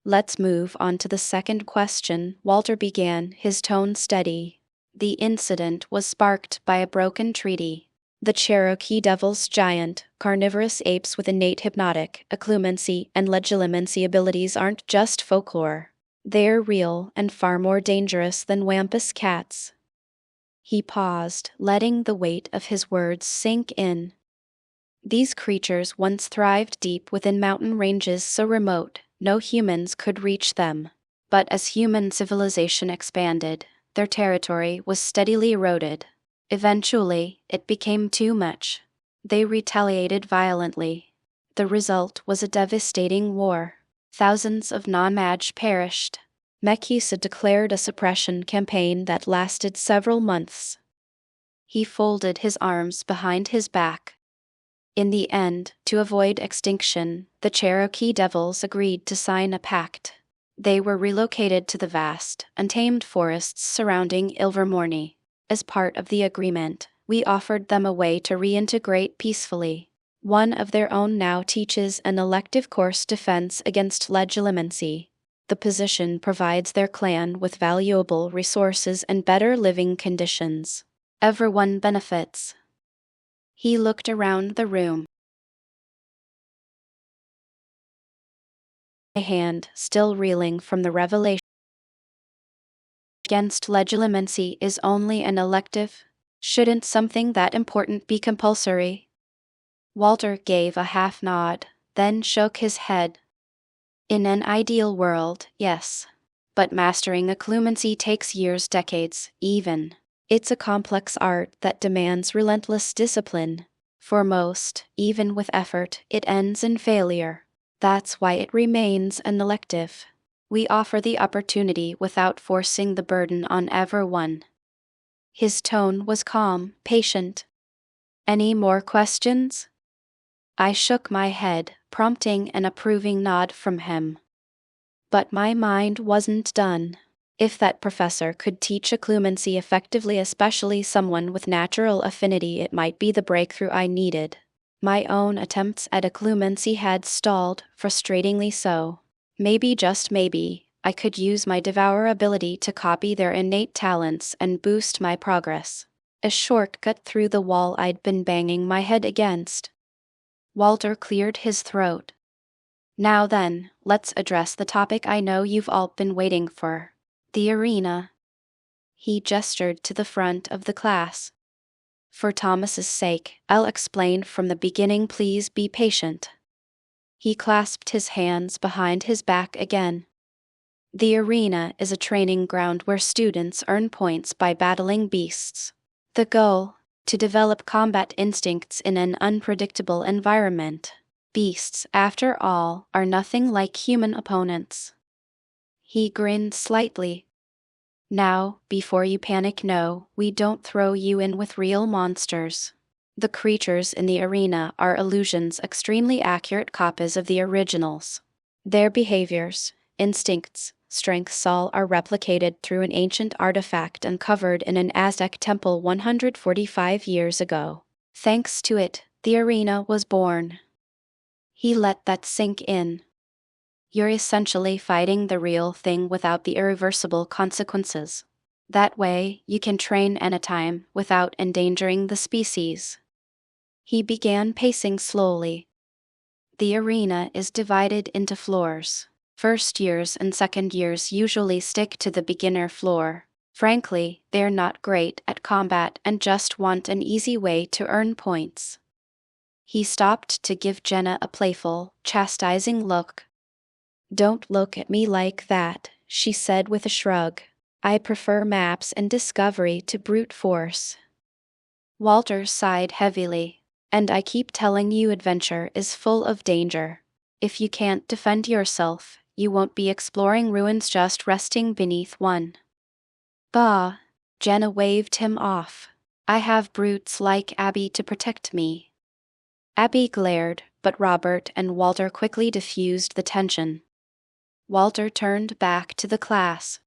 Let's move on to the second question, Walter began, his tone steady. The incident was sparked by a broken treaty. The Cherokee Devils, giant, carnivorous apes with innate hypnotic, occlumency, and legilimency abilities aren't just folklore. They're real and far more dangerous than wampus cats. He paused, letting the weight of his words sink in. These creatures once thrived deep within mountain ranges so remote, no humans could reach them. But as human civilization expanded, their territory was steadily eroded. Eventually, it became too much. They retaliated violently. The result was a devastating war. Thousands of non-magi perished. Mekisa declared a suppression campaign that lasted several months. He folded his arms behind his back. In the end, to avoid extinction, the Cherokee Devils agreed to sign a pact. They were relocated to the vast, untamed forests surrounding Ilvermorny. As part of the agreement, we offered them a way to reintegrate peacefully. One of their own now teaches an elective course defense against legilimency. The position provides their clan with valuable resources and better living conditions. Everyone benefits. He looked around the room. My hand, still reeling from the revelation against legilimency, is only an elective. Shouldn't something that important be compulsory? Walter gave a half nod, then shook his head. In an ideal world, yes. But mastering occlumency takes years, decades, even. It's a complex art that demands relentless discipline. For most, even with effort, it ends in failure. That's why it remains an elective. We offer the opportunity without forcing the burden on everyone. His tone was calm, patient. Any more questions? I shook my head, prompting an approving nod from him. But my mind wasn't done. If that professor could teach occlumency effectively, especially someone with natural affinity, it might be the breakthrough I needed. My own attempts at occlumency had stalled, frustratingly so. Maybe, just maybe, I could use my devour ability to copy their innate talents and boost my progress. A shortcut through the wall I'd been banging my head against. Walter cleared his throat. Now then, let's address the topic I know you've all been waiting for. The arena. He gestured to the front of the class. For Thomas's sake, I'll explain from the beginning. Please be patient. He clasped his hands behind his back again. The arena is a training ground where students earn points by battling beasts. The goal: to develop combat instincts in an unpredictable environment. Beasts, after all, are nothing like human opponents. He grinned slightly. Now, before you panic, no, we don't throw you in with real monsters. The creatures in the arena are illusions, extremely accurate copies of the originals. Their behaviors, instincts, strengths all are replicated through an ancient artifact uncovered in an Aztec temple 145 years ago. Thanks to it, the arena was born. He let that sink in. You're essentially fighting the real thing without the irreversible consequences. That way, you can train anytime without endangering the species. He began pacing slowly. The arena is divided into floors. First years and second years usually stick to the beginner floor. Frankly, they're not great at combat and just want an easy way to earn points. He stopped to give Jenna a playful, chastising look. Don't look at me like that, she said with a shrug. I prefer maps and discovery to brute force. Walter sighed heavily. And I keep telling you, adventure is full of danger. If you can't defend yourself, you won't be exploring ruins, just resting beneath one. Bah, Jenna waved him off. I have brutes like Abby to protect me. Abby glared, but Robert and Walter quickly diffused the tension. Walter turned back to the class.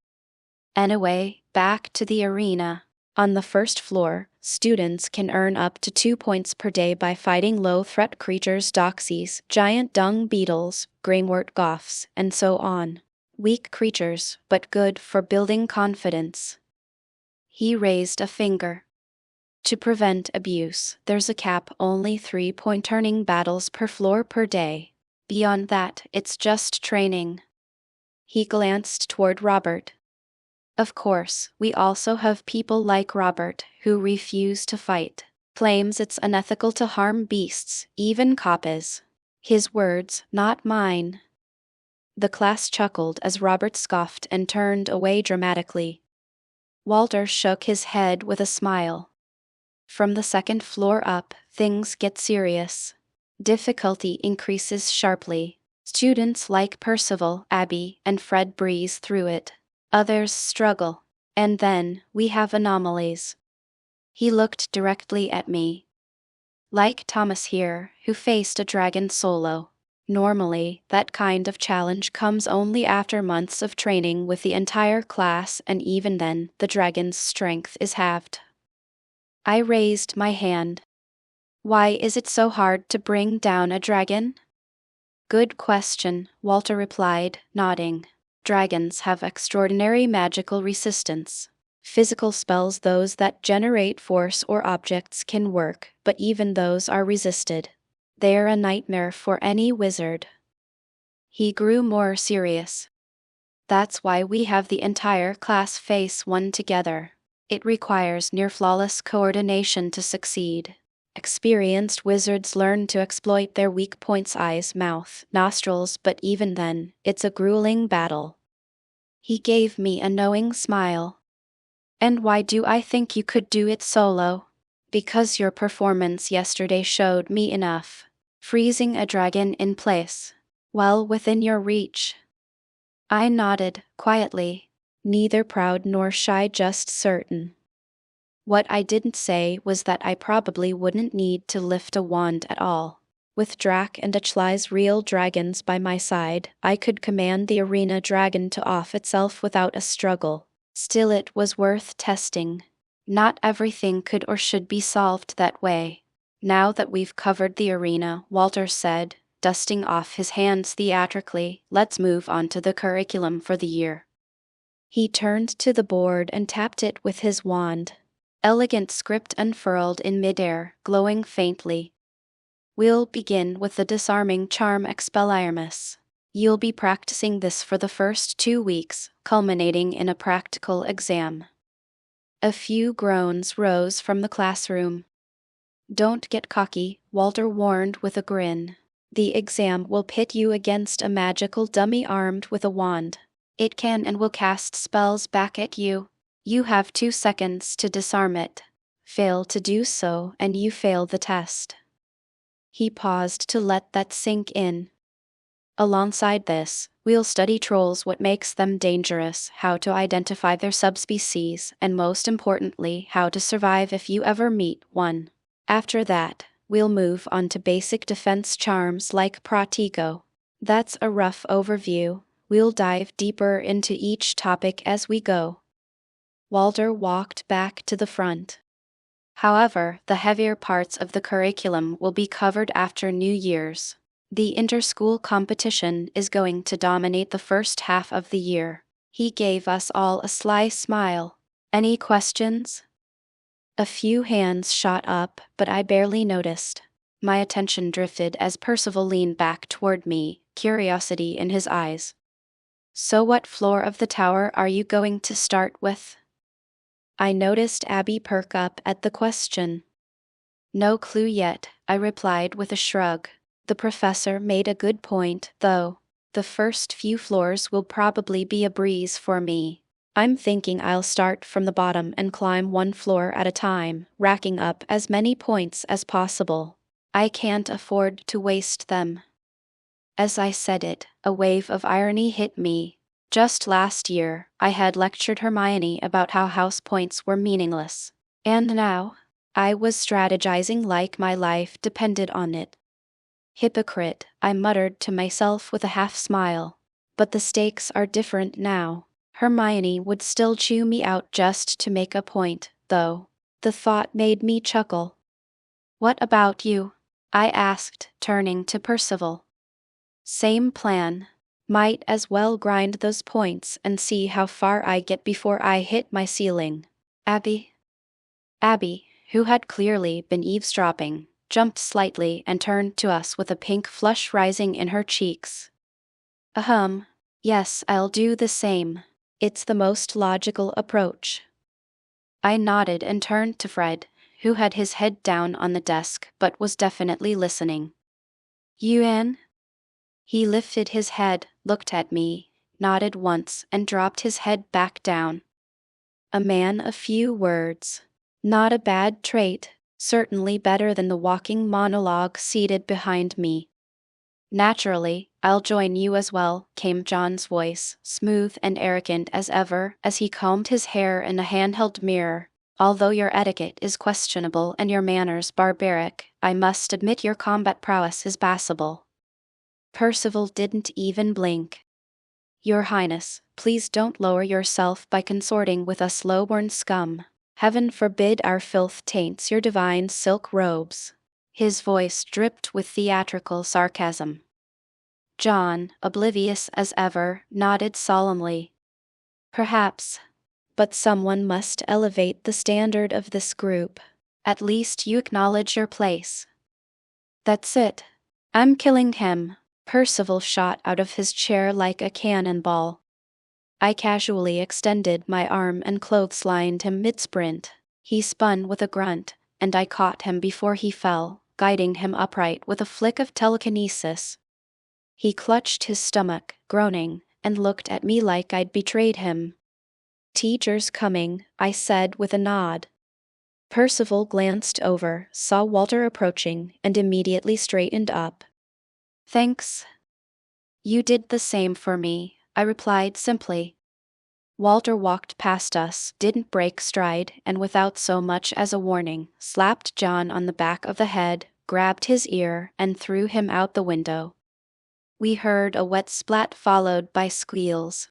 Anyway, back to the arena. On the first floor, students can earn up to 2 points per day by fighting low-threat creatures, doxies, giant dung beetles, greywort goths, and so on. Weak creatures, but good for building confidence. He raised a finger. To prevent abuse, there's a cap, only 3-point turning battles per floor per day. Beyond that, it's just training. He glanced toward Robert. Of course, we also have people like Robert who refuse to fight, claims it's unethical to harm beasts, even coppers. His words, not mine. The class chuckled as Robert scoffed and turned away dramatically. Walter shook his head with a smile. From the second floor up, things get serious. Difficulty increases sharply. Students like Percival, Abby, and Fred breeze through it. Others struggle. And then, we have anomalies. He looked directly at me. Like Thomas here, who faced a dragon solo. Normally, that kind of challenge comes only after months of training with the entire class, and even then, the dragon's strength is halved. I raised my hand. Why is it so hard to bring down a dragon? Good question, Walter replied, nodding. Dragons have extraordinary magical resistance. Physical spells, those that generate force or objects, can work, but even those are resisted. They're a nightmare for any wizard. He grew more serious. That's why we have the entire class face one together. It requires near-flawless coordination to succeed. Experienced wizards learn to exploit their weak points: eyes, mouth, nostrils, but even then, it's a grueling battle. He gave me a knowing smile. And why do I think you could do it solo? Because your performance yesterday showed me enough. Freezing a dragon in place. Well within your reach. I nodded, quietly. Neither proud nor shy, just certain. What I didn't say was that I probably wouldn't need to lift a wand at all. With Drac and Achly's real dragons by my side, I could command the arena dragon to off itself without a struggle. Still, it was worth testing. Not everything could or should be solved that way. Now that we've covered the arena, Walter said, dusting off his hands theatrically, let's move on to the curriculum for the year. He turned to the board and tapped it with his wand. Elegant script unfurled in midair, glowing faintly. We'll begin with the disarming charm Expelliarmus. You'll be practicing this for the first 2 weeks, culminating in a practical exam. A few groans rose from the classroom. Don't get cocky, Walter warned with a grin. The exam will pit you against a magical dummy armed with a wand. It can and will cast spells back at you. You have 2 seconds to disarm it. Fail to do so, and you fail the test. He paused to let that sink in. Alongside this, we'll study trolls, what makes them dangerous, how to identify their subspecies, and most importantly, how to survive if you ever meet one. After that, we'll move on to basic defense charms like Pratigo. That's a rough overview. We'll dive deeper into each topic as we go. Walter walked back to the front. However, the heavier parts of the curriculum will be covered after New Year's. The inter-school competition is going to dominate the first half of the year. He gave us all a sly smile. Any questions? A few hands shot up, but I barely noticed. My attention drifted as Percival leaned back toward me, curiosity in his eyes. So what floor of the tower are you going to start with? I noticed Abby perk up at the question. No clue yet, I replied with a shrug. The professor made a good point, though. The first few floors will probably be a breeze for me. I'm thinking I'll start from the bottom and climb 1 floor at a time, racking up as many points as possible. I can't afford to waste them. As I said it, a wave of irony hit me. Just last year, I had lectured Hermione about how house points were meaningless. And now, I was strategizing like my life depended on it. Hypocrite, I muttered to myself with a half-smile. But the stakes are different now. Hermione would still chew me out just to make a point, though. The thought made me chuckle. What about you? I asked, turning to Percival. Same plan. Might as well grind those points and see how far I get before I hit my ceiling. Abby, who had clearly been eavesdropping, jumped slightly and turned to us with a pink flush rising in her cheeks. Yes, I'll do the same. It's the most logical approach. I nodded and turned to Fred, who had his head down on the desk but was definitely listening. You in? He lifted his head, looked at me, nodded once and dropped his head back down. A man of few words. Not a bad trait, certainly better than the walking monologue seated behind me. Naturally, I'll join you as well, came John's voice, smooth and arrogant as ever, as he combed his hair in a handheld mirror. Although your etiquette is questionable and your manners barbaric, I must admit your combat prowess is passable. Percival didn't even blink. Your Highness, please don't lower yourself by consorting with us low-born scum. Heaven forbid our filth taints your divine silk robes. His voice dripped with theatrical sarcasm. John, oblivious as ever, nodded solemnly. Perhaps. But someone must elevate the standard of this group. At least you acknowledge your place. That's it. I'm killing him. Percival shot out of his chair like a cannonball. I casually extended my arm and clotheslined him mid-sprint. He spun with a grunt, and I caught him before he fell, guiding him upright with a flick of telekinesis. He clutched his stomach, groaning, and looked at me like I'd betrayed him. Teacher's coming, I said with a nod. Percival glanced over, saw Walter approaching, and immediately straightened up. Thanks. You did the same for me, I replied simply. Walter walked past us, didn't break stride, and without so much as a warning, slapped John on the back of the head, grabbed his ear, and threw him out the window. We heard a wet splat followed by squeals.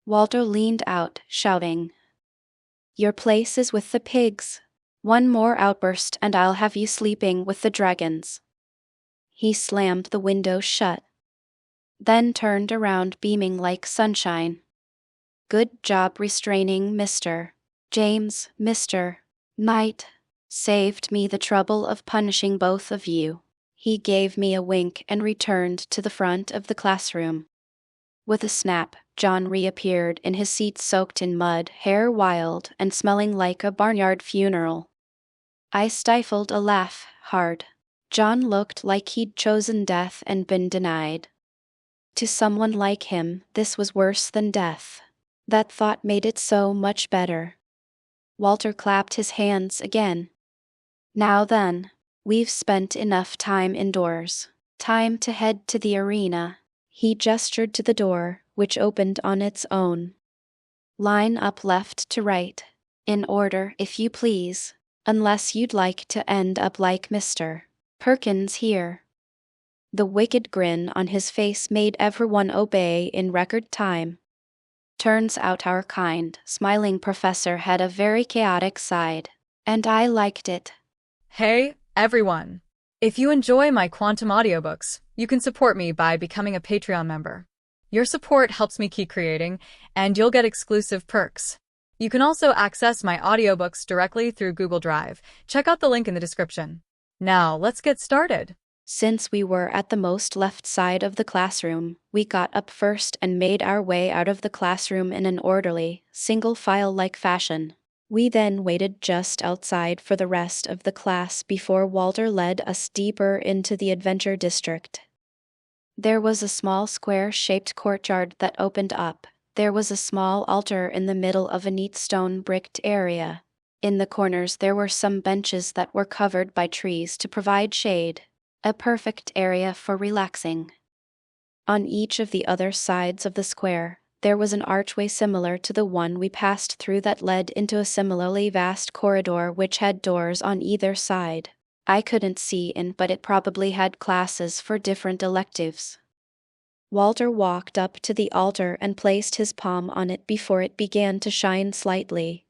Walter leaned out, shouting, Your place is with the pigs. One more outburst and I'll have you sleeping with the dragons. He slammed the window shut, then turned around beaming like sunshine. Good job restraining Mr. James, Mr. Knight. Saved me the trouble of punishing both of you. He gave me a wink and returned to the front of the classroom. With a snap, John reappeared in his seat soaked in mud, hair wild, and smelling like a barnyard funeral. I stifled a laugh, hard. John looked like he'd chosen death and been denied. To someone like him, this was worse than death. That thought made it so much better. Walter clapped his hands again. Now then, we've spent enough time indoors. Time to head to the arena. He gestured to the door, which opened on its own. Line up left to right. In order, if you please. Unless you'd like to end up like Mr. Perkins here. The wicked grin on his face made everyone obey in record time. Turns out our kind, smiling professor had a very chaotic side, and I liked it. Hey, everyone! If you enjoy my quantum audiobooks, you can support me by becoming a Patreon member. Your support helps me keep creating, and you'll get exclusive perks. You can also access my audiobooks directly through Google Drive. Check out the link in the description. Now, let's get started. Since we were at the most left side of the classroom, we got up first and made our way out of the classroom in an orderly, single-file-like fashion. We then waited just outside for the rest of the class before Walter led us deeper into the adventure district. There was a small square-shaped courtyard that opened up. There was a small altar in the middle of a neat stone-bricked area. In the corners there were some benches that were covered by trees to provide shade. A perfect area for relaxing. On each of the other sides of the square, there was an archway similar to the one we passed through that led into a similarly vast corridor which had doors on either side. I couldn't see in, but it probably had classes for different electives. Walter walked up to the altar and placed his palm on it before it began to shine slightly.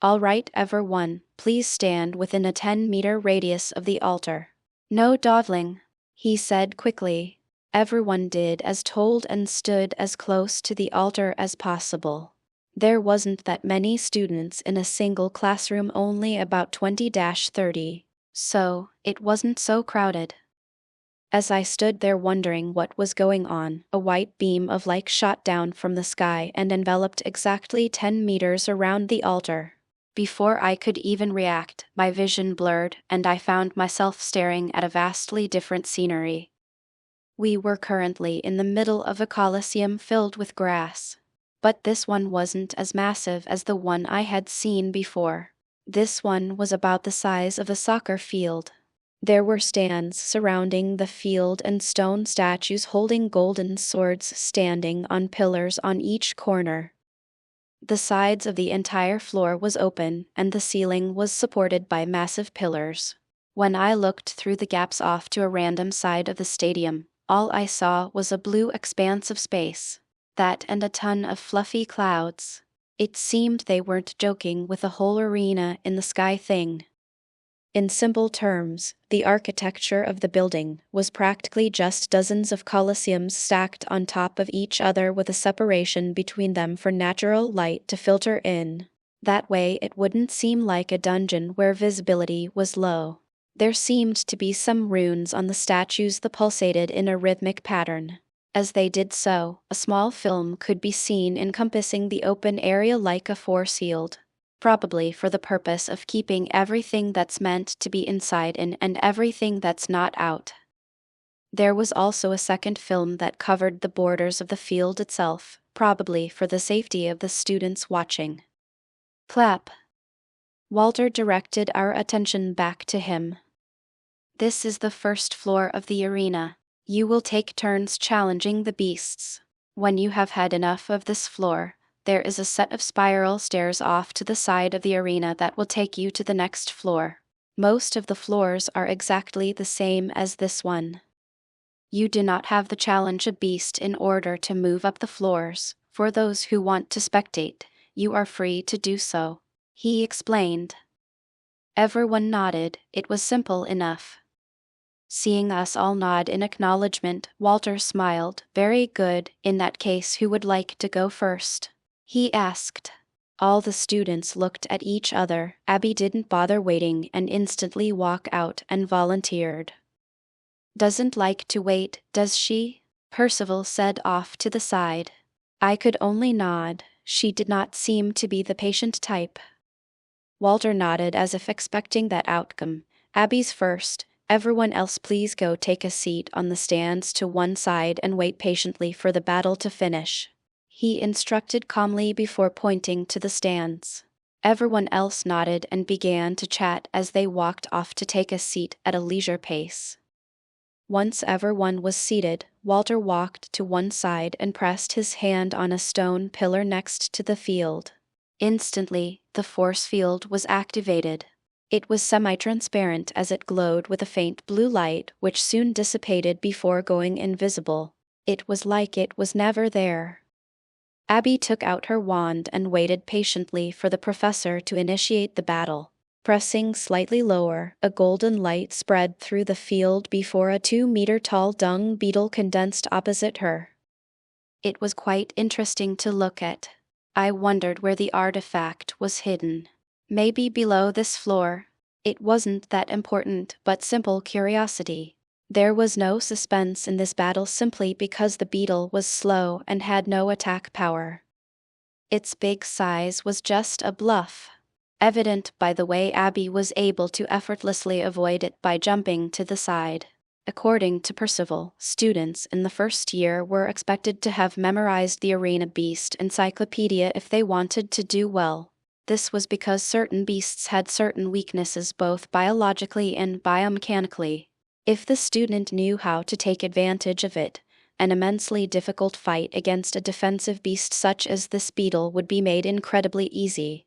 All right, everyone, please stand within a 10-meter radius of the altar. No dawdling, he said quickly. Everyone did as told and stood as close to the altar as possible. There wasn't that many students in a single classroom, only about 20-30, so it wasn't so crowded. As I stood there wondering what was going on, a white beam of light shot down from the sky and enveloped exactly 10 meters around the altar. Before I could even react, my vision blurred, and I found myself staring at a vastly different scenery. We were currently in the middle of a coliseum filled with grass. But this one wasn't as massive as the one I had seen before. This one was about the size of a soccer field. There were stands surrounding the field and stone statues holding golden swords standing on pillars on each corner. The sides of the entire floor was open, and the ceiling was supported by massive pillars. When I looked through the gaps off to a random side of the stadium, all I saw was a blue expanse of space. That and a ton of fluffy clouds. It seemed they weren't joking with the whole arena in the sky thing. In simple terms, the architecture of the building was practically just dozens of coliseums stacked on top of each other with a separation between them for natural light to filter in. That way it wouldn't seem like a dungeon where visibility was low. There seemed to be some runes on the statues that pulsated in a rhythmic pattern. As they did so, a small film could be seen encompassing the open area like a force field, probably for the purpose of keeping everything that's meant to be inside in and everything that's not out. There was also a second film that covered the borders of the field itself, probably for the safety of the students watching. Clap. Walter directed our attention back to him. This is the first floor of the arena. You will take turns challenging the beasts. When you have had enough of this floor, there is a set of spiral stairs off to the side of the arena that will take you to the next floor. Most of the floors are exactly the same as this one. You do not have to challenge a beast in order to move up the floors. For those who want to spectate, you are free to do so, he explained. Everyone nodded. It was simple enough. Seeing us all nod in acknowledgement, Walter smiled. Very good. In that case, who would like to go first? He asked. All the students looked at each other. Abby didn't bother waiting and instantly walked out and volunteered. Doesn't like to wait, does she? Percival said off to the side. I could only nod. She did not seem to be the patient type. Walter nodded as if expecting that outcome. Abby's first. Everyone else please go take a seat on the stands to one side and wait patiently for the battle to finish. He instructed calmly before pointing to the stands. Everyone else nodded and began to chat as they walked off to take a seat at a leisure pace. Once everyone was seated, Walter walked to one side and pressed his hand on a stone pillar next to the field. Instantly, the force field was activated. It was semi-transparent as it glowed with a faint blue light which soon dissipated before going invisible. It was like it was never there. Abby took out her wand and waited patiently for the professor to initiate the battle. Pressing slightly lower, a golden light spread through the field before a 2-meter-tall dung beetle condensed opposite her. It was quite interesting to look at. I wondered where the artifact was hidden. Maybe below this floor. It wasn't that important, but simple curiosity. There was no suspense in this battle simply because the beetle was slow and had no attack power. Its big size was just a bluff, evident by the way Abby was able to effortlessly avoid it by jumping to the side. According to Percival, students in the first year were expected to have memorized the Arena Beast Encyclopedia if they wanted to do well. This was because certain beasts had certain weaknesses both biologically and biomechanically. If the student knew how to take advantage of it, an immensely difficult fight against a defensive beast such as this beetle would be made incredibly easy.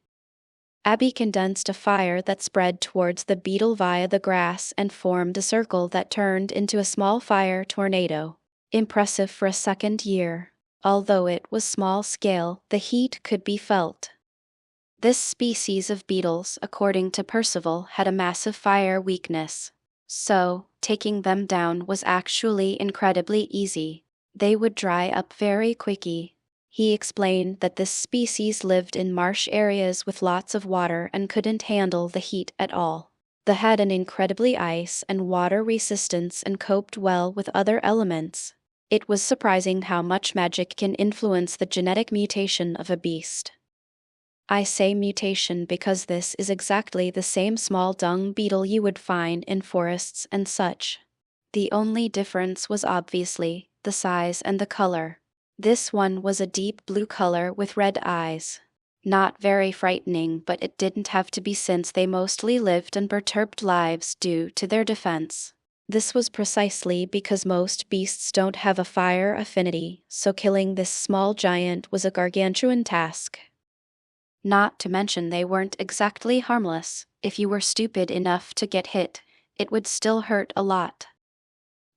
Abby condensed a fire that spread towards the beetle via the grass and formed a circle that turned into a small fire tornado. Impressive for a second year. Although it was small scale, the heat could be felt. This species of beetles, according to Percival, had a massive fire weakness. So, taking them down was actually incredibly easy. They would dry up very quickly. He explained that this species lived in marsh areas with lots of water and couldn't handle the heat at all. They had an incredibly ice and water resistance and coped well with other elements. It was surprising how much magic can influence the genetic mutation of a beast. I say mutation because this is exactly the same small dung beetle you would find in forests and such. The only difference was obviously the size and the color. This one was a deep blue color with red eyes. Not very frightening, but it didn't have to be since they mostly lived unperturbed lives due to their defense. This was precisely because most beasts don't have a fire affinity, so killing this small giant was a gargantuan task. Not to mention they weren't exactly harmless. If you were stupid enough to get hit, it would still hurt a lot.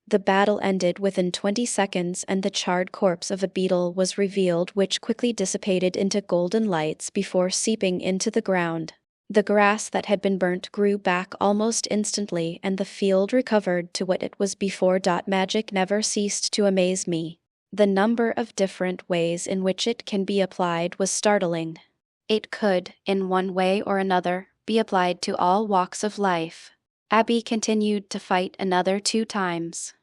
The battle ended within 20 seconds and the charred corpse of a beetle was revealed, which quickly dissipated into golden lights before seeping into the ground. The grass that had been burnt grew back almost instantly and the field recovered to what it was before. Magic never ceased to amaze me. The number of different ways in which it can be applied was startling. It could, in one way or another, be applied to all walks of life. Abby continued to fight another 2 times.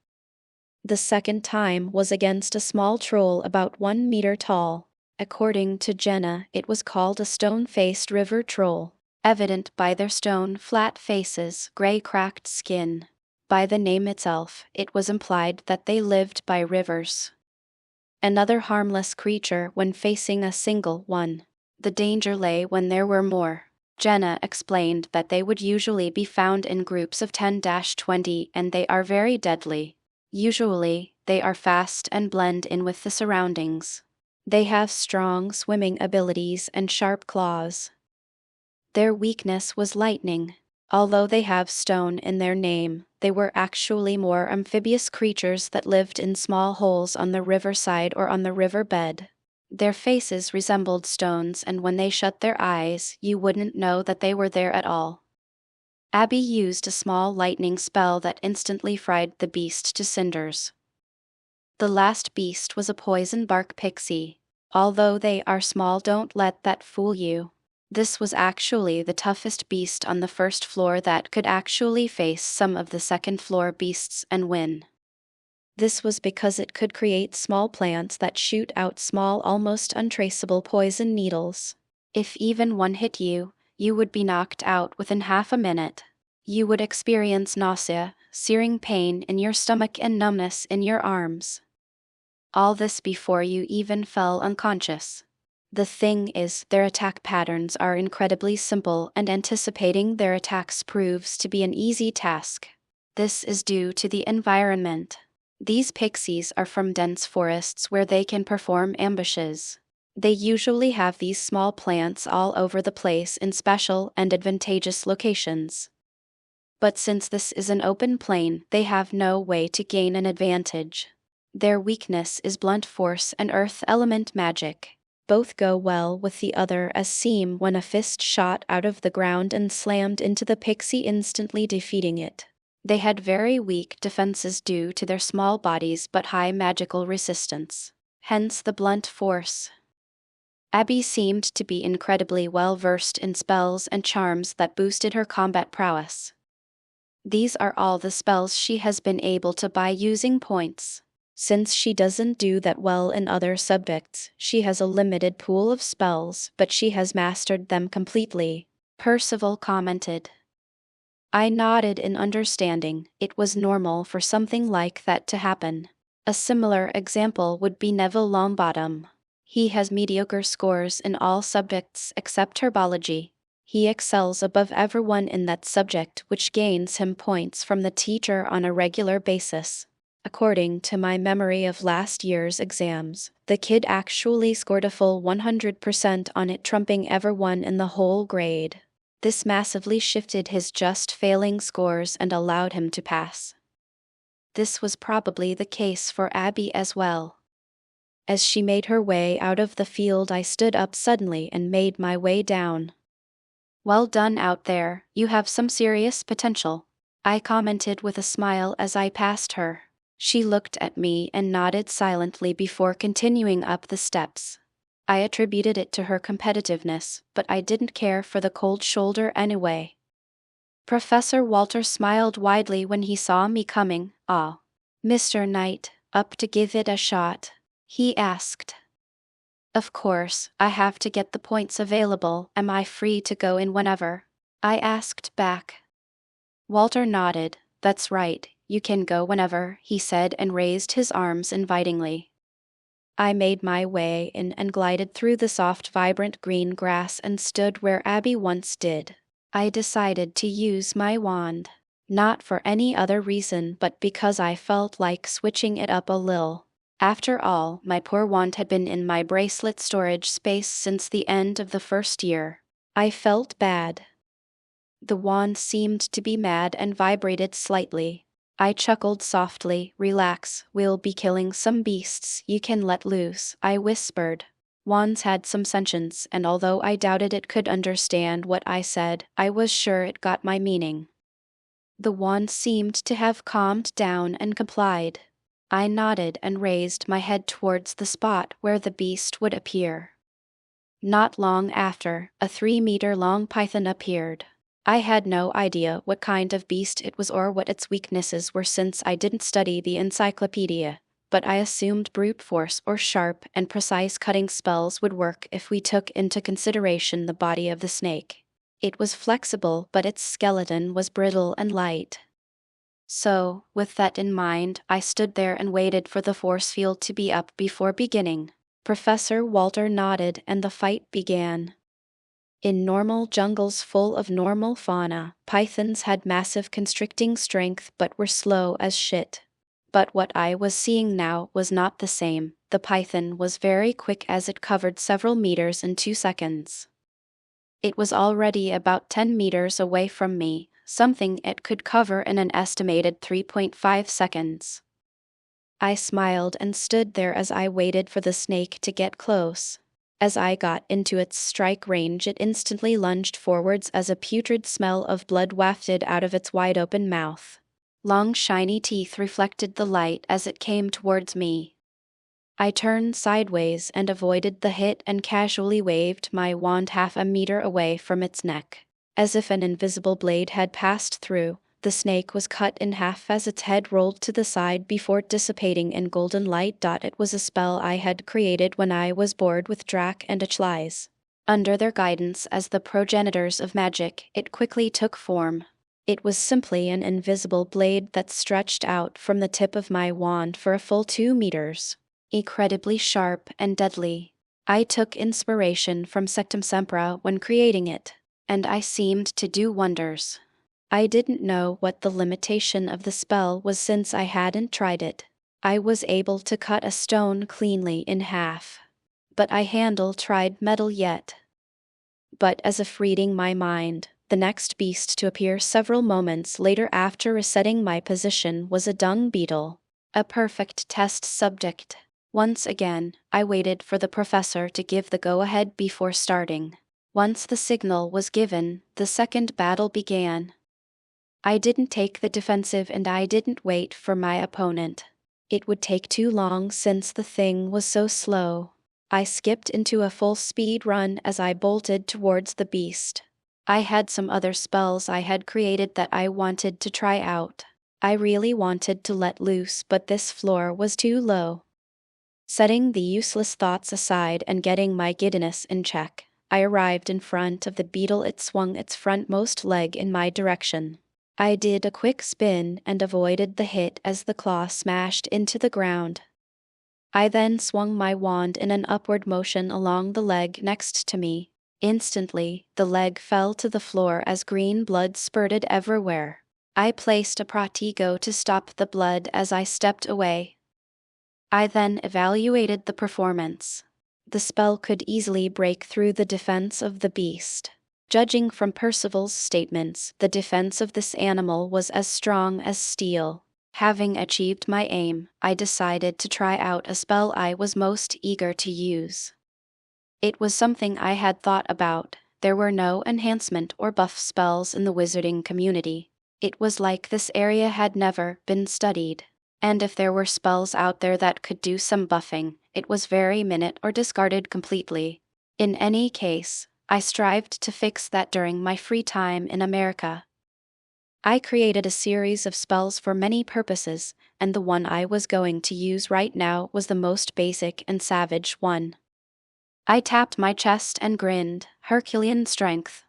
The second time was against a small troll about 1 meter tall. According to Jenna, it was called a stone-faced river troll, evident by their stone flat faces, gray cracked skin. By the name itself, it was implied that they lived by rivers. Another harmless creature when facing a single one. The danger lay when there were more. Jenna explained that they would usually be found in groups of 10-20 and they are very deadly. Usually, they are fast and blend in with the surroundings. They have strong swimming abilities and sharp claws. Their weakness was lightning. Although they have stone in their name, they were actually more amphibious creatures that lived in small holes on the riverside or on the riverbed. Their faces resembled stones, and when they shut their eyes, you wouldn't know that they were there at all. Abby used a small lightning spell that instantly fried the beast to cinders. The last beast was a poison bark pixie. Although they are small, don't let that fool you. This was actually the toughest beast on the first floor that could actually face some of the second floor beasts and win. This was because it could create small plants that shoot out small, almost untraceable poison needles. If even one hit you, you would be knocked out within half a minute. You would experience nausea, searing pain in your stomach and numbness in your arms. All this before you even fell unconscious. The thing is, their attack patterns are incredibly simple and anticipating their attacks proves to be an easy task. This is due to the environment. These pixies are from dense forests where they can perform ambushes. They usually have these small plants all over the place in special and advantageous locations. But since this is an open plain, they have no way to gain an advantage. Their weakness is blunt force and earth element magic. Both go well with the other, as seen when a fist shot out of the ground and slammed into the pixie, instantly defeating it. They had very weak defenses due to their small bodies but high magical resistance. Hence the blunt force. Abby seemed to be incredibly well versed in spells and charms that boosted her combat prowess. These are all the spells she has been able to buy using points. Since she doesn't do that well in other subjects, she has a limited pool of spells, but she has mastered them completely, Percival commented. I nodded in understanding. It was normal for something like that to happen. A similar example would be Neville Longbottom. He has mediocre scores in all subjects except herbology. He excels above everyone in that subject, which gains him points from the teacher on a regular basis. According to my memory of last year's exams, the kid actually scored a full 100% on it, trumping everyone in the whole grade. This massively shifted his just failing scores and allowed him to pass. This was probably the case for Abby as well. As she made her way out of the field, I stood up suddenly and made my way down. Well done out there, you have some serious potential. I commented with a smile as I passed her. She looked at me and nodded silently before continuing up the steps. I attributed it to her competitiveness, but I didn't care for the cold shoulder anyway. Professor Walter smiled widely when he saw me coming. "Ah, Mr. Knight, up to give it a shot?" he asked. "Of course, I have to get the points available. Am I free to go in whenever?" I asked back. Walter nodded. "That's right, you can go whenever," he said and raised his arms invitingly. I made my way in and glided through the soft, vibrant green grass and stood where Abby once did. I decided to use my wand. Not for any other reason but because I felt like switching it up a little. After all, my poor wand had been in my bracelet storage space since the end of the first year. I felt bad. The wand seemed to be mad and vibrated slightly. I chuckled softly. "Relax, we'll be killing some beasts you can let loose," I whispered. Wands had some sentience, and although I doubted it could understand what I said, I was sure it got my meaning. The wand seemed to have calmed down and complied. I nodded and raised my head towards the spot where the beast would appear. Not long after, a 3-meter-long python appeared. I had no idea what kind of beast it was or what its weaknesses were since I didn't study the encyclopedia, but I assumed brute force or sharp and precise cutting spells would work if we took into consideration the body of the snake. It was flexible, but its skeleton was brittle and light. So, with that in mind, I stood there and waited for the force field to be up before beginning. Professor Walter nodded and the fight began. In normal jungles full of normal fauna, pythons had massive constricting strength but were slow as shit. But what I was seeing now was not the same. The python was very quick as it covered several meters in 2 seconds. It was already about 10 meters away from me, something it could cover in an estimated 3.5 seconds. I smiled and stood there as I waited for the snake to get close. As I got into its strike range, it instantly lunged forwards as a putrid smell of blood wafted out of its wide-open mouth. Long shiny teeth reflected the light as it came towards me. I turned sideways and avoided the hit and casually waved my wand half a meter away from its neck. As if an invisible blade had passed through, the snake was cut in half as its head rolled to the side before dissipating in golden light. It was a spell I had created when I was bored with Drac and Achlies. Under their guidance as the progenitors of magic, it quickly took form. It was simply an invisible blade that stretched out from the tip of my wand for a full 2 meters. Incredibly sharp and deadly. I took inspiration from Sectum Sempra when creating it, and I seemed to do wonders. I didn't know what the limitation of the spell was since I hadn't tried it. I was able to cut a stone cleanly in half. But I tried metal yet. But as if reading my mind, the next beast to appear several moments later after resetting my position was a dung beetle. A perfect test subject. Once again, I waited for the professor to give the go-ahead before starting. Once the signal was given, the second battle began. I didn't take the defensive and I didn't wait for my opponent. It would take too long since the thing was so slow. I skipped into a full-speed run as I bolted towards the beast. I had some other spells I had created that I wanted to try out. I really wanted to let loose, but this floor was too low. Setting the useless thoughts aside and getting my giddiness in check, I arrived in front of the beetle. It swung its frontmost leg in my direction. I did a quick spin and avoided the hit as the claw smashed into the ground. I then swung my wand in an upward motion along the leg next to me. Instantly, the leg fell to the floor as green blood spurted everywhere. I placed a pratigo to stop the blood as I stepped away. I then evaluated the performance. The spell could easily break through the defense of the beast. Judging from Percival's statements, the defense of this animal was as strong as steel. Having achieved my aim, I decided to try out a spell I was most eager to use. It was something I had thought about. There were no enhancement or buff spells in the wizarding community. It was like this area had never been studied. And if there were spells out there that could do some buffing, it was very minute or discarded completely. In any case, I strived to fix that during my free time in America. I created a series of spells for many purposes, and the one I was going to use right now was the most basic and savage one. I tapped my chest and grinned, Herculean strength.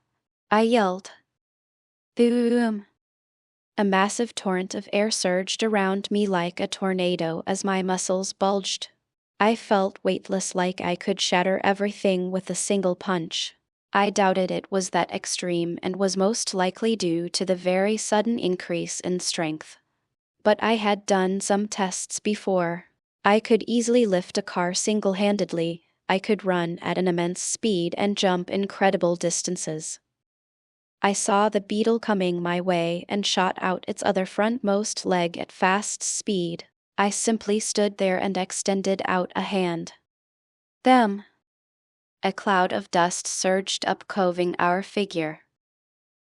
I yelled. Boom! A massive torrent of air surged around me like a tornado as my muscles bulged. I felt weightless, like I could shatter everything with a single punch. I doubted it was that extreme and was most likely due to the very sudden increase in strength. But I had done some tests before. I could easily lift a car single-handedly. I could run at an immense speed and jump incredible distances. I saw the beetle coming my way and shot out its other frontmost leg at fast speed. I simply stood there and extended out a hand. Them! A cloud of dust surged up, covering our figure.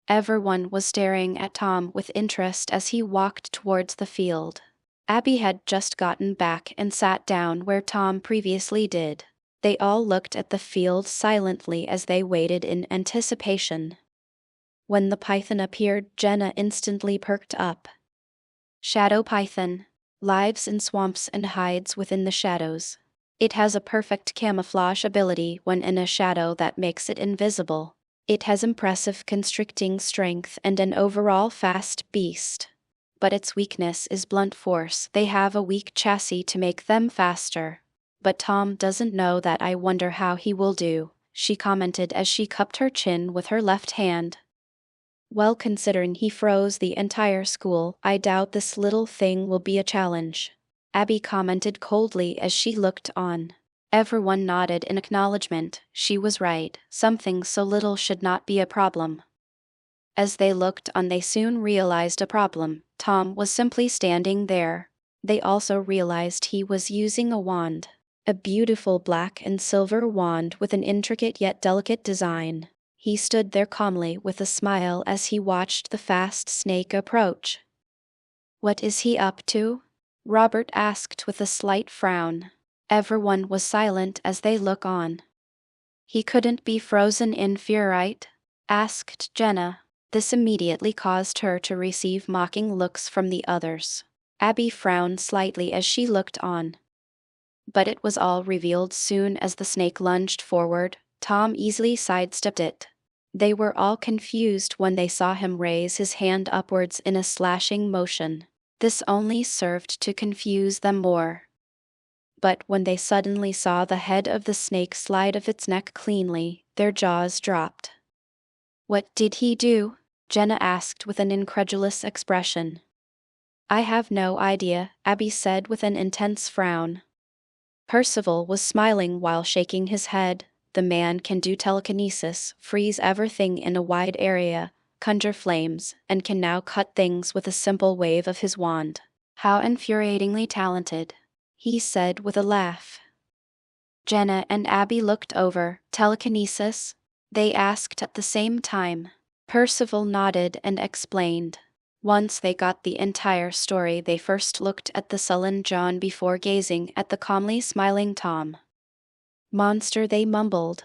Everyone was staring at Tom with interest as he walked towards the field. Abby had just gotten back and sat down where Tom previously did. They all looked at the field silently as they waited in anticipation. When the python appeared, Jenna instantly perked up. Shadow python. Lives in swamps and hides within the shadows. It has a perfect camouflage ability when in a shadow that makes it invisible. It has impressive constricting strength and an overall fast beast. But its weakness is blunt force. They have a weak chassis to make them faster. But Tom doesn't know that. I wonder how he will do, she commented as she cupped her chin with her left hand. Well, considering he froze the entire school, I doubt this little thing will be a challenge, Abby commented coldly as she looked on. Everyone nodded in acknowledgement. She was right, something so little should not be a problem. As they looked on, they soon realized a problem. Tom was simply standing there. They also realized he was using a wand, a beautiful black and silver wand with an intricate yet delicate design. He stood there calmly with a smile as he watched the fast snake approach. What is he up to? Robert asked with a slight frown. Everyone was silent as they looked on. He couldn't be frozen in fear, right? Asked Jenna. This immediately caused her to receive mocking looks from the others. Abby frowned slightly as she looked on. But it was all revealed soon as the snake lunged forward. Tom easily sidestepped it. They were all confused when they saw him raise his hand upwards in a slashing motion. This only served to confuse them more. But when they suddenly saw the head of the snake slide off its neck cleanly, their jaws dropped. What did he do? Jenna asked with an incredulous expression. I have no idea, Abby said with an intense frown. Percival was smiling while shaking his head. The man can do telekinesis, freeze everything in a wide area, conjure flames, and can now cut things with a simple wave of his wand. How infuriatingly talented, he said with a laugh. Jenna and Abby looked over. Telekinesis? They asked at the same time. Percival nodded and explained. Once they got the entire story, they first looked at the sullen John before gazing at the calmly smiling Tom. Monster, they mumbled.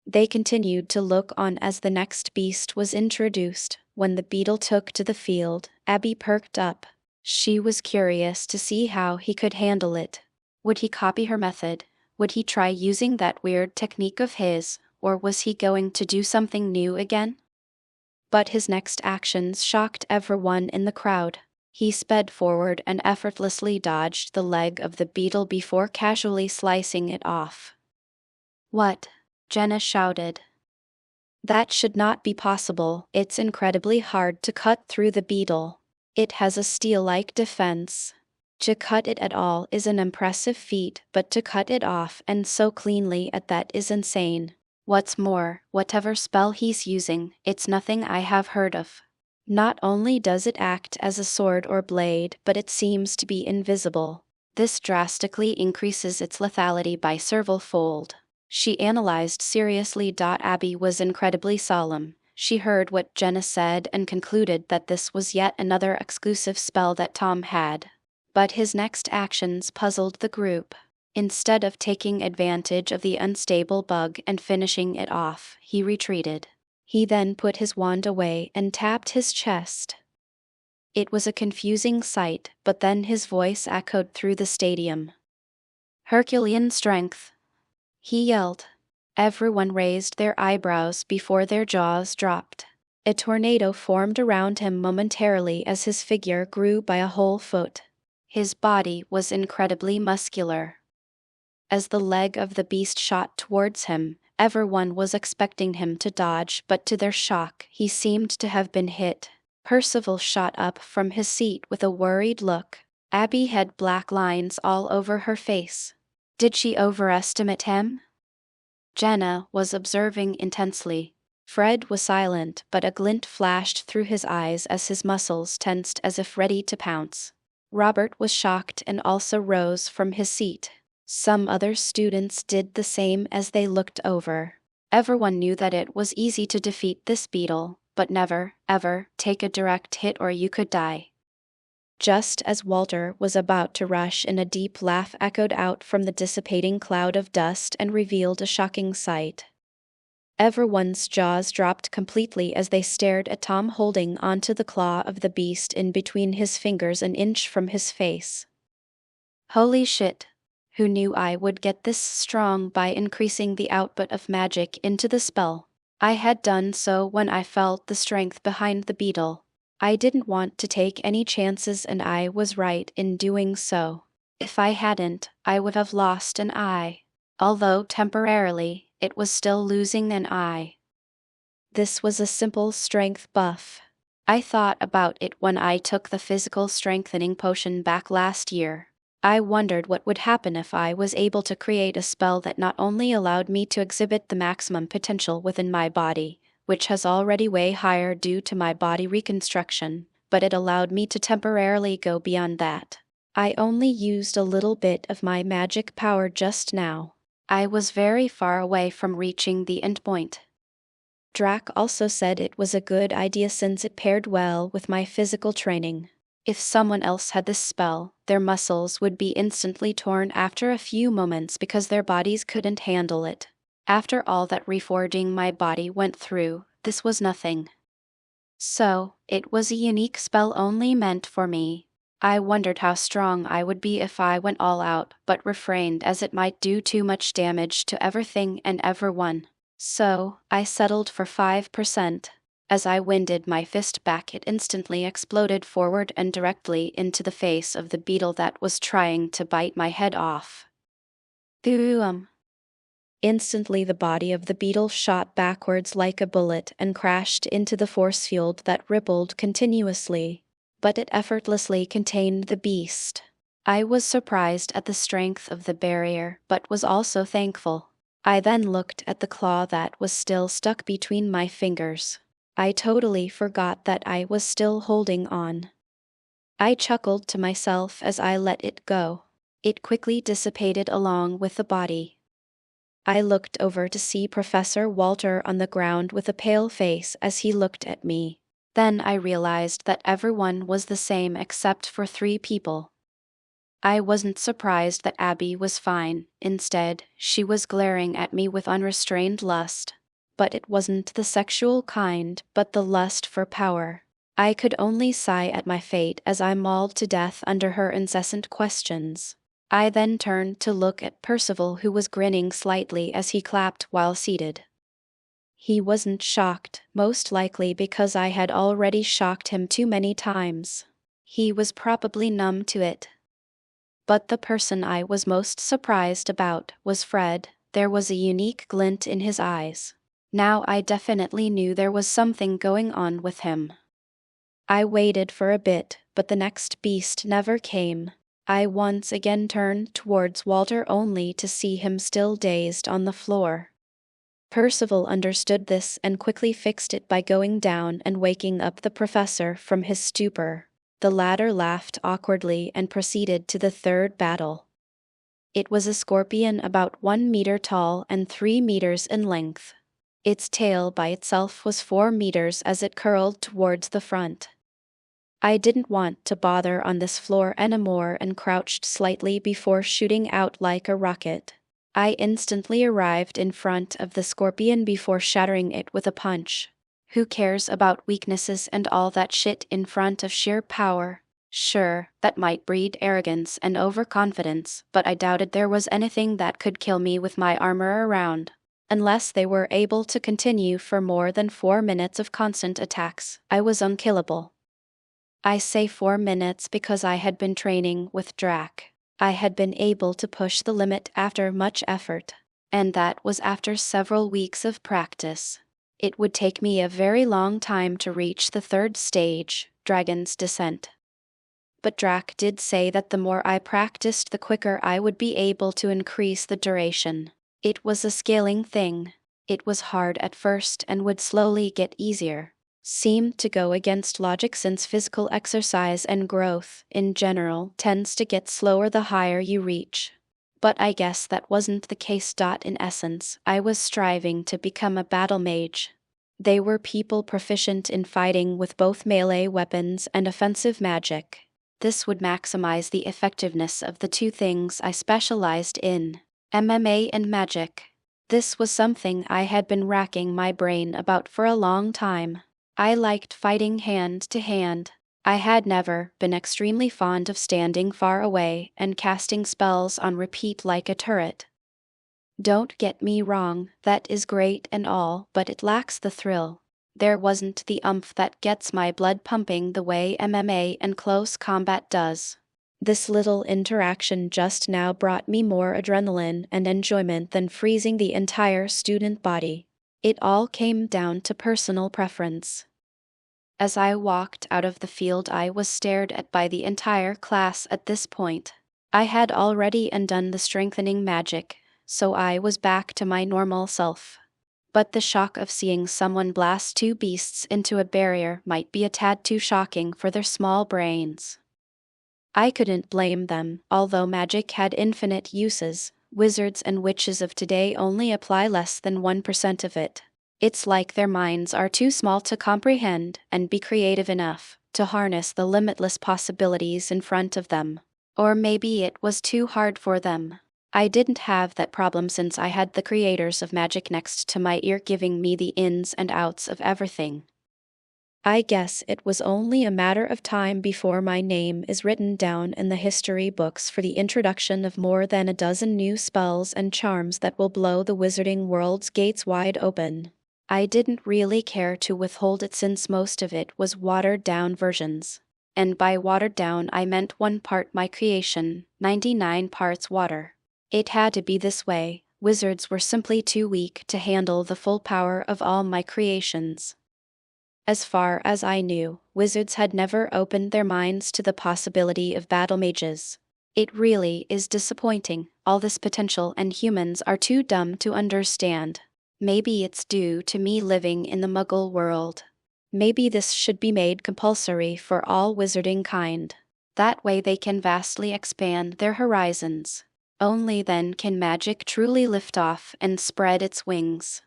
They continued to look on as the next beast was introduced. When the beetle took to the field, Abby perked up. She was curious to see how he could handle it. Would he copy her method? Would he try using that weird technique of his, or was he going to do something new again? But his next actions shocked everyone in the crowd. He sped forward and effortlessly dodged the leg of the beetle before casually slicing it off. What? Jenna shouted. That should not be possible. It's incredibly hard to cut through the beetle. It has a steel-like defense. To cut it at all is an impressive feat, but to cut it off and so cleanly at that is insane. What's more, whatever spell he's using, it's nothing I have heard of. Not only does it act as a sword or blade, but it seems to be invisible. This drastically increases its lethality by several-fold. She analyzed seriously. Abby was incredibly solemn. she heard what Jenna said and concluded that this was yet another exclusive spell that Tom had. But his next actions puzzled the group. Instead of taking advantage of the unstable bug and finishing it off, he retreated. He then put his wand away and tapped his chest. It was a confusing sight, but then his voice echoed through the stadium. "Herculean strength," he yelled. Everyone raised their eyebrows before their jaws dropped. A tornado formed around him momentarily as his figure grew by a whole foot. His body was incredibly muscular. As the leg of the beast shot towards him, everyone was expecting him to dodge, but to their shock, he seemed to have been hit. Percival shot up from his seat with a worried look. Abby had black lines all over her face. Did she overestimate him? Jenna was observing intensely. Fred was silent, but a glint flashed through his eyes as his muscles tensed as if ready to pounce. Robert was shocked and also rose from his seat. Some other students did the same as they looked over. Everyone knew that it was easy to defeat this beetle, but never, ever, take a direct hit or you could die. Just as Walter was about to rush in, a deep laugh echoed out from the dissipating cloud of dust and revealed a shocking sight. Everyone's jaws dropped completely as they stared at Tom holding onto the claw of the beast in between his fingers an inch from his face. Holy shit! Who knew I would get this strong by increasing the output of magic into the spell? I had done so when I felt the strength behind the beetle. I didn't want to take any chances and I was right in doing so. If I hadn't, I would have lost an eye. Although temporarily, it was still losing an eye. This was a simple strength buff. I thought about it when I took the physical strengthening potion back last year. I wondered what would happen if I was able to create a spell that not only allowed me to exhibit the maximum potential within my body, which has already way higher due to my body reconstruction, but it allowed me to temporarily go beyond that. I only used a little bit of my magic power just now. I was very far away from reaching the endpoint. Drac also said it was a good idea since it paired well with my physical training. If someone else had this spell, their muscles would be instantly torn after a few moments because their bodies couldn't handle it. After all that reforging my body went through, this was nothing. So, it was a unique spell only meant for me. I wondered how strong I would be if I went all out, but refrained as it might do too much damage to everything and everyone. So, I settled for 5%. As I winded my fist back, it instantly exploded forward and directly into the face of the beetle that was trying to bite my head off. Boom! Instantly the body of the beetle shot backwards like a bullet and crashed into the force field that rippled continuously, but it effortlessly contained the beast. I was surprised at the strength of the barrier, but was also thankful. I then looked at the claw that was still stuck between my fingers. I totally forgot that I was still holding on. I chuckled to myself as I let it go. It quickly dissipated along with the body. I looked over to see Professor Walter on the ground with a pale face as he looked at me. Then I realized that everyone was the same except for 3 people. I wasn't surprised that Abby was fine. Instead, she was glaring at me with unrestrained lust. But it wasn't the sexual kind, but the lust for power. I could only sigh at my fate as I mauled to death under her incessant questions. I then turned to look at Percival, who was grinning slightly as he clapped while seated. He wasn't shocked, most likely because I had already shocked him too many times. He was probably numb to it. But the person I was most surprised about was Fred. There was a unique glint in his eyes. Now I definitely knew there was something going on with him. I waited for a bit, but the next beast never came. I once again turned towards Walter only to see him still dazed on the floor. Percival understood this and quickly fixed it by going down and waking up the professor from his stupor. The latter laughed awkwardly and proceeded to the third battle. It was a scorpion about 1 meter tall and 3 meters in length. Its tail by itself was 4 meters as it curled towards the front. I didn't want to bother on this floor anymore and crouched slightly before shooting out like a rocket. I instantly arrived in front of the scorpion before shattering it with a punch. Who cares about weaknesses and all that shit in front of sheer power? Sure, that might breed arrogance and overconfidence, but I doubted there was anything that could kill me with my armor around. Unless they were able to continue for more than 4 minutes of constant attacks, I was unkillable. I say 4 minutes because I had been training with Drac. I had been able to push the limit after much effort, and that was after several weeks of practice. It would take me a very long time to reach the 3rd stage, Dragon's Descent. But Drac did say that the more I practiced, the quicker I would be able to increase the duration. It was a scaling thing. It was hard at first and would slowly get easier. Seemed to go against logic since physical exercise and growth, in general, tends to get slower the higher you reach. But I guess that wasn't the case. In essence, I was striving to become a battle mage. They were people proficient in fighting with both melee weapons and offensive magic. This would maximize the effectiveness of the 2 things I specialized in, MMA and magic. This was something I had been racking my brain about for a long time. I liked fighting hand to hand. I had never been extremely fond of standing far away and casting spells on repeat like a turret. Don't get me wrong, that is great and all, but it lacks the thrill. There wasn't the oomph that gets my blood pumping the way MMA and close combat does. This little interaction just now brought me more adrenaline and enjoyment than freezing the entire student body. It all came down to personal preference. As I walked out of the field, I was stared at by the entire class at this point. I had already undone the strengthening magic, so I was back to my normal self. But the shock of seeing someone blast 2 beasts into a barrier might be a tad too shocking for their small brains. I couldn't blame them. Although magic had infinite uses, wizards and witches of today only apply less than 1% of it. It's like their minds are too small to comprehend and be creative enough to harness the limitless possibilities in front of them. Or maybe it was too hard for them. I didn't have that problem since I had the creators of magic next to my ear giving me the ins and outs of everything. I guess it was only a matter of time before my name is written down in the history books for the introduction of more than a dozen new spells and charms that will blow the wizarding world's gates wide open. I didn't really care to withhold it since most of it was watered-down versions. And by watered down I meant 1 part my creation, 99 parts water. It had to be this way. Wizards were simply too weak to handle the full power of all my creations. As far as I knew, wizards had never opened their minds to the possibility of battle mages. It really is disappointing, all this potential, and humans are too dumb to understand. Maybe it's due to me living in the muggle world. Maybe this should be made compulsory for all wizarding kind. That way they can vastly expand their horizons. Only then can magic truly lift off and spread its wings.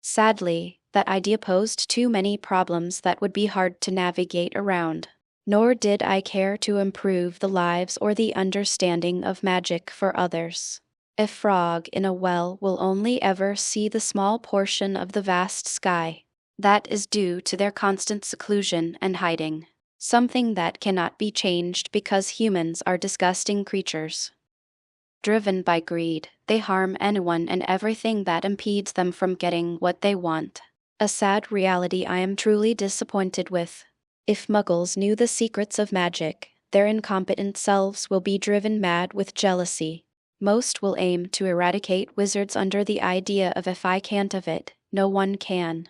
Sadly, that idea posed too many problems that would be hard to navigate around. Nor did I care to improve the lives or the understanding of magic for others. A frog in a well will only ever see the small portion of the vast sky. That is due to their constant seclusion and hiding. Something that cannot be changed because humans are disgusting creatures. Driven by greed, they harm anyone and everything that impedes them from getting what they want. A sad reality I am truly disappointed with. If muggles knew the secrets of magic, their incompetent selves will be driven mad with jealousy. Most will aim to eradicate wizards under the idea of if I can't of it, no one can.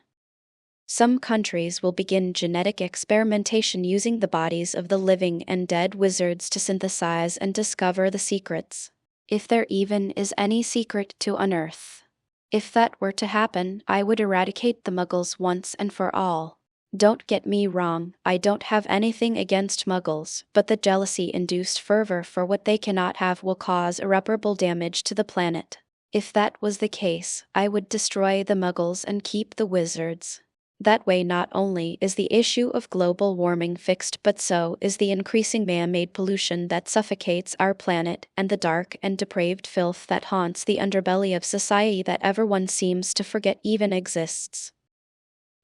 Some countries will begin genetic experimentation using the bodies of the living and dead wizards to synthesize and discover the secrets. If there even is any secret to unearth. If that were to happen, I would eradicate the muggles once and for all. Don't get me wrong, I don't have anything against muggles, but the jealousy-induced fervor for what they cannot have will cause irreparable damage to the planet. If that was the case, I would destroy the muggles and keep the wizards. That way not only is the issue of global warming fixed, but so is the increasing man-made pollution that suffocates our planet and the dark and depraved filth that haunts the underbelly of society that everyone seems to forget even exists.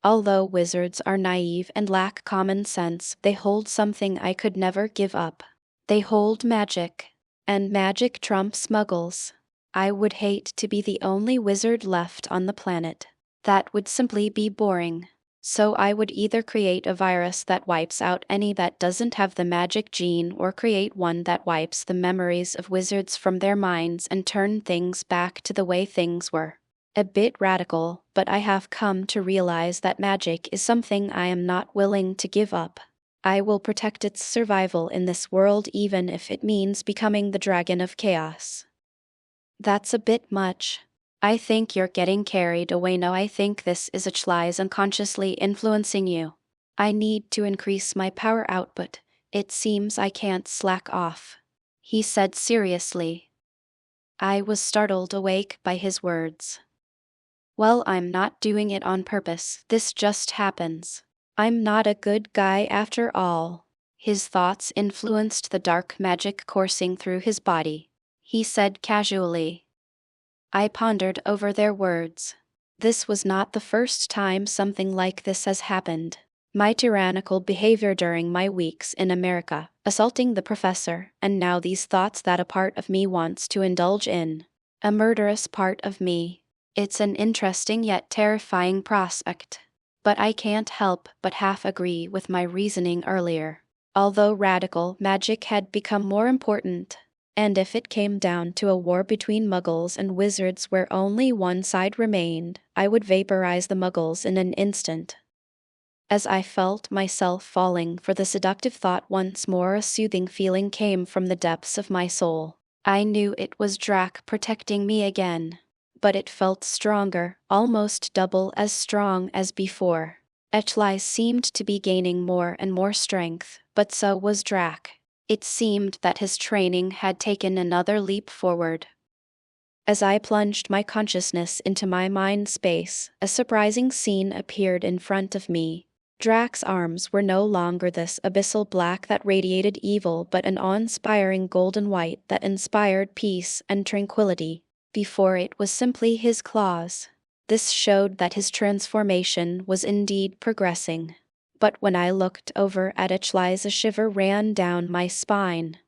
Although wizards are naive and lack common sense, they hold something I could never give up. They hold magic. And magic trumps muggles. I would hate to be the only wizard left on the planet. That would simply be boring. So I would either create a virus that wipes out any that doesn't have the magic gene, or create one that wipes the memories of wizards from their minds and turn things back to the way things were. A bit radical, but I have come to realize that magic is something I am not willing to give up. I will protect its survival in this world even if it means becoming the Dragon of Chaos. That's a bit much. I think you're getting carried away. No, I think this is a lies unconsciously influencing you. I need to increase my power output. It seems I can't slack off, he said seriously. I was startled awake by his words. Well, I'm not doing it on purpose, this just happens. I'm not a good guy after all. His thoughts influenced the dark magic coursing through his body. He said casually. I pondered over their words. This was not the first time something like this has happened. My tyrannical behavior during my weeks in America, assaulting the professor, and now these thoughts that a part of me wants to indulge in. A murderous part of me. It's an interesting yet terrifying prospect. But I can't help but half agree with my reasoning earlier. Although radical magic had become more important, and if it came down to a war between muggles and wizards where only one side remained, I would vaporize the muggles in an instant. As I felt myself falling for the seductive thought once more, a soothing feeling came from the depths of my soul. I knew it was Drac protecting me again. But it felt stronger, almost double as strong as before. Echlai seemed to be gaining more and more strength, but so was Drac. It seemed that his training had taken another leap forward. As I plunged my consciousness into my mind space, a surprising scene appeared in front of me. Drac's arms were no longer this abyssal black that radiated evil, but an awe-inspiring golden white that inspired peace and tranquility. Before it was simply his claws. This showed that his transformation was indeed progressing. But when I looked over at Echlai, a shiver ran down my spine.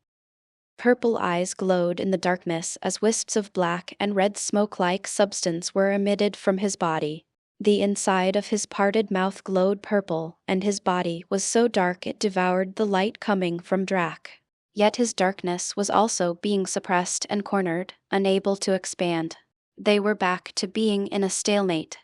Purple eyes glowed in the darkness as wisps of black and red smoke-like substance were emitted from his body. The inside of his parted mouth glowed purple, and his body was so dark it devoured the light coming from Drac. Yet his darkness was also being suppressed and cornered, unable to expand. They were back to being in a stalemate.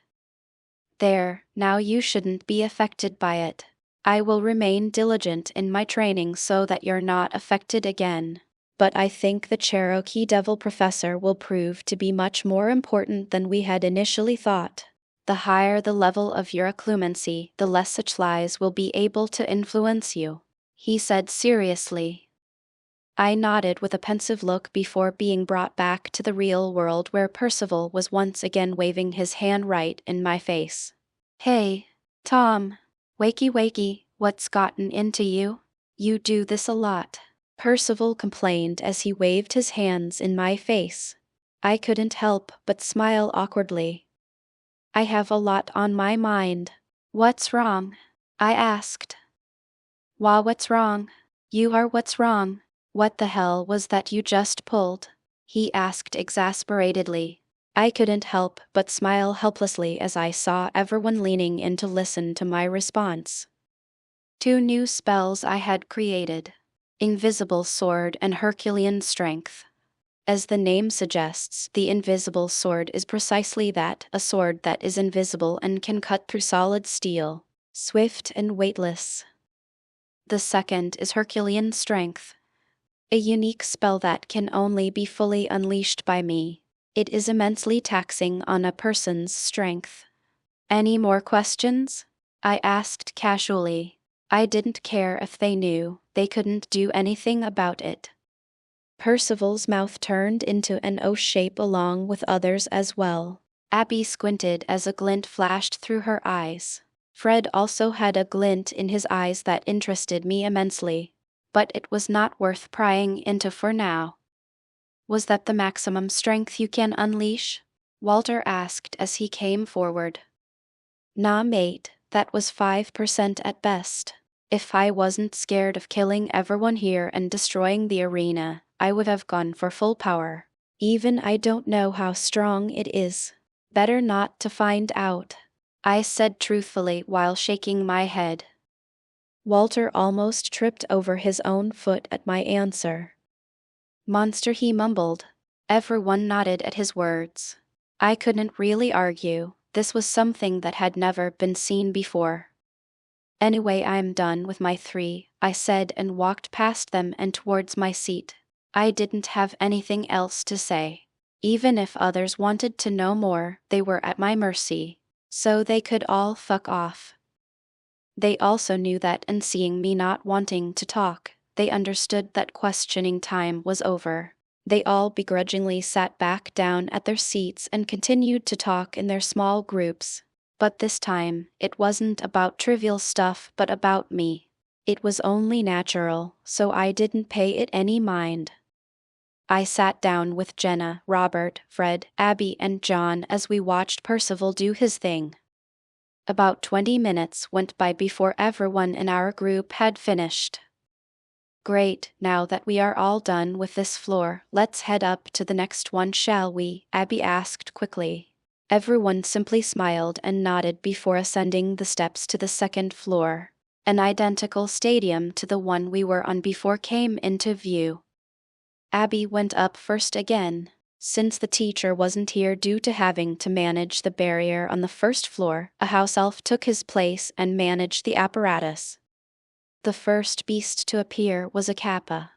There, now you shouldn't be affected by it. I will remain diligent in my training so that you're not affected again. But I think the Cherokee Devil Professor will prove to be much more important than we had initially thought. The higher the level of your occlumency, the less such lies will be able to influence you, he said seriously. I nodded with a pensive look before being brought back to the real world, where Percival was once again waving his hand right in my face. Hey, Tom. Wakey wakey, what's gotten into you? You do this a lot, Percival complained as he waved his hands in my face. I couldn't help but smile awkwardly. I have a lot on my mind. What's wrong? I asked. What's wrong? You are what's wrong. What the hell was that you just pulled? He asked exasperatedly. I couldn't help but smile helplessly as I saw everyone leaning in to listen to my response. 2 new spells I had created. Invisible Sword and Herculean Strength. As the name suggests, the invisible sword is precisely that, a sword that is invisible and can cut through solid steel, swift and weightless. The second is Herculean Strength. A unique spell that can only be fully unleashed by me. It is immensely taxing on a person's strength. Any more questions? I asked casually. I didn't care if they knew, they couldn't do anything about it. Percival's mouth turned into an O shape along with others as well. Abby squinted as a glint flashed through her eyes. Fred also had a glint in his eyes that interested me immensely, but it was not worth prying into for now. Was that the maximum strength you can unleash? Walter asked as he came forward. Nah mate, that was 5% at best. If I wasn't scared of killing everyone here and destroying the arena, I would have gone for full power. Even I don't know how strong it is. Better not to find out, I said truthfully while shaking my head. Walter almost tripped over his own foot at my answer. Monster, he mumbled. Everyone nodded at his words. I couldn't really argue, this was something that had never been seen before. Anyway, I'm done with my 3, I said and walked past them and towards my seat. I didn't have anything else to say. Even if others wanted to know more, they were at my mercy, so they could all fuck off. They also knew that, and seeing me not wanting to talk, they understood that questioning time was over. They all begrudgingly sat back down at their seats and continued to talk in their small groups. But this time, it wasn't about trivial stuff but about me. It was only natural, so I didn't pay it any mind. I sat down with Jenna, Robert, Fred, Abby, and John as we watched Percival do his thing. About 20 minutes went by before everyone in our group had finished. Great, now that we are all done with this floor, let's head up to the next one, shall we? Abby asked quickly. Everyone simply smiled and nodded before ascending the steps to the second floor. An identical stadium to the one we were on before came into view. Abby went up first again. Since the teacher wasn't here due to having to manage the barrier on the first floor, a house elf took his place and managed the apparatus. The first beast to appear was a kappa,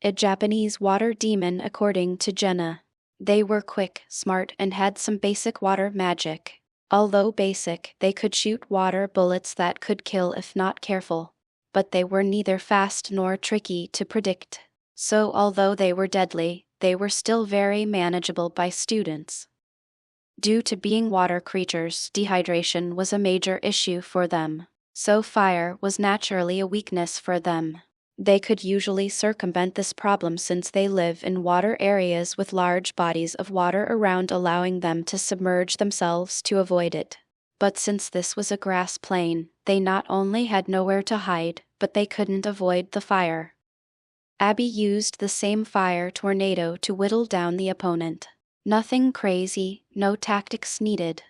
a Japanese water demon according to Jenna. They were quick, smart, and had some basic water magic. Although basic, they could shoot water bullets that could kill if not careful. But they were neither fast nor tricky to predict. So although they were deadly, they were still very manageable by students. Due to being water creatures, dehydration was a major issue for them, so fire was naturally a weakness for them. They could usually circumvent this problem since they live in water areas with large bodies of water around, allowing them to submerge themselves to avoid it. But since this was a grass plain, they not only had nowhere to hide, but they couldn't avoid the fire. Abby used the same fire tornado to whittle down the opponent. Nothing crazy, no tactics needed.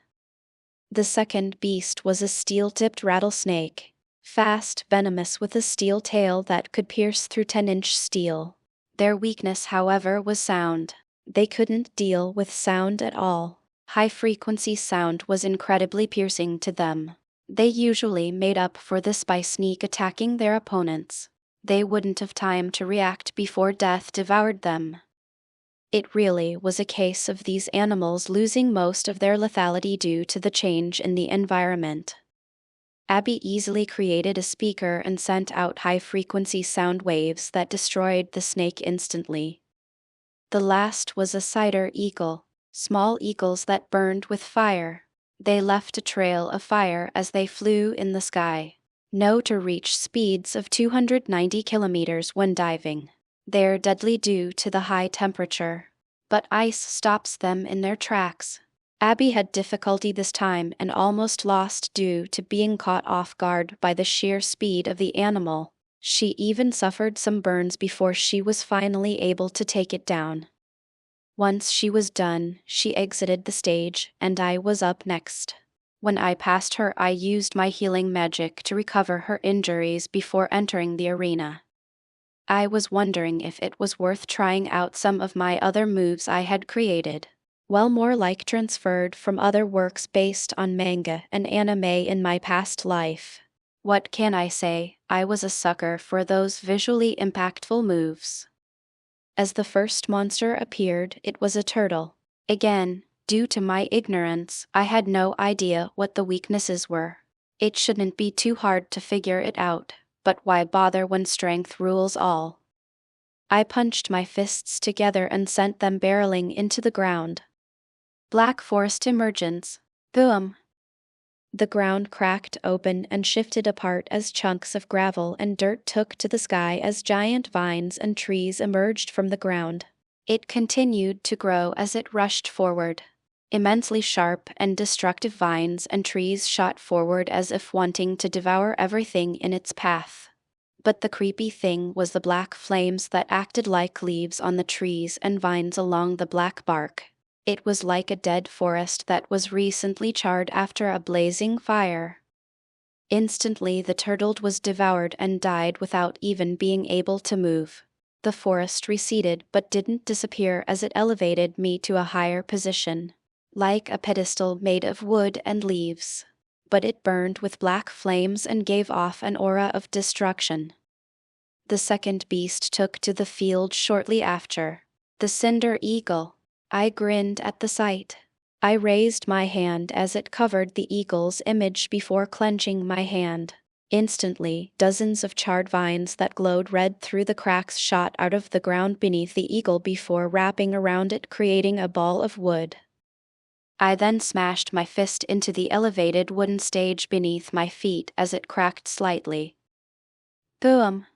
The second beast was a steel-tipped rattlesnake, fast, venomous with a steel tail that could pierce through 10-inch steel. Their weakness, however, was sound. They couldn't deal with sound at all. High-frequency sound was incredibly piercing to them. They usually made up for this by sneak attacking their opponents. They wouldn't have time to react before death devoured them. It really was a case of these animals losing most of their lethality due to the change in the environment. Abby easily created a speaker and sent out high-frequency sound waves that destroyed the snake instantly. The last was a cider eagle, small eagles that burned with fire. They left a trail of fire as they flew in the sky. Know to reach speeds of 290 kilometers when diving. They're deadly due to the high temperature, but ice stops them in their tracks. Abby had difficulty this time and almost lost due to being caught off guard by the sheer speed of the animal. She even suffered some burns before she was finally able to take it down. Once she was done, she exited the stage, and I was up next. When I passed her, I used my healing magic to recover her injuries before entering the arena. I was wondering if it was worth trying out some of my other moves I had created. Well, more like transferred from other works based on manga and anime in my past life. What can I say? I was a sucker for those visually impactful moves. As the first monster appeared, it was a turtle. Again, due to my ignorance, I had no idea what the weaknesses were. It shouldn't be too hard to figure it out, but why bother when strength rules all? I punched my fists together and sent them barreling into the ground. Black forest emergence. Boom! The ground cracked open and shifted apart as chunks of gravel and dirt took to the sky as giant vines and trees emerged from the ground. It continued to grow as it rushed forward. Immensely sharp and destructive vines and trees shot forward as if wanting to devour everything in its path. But the creepy thing was the black flames that acted like leaves on the trees and vines along the black bark. It was like a dead forest that was recently charred after a blazing fire. Instantly the turtle was devoured and died without even being able to move. The forest receded but didn't disappear as it elevated me to a higher position, like a pedestal made of wood and leaves. But it burned with black flames and gave off an aura of destruction. The second beast took to the field shortly after. The cinder eagle. I grinned at the sight. I raised my hand as it covered the eagle's image before clenching my hand. Instantly, dozens of charred vines that glowed red through the cracks shot out of the ground beneath the eagle before wrapping around it, creating a ball of wood. I then smashed my fist into the elevated wooden stage beneath my feet as it cracked slightly. Boom!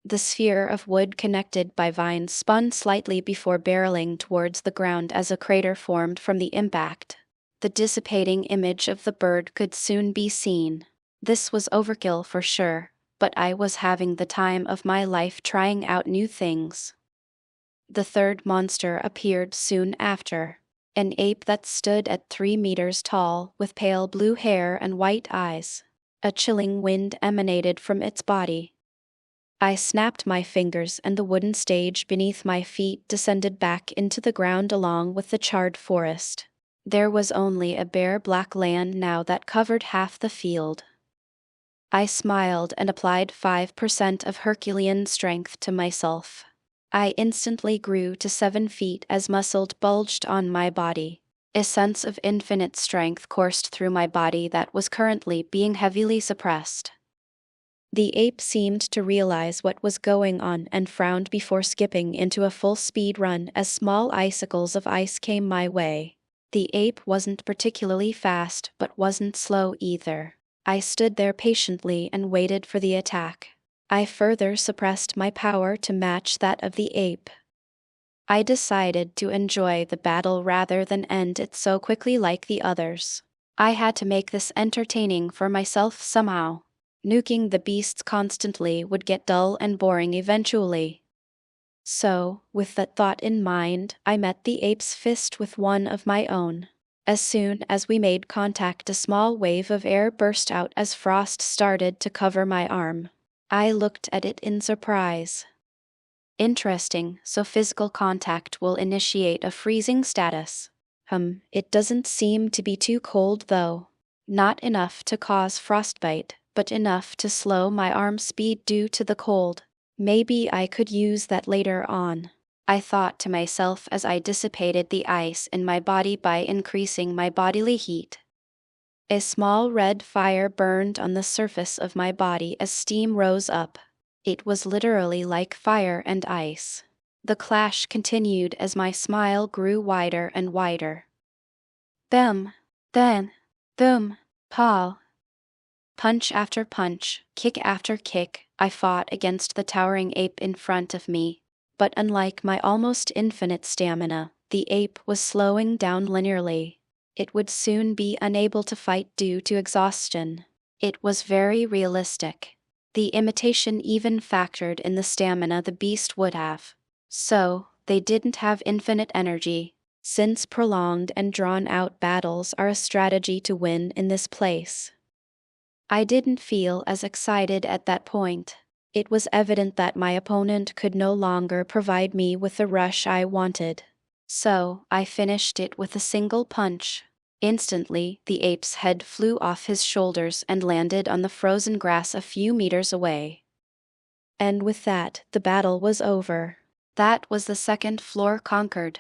The sphere of wood connected by vines spun slightly before barreling towards the ground as a crater formed from the impact. The dissipating image of the bird could soon be seen. This was overkill for sure, but I was having the time of my life trying out new things. The third monster appeared soon after. An ape that stood at 3 meters tall, with pale blue hair and white eyes. A chilling wind emanated from its body. I snapped my fingers and the wooden stage beneath my feet descended back into the ground along with the charred forest. There was only a bare black land now that covered half the field. I smiled and applied 5% of Herculean strength to myself. I instantly grew to 7 feet as muscle bulged on my body. A sense of infinite strength coursed through my body that was currently being heavily suppressed. The ape seemed to realize what was going on and frowned before skipping into a full-speed run as small icicles of ice came my way. The ape wasn't particularly fast but wasn't slow either. I stood there patiently and waited for the attack. I further suppressed my power to match that of the ape. I decided to enjoy the battle rather than end it so quickly like the others. I had to make this entertaining for myself somehow. Nuking the beasts constantly would get dull and boring eventually. So, with that thought in mind, I met the ape's fist with one of my own. As soon as we made contact, a small wave of air burst out as frost started to cover my arm. I looked at it in surprise. Interesting, so physical contact will initiate a freezing status. It doesn't seem to be too cold though. Not enough to cause frostbite, but enough to slow my arm speed due to the cold. Maybe I could use that later on, I thought to myself as I dissipated the ice in my body by increasing my bodily heat. A small red fire burned on the surface of my body as steam rose up. It was literally like fire and ice. The clash continued as my smile grew wider and wider. Bam! Then! Boom! Pow! Punch after punch, kick after kick, I fought against the towering ape in front of me. But unlike my almost infinite stamina, the ape was slowing down linearly. It would soon be unable to fight due to exhaustion. It was very realistic. The imitation even factored in the stamina the beast would have. So, they didn't have infinite energy, since prolonged and drawn-out battles are a strategy to win in this place. I didn't feel as excited at that point. It was evident that my opponent could no longer provide me with the rush I wanted. So, I finished it with a single punch. Instantly, the ape's head flew off his shoulders and landed on the frozen grass a few meters away. And with that, the battle was over. That was the second floor conquered.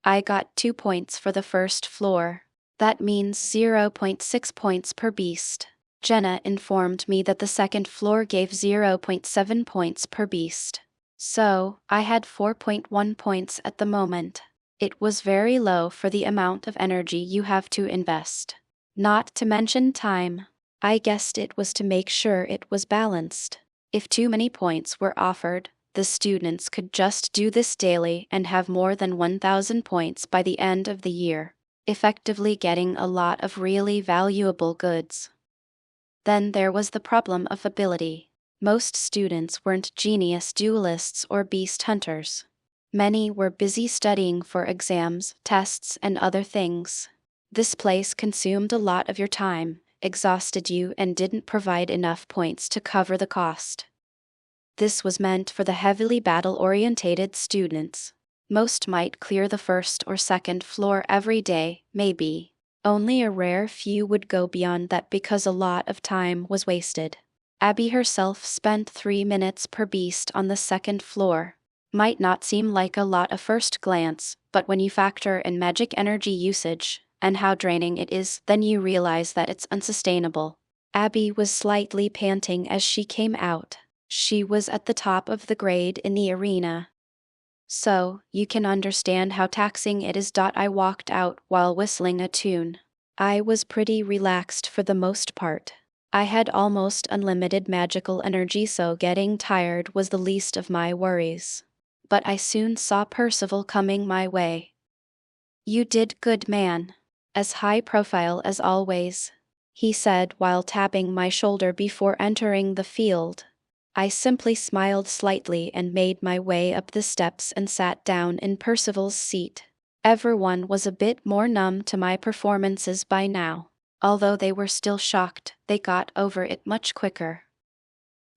I got 2 points for the first floor. That means 0.6 points per beast. Jenna informed me that the second floor gave 0.7 points per beast. So, I had 4.1 points at the moment. It was very low for the amount of energy you have to invest. Not to mention time. I guessed it was to make sure it was balanced. If too many points were offered, the students could just do this daily and have more than 1,000 points by the end of the year, effectively getting a lot of really valuable goods. Then there was the problem of ability. Most students weren't genius duelists or beast hunters. Many were busy studying for exams, tests, and other things. This place consumed a lot of your time, exhausted you, and didn't provide enough points to cover the cost. This was meant for the heavily battle-orientated students. Most might clear the first or second floor every day, maybe. Only a rare few would go beyond that because a lot of time was wasted. Abby herself spent 3 minutes per beast on the second floor. Might not seem like a lot at first glance, but when you factor in magic energy usage and how draining it is, then you realize that it's unsustainable. Abby was slightly panting as she came out. She was at the top of the grade in the arena. So, you can understand how taxing it is. I walked out while whistling a tune. I was pretty relaxed for the most part. I had almost unlimited magical energy, so getting tired was the least of my worries. But I soon saw Percival coming my way. "You did good, man. As high profile as always," he said while tapping my shoulder before entering the field. I simply smiled slightly and made my way up the steps and sat down in Percival's seat. Everyone was a bit more numb to my performances by now. Although they were still shocked, they got over it much quicker.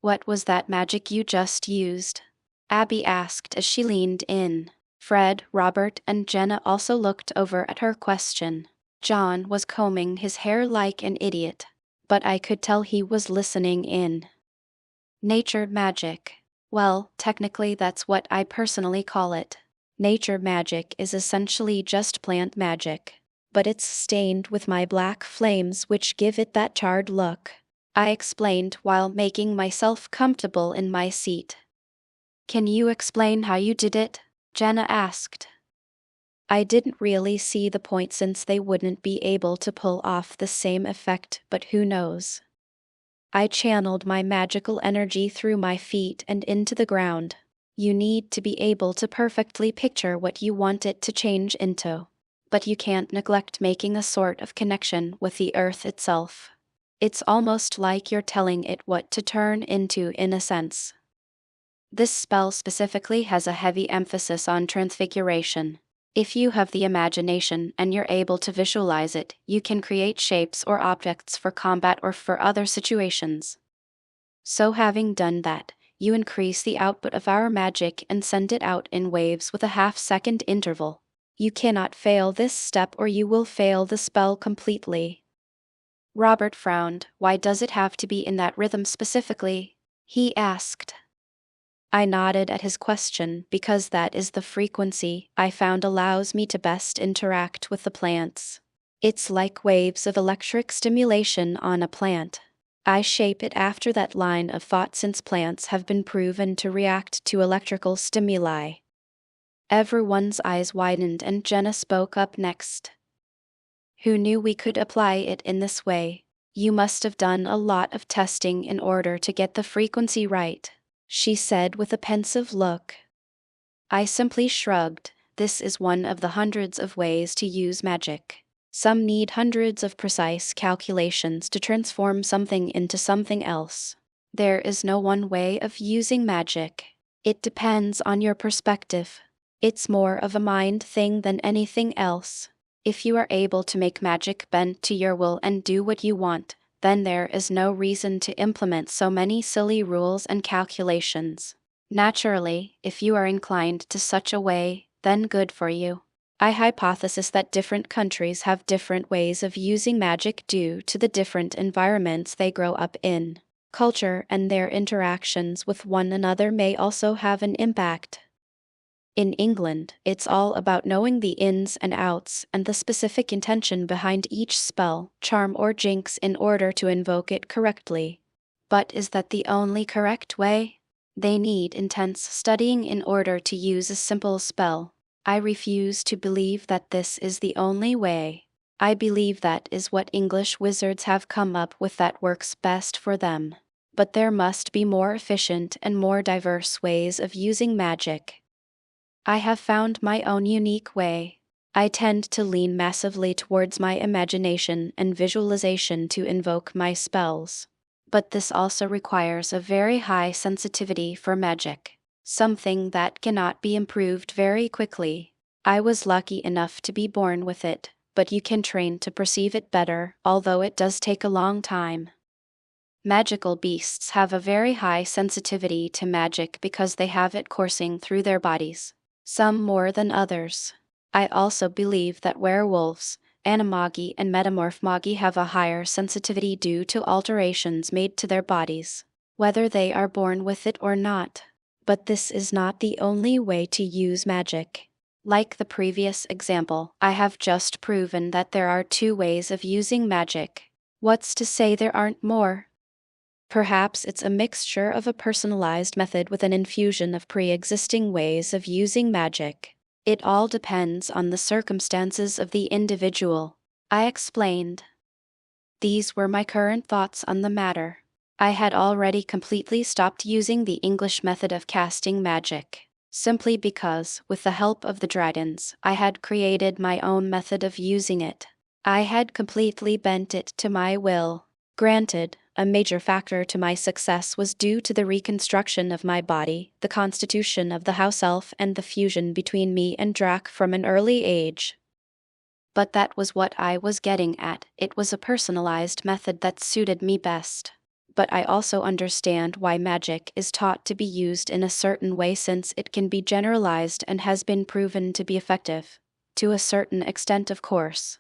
"What was that magic you just used?" Abby asked as she leaned in. Fred, Robert, and Jenna also looked over at her question. John was combing his hair like an idiot, but I could tell he was listening in. "Nature magic. Well, technically that's what I personally call it. Nature magic is essentially just plant magic, but it's stained with my black flames which give it that charred look," I explained while making myself comfortable in my seat. "Can you explain how you did it?" Jenna asked. I didn't really see the point since they wouldn't be able to pull off the same effect, but who knows. I channeled my magical energy through my feet and into the ground. You need to be able to perfectly picture what you want it to change into. But you can't neglect making a sort of connection with the earth itself. It's almost like you're telling it what to turn into in a sense. This spell specifically has a heavy emphasis on transfiguration. If you have the imagination and you're able to visualize it, you can create shapes or objects for combat or for other situations. So having done that, you increase the output of our magic and send it out in waves with a half-second interval. You cannot fail this step or you will fail the spell completely. Robert frowned. "Why does it have to be in that rhythm specifically?" he asked. I nodded at his question because that is the frequency I found allows me to best interact with the plants. It's like waves of electric stimulation on a plant. I shape it after that line of thought since plants have been proven to react to electrical stimuli. Everyone's eyes widened and Jenna spoke up next. "Who knew we could apply it in this way? You must have done a lot of testing in order to get the frequency right," she said with a pensive look. I simply shrugged. This is one of the hundreds of ways to use magic. Some need hundreds of precise calculations to transform something into something else. There is no one way of using magic. It depends on your perspective. It's more of a mind thing than anything else. If you are able to make magic bend to your will and do what you want, then there is no reason to implement so many silly rules and calculations. Naturally, if you are inclined to such a way, then good for you. I hypothesize that different countries have different ways of using magic due to the different environments they grow up in. Culture and their interactions with one another may also have an impact. In England, it's all about knowing the ins and outs and the specific intention behind each spell, charm, or jinx in order to invoke it correctly. But is that the only correct way? They need intense studying in order to use a simple spell. I refuse to believe that this is the only way. I believe that is what English wizards have come up with that works best for them. But there must be more efficient and more diverse ways of using magic. I have found my own unique way. I tend to lean massively towards my imagination and visualization to invoke my spells. But this also requires a very high sensitivity for magic, something that cannot be improved very quickly. I was lucky enough to be born with it, but you can train to perceive it better, although it does take a long time. Magical beasts have a very high sensitivity to magic because they have it coursing through their bodies, some more than others. I also believe that werewolves, animagi and metamorphmagi have a higher sensitivity due to alterations made to their bodies, whether they are born with it or not. But this is not the only way to use magic. Like the previous example, I have just proven that there are 2 ways of using magic. What's to say there aren't more? Perhaps it's a mixture of a personalized method with an infusion of pre-existing ways of using magic. It all depends on the circumstances of the individual, I explained. These were my current thoughts on the matter. I had already completely stopped using the English method of casting magic, simply because, with the help of the dragons, I had created my own method of using it. I had completely bent it to my will. Granted, a major factor to my success was due to the reconstruction of my body, the constitution of the house elf, and the fusion between me and Drac from an early age. But that was what I was getting at. It was a personalized method that suited me best. But I also understand why magic is taught to be used in a certain way, since it can be generalized and has been proven to be effective. To a certain extent, of course.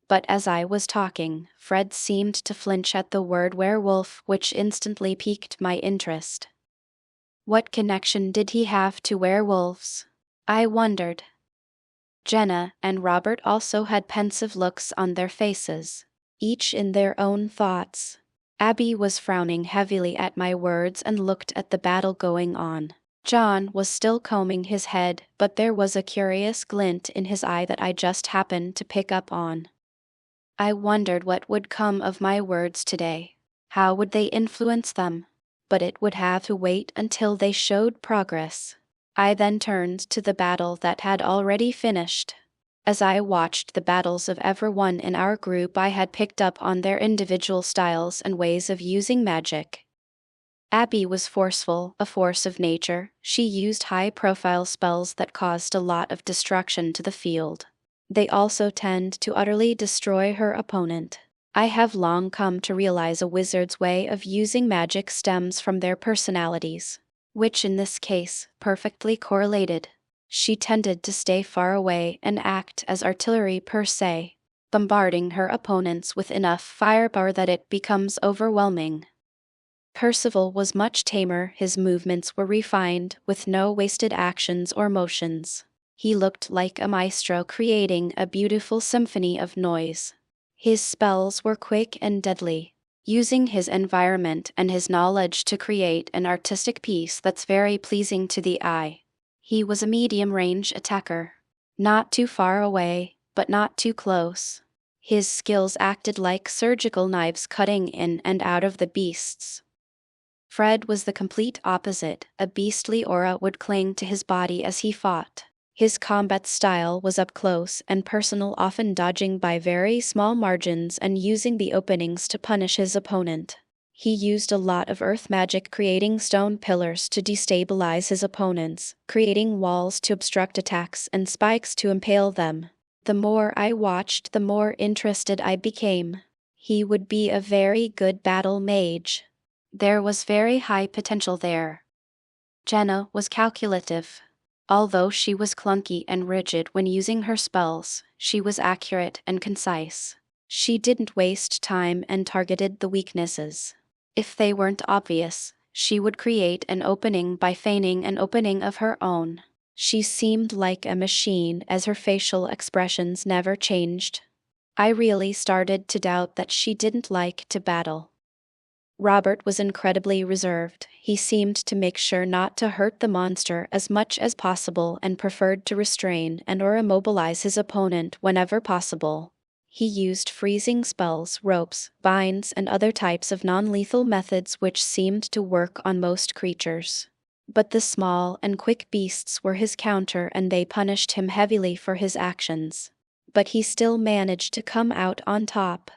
But as I was talking, Fred seemed to flinch at the word werewolf, which instantly piqued my interest. What connection did he have to werewolves? I wondered. Jenna and Robert also had pensive looks on their faces, each in their own thoughts. Abby was frowning heavily at my words and looked at the battle going on. John was still combing his head, but there was a curious glint in his eye that I just happened to pick up on. I wondered what would come of my words today. How would they influence them? But it would have to wait until they showed progress. I then turned to the battle that had already finished. As I watched the battles of everyone in our group, I had picked up on their individual styles and ways of using magic. Abby was forceful, a force of nature. She used high-profile spells that caused a lot of destruction to the field. They also tend to utterly destroy her opponent. I have long come to realize a wizard's way of using magic stems from their personalities, which in this case perfectly correlated. She tended to stay far away and act as artillery per se, bombarding her opponents with enough firepower that it becomes overwhelming. Percival was much tamer. His movements were refined, with no wasted actions or motions. He looked like a maestro creating a beautiful symphony of noise. His spells were quick and deadly, using his environment and his knowledge to create an artistic piece that's very pleasing to the eye. He was a medium-range attacker. Not too far away, but not too close. His skills acted like surgical knives cutting in and out of the beasts. Fred was the complete opposite. A beastly aura would cling to his body as he fought. His combat style was up close and personal, often dodging by very small margins and using the openings to punish his opponent. He used a lot of earth magic, creating stone pillars to destabilize his opponents, creating walls to obstruct attacks, and spikes to impale them. The more I watched, the more interested I became. He would be a very good battle mage. There was very high potential there. Jenna was calculative. Although she was clunky and rigid when using her spells, she was accurate and concise. She didn't waste time and targeted the weaknesses. If they weren't obvious, she would create an opening by feigning an opening of her own. She seemed like a machine, as her facial expressions never changed. I really started to doubt that she didn't like to battle. Robert was incredibly reserved. He seemed to make sure not to hurt the monster as much as possible and preferred to restrain and/or immobilize his opponent whenever possible. He used freezing spells, ropes, binds, and other types of non-lethal methods which seemed to work on most creatures. But the small and quick beasts were his counter and they punished him heavily for his actions. But he still managed to come out on top.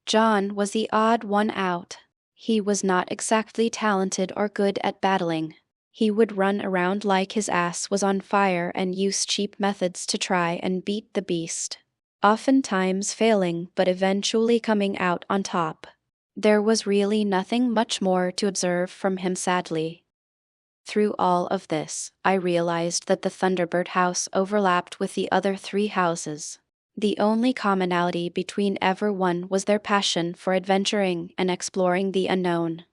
John was the odd one out. He was not exactly talented or good at battling. He would run around like his ass was on fire and use cheap methods to try and beat the beast, oftentimes failing but eventually coming out on top. There was really nothing much more to observe from him, sadly. Through all of this, I realized that the Thunderbird house overlapped with the other 3 houses. The only commonality between everyone was their passion for adventuring and exploring the unknown.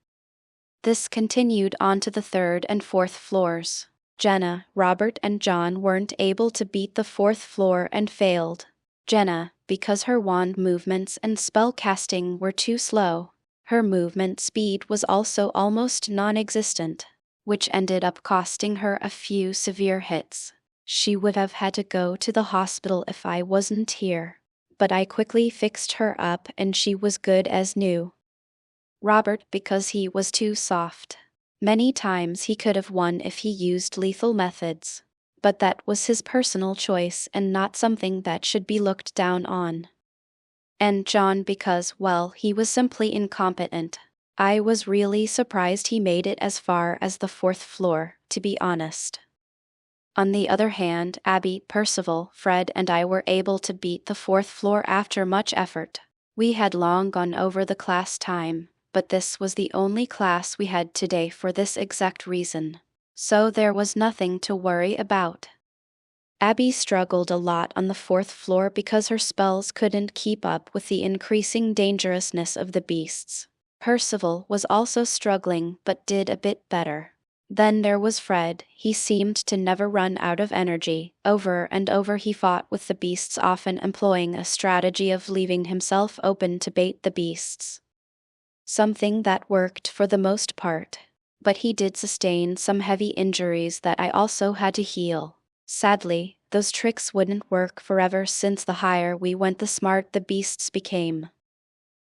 This continued on to the 3rd and 4th floors. Jenna, Robert, and John weren't able to beat the 4th floor and failed. Jenna, because her wand movements and spell casting were too slow. Her movement speed was also almost non-existent, which ended up costing her a few severe hits. She would have had to go to the hospital if I wasn't here, but I quickly fixed her up and she was good as new. Robert, because he was too soft. Many times he could have won if he used lethal methods, but that was his personal choice and not something that should be looked down on. And John, because, well, he was simply incompetent. I was really surprised he made it as far as the 4th floor, to be honest. On the other hand, Abby, Percival, Fred, and I were able to beat the 4th floor after much effort. We had long gone over the class time, but this was the only class we had today for this exact reason. So there was nothing to worry about. Abby struggled a lot on the 4th floor because her spells couldn't keep up with the increasing dangerousness of the beasts. Percival was also struggling but did a bit better. Then there was Fred. He seemed to never run out of energy. Over and over he fought with the beasts, often employing a strategy of leaving himself open to bait the beasts. Something that worked for the most part. But he did sustain some heavy injuries that I also had to heal. Sadly, those tricks wouldn't work forever since the higher we went the smart the beasts became.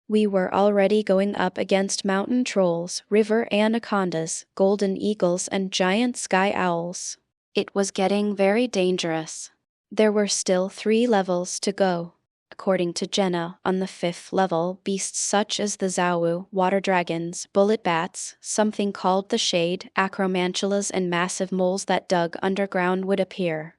We were already going up against mountain trolls, river anacondas, golden eagles, and giant sky owls. It was getting very dangerous. There were still 3 levels to go. According to Jenna, on the 5th level, beasts such as the Zawu, water dragons, bullet bats, something called the Shade, acromantulas, and massive moles that dug underground would appear.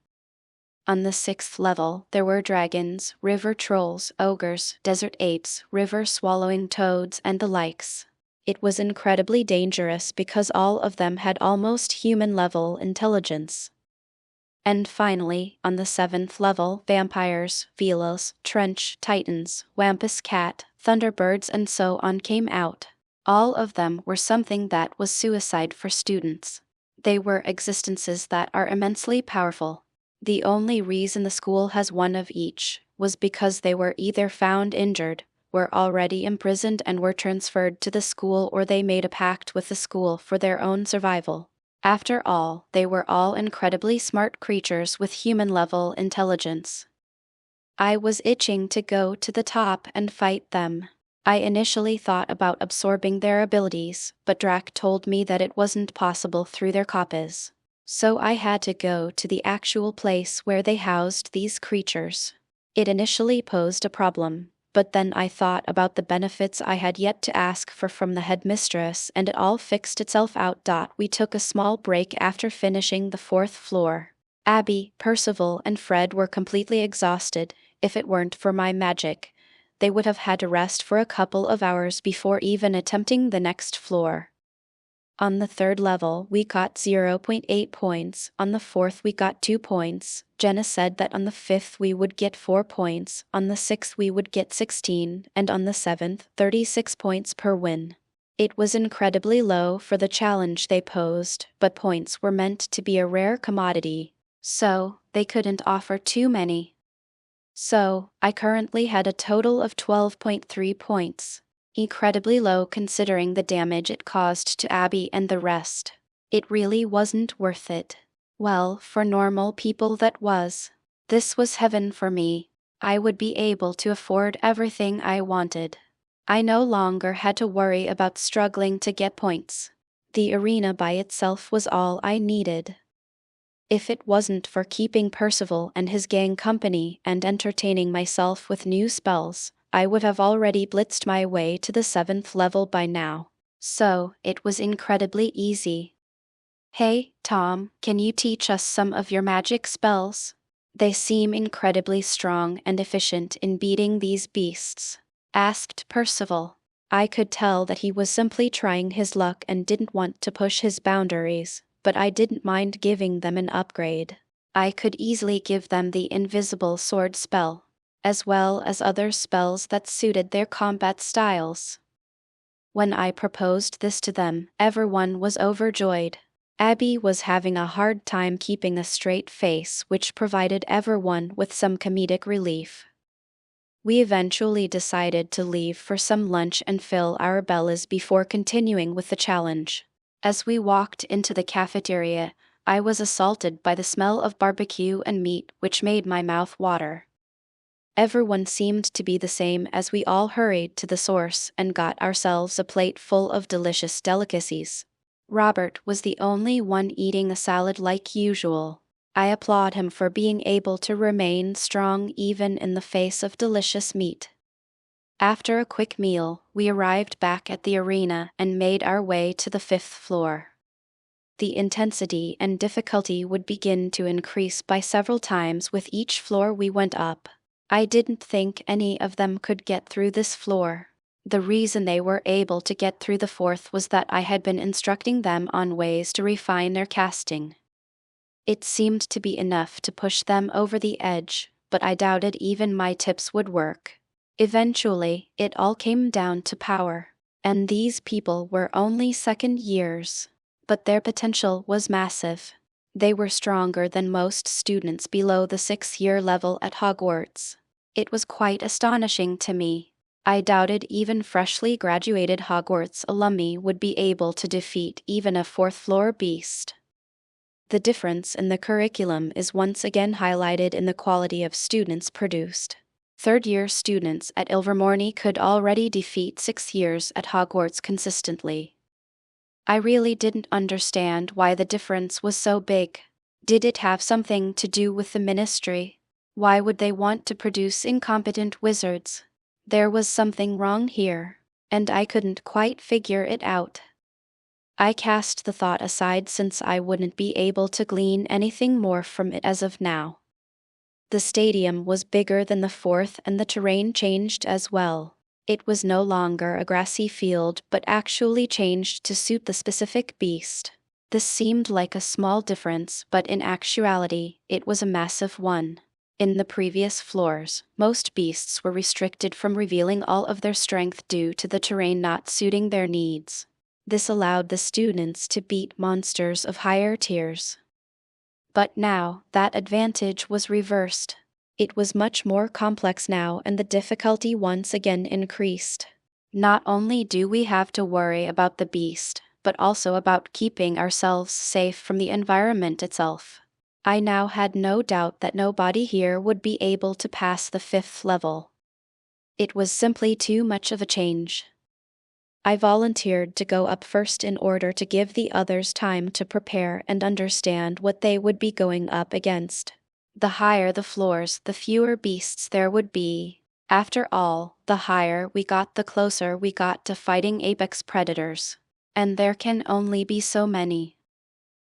On the 6th level, there were dragons, river trolls, ogres, desert apes, river-swallowing toads, and the likes. It was incredibly dangerous because all of them had almost human-level intelligence. And finally, on the 7th level, vampires, velas, trench titans, wampus cat, thunderbirds, and so on came out. All of them were something that was suicide for students. They were existences that are immensely powerful. The only reason the school has one of each was because they were either found injured, were already imprisoned and were transferred to the school, or they made a pact with the school for their own survival. After all, they were all incredibly smart creatures with human-level intelligence. I was itching to go to the top and fight them. I initially thought about absorbing their abilities, but Drac told me that it wasn't possible through their copies. So I had to go to the actual place where they housed these creatures. It initially posed a problem, but then I thought about the benefits I had yet to ask for from the headmistress and it all fixed itself out. We took a small break after finishing the 4th floor. Abby, Percival, and Fred were completely exhausted. If it weren't for my magic, they would have had to rest for a couple of hours before even attempting the next floor. On the 3rd level, we got 0.8 points, on the 4th we got 2 points, Jenna said that on the 5th we would get 4 points, on the 6th we would get 16, and on the 7th, 36 points per win. It was incredibly low for the challenge they posed, but points were meant to be a rare commodity, so they couldn't offer too many. So, I currently had a total of 12.3 points. incredibly low considering the damage it caused to Abby and the rest. It really wasn't worth it. Well, for normal people that was. This was heaven for me. I would be able to afford everything I wanted. I no longer had to worry about struggling to get points. The arena by itself was all I needed. If it wasn't for keeping Percival and his gang company and entertaining myself with new spells, I would have already blitzed my way to the 7th level by now. So, it was incredibly easy. Hey, Tom, can you teach us some of your magic spells? They seem incredibly strong and efficient in beating these beasts, asked Percival. I could tell that he was simply trying his luck and didn't want to push his boundaries, but I didn't mind giving them an upgrade. I could easily give them the invisible sword spell, as well as other spells that suited their combat styles. When I proposed this to them, everyone was overjoyed. Abby was having a hard time keeping a straight face, which provided everyone with some comedic relief. We eventually decided to leave for some lunch and fill our bellies before continuing with the challenge. As we walked into the cafeteria, I was assaulted by the smell of barbecue and meat, which made my mouth water. Everyone seemed to be the same as we all hurried to the source and got ourselves a plate full of delicious delicacies. Robert was the only one eating a salad like usual. I applaud him for being able to remain strong even in the face of delicious meat. After a quick meal, we arrived back at the arena and made our way to the 5th floor. The intensity and difficulty would begin to increase by several times with each floor we went up. I didn't think any of them could get through this floor. The reason they were able to get through the 4th was that I had been instructing them on ways to refine their casting. It seemed to be enough to push them over the edge, but I doubted even my tips would work. Eventually, it all came down to power, and these people were only 2nd years, but their potential was massive. They were stronger than most students below the 6th-year level at Hogwarts. It was quite astonishing to me. I doubted even freshly graduated Hogwarts alumni would be able to defeat even a 4th-floor beast. The difference in the curriculum is once again highlighted in the quality of students produced. 3rd-year students at Ilvermorny could already defeat 6th years at Hogwarts consistently. I really didn't understand why the difference was so big. Did it have something to do with the ministry? Why would they want to produce incompetent wizards? There was something wrong here, and I couldn't quite figure it out. I cast the thought aside since I wouldn't be able to glean anything more from it as of now. The stadium was bigger than the 4th and the terrain changed as well. It was no longer a grassy field but actually changed to suit the specific beast. This seemed like a small difference, but in actuality, it was a massive one. In the previous floors, most beasts were restricted from revealing all of their strength due to the terrain not suiting their needs. This allowed the students to beat monsters of higher tiers. But now, that advantage was reversed. It was much more complex now, and the difficulty once again increased. Not only do we have to worry about the beast, but also about keeping ourselves safe from the environment itself. I now had no doubt that nobody here would be able to pass the 5th level. It was simply too much of a change. I volunteered to go up first in order to give the others time to prepare and understand what they would be going up against. The higher the floors, the fewer beasts there would be. After all, the higher we got, the closer we got to fighting apex predators. And there can only be so many.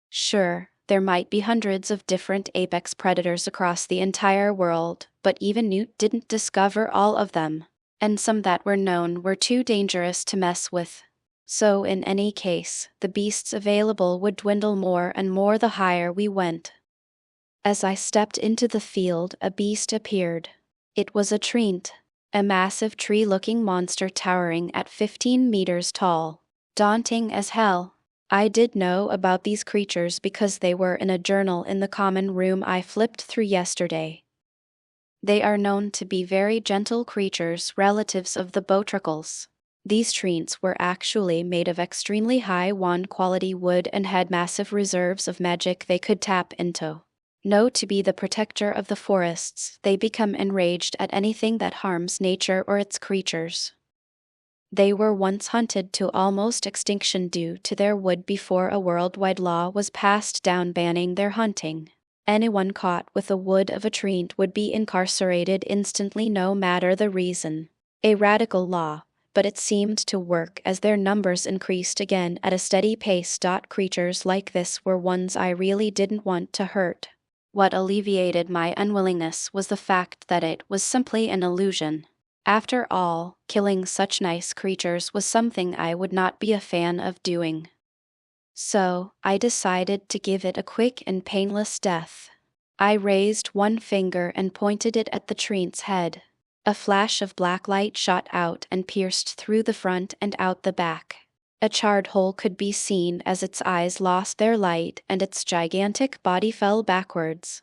Sure, there might be hundreds of different apex predators across the entire world, but even Newt didn't discover all of them. And some that were known were too dangerous to mess with. So in any case, the beasts available would dwindle more and more the higher we went. As I stepped into the field, a beast appeared. It was a treant, a massive tree-looking monster towering at 15 meters tall. Daunting as hell. I did know about these creatures because they were in a journal in the common room I flipped through yesterday. They are known to be very gentle creatures, relatives of the Botricles. These treants were actually made of extremely high wand quality wood and had massive reserves of magic they could tap into. Known to be the protector of the forests, they become enraged at anything that harms nature or its creatures. They were once hunted to almost extinction due to their wood before a worldwide law was passed down banning their hunting. Anyone caught with the wood of a treant would be incarcerated instantly no matter the reason. A radical law, but it seemed to work as their numbers increased again at a steady pace. Creatures like this were ones I really didn't want to hurt. What alleviated my unwillingness was the fact that it was simply an illusion. After all, killing such nice creatures was something I would not be a fan of doing. So, I decided to give it a quick and painless death. I raised one finger and pointed it at the treant's head. A flash of black light shot out and pierced through the front and out the back. A charred hole could be seen as its eyes lost their light and its gigantic body fell backwards.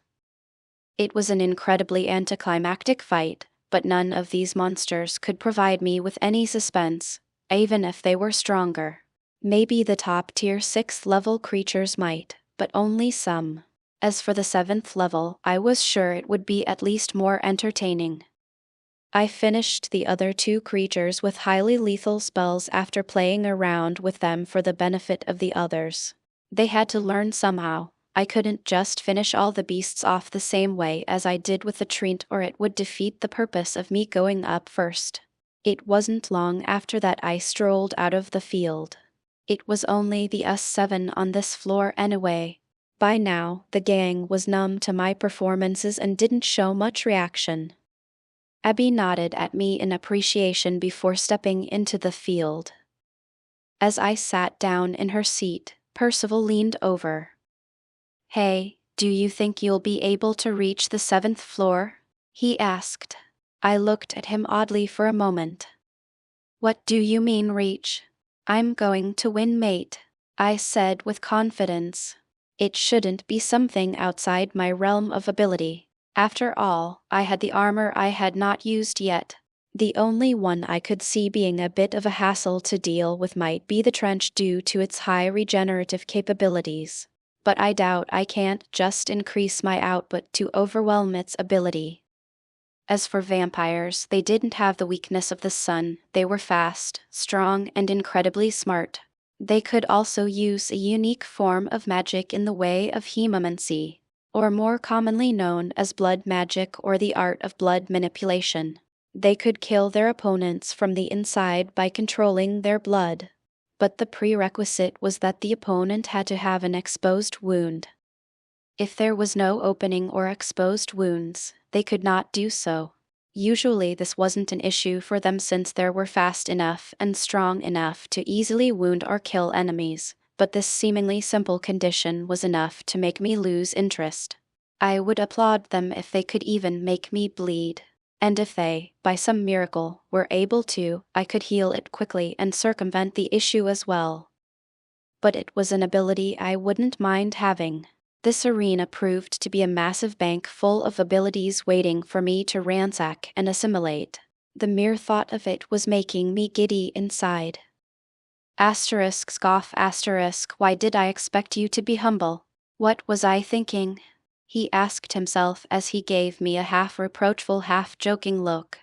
It was an incredibly anticlimactic fight, but none of these monsters could provide me with any suspense, even if they were stronger. Maybe the top-tier 6th level creatures might, but only some. As for the 7th level, I was sure it would be at least more entertaining. I finished the other 2 creatures with highly lethal spells after playing around with them for the benefit of the others. They had to learn somehow. I couldn't just finish all the beasts off the same way as I did with the treant, or it would defeat the purpose of me going up first. It wasn't long after that I strolled out of the field. It was only the us 7 on this floor anyway. By now, the gang was numb to my performances and didn't show much reaction. Abby nodded at me in appreciation before stepping into the field. As I sat down in her seat, Percival leaned over. "Hey, do you think you'll be able to reach the 7th floor?" he asked. I looked at him oddly for a moment. "What do you mean reach?" "I'm going to win, mate," I said with confidence. It shouldn't be something outside my realm of ability. After all, I had the armor I had not used yet. The only one I could see being a bit of a hassle to deal with might be the trench due to its high regenerative capabilities. But I doubt I can't just increase my output to overwhelm its ability. As for vampires, they didn't have the weakness of the sun. They were fast, strong, and incredibly smart. They could also use a unique form of magic in the way of hemomancy, or more commonly known as blood magic or the art of blood manipulation. They could kill their opponents from the inside by controlling their blood. But the prerequisite was that the opponent had to have an exposed wound. If there was no opening or exposed wounds, they could not do so. Usually this wasn't an issue for them since they were fast enough and strong enough to easily wound or kill enemies, but this seemingly simple condition was enough to make me lose interest. I would applaud them if they could even make me bleed. And if they, by some miracle, were able to, I could heal it quickly and circumvent the issue as well. But it was an ability I wouldn't mind having. This arena proved to be a massive bank full of abilities waiting for me to ransack and assimilate. The mere thought of it was making me giddy inside. Scoff, why did I expect you to be humble? What was I thinking? He asked himself as he gave me a half-reproachful, half-joking look.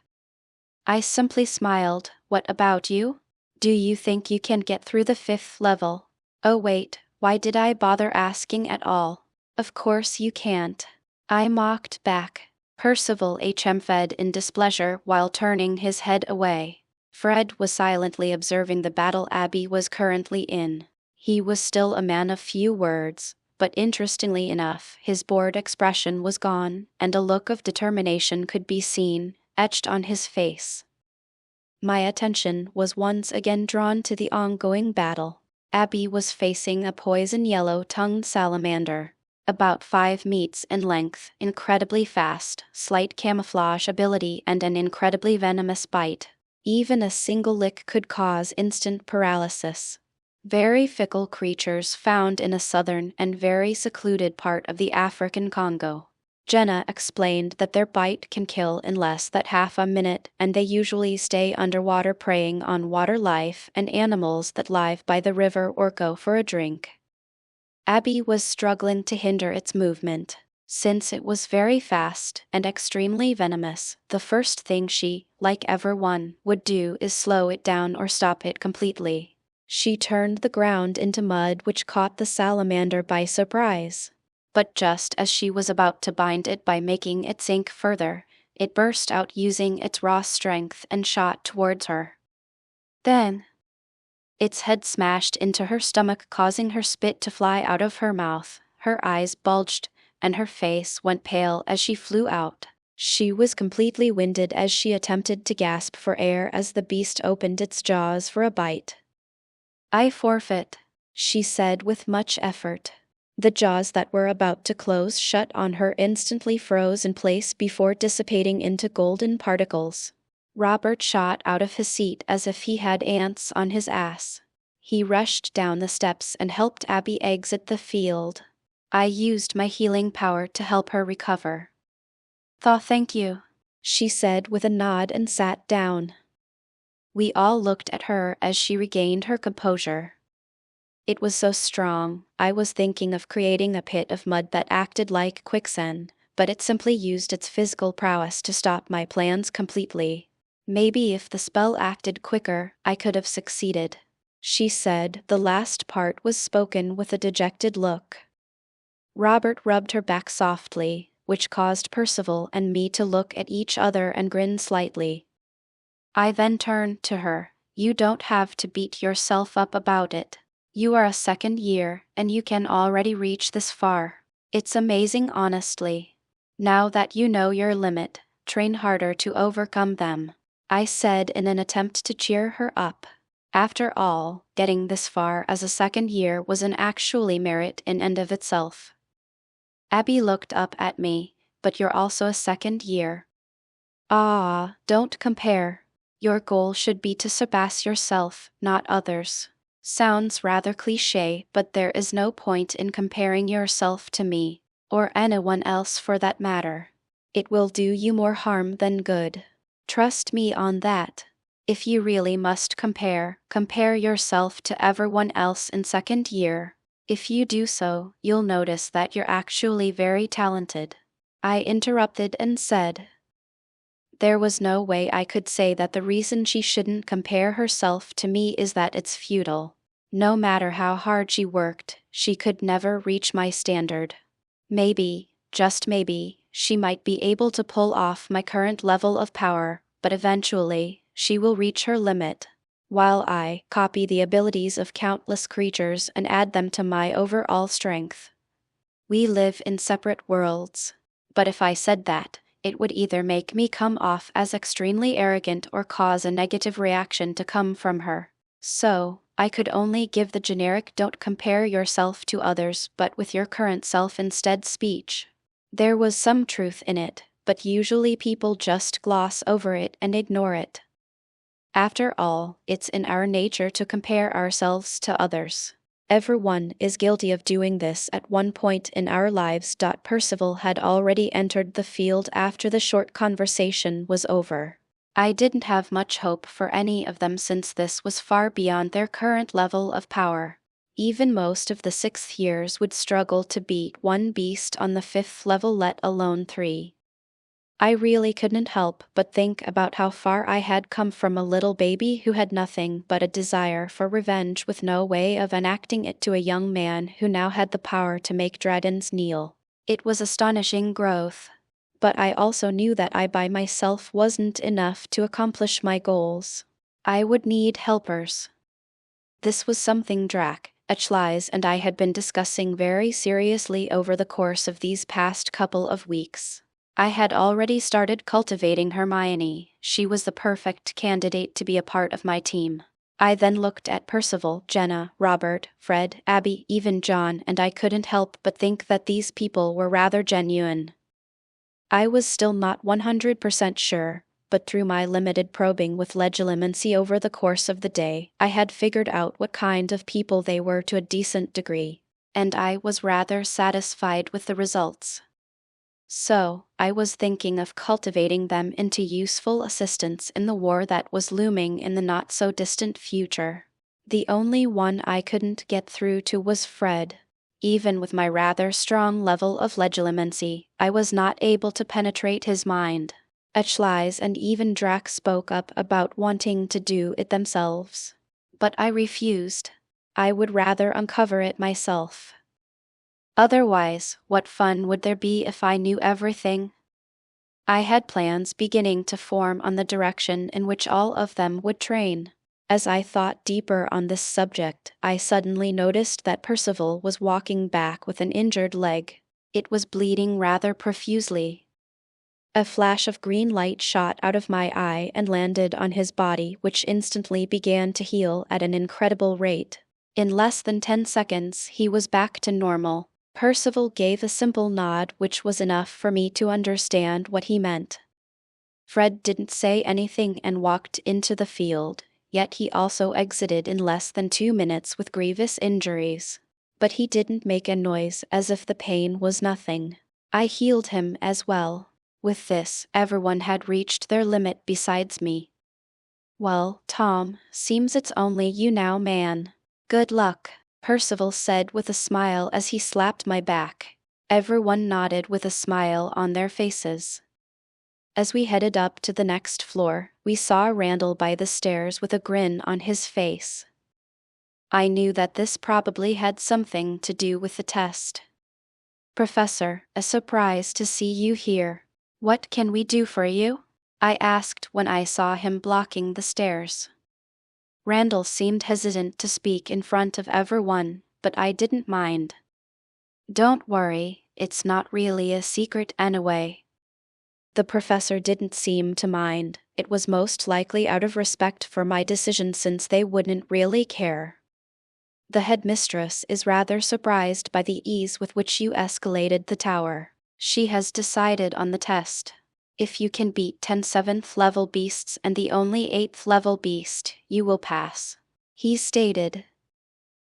I simply smiled. What about you? Do you think you can get through the 5th level? Oh wait, why did I bother asking at all? Of course you can't. I mocked back. Percival fed in displeasure while turning his head away. Fred was silently observing the battle Abby was currently in. He was still a man of few words, but interestingly enough, his bored expression was gone, and a look of determination could be seen, etched on his face. My attention was once again drawn to the ongoing battle. Abby was facing a poison yellow-tongued salamander, about 5 meters in length, incredibly fast, slight camouflage ability, and an incredibly venomous bite. Even a single lick could cause instant paralysis. Very fickle creatures found in a southern and very secluded part of the African Congo. Jenna explained that their bite can kill in less than half a minute, and they usually stay underwater preying on water life and animals that live by the river or go for a drink. Abby was struggling to hinder its movement. Since it was very fast and extremely venomous, the first thing she, like everyone, would do is slow it down or stop it completely. She turned the ground into mud, which caught the salamander by surprise. But just as she was about to bind it by making it sink further, it burst out using its raw strength and shot towards her. Then, its head smashed into her stomach, causing her spit to fly out of her mouth. Her eyes bulged, and her face went pale as she flew out. She was completely winded as she attempted to gasp for air as the beast opened its jaws for a bite. "I forfeit," she said with much effort. The jaws that were about to close shut on her instantly froze in place before dissipating into golden particles. Robert shot out of his seat as if he had ants on his ass. He rushed down the steps and helped Abby exit the field. I used my healing power to help her recover. Thank you," she said with a nod and sat down. We all looked at her as she regained her composure. It was so strong. I was thinking of creating a pit of mud that acted like quicksand, but it simply used its physical prowess to stop my plans completely. Maybe if the spell acted quicker, I could have succeeded, she said. The last part was spoken with a dejected look. Robert rubbed her back softly, which caused Percival and me to look at each other and grin slightly. I then turned to her. "You don't have to beat yourself up about it. You are a second year, and you can already reach this far. It's amazing, honestly. Now that you know your limit, train harder to overcome them," I said in an attempt to cheer her up. After all, getting this far as a second year was an actually merit in and of itself. Abby looked up at me. "But you're also a second year." "Ah, don't compare. Your goal should be to surpass yourself, not others." Sounds rather cliché, but there is no point in comparing yourself to me, or anyone else for that matter. It will do you more harm than good. Trust me on that. If you really must compare yourself to everyone else in second year. If you do so, you'll notice that you're actually very talented. I interrupted and said. There was no way I could say that the reason she shouldn't compare herself to me is that it's futile. No matter how hard she worked, she could never reach my standard. Maybe, just maybe, she might be able to pull off my current level of power, but eventually, she will reach her limit. While I copy the abilities of countless creatures and add them to my overall strength. We live in separate worlds. But if I said that, it would either make me come off as extremely arrogant or cause a negative reaction to come from her. So, I could only give the generic "don't compare yourself to others but with your current self" instead speech. There was some truth in it, but usually people just gloss over it and ignore it. After all, it's in our nature to compare ourselves to others. Everyone is guilty of doing this at one point in our lives. Percival had already entered the field after the short conversation was over. I didn't have much hope for any of them since this was far beyond their current level of power. Even most of the sixth years would struggle to beat one beast on the fifth level, let alone 3. I really couldn't help but think about how far I had come from a little baby who had nothing but a desire for revenge with no way of enacting it, to a young man who now had the power to make dragons kneel. It was astonishing growth. But I also knew that I by myself wasn't enough to accomplish my goals. I would need helpers. This was something Achlies and I had been discussing very seriously over the course of these past couple of weeks. I had already started cultivating Hermione. She was the perfect candidate to be a part of my team. I then looked at Percival, Jenna, Robert, Fred, Abby, even John, and I couldn't help but think that these people were rather genuine. I was still not 100% sure, but through my limited probing with legilimency over the course of the day, I had figured out what kind of people they were to a decent degree, and I was rather satisfied with the results. So, I was thinking of cultivating them into useful assistants in the war that was looming in the not-so-distant future. The only one I couldn't get through to was Fred. Even with my rather strong level of legilimency, I was not able to penetrate his mind. Achlies and even Drax spoke up about wanting to do it themselves. But I refused. I would rather uncover it myself. Otherwise, what fun would there be if I knew everything? I had plans beginning to form on the direction in which all of them would train. As I thought deeper on this subject, I suddenly noticed that Percival was walking back with an injured leg. It was bleeding rather profusely. A flash of green light shot out of my eye and landed on his body, which instantly began to heal at an incredible rate. In less than 10 seconds, he was back to normal. Percival gave a simple nod, which was enough for me to understand what he meant. Fred didn't say anything and walked into the field, yet he also exited in less than 2 minutes with grievous injuries. But he didn't make a noise, as if the pain was nothing. I healed him as well. With this, everyone had reached their limit besides me. "Well, Tom, seems it's only you now, man. Good luck," Percival said with a smile as he slapped my back. Everyone nodded with a smile on their faces. As we headed up to the next floor, we saw Randall by the stairs with a grin on his face. I knew that this probably had something to do with the test. "Professor, a surprise to see you here. What can we do for you?" I asked when I saw him blocking the stairs. Randall seemed hesitant to speak in front of everyone, but I didn't mind. "Don't worry, it's not really a secret anyway." The professor didn't seem to mind. It was most likely out of respect for my decision, since they wouldn't really care. "The headmistress is rather surprised by the ease with which you escalated the tower. She has decided on the test. If you can beat 10 7th level beasts and the only 8th level beast, you will pass," he stated.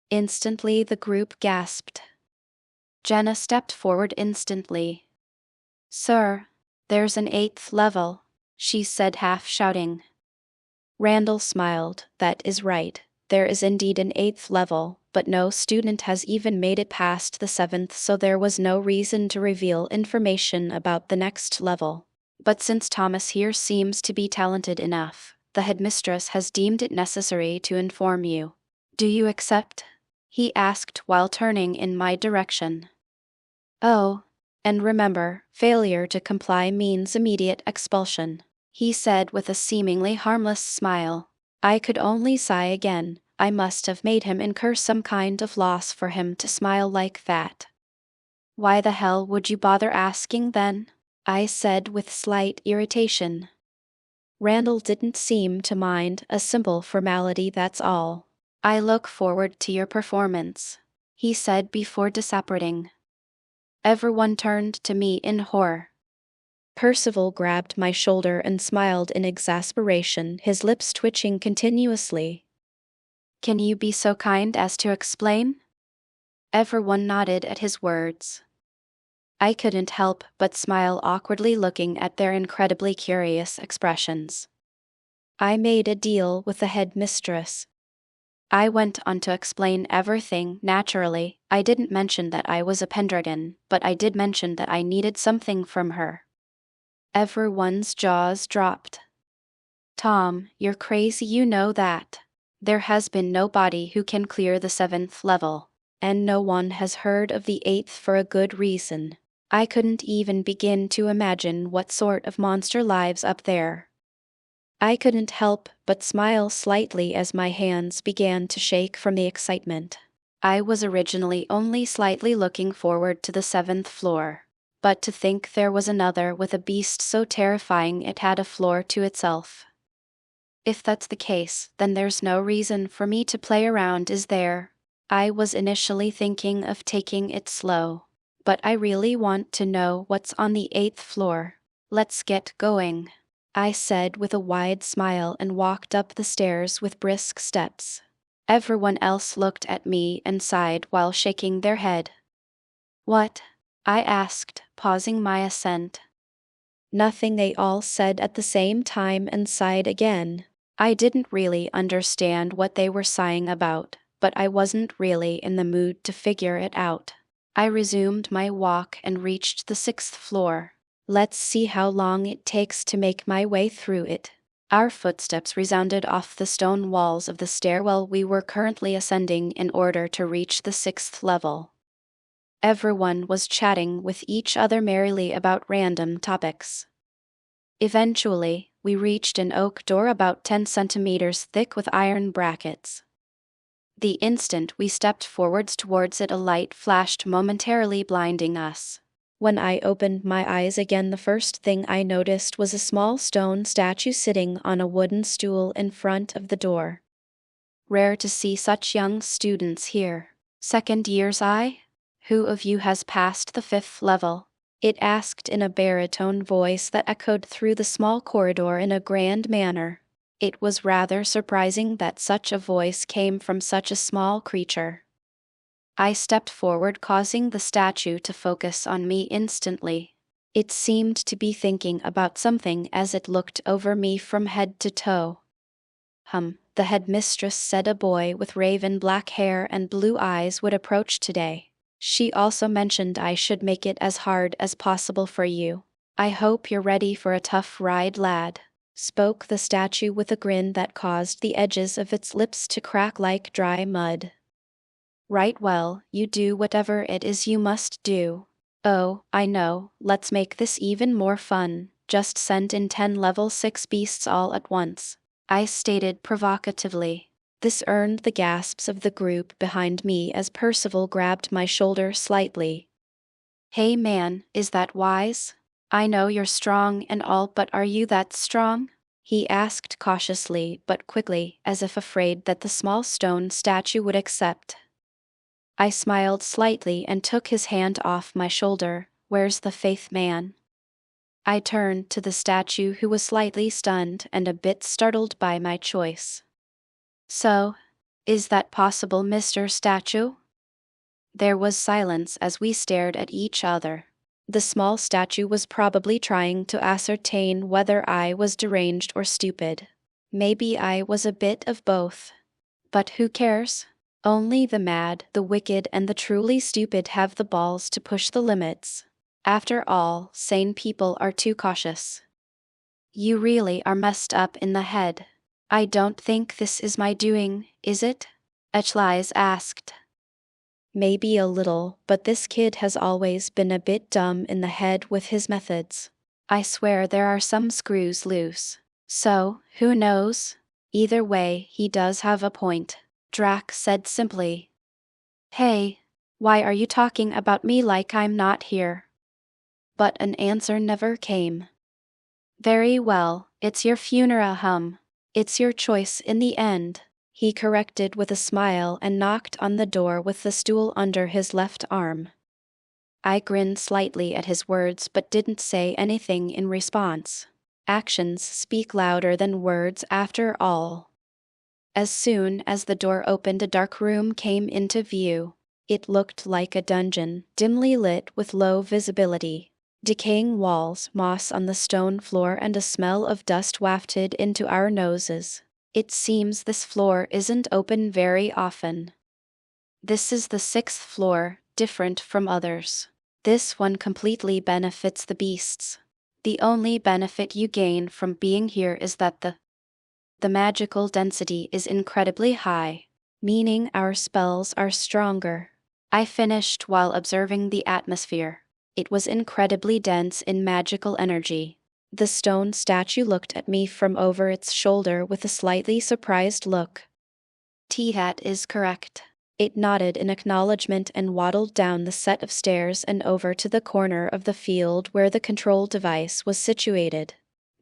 Instantly the group gasped. Jenna stepped forward instantly. "Sir, there's an 8th level," she said, half shouting. Randall smiled. "That is right. There is indeed an 8th level, but no student has even made it past the 7th, so there was no reason to reveal information about the next level. But since Thomas here seems to be talented enough, the headmistress has deemed it necessary to inform you. Do you accept?" he asked while turning in my direction. "Oh, and remember, failure to comply means immediate expulsion," he said with a seemingly harmless smile. I could only sigh again. I must have made him incur some kind of loss for him to smile like that. "Why the hell would you bother asking then?" I said with slight irritation. Randall didn't seem to mind. "A simple formality, that's all." "I look forward to your performance," he said before disapparating. Everyone turned to me in horror. Percival grabbed my shoulder and smiled in exasperation, his lips twitching continuously. "Can you be so kind as to explain?" Everyone nodded at his words. I couldn't help but smile awkwardly, looking at their incredibly curious expressions. "I made a deal with the headmistress." I went on to explain everything. Naturally, I didn't mention that I was a Pendragon, but I did mention that I needed something from her. Everyone's jaws dropped. "Tom, you're crazy, you know that. There has been nobody who can clear the 7th level, and no one has heard of the 8th for a good reason. I couldn't even begin to imagine what sort of monster lives up there." I couldn't help but smile slightly as my hands began to shake from the excitement. I was originally only slightly looking forward to the 7th floor, but to think there was another with a beast so terrifying it had a floor to itself. If that's the case, then there's no reason for me to play around, is there? I was initially thinking of taking it slow, but I really want to know what's on the 8th floor. "Let's get going," I said with a wide smile and walked up the stairs with brisk steps. Everyone else looked at me and sighed while shaking their head. "What?" I asked, pausing my ascent. Nothing, they all said at the same time and sighed again. I didn't really understand what they were sighing about, but I wasn't really in the mood to figure it out. I resumed my walk and reached the 6th floor. Let's see how long it takes to make my way through it. Our footsteps resounded off the stone walls of the stairwell we were currently ascending in order to reach the 6th level. Everyone was chatting with each other merrily about random topics. Eventually, we reached an oak door about 10 centimeters thick with iron brackets. The instant we stepped forwards towards it, a light flashed, momentarily blinding us. When I opened my eyes again, the first thing I noticed was a small stone statue sitting on a wooden stool in front of the door. Rare to see such young students here. Second years, Who of you has passed the 5th level? It asked in a baritone voice that echoed through the small corridor in a grand manner. It was rather surprising that such a voice came from such a small creature. I stepped forward, causing the statue to focus on me instantly. It seemed to be thinking about something as it looked over me from head to toe. The headmistress said a boy with raven black hair and blue eyes would approach today. She also mentioned I should make it as hard as possible for you. I hope you're ready for a tough ride, lad, spoke the statue with a grin that caused the edges of its lips to crack like dry mud. Right, well, you do whatever it is you must do. Oh, I know, let's make this even more fun. Just send in 10 level 6 beasts all at once, I stated provocatively. This earned the gasps of the group behind me as Percival grabbed my shoulder slightly. Hey man, is that wise? I know you're strong and all, but are you that strong? He asked cautiously but quickly, as if afraid that the small stone statue would accept. I smiled slightly and took his hand off my shoulder. Where's the faith, man? I turned to the statue, who was slightly stunned and a bit startled by my choice. So, is that possible, Mr. Statue? There was silence as we stared at each other. The small statue was probably trying to ascertain whether I was deranged or stupid. Maybe I was a bit of both. But who cares? Only the mad, the wicked, and the truly stupid have the balls to push the limits. After all, sane people are too cautious. You really are messed up in the head. I don't think this is my doing, is it? Echlise asked. Maybe a little, but this kid has always been a bit dumb in the head with his methods. I swear there are some screws loose. So, who knows? Either way, he does have a point, Drac said simply. Hey, why are you talking about me like I'm not here? But an answer never came. Very well, it's your funeral, It's your choice in the end, he corrected with a smile and knocked on the door with the stool under his left arm. I grinned slightly at his words but didn't say anything in response. Actions speak louder than words after all. As soon as the door opened, a dark room came into view. It looked like a dungeon, dimly lit with low visibility. Decaying walls, moss on the stone floor, and a smell of dust wafted into our noses. It seems this floor isn't open very often. This is the 6th floor, different from others. This one completely benefits the beasts. The only benefit you gain from being here is that the magical density is incredibly high, meaning our spells are stronger. I finished while observing the atmosphere. It was incredibly dense in magical energy. The stone statue looked at me from over its shoulder with a slightly surprised look. T-Hat is correct. It nodded in acknowledgement and waddled down the set of stairs and over to the corner of the field where the control device was situated.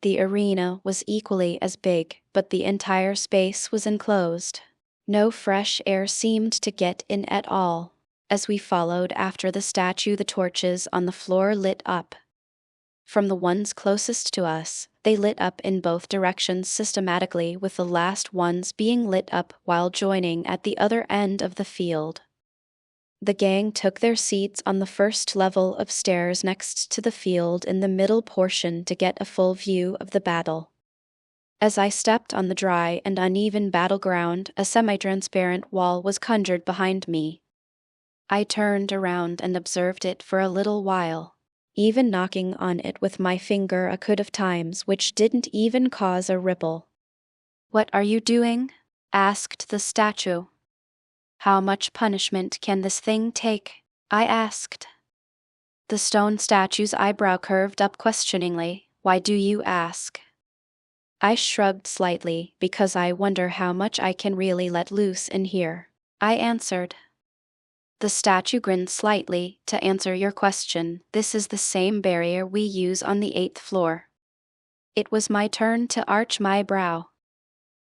The arena was equally as big, but the entire space was enclosed. No fresh air seemed to get in at all. As we followed after the statue, the torches on the floor lit up. From the ones closest to us, they lit up in both directions systematically, with the last ones being lit up while joining at the other end of the field. The gang took their seats on the first level of stairs next to the field in the middle portion to get a full view of the battle. As I stepped on the dry and uneven battleground, a semi-transparent wall was conjured behind me. I turned around and observed it for a little while, even knocking on it with my finger a couple of times, which didn't even cause a ripple. "What are you doing?" asked the statue. "How much punishment can this thing take?" I asked. The stone statue's eyebrow curved up questioningly. "Why do you ask?" I shrugged slightly, because I wonder how much I can really let loose in here, I answered. The statue grinned slightly. "To answer your question, this is the same barrier we use on the 8th floor." It was my turn to arch my brow.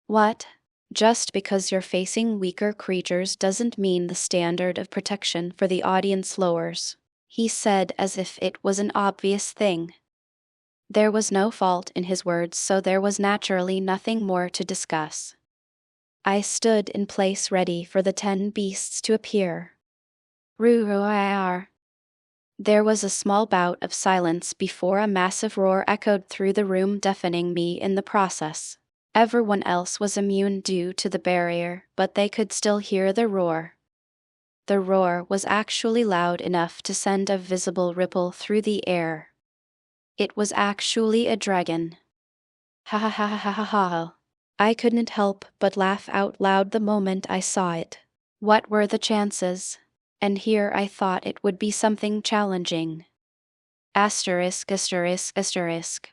"What? Just because you're facing weaker creatures doesn't mean the standard of protection for the audience lowers," he said as if it was an obvious thing. There was no fault in his words, so there was naturally nothing more to discuss. I stood in place ready for the 10 beasts to appear. Roar. There was a small bout of silence before a massive roar echoed through the room, deafening me in the process. Everyone else was immune due to the barrier, but they could still hear the roar. The roar was actually loud enough to send a visible ripple through the air. It was actually a dragon. Ha ha ha ha ha ha. I couldn't help but laugh out loud the moment I saw it. What were the chances? And here I thought it would be something challenging. Asterisk, asterisk, asterisk.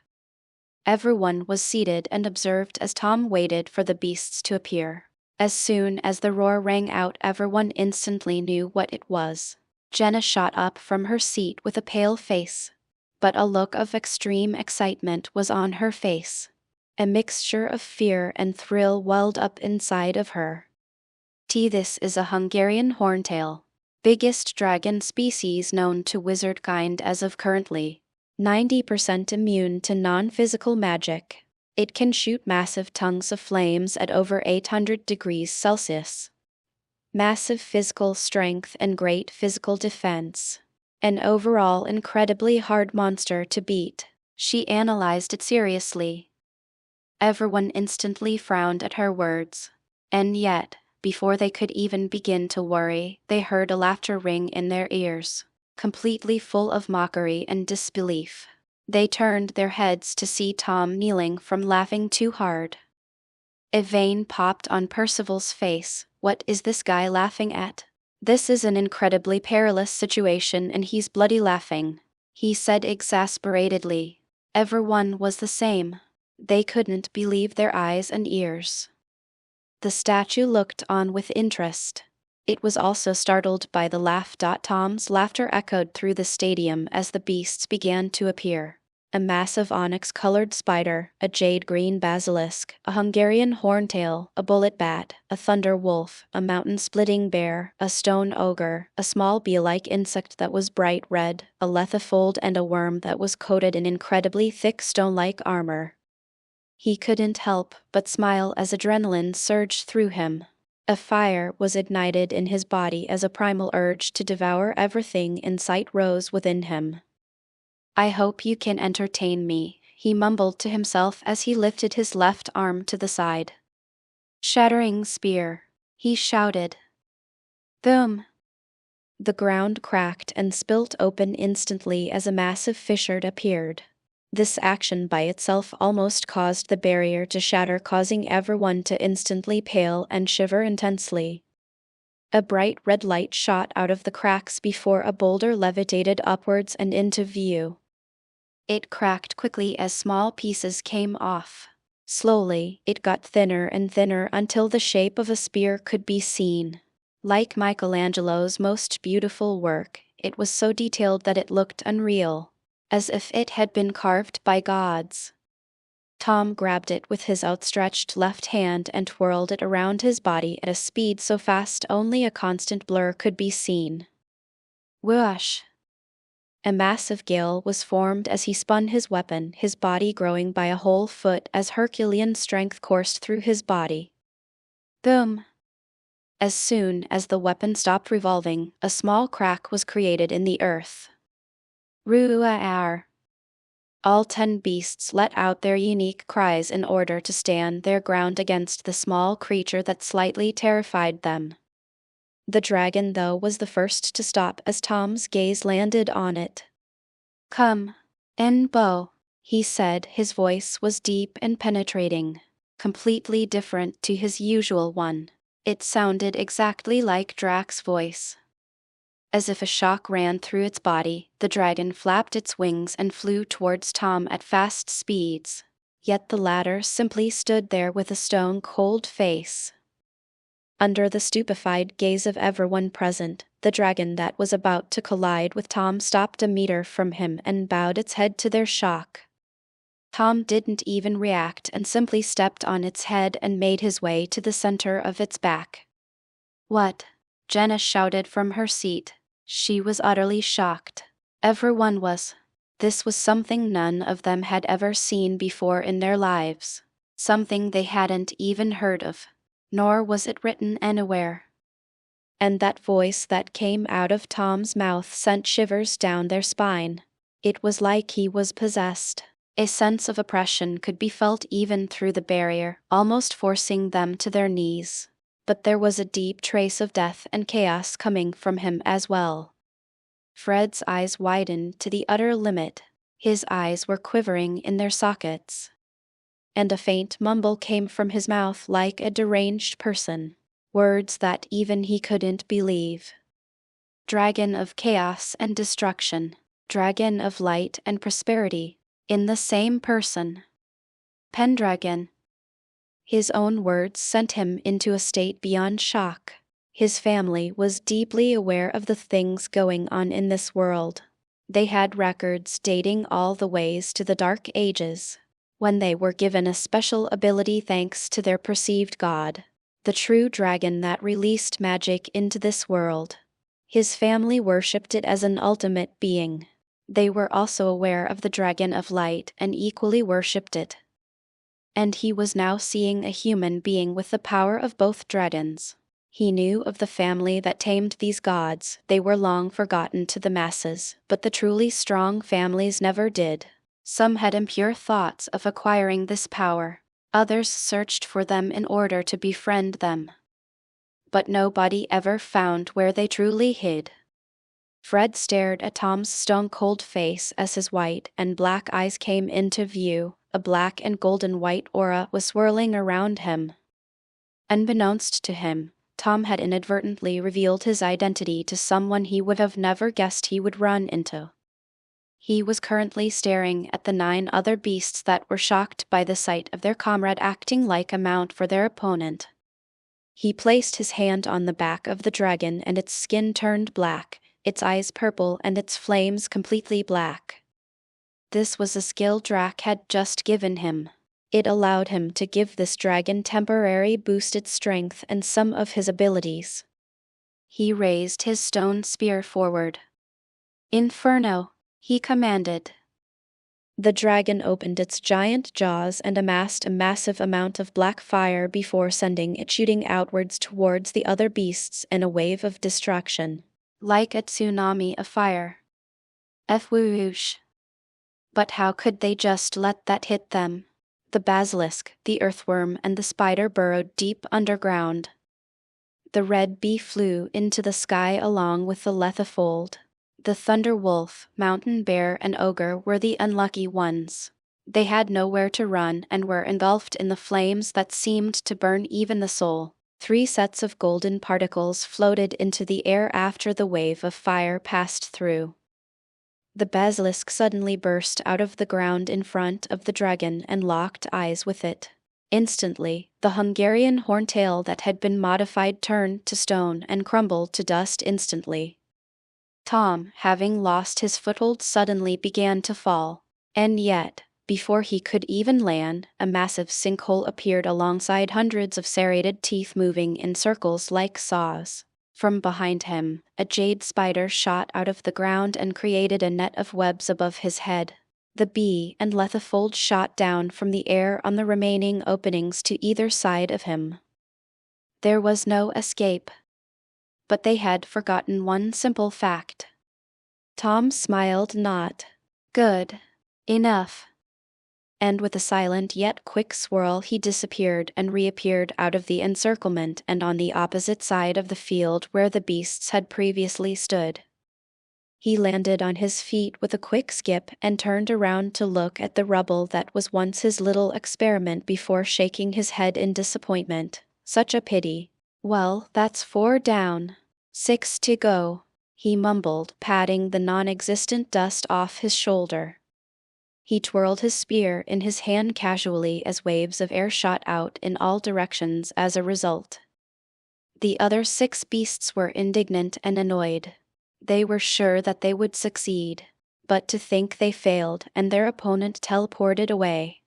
Everyone was seated and observed as Tom waited for the beasts to appear. As soon as the roar rang out, everyone instantly knew what it was. Jenna shot up from her seat with a pale face, but a look of extreme excitement was on her face. A mixture of fear and thrill welled up inside of her. This is a Hungarian horntail, biggest dragon species known to wizard kind as of currently. 90% immune to non-physical magic. It can shoot massive tongues of flames at over 800 degrees Celsius. Massive physical strength and great physical defense. An overall incredibly hard monster to beat. She analyzed it seriously. Everyone instantly frowned at her words. And yet, before they could even begin to worry, they heard a laughter ring in their ears, completely full of mockery and disbelief. They turned their heads to see Tom kneeling from laughing too hard. A vein popped on Percival's face. What is this guy laughing at? This is an incredibly perilous situation and he's bloody laughing, he said exasperatedly. Everyone was the same. They couldn't believe their eyes and ears. The statue looked on with interest. It was also startled by the laugh. Tom's laughter echoed through the stadium as the beasts began to appear. A massive onyx-colored spider, a jade-green basilisk, a Hungarian horntail, a bullet bat, a thunder wolf, a mountain-splitting bear, a stone ogre, a small bee-like insect that was bright red, a lethifold, and a worm that was coated in incredibly thick stone-like armor. He couldn't help but smile as adrenaline surged through him. A fire was ignited in his body as a primal urge to devour everything in sight rose within him. "I hope you can entertain me," he mumbled to himself as he lifted his left arm to the side. "Shattering spear," he shouted. Boom! The ground cracked and spilt open instantly as a massive fissure appeared. This action by itself almost caused the barrier to shatter, causing everyone to instantly pale and shiver intensely. A bright red light shot out of the cracks before a boulder levitated upwards and into view. It cracked quickly as small pieces came off. Slowly, it got thinner and thinner until the shape of a spear could be seen. Like Michelangelo's most beautiful work, it was so detailed that it looked unreal, as if it had been carved by gods. Tom grabbed it with his outstretched left hand and twirled it around his body at a speed so fast only a constant blur could be seen. Whoosh! A massive gale was formed as he spun his weapon, his body growing by a whole foot as Herculean strength coursed through his body. Boom! As soon as the weapon stopped revolving, a small crack was created in the earth. Ruar. All 10 beasts let out their unique cries in order to stand their ground against the small creature that slightly terrified them. The dragon, though, was the first to stop as Tom's gaze landed on it. "Come, Enbo," he said. His voice was deep and penetrating, completely different to his usual one. It sounded exactly like Drak's voice. As if a shock ran through its body, the dragon flapped its wings and flew towards Tom at fast speeds. Yet the latter simply stood there with a stone-cold face. Under the stupefied gaze of everyone present, the dragon that was about to collide with Tom stopped a meter from him and bowed its head to their shock. Tom didn't even react and simply stepped on its head and made his way to the center of its back. "What?" Jenna shouted from her seat. She was utterly shocked. Everyone was. This was something none of them had ever seen before in their lives. Something they hadn't even heard of. Nor was it written anywhere. And that voice that came out of Tom's mouth sent shivers down their spine. It was like he was possessed. A sense of oppression could be felt even through the barrier, almost forcing them to their knees. But there was a deep trace of death and chaos coming from him as well. Fred's eyes widened to the utter limit. His eyes were quivering in their sockets. And a faint mumble came from his mouth like a deranged person. Words that even he couldn't believe. Dragon of chaos and destruction. Dragon of light and prosperity. In the same person. Pendragon. His own words sent him into a state beyond shock. His family was deeply aware of the things going on in this world. They had records dating all the ways to the Dark Ages, when they were given a special ability thanks to their perceived god, the true dragon that released magic into this world. His family worshipped it as an ultimate being. They were also aware of the dragon of light and equally worshipped it. And he was now seeing a human being with the power of both dragons. He knew of the family that tamed these gods. They were long forgotten to the masses, but the truly strong families never did. Some had impure thoughts of acquiring this power. Others searched for them in order to befriend them. But nobody ever found where they truly hid. Fred stared at Tom's stone-cold face as his white and black eyes came into view. A black and golden white aura was swirling around him. Unbeknownst to him, Tom had inadvertently revealed his identity to someone he would have never guessed he would run into. He was currently staring at the 9 other beasts that were shocked by the sight of their comrade acting like a mount for their opponent. He placed his hand on the back of the dragon and its skin turned black, its eyes purple and its flames completely black. This was a skill Drak had just given him. It allowed him to give this dragon temporary boosted strength and some of his abilities. He raised his stone spear forward. "Inferno," he commanded. The dragon opened its giant jaws and amassed a massive amount of black fire before sending it shooting outwards towards the other beasts in a wave of destruction. Like a tsunami of fire. Whoosh. But how could they just let that hit them? The basilisk, the earthworm, and the spider burrowed deep underground. The red bee flew into the sky along with the lethifold. The thunder wolf, mountain bear, and ogre were the unlucky ones. They had nowhere to run and were engulfed in the flames that seemed to burn even the soul. 3 sets of golden particles floated into the air after the wave of fire passed through. The basilisk suddenly burst out of the ground in front of the dragon and locked eyes with it. Instantly, the Hungarian horntail that had been modified turned to stone and crumbled to dust instantly. Tom, having lost his foothold, suddenly began to fall. And yet, before he could even land, a massive sinkhole appeared alongside hundreds of serrated teeth moving in circles like saws. From behind him, a jade spider shot out of the ground and created a net of webs above his head. The bee and lethifold shot down from the air on the remaining openings to either side of him. There was no escape. But they had forgotten one simple fact. Tom smiled not. Good enough. And with a silent yet quick swirl he disappeared and reappeared out of the encirclement and on the opposite side of the field where the beasts had previously stood. He landed on his feet with a quick skip and turned around to look at the rubble that was once his little experiment before shaking his head in disappointment. Such a pity. Well, that's 4 down. 6 to go, he mumbled, patting the non-existent dust off his shoulder. He twirled his spear in his hand casually as waves of air shot out in all directions as a result. The other 6 beasts were indignant and annoyed. They were sure that they would succeed, but to think they failed and their opponent teleported away.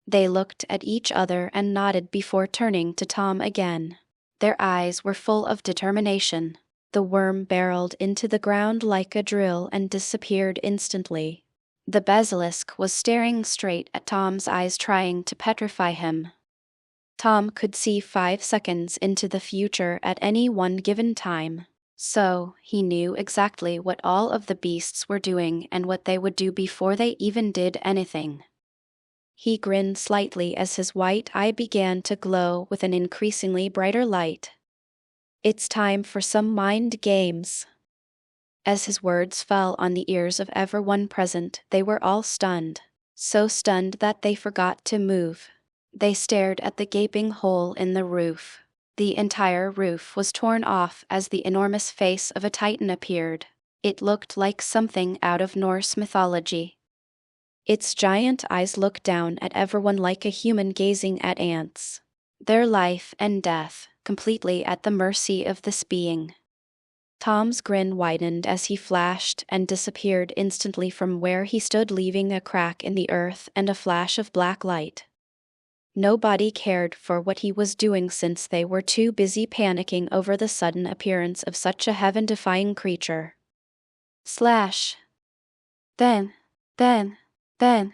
They looked at each other and nodded before turning to Tom again. Their eyes were full of determination. The worm barreled into the ground like a drill and disappeared instantly. The basilisk was staring straight at Tom's eyes, trying to petrify him. Tom could see 5 seconds into the future at any one given time, so he knew exactly what all of the beasts were doing and what they would do before they even did anything. He grinned slightly as his white eye began to glow with an increasingly brighter light. It's time for some mind games. As his words fell on the ears of everyone present, they were all stunned. So stunned that they forgot to move. They stared at the gaping hole in the roof. The entire roof was torn off as the enormous face of a titan appeared. It looked like something out of Norse mythology. Its giant eyes looked down at everyone like a human gazing at ants. Their life and death, completely at the mercy of this being. Tom's grin widened as he flashed and disappeared instantly from where he stood, leaving a crack in the earth and a flash of black light. Nobody cared for what he was doing since they were too busy panicking over the sudden appearance of such a heaven-defying creature. Slash. Ben. The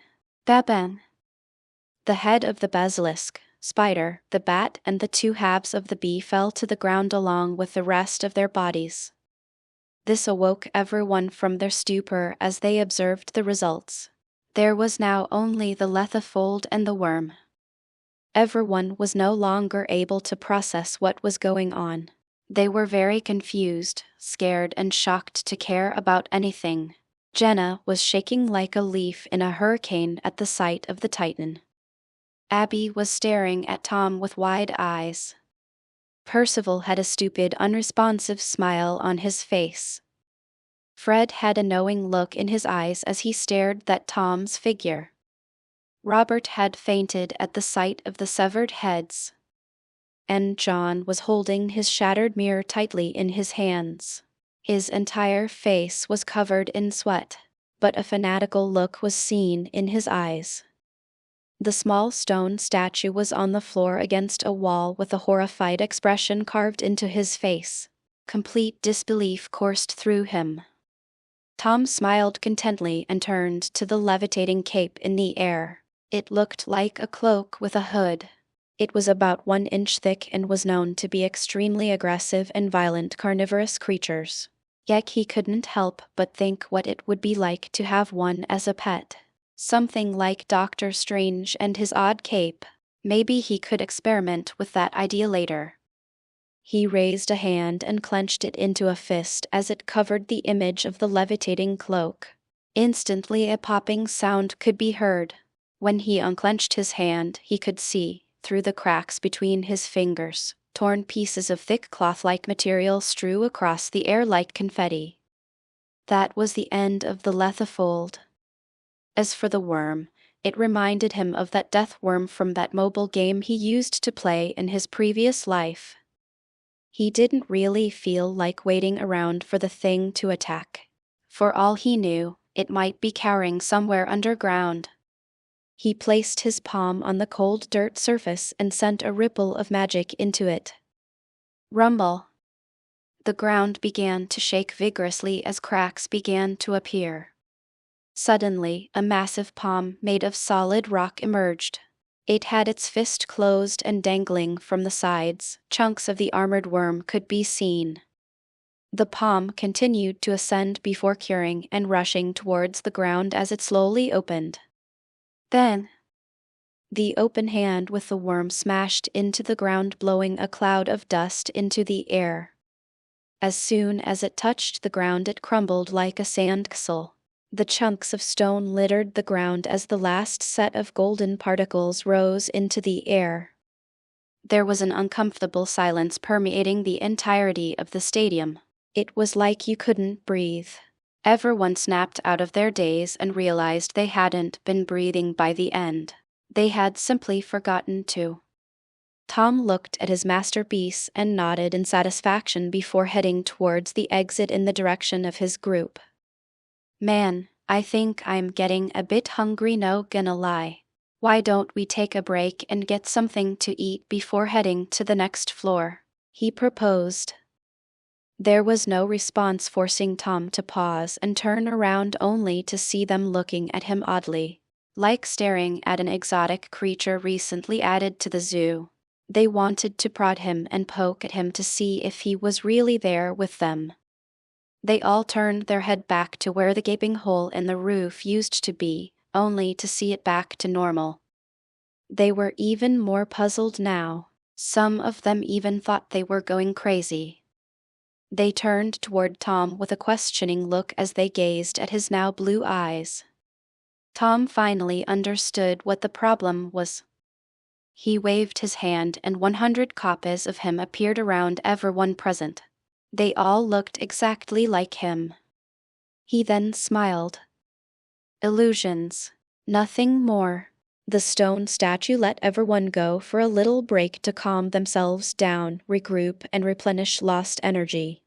head of the basilisk, spider, the bat and the 2 halves of the bee fell to the ground along with the rest of their bodies. This awoke everyone from their stupor as they observed the results. There was now only the lethifold and the worm. Everyone was no longer able to process what was going on. They were very confused, scared and shocked to care about anything. Jenna was shaking like a leaf in a hurricane at the sight of the titan. Abby was staring at Tom with wide eyes. Percival had a stupid, unresponsive smile on his face. Fred had a knowing look in his eyes as he stared at Tom's figure. Robert had fainted at the sight of the severed heads. And John was holding his shattered mirror tightly in his hands. His entire face was covered in sweat, but a fanatical look was seen in his eyes. The small stone statue was on the floor against a wall with a horrified expression carved into his face. Complete disbelief coursed through him. Tom smiled contentedly and turned to the levitating cape in the air. It looked like a cloak with a hood. It was about 1 inch thick and was known to be extremely aggressive and violent carnivorous creatures. Yet he couldn't help but think what it would be like to have one as a pet. Something like Doctor Strange and his odd cape. Maybe he could experiment with that idea later. He raised a hand and clenched it into a fist as it covered the image of the levitating cloak. Instantly a popping sound could be heard. When he unclenched his hand, he could see, through the cracks between his fingers, torn pieces of thick cloth-like material strew across the air like confetti. That was the end of the lethifold. As for the worm, it reminded him of that death worm from that mobile game he used to play in his previous life. He didn't really feel like waiting around for the thing to attack. For all he knew, it might be cowering somewhere underground. He placed his palm on the cold dirt surface and sent a ripple of magic into it. Rumble. The ground began to shake vigorously as cracks began to appear. Suddenly, a massive palm made of solid rock emerged. It had its fist closed and dangling from the sides, chunks of the armored worm could be seen. The palm continued to ascend before curing and rushing towards the ground as it slowly opened. Then, the open hand with the worm smashed into the ground, blowing a cloud of dust into the air. As soon as it touched the ground, it crumbled like a sandcastle. The chunks of stone littered the ground as the last set of golden particles rose into the air. There was an uncomfortable silence permeating the entirety of the stadium. It was like you couldn't breathe. Everyone snapped out of their daze and realized they hadn't been breathing by the end. They had simply forgotten to. Tom looked at his masterpiece and nodded in satisfaction before heading towards the exit in the direction of his group. Man, I think I'm getting a bit hungry, no gonna lie. Why don't we take a break and get something to eat before heading to the next floor? He proposed. There was no response, forcing Tom to pause and turn around only to see them looking at him oddly, like staring at an exotic creature recently added to the zoo. They wanted to prod him and poke at him to see if he was really there with them. They all turned their head back to where the gaping hole in the roof used to be, only to see it back to normal. They were even more puzzled now. Some of them even thought they were going crazy. They turned toward Tom with a questioning look as they gazed at his now blue eyes. Tom finally understood what the problem was. He waved his hand and 100 copies of him appeared around everyone present. They all looked exactly like him. He then smiled. Illusions. Nothing more. The stone statue let everyone go for a little break to calm themselves down, regroup, and replenish lost energy.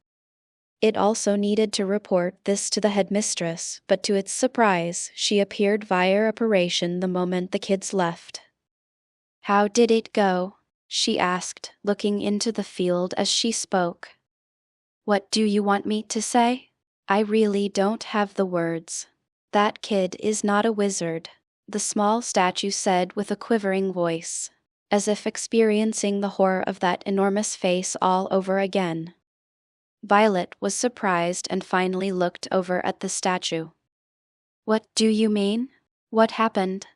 It also needed to report this to the headmistress, but to its surprise, she appeared via apparition the moment the kids left. "How did it go?" she asked, looking into the field as she spoke. "What do you want me to say? I really don't have the words." "That kid is not a wizard," the small statue said with a quivering voice, as if experiencing the horror of that enormous face all over again. Violet was surprised and finally looked over at the statue. "What do you mean? What happened?"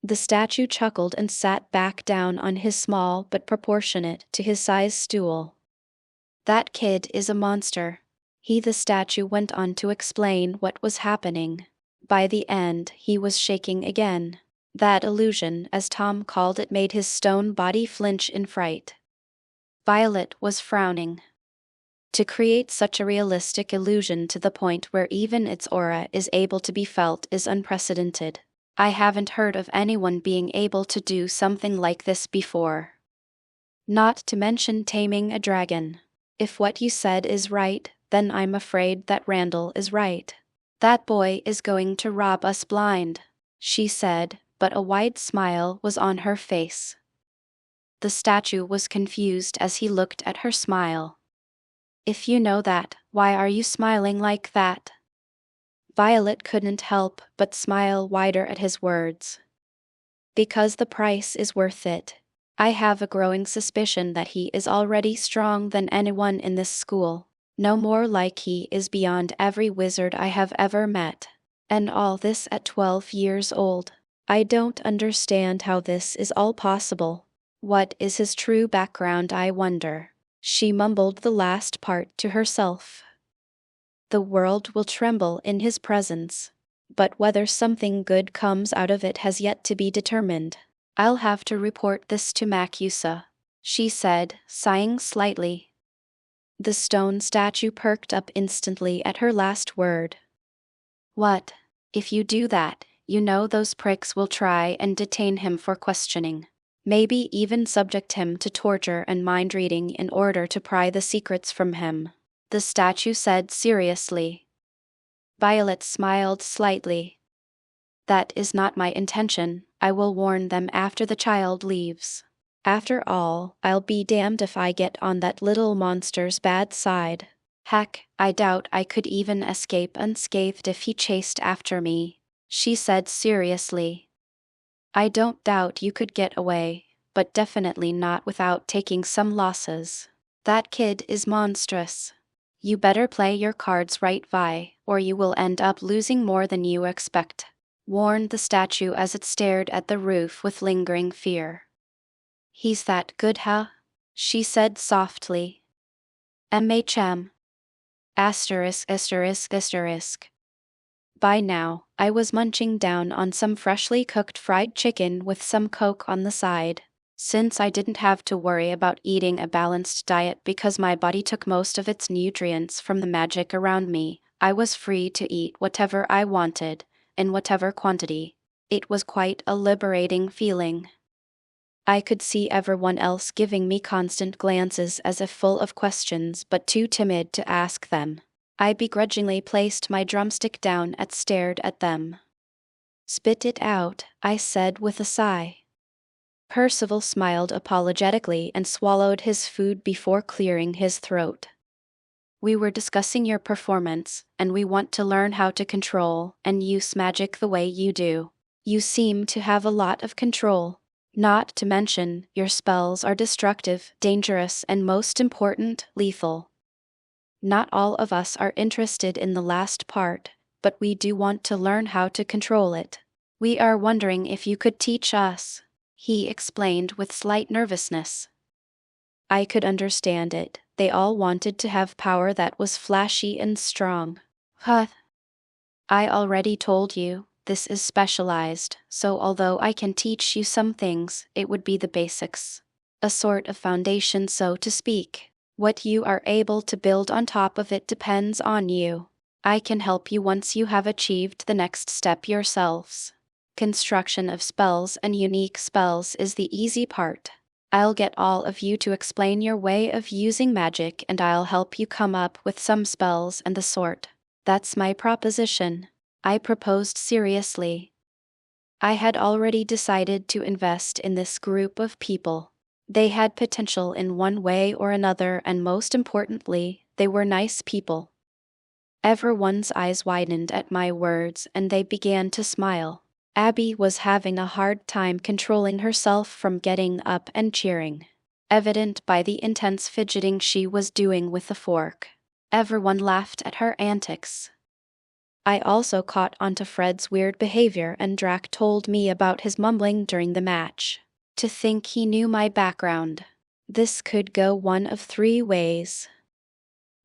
The statue chuckled and sat back down on his small but proportionate to his size stool. "That kid is a monster." The statue went on to explain what was happening. By the end, he was shaking again. That illusion, as Tom called it, made his stone body flinch in fright. Violet was frowning. To create such a realistic illusion to the point where even its aura is able to be felt is unprecedented. I haven't heard of anyone being able to do something like this before. Not to mention taming a dragon. If what you said is right, then I'm afraid that Randall is right. "That boy is going to rob us blind," she said, but a wide smile was on her face. The statue was confused as he looked at her smile. "If you know that, why are you smiling like that?" Violet couldn't help but smile wider at his words. "Because the price is worth it. I have a growing suspicion that he is already stronger than anyone in this school. No more like he is beyond every wizard I have ever met. And all this at 12 years old. I don't understand how this is all possible. What is his true background, I wonder?" She mumbled the last part to herself. "The world will tremble in his presence. But whether something good comes out of it has yet to be determined. I'll have to report this to Macusa," she said, sighing slightly. The stone statue perked up instantly at her last word. "What? If you do that, you know those pricks will try and detain him for questioning. Maybe even subject him to torture and mind reading in order to pry the secrets from him," the statue said seriously. Violet smiled slightly. "That is not my intention. I will warn them after the child leaves. After all, I'll be damned if I get on that little monster's bad side. Heck, I doubt I could even escape unscathed if he chased after me," she said seriously. I don't doubt you could get away, but definitely not without taking some losses. That kid is monstrous. You better play your cards right, Vi, or you will end up losing more than you expect," warned the statue as it stared at the roof with lingering fear. "He's that good, huh?" she said softly. "MHM. Asterisk asterisk asterisk." By now, I was munching down on some freshly cooked fried chicken with some Coke on the side. Since I didn't have to worry about eating a balanced diet because my body took most of its nutrients from the magic around me, I was free to eat whatever I wanted, in whatever quantity. It was quite a liberating feeling. I could see everyone else giving me constant glances as if full of questions but too timid to ask them. I begrudgingly placed my drumstick down and stared at them. "Spit it out," I said with a sigh. Percival smiled apologetically and swallowed his food before clearing his throat. "We were discussing your performance, and we want to learn how to control and use magic the way you do. You seem to have a lot of control. Not to mention, your spells are destructive, dangerous, and most important, lethal. Not all of us are interested in the last part, but we do want to learn how to control it. We are wondering if you could teach us," he explained with slight nervousness. I could understand it. They all wanted to have power that was flashy and strong. "Huh. I already told you, this is specialized, so although I can teach you some things, it would be the basics. A sort of foundation, so to speak. What you are able to build on top of it depends on you. I can help you once you have achieved the next step yourselves. Construction of spells and unique spells is the easy part. I'll get all of you to explain your way of using magic and I'll help you come up with some spells and the sort. That's my proposition," I proposed seriously. I had already decided to invest in this group of people. They had potential in one way or another, and most importantly, they were nice people. Everyone's eyes widened at my words and they began to smile. Abby was having a hard time controlling herself from getting up and cheering, evident by the intense fidgeting she was doing with the fork. Everyone laughed at her antics. I also caught onto Fred's weird behavior, and Drac told me about his mumbling during the match. To think he knew my background. This could go one of three ways.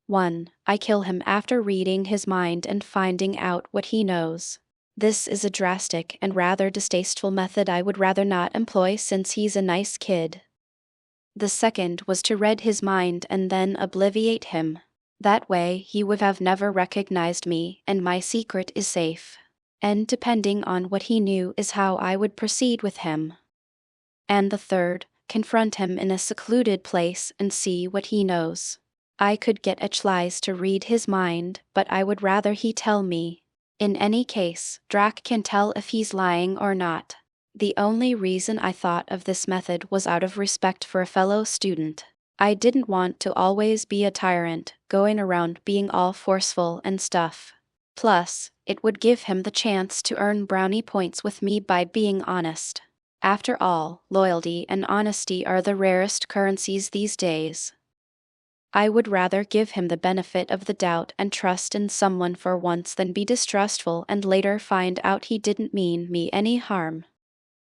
1. I kill him after reading his mind and finding out what he knows. This is a drastic and rather distasteful method I would rather not employ since he's a nice kid. The second was to read his mind and then obliviate him. That way he would have never recognized me and my secret is safe. And depending on what he knew is how I would proceed with him. And the third, confront him in a secluded place and see what he knows. I could get Echlies to read his mind, but I would rather he tell me. In any case, Drac can tell if he's lying or not. The only reason I thought of this method was out of respect for a fellow student. I didn't want to always be a tyrant, going around being all forceful and stuff. Plus, it would give him the chance to earn brownie points with me by being honest. After all, loyalty and honesty are the rarest currencies these days. I would rather give him the benefit of the doubt and trust in someone for once than be distrustful and later find out he didn't mean me any harm.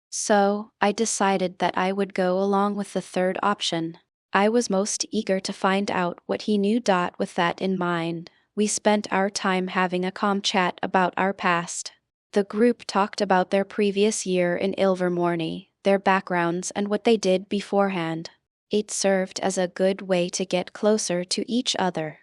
So, I decided that I would go along with the third option. I was most eager to find out what he knew. With that in mind, we spent our time having a calm chat about our past. The group talked about their previous year in Ilvermorny, their backgrounds and what they did beforehand. It served as a good way to get closer to each other.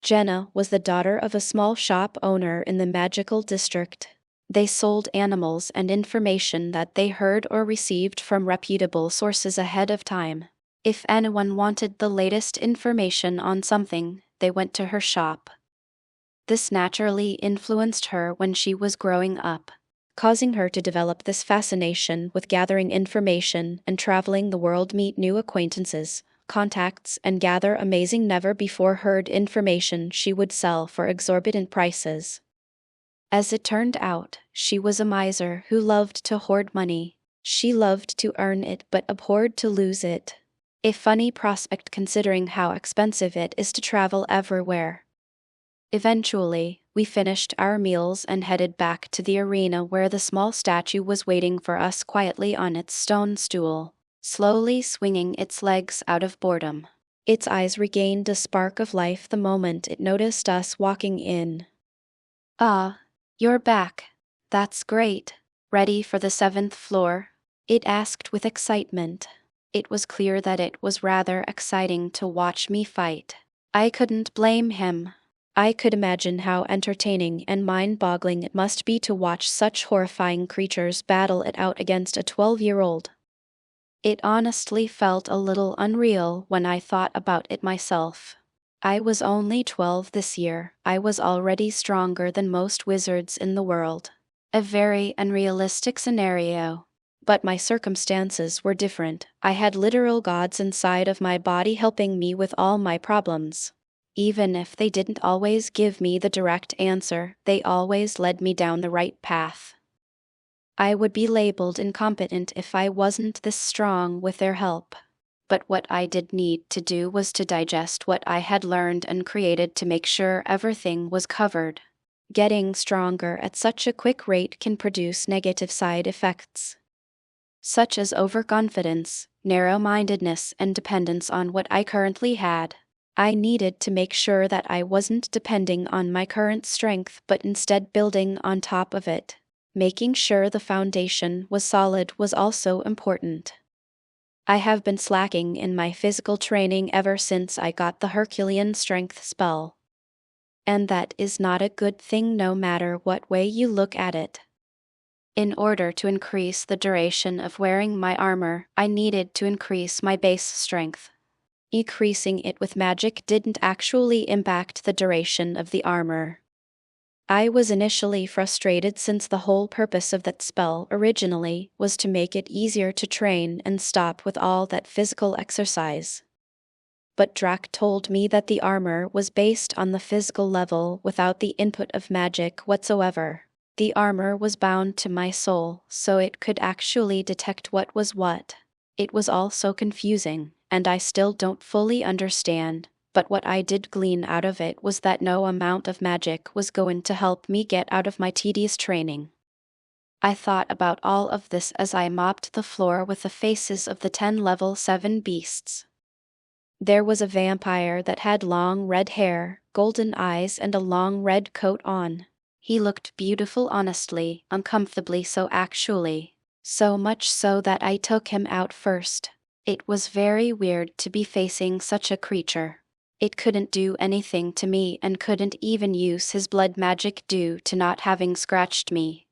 Jenna was the daughter of a small shop owner in the magical district. They sold animals and information that they heard or received from reputable sources ahead of time. If anyone wanted the latest information on something, they went to her shop. This naturally influenced her when she was growing up, causing her to develop this fascination with gathering information and traveling the world, meet new acquaintances, contacts, and gather amazing never-before-heard information she would sell for exorbitant prices. As it turned out, she was a miser who loved to hoard money. She loved to earn it but abhorred to lose it. A funny prospect considering how expensive it is to travel everywhere. Eventually, we finished our meals and headed back to the arena where the small statue was waiting for us quietly on its stone stool, slowly swinging its legs out of boredom. Its eyes regained a spark of life the moment it noticed us walking in. "Ah, you're back. That's great. Ready for the 7th floor?" it asked with excitement. It was clear that it was rather exciting to watch me fight. I couldn't blame him. I could imagine how entertaining and mind-boggling it must be to watch such horrifying creatures battle it out against a 12-year-old. It honestly felt a little unreal when I thought about it myself. I was only 12 this year. I was already stronger than most wizards in the world. A very unrealistic scenario. But my circumstances were different. I had literal gods inside of my body helping me with all my problems. Even if they didn't always give me the direct answer, they always led me down the right path. I would be labeled incompetent if I wasn't this strong with their help. But what I did need to do was to digest what I had learned and created to make sure everything was covered. Getting stronger at such a quick rate can produce negative side effects, such as overconfidence, narrow-mindedness, and dependence on what I currently had. I needed to make sure that I wasn't depending on my current strength but instead building on top of it. Making sure the foundation was solid was also important. I have been slacking in my physical training ever since I got the Herculean strength spell. And that is not a good thing no matter what way you look at it. In order to increase the duration of wearing my armor, I needed to increase my base strength. Increasing it with magic didn't actually impact the duration of the armor. I was initially frustrated since the whole purpose of that spell originally was to make it easier to train and stop with all that physical exercise. But Drac told me that the armor was based on the physical level without the input of magic whatsoever. The armor was bound to my soul, so it could actually detect what was what. It was all so confusing, and I still don't fully understand. But what I did glean out of it was that no amount of magic was going to help me get out of my tedious training. I thought about all of this as I mopped the floor with the faces of the 10 level 7 beasts. There was a vampire that had long red hair, golden eyes, and a long red coat on. He looked beautiful, honestly, uncomfortably so actually. So much so that I took him out first. It was very weird to be facing such a creature. It couldn't do anything to me and couldn't even use his blood magic due to not having scratched me.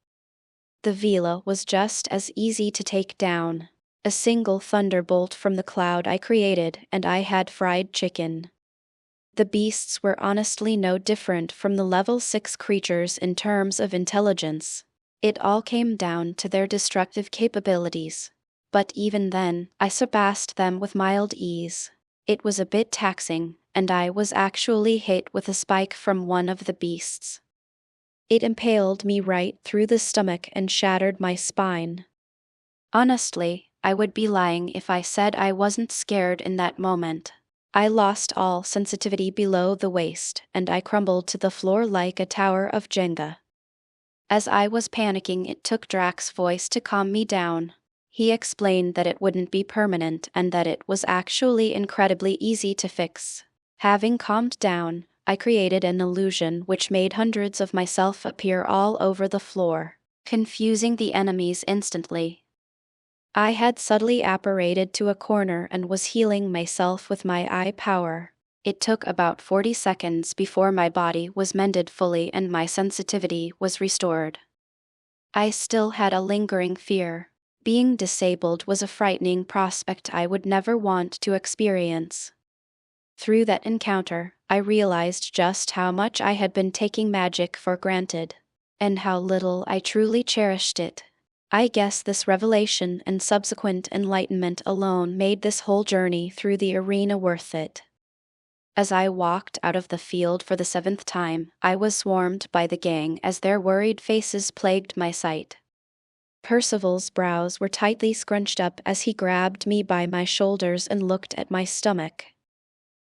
The Vila was just as easy to take down. A single thunderbolt from the cloud I created and I had fried chicken. The beasts were honestly no different from the level 6 creatures in terms of intelligence. It all came down to their destructive capabilities. But even then, I surpassed them with mild ease. It was a bit taxing, and I was actually hit with a spike from one of the beasts. It impaled me right through the stomach and shattered my spine. Honestly, I would be lying if I said I wasn't scared in that moment. I lost all sensitivity below the waist, and I crumbled to the floor like a tower of Jenga. As I was panicking, it took Drac's voice to calm me down. He explained that it wouldn't be permanent and that it was actually incredibly easy to fix. Having calmed down, I created an illusion which made hundreds of myself appear all over the floor, confusing the enemies instantly. I had subtly apparated to a corner and was healing myself with my eye power. It took about 40 seconds before my body was mended fully and my sensitivity was restored. I still had a lingering fear. Being disabled was a frightening prospect I would never want to experience. Through that encounter, I realized just how much I had been taking magic for granted, and how little I truly cherished it. I guess this revelation and subsequent enlightenment alone made this whole journey through the arena worth it. As I walked out of the field for the 7th time, I was swarmed by the gang as their worried faces plagued my sight. Percival's brows were tightly scrunched up as he grabbed me by my shoulders and looked at my stomach.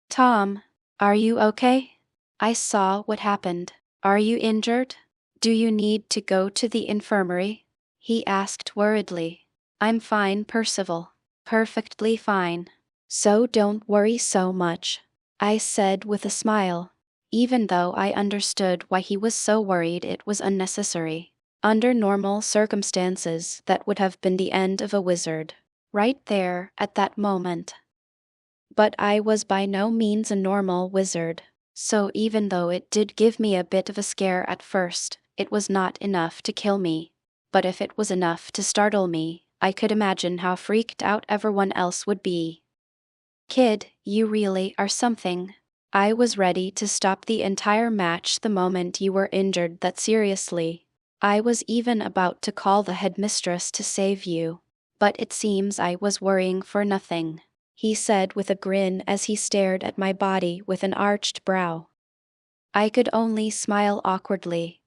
"Tom, are you okay? I saw what happened. Are you injured? Do you need to go to the infirmary?" he asked worriedly. "I'm fine, Percival. Perfectly fine. So don't worry so much," I said with a smile, even though I understood why he was so worried. It was unnecessary. Under normal circumstances, that would have been the end of a wizard, right there at that moment. But I was by no means a normal wizard, so even though it did give me a bit of a scare at first, it was not enough to kill me. But if it was enough to startle me, I could imagine how freaked out everyone else would be. "Kid, you really are something. I was ready to stop the entire match the moment you were injured that seriously. I was even about to call the headmistress to save you. But it seems I was worrying for nothing," he said with a grin as he stared at my body with an arched brow. I could only smile awkwardly.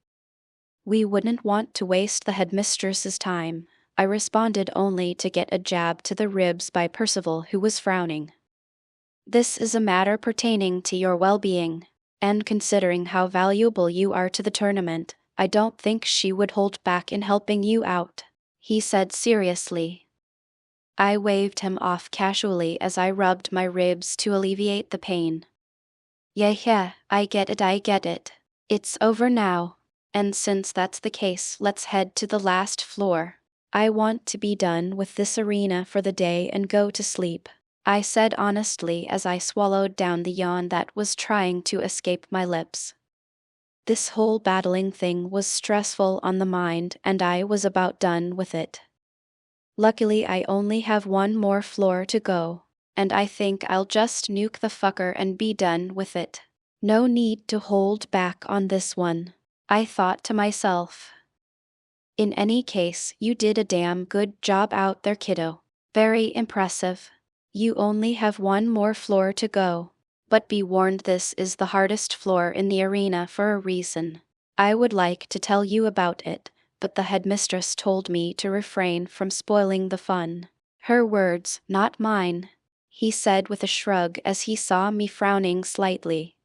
"We wouldn't want to waste the headmistress's time," I responded, only to get a jab to the ribs by Percival, who was frowning. "This is a matter pertaining to your well-being, and considering how valuable you are to the tournament, I don't think she would hold back in helping you out," he said seriously. I waved him off casually as I rubbed my ribs to alleviate the pain. Yeah, I get it. It's over now. And since that's the case, let's head to the last floor. I want to be done with this arena for the day and go to sleep," I said honestly as I swallowed down the yawn that was trying to escape my lips. This whole battling thing was stressful on the mind, and I was about done with it. Luckily, I only have one more floor to go, and I think I'll just nuke the fucker and be done with it. No need to hold back on this one, I thought to myself. In any case, you did a damn good job out there, kiddo. Very impressive. You only have one more floor to go, but be warned, this is the hardest floor in the arena for a reason. I would like to tell you about it, but the headmistress told me to refrain from spoiling the fun. Her words, not mine, he said with a shrug as he saw me frowning slightly.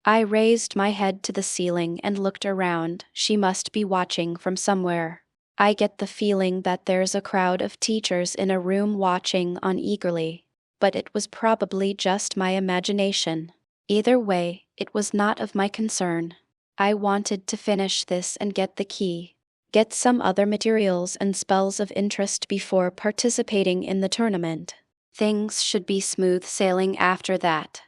I raised my head to the ceiling and looked around. She must be watching from somewhere. I get the feeling that there's a crowd of teachers in a room watching on eagerly, but it was probably just my imagination. Either way, it was not of my concern. I wanted to finish this and get the key, get some other materials and spells of interest before participating in the tournament. Things should be smooth sailing after that.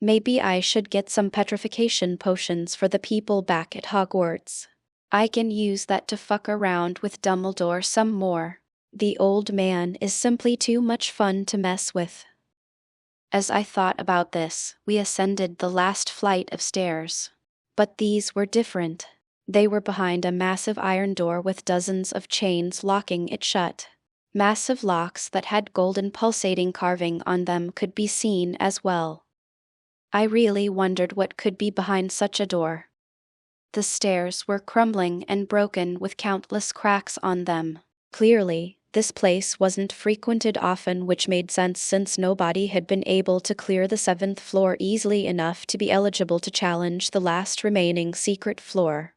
Maybe I should get some petrification potions for the people back at Hogwarts. I can use that to fuck around with Dumbledore some more. The old man is simply too much fun to mess with. As I thought about this, we ascended the last flight of stairs. But these were different. They were behind a massive iron door with dozens of chains locking it shut. Massive locks that had golden pulsating carving on them could be seen as well. I really wondered what could be behind such a door. The stairs were crumbling and broken with countless cracks on them. Clearly, this place wasn't frequented often, which made sense since nobody had been able to clear the 7th floor easily enough to be eligible to challenge the last remaining secret floor.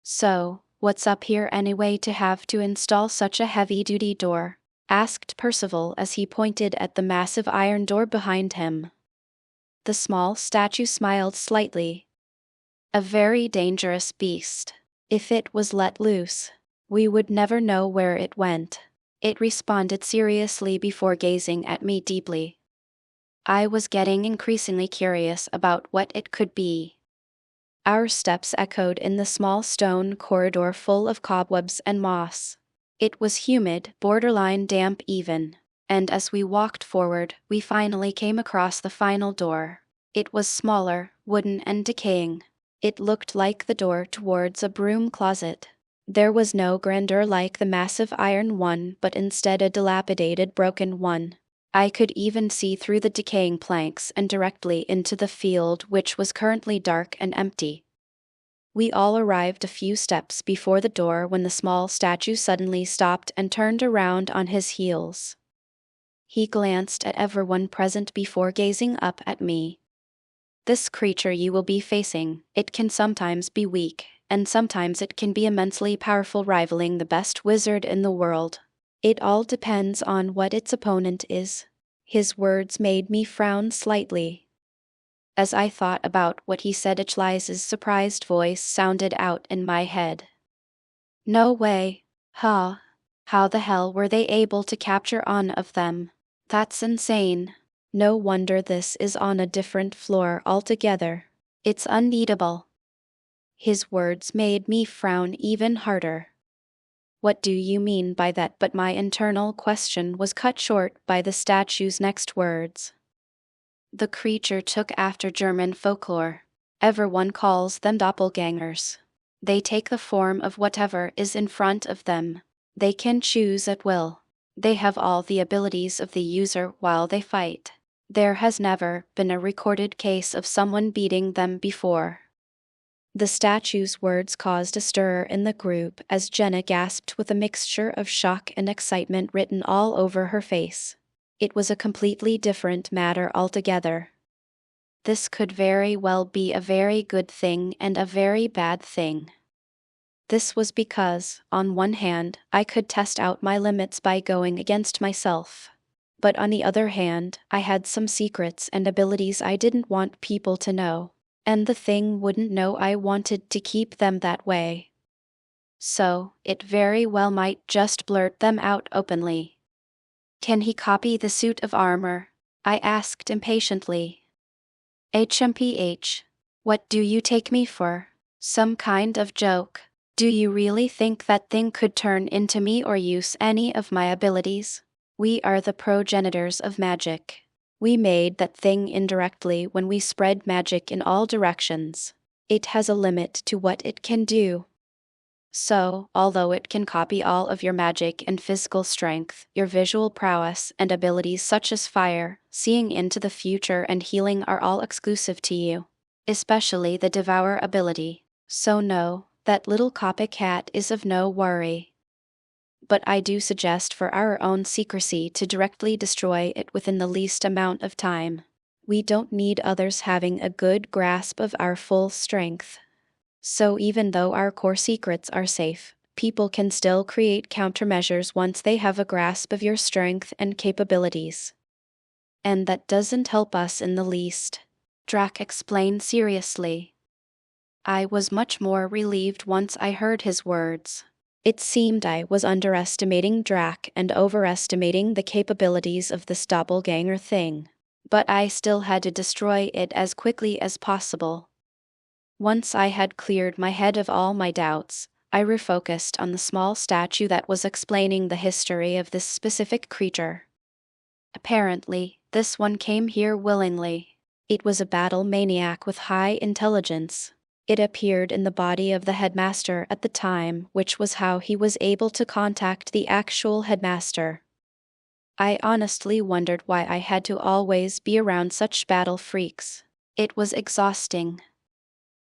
"So, what's up here anyway to have to install such a heavy-duty door?" asked Percival as he pointed at the massive iron door behind him. The small statue smiled slightly. "A very dangerous beast. If it was let loose, we would never know where it went," it responded seriously before gazing at me deeply. I was getting increasingly curious about what it could be. Our steps echoed in the small stone corridor full of cobwebs and moss. It was humid, borderline damp even, and as we walked forward, we finally came across the final door. It was smaller, wooden and decaying. It looked like the door towards a broom closet. There was no grandeur like the massive iron one, but instead a dilapidated, broken one. I could even see through the decaying planks and directly into the field, which was currently dark and empty. We all arrived a few steps before the door when the small statue suddenly stopped and turned around on his heels. He glanced at everyone present before gazing up at me. This creature you will be facing, it can sometimes be weak, and sometimes it can be immensely powerful, rivaling the best wizard in the world. It all depends on what its opponent is. His words made me frown slightly. As I thought about what he said, Ichlys's surprised voice sounded out in my head. No way. Huh. How the hell were they able to capture on of them? That's insane. No wonder this is on a different floor altogether. It's unneedable. His words made me frown even harder. What do you mean by that? But my internal question was cut short by the statue's next words. The creature took after German folklore. Everyone calls them doppelgangers. They take the form of whatever is in front of them. They can choose at will. They have all the abilities of the user while they fight. There has never been a recorded case of someone beating them before. The statue's words caused a stir in the group as Jenna gasped with a mixture of shock and excitement written all over her face. It was a completely different matter altogether. This could very well be a very good thing and a very bad thing. This was because, on one hand, I could test out my limits by going against myself. But on the other hand, I had some secrets and abilities I didn't want people to know. And the thing wouldn't know I wanted to keep them that way. So, it very well might just blurt them out openly. Can he copy the suit of armor? I asked impatiently. HMPH. What do you take me for? Some kind of joke? Do you really think that thing could turn into me or use any of my abilities? We are the progenitors of magic. We made that thing indirectly when we spread magic in all directions. It has a limit to what it can do. So, although it can copy all of your magic and physical strength, your visual prowess and abilities such as fire, seeing into the future and healing are all exclusive to you. Especially the devour ability. So no, that little copycat is of no worry. But I do suggest for our own secrecy to directly destroy it within the least amount of time. We don't need others having a good grasp of our full strength. So even though our core secrets are safe, people can still create countermeasures once they have a grasp of your strength and capabilities. And that doesn't help us in the least, Drac explained seriously. I was much more relieved once I heard his words. It seemed I was underestimating Drac and overestimating the capabilities of this doppelganger thing. But I still had to destroy it as quickly as possible. Once I had cleared my head of all my doubts, I refocused on the small statue that was explaining the history of this specific creature. Apparently, this one came here willingly. It was a battle maniac with high intelligence. It appeared in the body of the headmaster at the time, which was how he was able to contact the actual headmaster. I honestly wondered why I had to always be around such battle freaks. It was exhausting.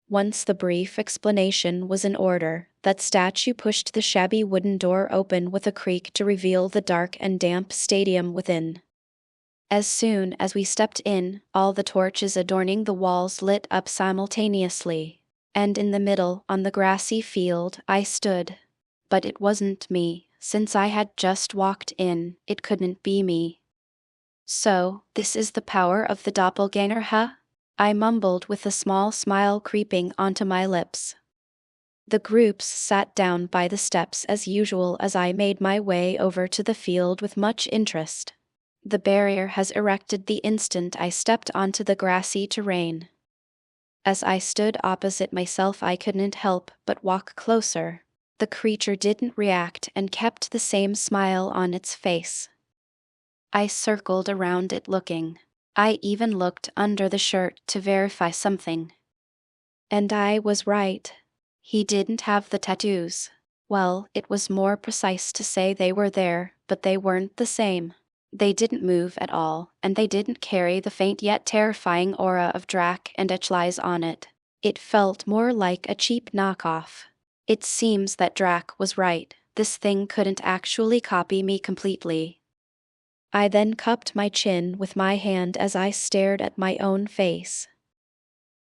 Once the brief explanation was in order, that statue pushed the shabby wooden door open with a creak to reveal the dark and damp stadium within. As soon as we stepped in, all the torches adorning the walls lit up simultaneously. And in the middle, on the grassy field, I stood. But it wasn't me, since I had just walked in, it couldn't be me. So, this is the power of the doppelganger, huh? I mumbled with a small smile creeping onto my lips. The groups sat down by the steps as usual as I made my way over to the field with much interest. The barrier has erected the instant I stepped onto the grassy terrain. As I stood opposite myself, I couldn't help but walk closer. The creature didn't react and kept the same smile on its face. I circled around it looking. I even looked under the shirt to verify something. And I was right. He didn't have the tattoos. Well, it was more precise to say they were there, but they weren't the same. They didn't move at all, and they didn't carry the faint yet terrifying aura of Drac and Echlies on it. It felt more like a cheap knockoff. It seems that Drac was right. This thing couldn't actually copy me completely. I then cupped my chin with my hand as I stared at my own face.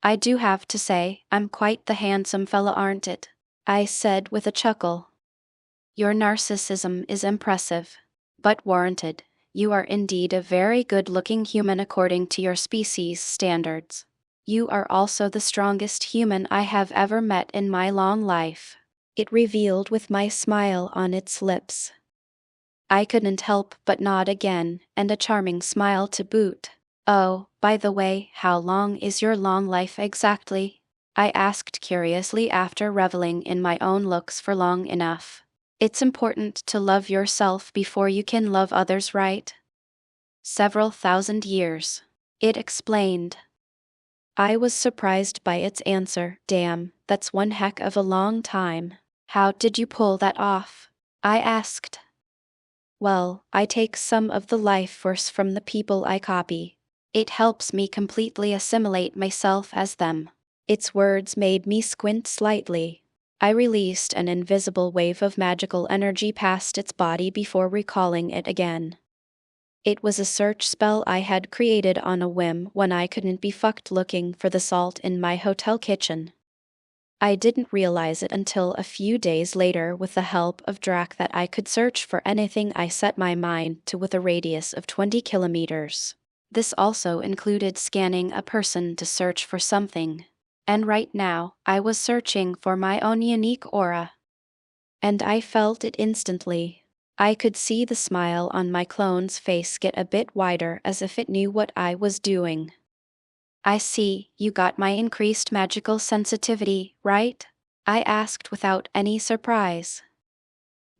I do have to say, I'm quite the handsome fella, aren't it? I said with a chuckle. Your narcissism is impressive, but warranted. You are indeed a very good-looking human according to your species' standards. You are also the strongest human I have ever met in my long life, it revealed with my smile on its lips. I couldn't help but nod again, and a charming smile to boot. Oh, by the way, how long is your long life exactly? I asked curiously after reveling in my own looks for long enough. It's important to love yourself before you can love others, right? Several thousand years, it explained. I was surprised by its answer. Damn, that's one heck of a long time. How did you pull that off? I asked. Well, I take some of the life force from the people I copy. It helps me completely assimilate myself as them. Its words made me squint slightly. I released an invisible wave of magical energy past its body before recalling it again. It was a search spell I had created on a whim when I couldn't be fucked looking for the salt in my hotel kitchen. I didn't realize it until a few days later with the help of Drac that I could search for anything I set my mind to with a radius of 20 kilometers. This also included scanning a person to search for something. And right now, I was searching for my own unique aura. And I felt it instantly. I could see the smile on my clone's face get a bit wider as if it knew what I was doing. I see, you got my increased magical sensitivity, right? I asked without any surprise.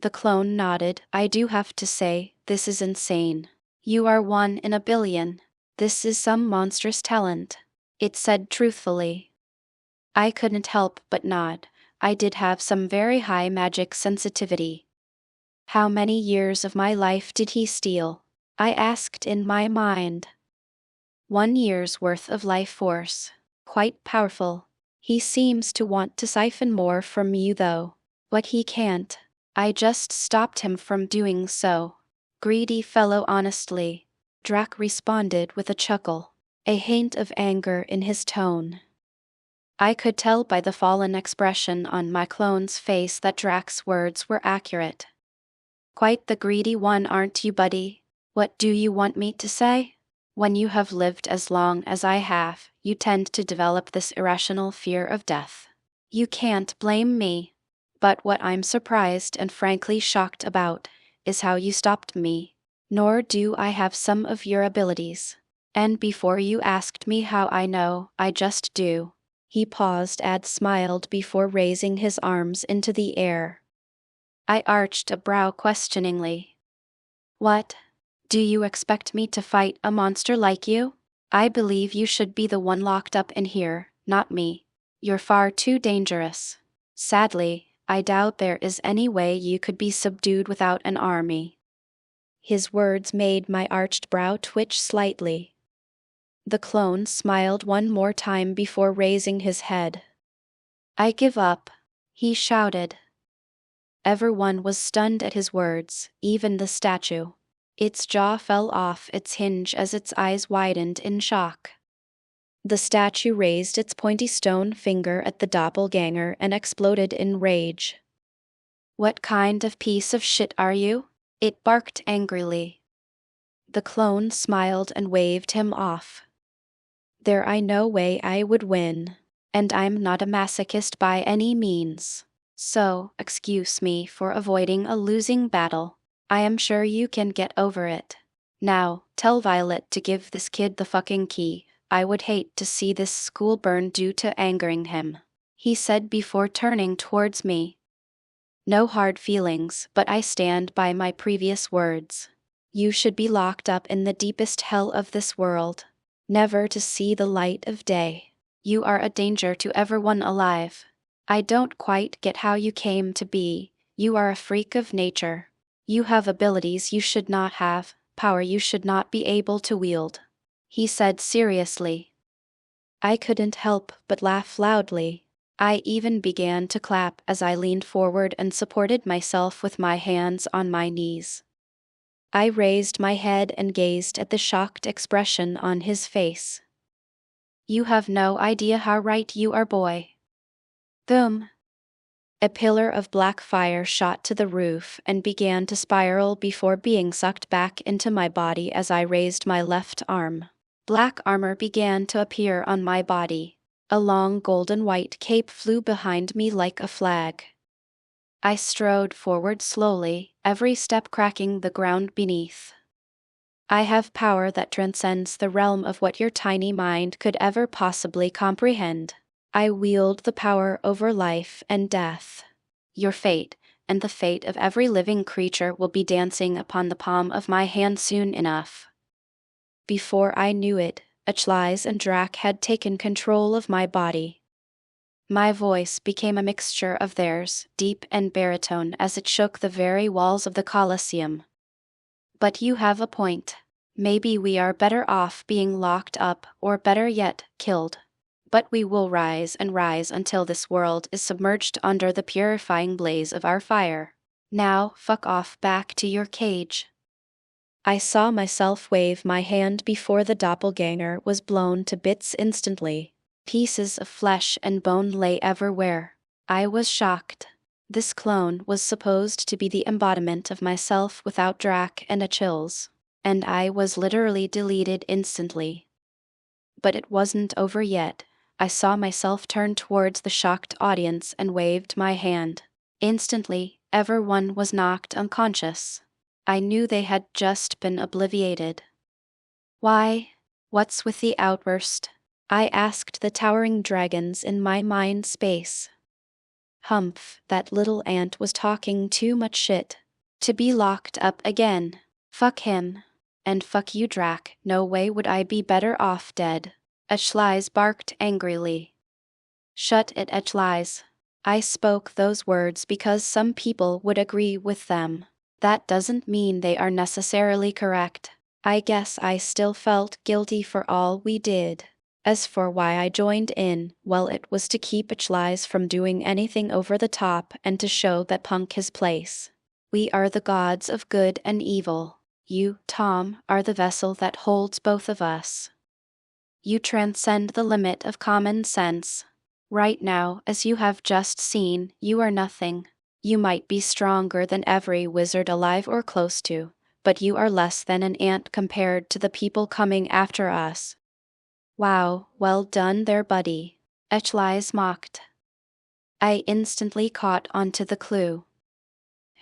The clone nodded. I do have to say, this is insane. You are 1 in a billion. This is some monstrous talent, it said truthfully. I couldn't help but nod. I did have some very high magic sensitivity. How many years of my life did he steal? I asked in my mind. 1 year's worth of life force. Quite powerful. He seems to want to siphon more from you though. But he can't. I just stopped him from doing so. Greedy fellow, honestly. Drac responded with a chuckle, a hint of anger in his tone. I could tell by the fallen expression on my clone's face that Drac's words were accurate. Quite the greedy one, aren't you, buddy? What do you want me to say? When you have lived as long as I have, you tend to develop this irrational fear of death. You can't blame me. But what I'm surprised and frankly shocked about is how you stopped me. Nor do I have some of your abilities. And before you asked me how I know, I just do. He paused and smiled before raising his arms into the air. I arched a brow questioningly. What? Do you expect me to fight a monster like you? I believe you should be the one locked up in here, not me. You're far too dangerous. Sadly, I doubt there is any way you could be subdued without an army. His words made my arched brow twitch slightly. The clone smiled one more time before raising his head. I give up, he shouted. Everyone was stunned at his words, even the statue. Its jaw fell off its hinge as its eyes widened in shock. The statue raised its pointy stone finger at the doppelganger and exploded in rage. What kind of piece of shit are you? It barked angrily. The clone smiled and waved him off. There I no way I would win, and I'm not a masochist by any means. So, excuse me for avoiding a losing battle. I am sure you can get over it. Now, tell Violet to give this kid the fucking key. I would hate to see this school burn due to angering him, he said before turning towards me. No hard feelings, but I stand by my previous words. You should be locked up in the deepest hell of this world, never to see the light of day. You are a danger to everyone alive. I don't quite get how you came to be. You are a freak of nature. You have abilities you should not have, power you should not be able to wield," he said seriously. I couldn't help but laugh loudly. I even began to clap as I leaned forward and supported myself with my hands on my knees. I raised my head and gazed at the shocked expression on his face. "You have no idea how right you are, boy." Boom! A pillar of black fire shot to the roof and began to spiral before being sucked back into my body as I raised my left arm. Black armor began to appear on my body. A long golden-white cape flew behind me like a flag. I strode forward slowly, every step cracking the ground beneath. I have power that transcends the realm of what your tiny mind could ever possibly comprehend. I wield the power over life and death. Your fate, and the fate of every living creature, will be dancing upon the palm of my hand soon enough. Before I knew it, Achlies and Drac had taken control of my body. My voice became a mixture of theirs, deep and baritone, as it shook the very walls of the Colosseum. "But you have a point. Maybe we are better off being locked up, or better yet, killed. But we will rise and rise until this world is submerged under the purifying blaze of our fire. Now, fuck off back to your cage." I saw myself wave my hand before the doppelganger was blown to bits instantly. Pieces of flesh and bone lay everywhere. I was shocked. This clone was supposed to be the embodiment of myself without Drac and Achilles, and I was literally deleted instantly. But it wasn't over yet. I saw myself turn towards the shocked audience and waved my hand. Instantly, everyone was knocked unconscious. I knew they had just been obliterated. "Why? What's with the outburst?" I asked the towering dragons in my mind space. Humph, that little ant was talking too much shit. To be locked up again. Fuck him. And fuck you, Drac. No way would I be better off dead. Achlies barked angrily. "Shut it, Achlies." I spoke those words because some people would agree with them. That doesn't mean they are necessarily correct. I guess I still felt guilty for all we did. As for why I joined in, well, it was to keep Achlies from doing anything over the top and to show that Punk his place. We are the gods of good and evil. You, Tom, are the vessel that holds both of us. You transcend the limit of common sense. Right now, as you have just seen, you are nothing. You might be stronger than every wizard alive or close to, but you are less than an ant compared to the people coming after us. Wow, well done there, buddy. Achlies mocked. I instantly caught onto the clue.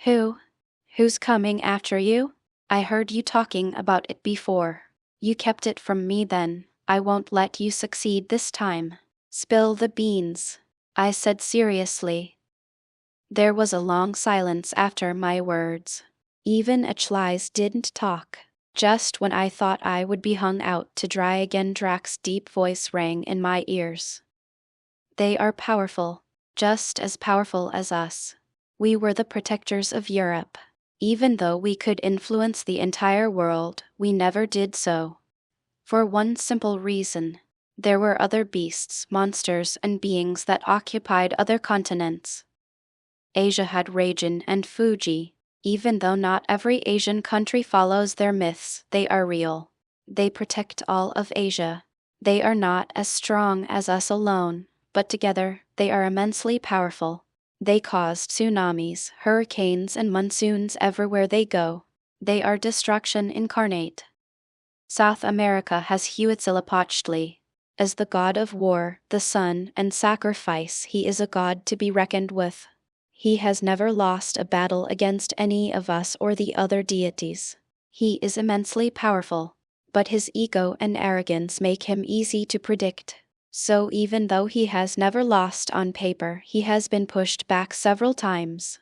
Who's coming after you? I heard you talking about it before. You kept it from me then. I won't let you succeed this time. Spill the beans, I said seriously. There was a long silence after my words. Even Achlies didn't talk. Just when I thought I would be hung out to dry again, Drac's deep voice rang in my ears. "They are powerful, just as powerful as us. We were the protectors of Europe. Even though we could influence the entire world, we never did so. For one simple reason. There were other beasts, monsters, and beings that occupied other continents. Asia had Rajan and Fuji. Even though not every Asian country follows their myths, they are real. They protect all of Asia. They are not as strong as us alone, but together, they are immensely powerful. They cause tsunamis, hurricanes, and monsoons everywhere they go. They are destruction incarnate. South America has Huitzilopochtli. As the god of war, the sun, and sacrifice, he is a god to be reckoned with. He has never lost a battle against any of us or the other deities. He is immensely powerful, but his ego and arrogance make him easy to predict. So even though he has never lost on paper, he has been pushed back several times.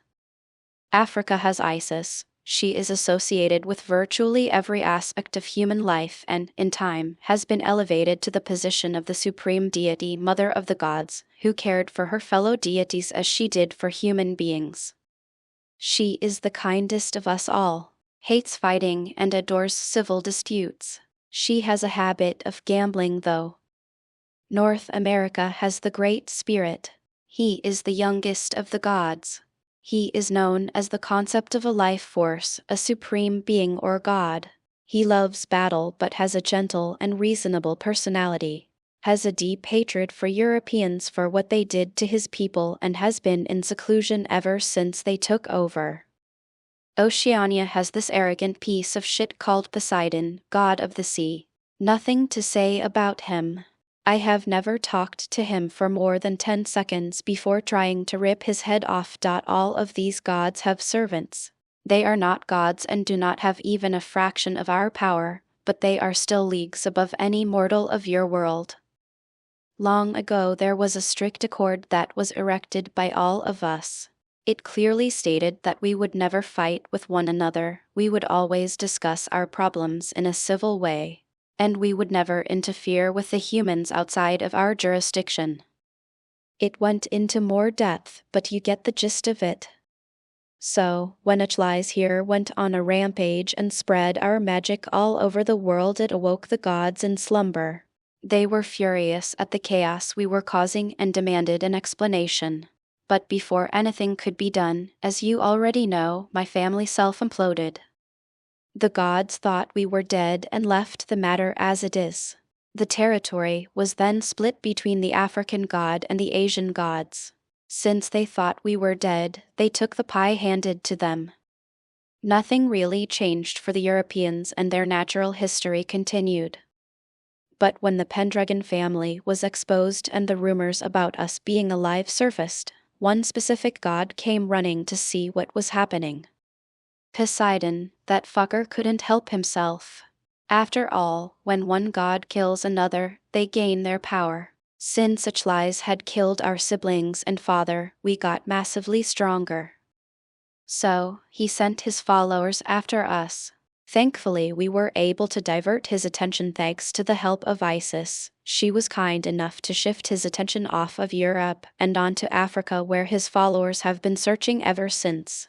Africa has Isis. She is associated with virtually every aspect of human life and, in time, has been elevated to the position of the supreme deity, mother of the gods, who cared for her fellow deities as she did for human beings. She is the kindest of us all. hates fighting and adores civil disputes. She has a habit of gambling though. North America has the Great Spirit. He is the youngest of the gods. He is known as the concept of a life force, a supreme being or god. He loves battle but has a gentle and reasonable personality, has a deep hatred for Europeans for what they did to his people and has been in seclusion ever since they took over. Oceania has this arrogant piece of shit called Poseidon, god of the sea. Nothing to say about him. I have never talked to him for more than 10 seconds before trying to rip his head off. All of these gods have servants. They are not gods and do not have even a fraction of our power, but they are still leagues above any mortal of your world. Long ago there was a strict accord that was erected by all of us. It clearly stated that we would never fight with one another, we would always discuss our problems in a civil way, and we would never interfere with the humans outside of our jurisdiction. It went into more depth, but you get the gist of it. So, when Achlies here went on a rampage and spread our magic all over the world, it awoke the gods in slumber. They were furious at the chaos we were causing and demanded an explanation. But before anything could be done, as you already know, my family self-imploded. The gods thought we were dead and left the matter as it is. The territory was then split between the African god and the Asian gods. Since they thought we were dead, they took the pie handed to them. Nothing really changed for the Europeans and their natural history continued. But when the Pendragon family was exposed and the rumors about us being alive surfaced, one specific god came running to see what was happening. Poseidon, that fucker couldn't help himself. After all, when one god kills another, they gain their power. Since Achlies had killed our siblings and father, we got massively stronger. So, he sent his followers after us. Thankfully, we were able to divert his attention thanks to the help of Isis. She was kind enough to shift his attention off of Europe and onto Africa, where his followers have been searching ever since.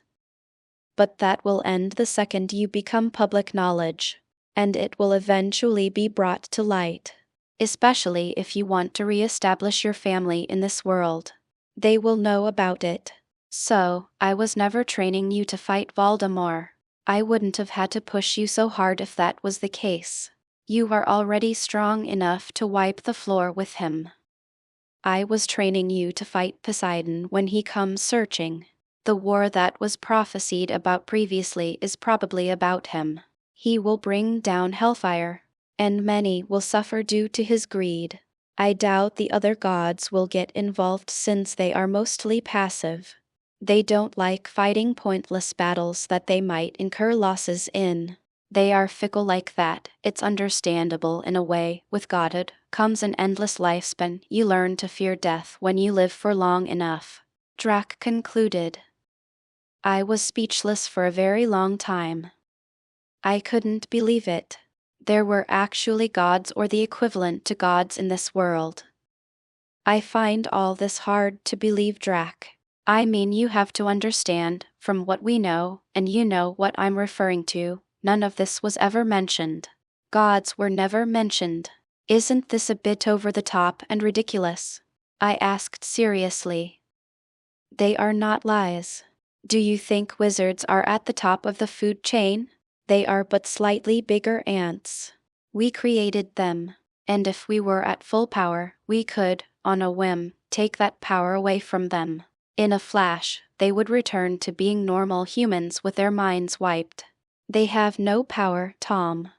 But that will end the second you become public knowledge, and it will eventually be brought to light. Especially if you want to re-establish your family in this world. They will know about it. So, I was never training you to fight Voldemort. I wouldn't have had to push you so hard if that was the case. You are already strong enough to wipe the floor with him. I was training you to fight Poseidon when he comes searching. The war that was prophesied about previously is probably about him. He will bring down hellfire, and many will suffer due to his greed. I doubt the other gods will get involved since they are mostly passive. They don't like fighting pointless battles that they might incur losses in. They are fickle like that. It's understandable in a way. With godhood comes an endless lifespan. You learn to fear death when you live for long enough. Drac concluded. I was speechless for a very long time. I couldn't believe it. There were actually gods or the equivalent to gods in this world. I find all this hard to believe, Drac. I mean, you have to understand, from what we know, and you know what I'm referring to, none of this was ever mentioned. Gods were never mentioned. Isn't this a bit over the top and ridiculous? I asked seriously. They are not lies. Do you think wizards are at the top of the food chain? They are but slightly bigger ants. We created them, and if we were at full power, we could, on a whim, take that power away from them. In a flash, they would return to being normal humans with their minds wiped. They have no power, Tom.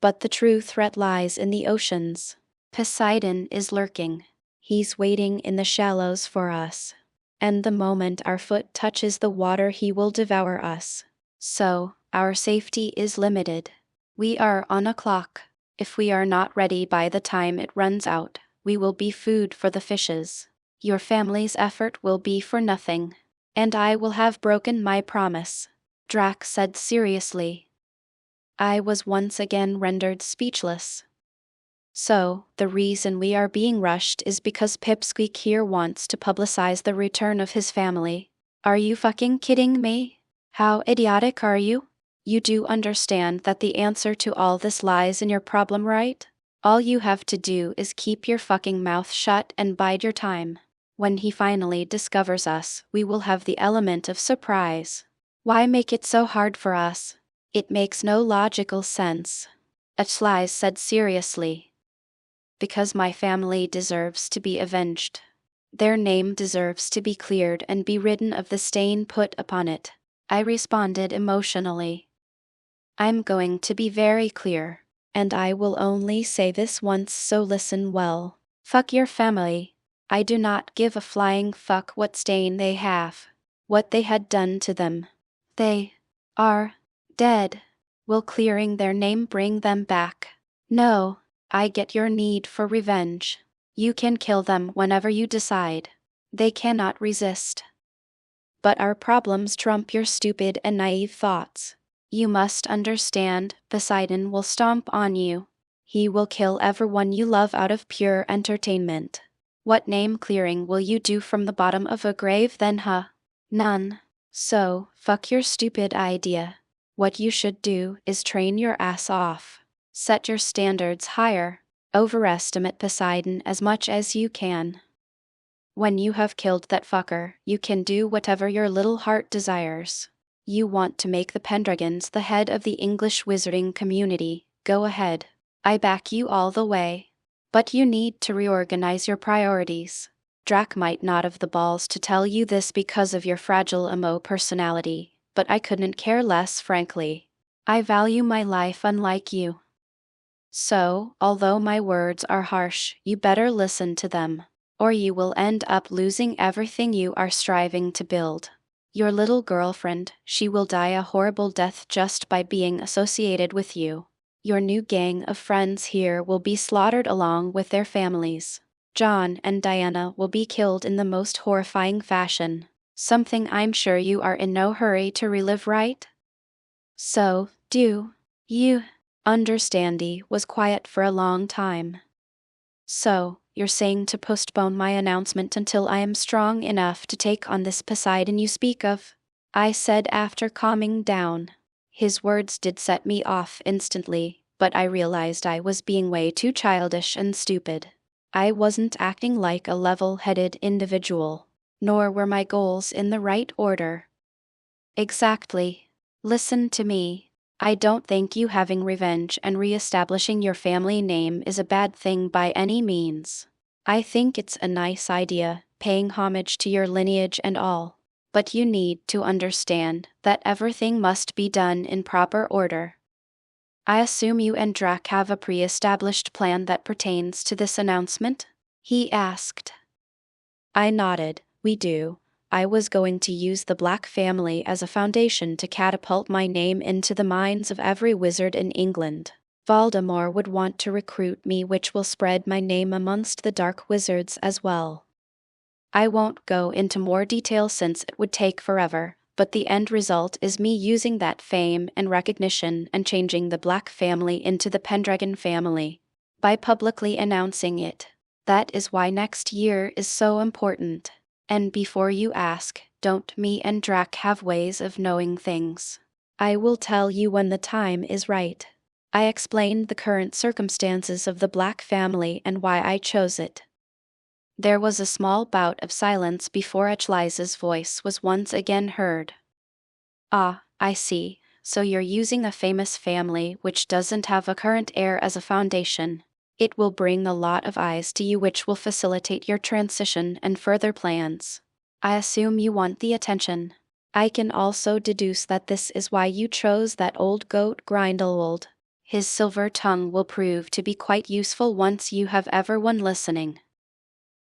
But the true threat lies in the oceans. Poseidon is lurking. He's waiting in the shallows for us. And the moment our foot touches the water, he will devour us. So, our safety is limited. We are on a clock. If we are not ready by the time it runs out, we will be food for the fishes. Your family's effort will be for nothing. And I will have broken my promise, Drac said seriously. I was once again rendered speechless. So, the reason we are being rushed is because Pipsqueak here wants to publicize the return of his family. Are you fucking kidding me? How idiotic are you? You do understand that the answer to all this lies in your problem, right? All you have to do is keep your fucking mouth shut and bide your time. When he finally discovers us, we will have the element of surprise. Why make it so hard for us? It makes no logical sense. Atlize said seriously. Because my family deserves to be avenged. Their name deserves to be cleared and be ridden of the stain put upon it. I responded emotionally. I'm going to be very clear, and I will only say this once, so listen well. Fuck your family. I do not give a flying fuck what stain they have, what they had done to them. They are dead. Will clearing their name bring them back? No, I get your need for revenge. You can kill them whenever you decide. They cannot resist. But our problems trump your stupid and naive thoughts. You must understand, Poseidon will stomp on you. He will kill everyone you love out of pure entertainment. What name clearing will you do from the bottom of a grave then, huh? None. So, fuck your stupid idea. What you should do is train your ass off. Set your standards higher. Overestimate Poseidon as much as you can. When you have killed that fucker, you can do whatever your little heart desires. You want to make the Pendragons the head of the English wizarding community, go ahead. I back you all the way. But you need to reorganize your priorities. Drac might not have the balls to tell you this because of your fragile emo personality, but I couldn't care less, frankly. I value my life unlike you. So, although my words are harsh, you better listen to them, or you will end up losing everything you are striving to build. Your little girlfriend, she will die a horrible death just by being associated with you. Your new gang of friends here will be slaughtered along with their families. John and Diana will be killed in the most horrifying fashion, something I'm sure you are in no hurry to relive, right? So, do you understand? He was quiet for a long time. So, you're saying to postpone my announcement until I am strong enough to take on this Poseidon you speak of? I said after calming down. His words did set me off instantly, but I realized I was being way too childish and stupid. I wasn't acting like a level-headed individual, nor were my goals in the right order. Exactly. Listen to me. I don't think you having revenge and re-establishing your family name is a bad thing by any means. I think it's a nice idea, paying homage to your lineage and all. But you need to understand that everything must be done in proper order. I assume you and Drac have a pre-established plan that pertains to this announcement? He asked. I nodded. We do. I was going to use the Black family as a foundation to catapult my name into the minds of every wizard in England. Voldemort would want to recruit me, which will spread my name amongst the dark wizards as well. I won't go into more detail since it would take forever, but the end result is me using that fame and recognition and changing the Black family into the Pendragon family, by publicly announcing it. That is why next year is so important. And before you ask, don't me and Drac have ways of knowing things? I will tell you when the time is right. I explained the current circumstances of the Black family and why I chose it. There was a small bout of silence before Atlize's voice was once again heard. Ah, I see, so you're using a famous family which doesn't have a current heir as a foundation. It will bring a lot of eyes to you, which will facilitate your transition and further plans. I assume you want the attention. I can also deduce that this is why you chose that old goat Grindelwald. His silver tongue will prove to be quite useful once you have everyone listening.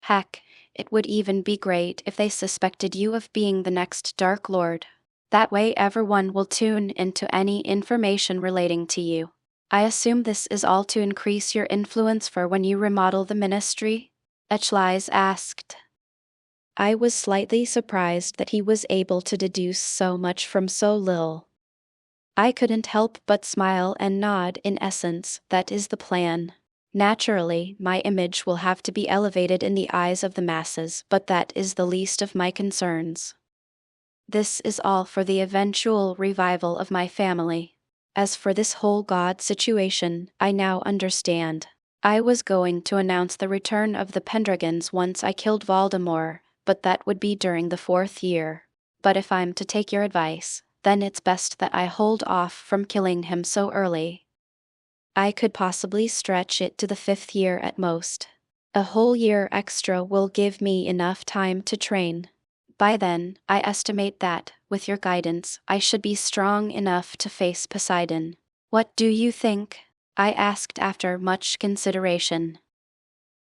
Heck, it would even be great if they suspected you of being the next Dark Lord. That way everyone will tune into any information relating to you. I assume this is all to increase your influence for when you remodel the ministry? Atlize asked. I was slightly surprised that he was able to deduce so much from so little. I couldn't help but smile and nod. In essence, that is the plan. Naturally, my image will have to be elevated in the eyes of the masses, but that is the least of my concerns. This is all for the eventual revival of my family. As for this whole god situation, I now understand. I was going to announce the return of the Pendragons once I killed Voldemort, but that would be during the 4th year. But if I'm to take your advice, then it's best that I hold off from killing him so early. I could possibly stretch it to the 5th year at most. A whole year extra will give me enough time to train. By then, I estimate that, with your guidance, I should be strong enough to face Poseidon. What do you think? I asked after much consideration.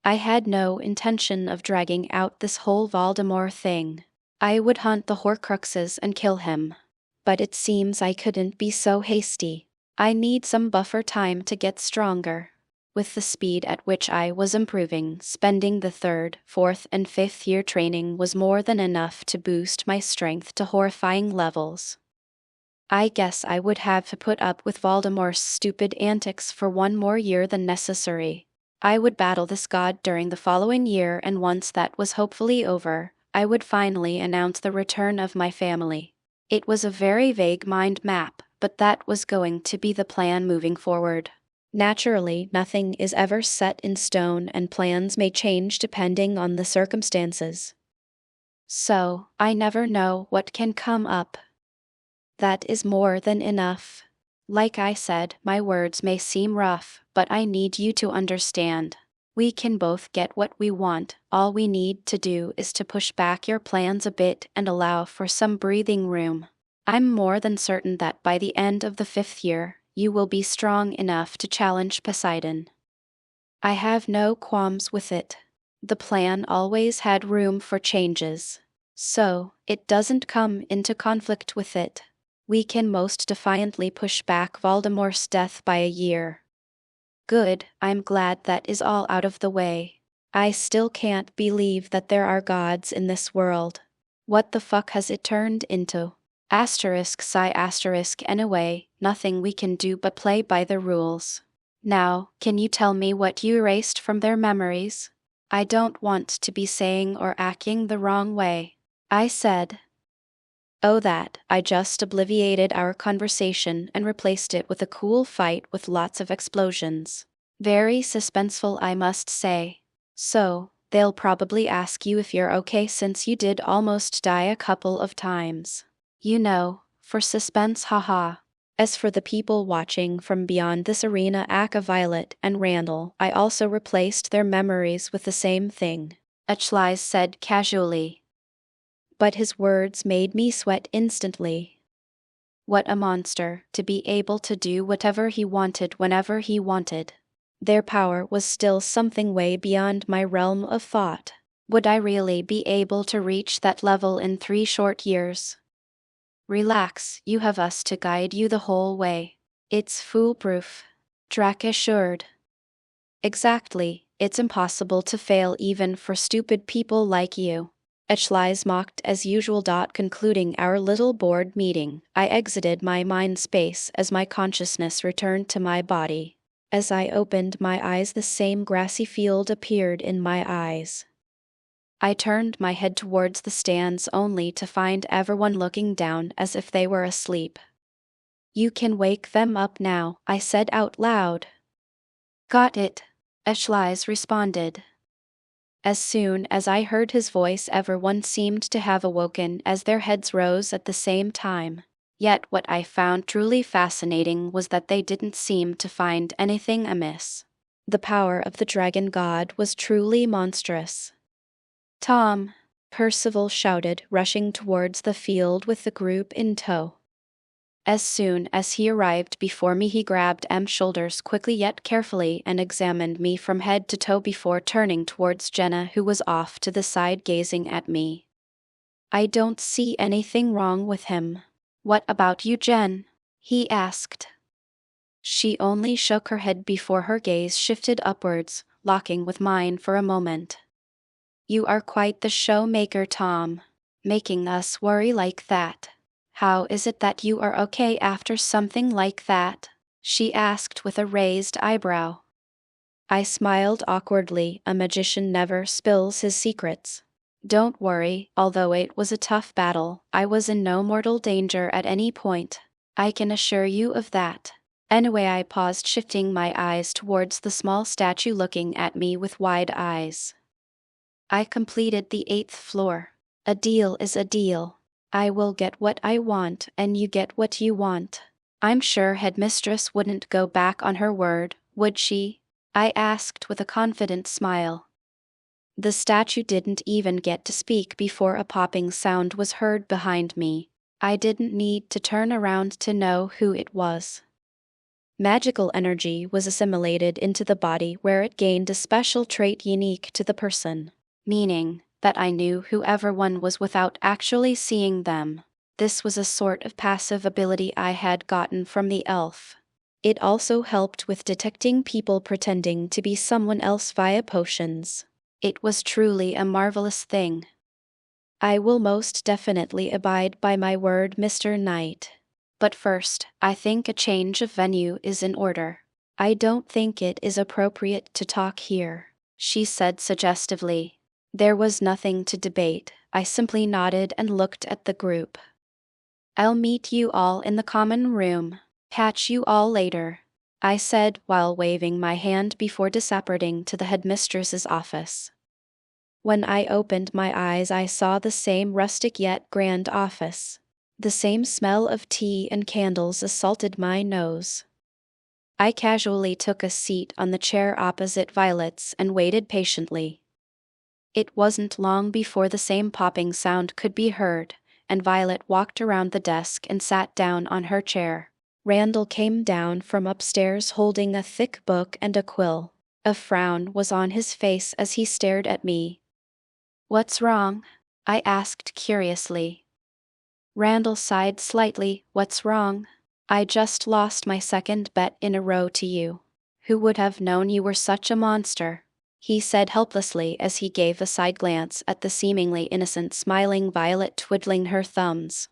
I had no intention of dragging out this whole Voldemort thing. I would hunt the Horcruxes and kill him. But it seems I couldn't be so hasty. I need some buffer time to get stronger. With the speed at which I was improving, spending the 3rd, 4th, and 5th year training was more than enough to boost my strength to horrifying levels. I guess I would have to put up with Voldemort's stupid antics for one more year than necessary. I would battle this god during the following year, and once that was hopefully over, I would finally announce the return of my family. It was a very vague mind map, but that was going to be the plan moving forward. Naturally, nothing is ever set in stone, and plans may change depending on the circumstances. So, I never know what can come up. That is more than enough. Like I said, my words may seem rough, but I need you to understand. We can both get what we want. All we need to do is to push back your plans a bit and allow for some breathing room. I'm more than certain that by the end of the 5th year, you will be strong enough to challenge Poseidon. I have no qualms with it. The plan always had room for changes, so it doesn't come into conflict with it. We can most defiantly push back Voldemort's death by a year. Good, I'm glad that is all out of the way. I still can't believe that there are gods in this world. What the fuck has it turned into? Anyway, nothing we can do but play by the rules. Now, can you tell me what you erased from their memories? I don't want to be saying or acting the wrong way. I said. Oh, that, I just obliterated our conversation and replaced it with a cool fight with lots of explosions. Very suspenseful, I must say. So, they'll probably ask you if you're okay since you did almost die a couple of times. You know, for suspense, haha. As for the people watching from beyond this arena, Aka, Violet, and Randall, I also replaced their memories with the same thing, Achlies said casually. But his words made me sweat instantly. What a monster, to be able to do whatever he wanted whenever he wanted. Their power was still something way beyond my realm of thought. Would I really be able to reach that level in 3 short years? Relax, you have us to guide you the whole way. It's foolproof, Drac assured. Exactly, it's impossible to fail even for stupid people like you. Achlies mocked as usual. Concluding our little board meeting, I exited my mind space as my consciousness returned to my body. As I opened my eyes, the same grassy field appeared in my eyes. I turned my head towards the stands only to find everyone looking down as if they were asleep. You can wake them up now, I said out loud. Got it, Achlies responded. As soon as I heard his voice, everyone seemed to have awoken as their heads rose at the same time. Yet what I found truly fascinating was that they didn't seem to find anything amiss. The power of the dragon god was truly monstrous. Tom, Percival shouted, rushing towards the field with the group in tow. As soon as he arrived before me, he grabbed M's shoulders quickly yet carefully and examined me from head to toe before turning towards Jenna, who was off to the side gazing at me. I don't see anything wrong with him. What about you, Jen? He asked. She only shook her head before her gaze shifted upwards, locking with mine for a moment. You are quite the showmaker, Tom, making us worry like that. How is it that you are okay after something like that? She asked with a raised eyebrow. I smiled awkwardly. A magician never spills his secrets. Don't worry, although it was a tough battle, I was in no mortal danger at any point. I can assure you of that. Anyway, I paused, shifting my eyes towards the small statue looking at me with wide eyes. I completed the 8th floor. A deal is a deal. I will get what I want and you get what you want. I'm sure Headmistress wouldn't go back on her word, would she? I asked with a confident smile. The statue didn't even get to speak before a popping sound was heard behind me. I didn't need to turn around to know who it was. Magical energy was assimilated into the body where it gained a special trait unique to the person, meaning that I knew who everyone was without actually seeing them. This was a sort of passive ability I had gotten from the elf. It also helped with detecting people pretending to be someone else via potions. It was truly a marvelous thing. I will most definitely abide by my word, Mr. Knight. But first, I think a change of venue is in order. I don't think it is appropriate to talk here, she said suggestively. There was nothing to debate. I simply nodded and looked at the group. I'll meet you all in the common room. Catch you all later, I said while waving my hand before disappearing to the headmistress's office. When I opened my eyes, I saw the same rustic yet grand office. The same smell of tea and candles assaulted my nose. I casually took a seat on the chair opposite Violet's and waited patiently. It wasn't long before the same popping sound could be heard, and Violet walked around the desk and sat down on her chair. Randall came down from upstairs holding a thick book and a quill. A frown was on his face as he stared at me. "What's wrong?" I asked curiously. Randall sighed slightly. "What's wrong? I just lost my second bet in a row to you. Who would have known you were such a monster?" he said helplessly as he gave a side glance at the seemingly innocent smiling Violet twiddling her thumbs.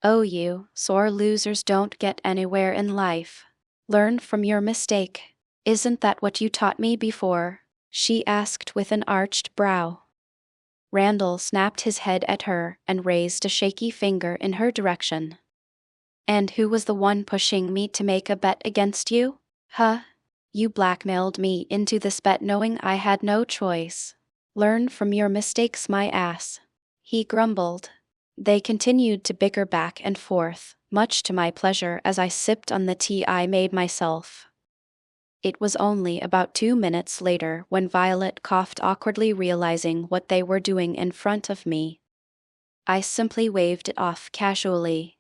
"Oh, you sore losers don't get anywhere in life. Learn from your mistake. Isn't that what you taught me before?" she asked with an arched brow. Randall snapped his head at her and raised a shaky finger in her direction. "And who was the one pushing me to make a bet against you? Huh? You blackmailed me into this bet knowing I had no choice. Learn from your mistakes, my ass," he grumbled. They continued to bicker back and forth, much to my pleasure as I sipped on the tea I made myself. It was only about 2 minutes later when Violet coughed awkwardly, realizing what they were doing in front of me. I simply waved it off casually.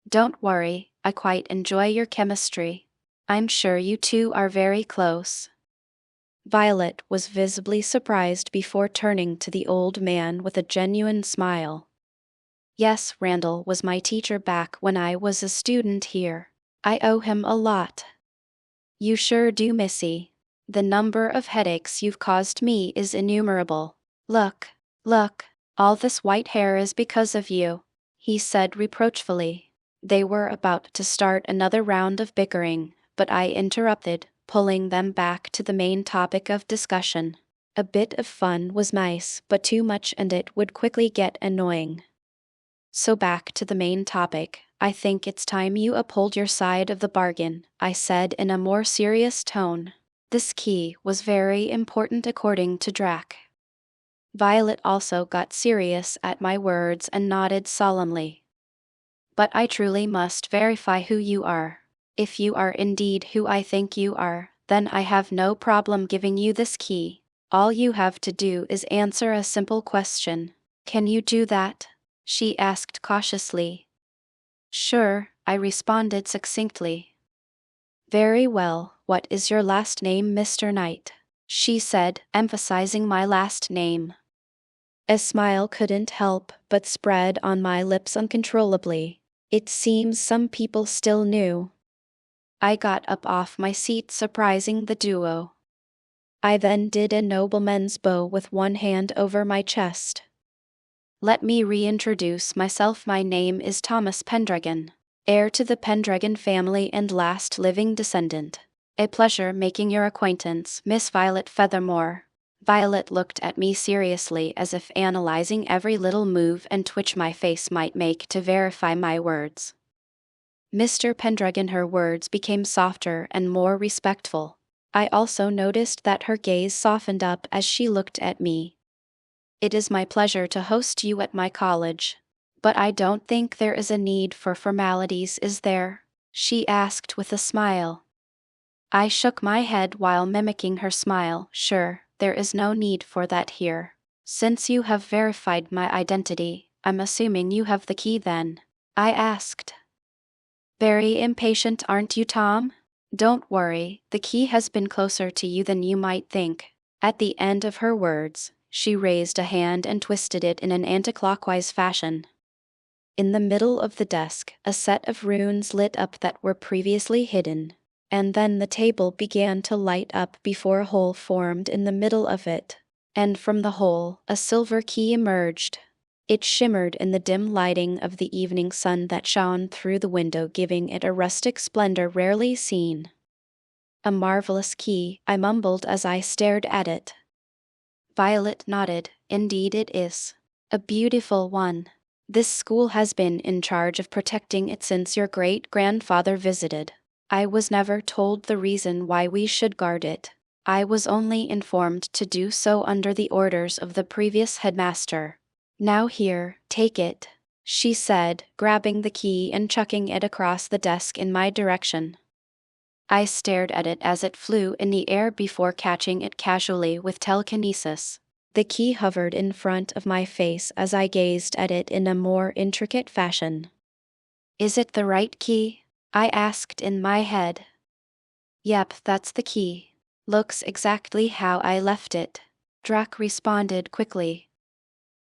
"Don't worry, I quite enjoy your chemistry. I'm sure you two are very close." Violet was visibly surprised before turning to the old man with a genuine smile. "Yes, Randall was my teacher back when I was a student here. I owe him a lot." "You sure do, Missy. The number of headaches you've caused me is innumerable. Look, all this white hair is because of you," he said reproachfully. They were about to start another round of bickering, but I interrupted, pulling them back to the main topic of discussion. A bit of fun was nice, but too much and it would quickly get annoying. So back to the main topic. "I think it's time you uphold your side of the bargain," I said in a more serious tone. This key was very important according to Drac. Violet also got serious at my words and nodded solemnly. "But I truly must verify who you are. If you are indeed who I think you are, then I have no problem giving you this key. All you have to do is answer a simple question. Can you do that?" she asked cautiously. "Sure," I responded succinctly. "Very well, what is your last name, Mr. Knight?" she said, emphasizing my last name. A smile couldn't help but spread on my lips uncontrollably. It seems some people still knew. I got up off my seat, surprising the duo. I then did a nobleman's bow with one hand over my chest. "Let me reintroduce myself. My name is Thomas Pendragon, heir to the Pendragon family and last living descendant. A pleasure making your acquaintance, Miss Violet Feathermore." Violet looked at me seriously as if analyzing every little move and twitch my face might make to verify my words. Mr. Pendragon, her words became softer and more respectful. I also noticed that her gaze softened up as she looked at me. It is my pleasure to host you at my college. But I don't think there is a need for formalities, is there? She asked with a smile. I shook my head while mimicking her smile. Sure, there is no need for that here. Since you have verified my identity, I'm assuming you have the key then? I asked. Very impatient, aren't you, Tom? Don't worry, the key has been closer to you than you might think. At the end of her words, she raised a hand and twisted it in an anti-clockwise fashion. In the middle of the desk, a set of runes lit up that were previously hidden, and then the table began to light up before a hole formed in the middle of it, and from the hole, a silver key emerged. It shimmered in the dim lighting of the evening sun that shone through the window, giving it a rustic splendor rarely seen. A marvelous key, I mumbled as I stared at it. Violet nodded. Indeed it is. A beautiful one. This school has been in charge of protecting it since your great-grandfather visited. I was never told the reason why we should guard it. I was only informed to do so under the orders of the previous headmaster. Now here, take it, she said, grabbing the key and chucking it across the desk in my direction. I stared at it as it flew in the air before catching it casually with telekinesis. The key hovered in front of my face as I gazed at it in a more intricate fashion. Is it the right key? I asked in my head. Yep, that's the key. Looks exactly how I left it, Drac responded quickly.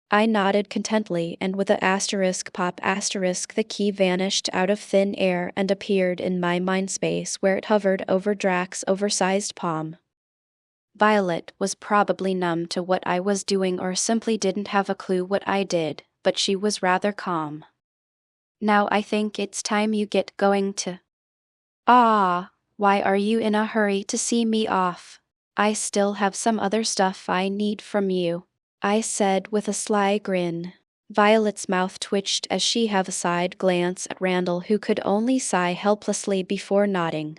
I nodded contently, and with a asterisk pop asterisk the key vanished out of thin air and appeared in my mind space where it hovered over Drac's oversized palm. Violet was probably numb to what I was doing or simply didn't have a clue what I did, but she was rather calm. Now I think it's time you get going to... Ah, why are you in a hurry to see me off? I still have some other stuff I need from you, I said with a sly grin. Violet's mouth twitched as she gave a side glance at Randall, who could only sigh helplessly before nodding.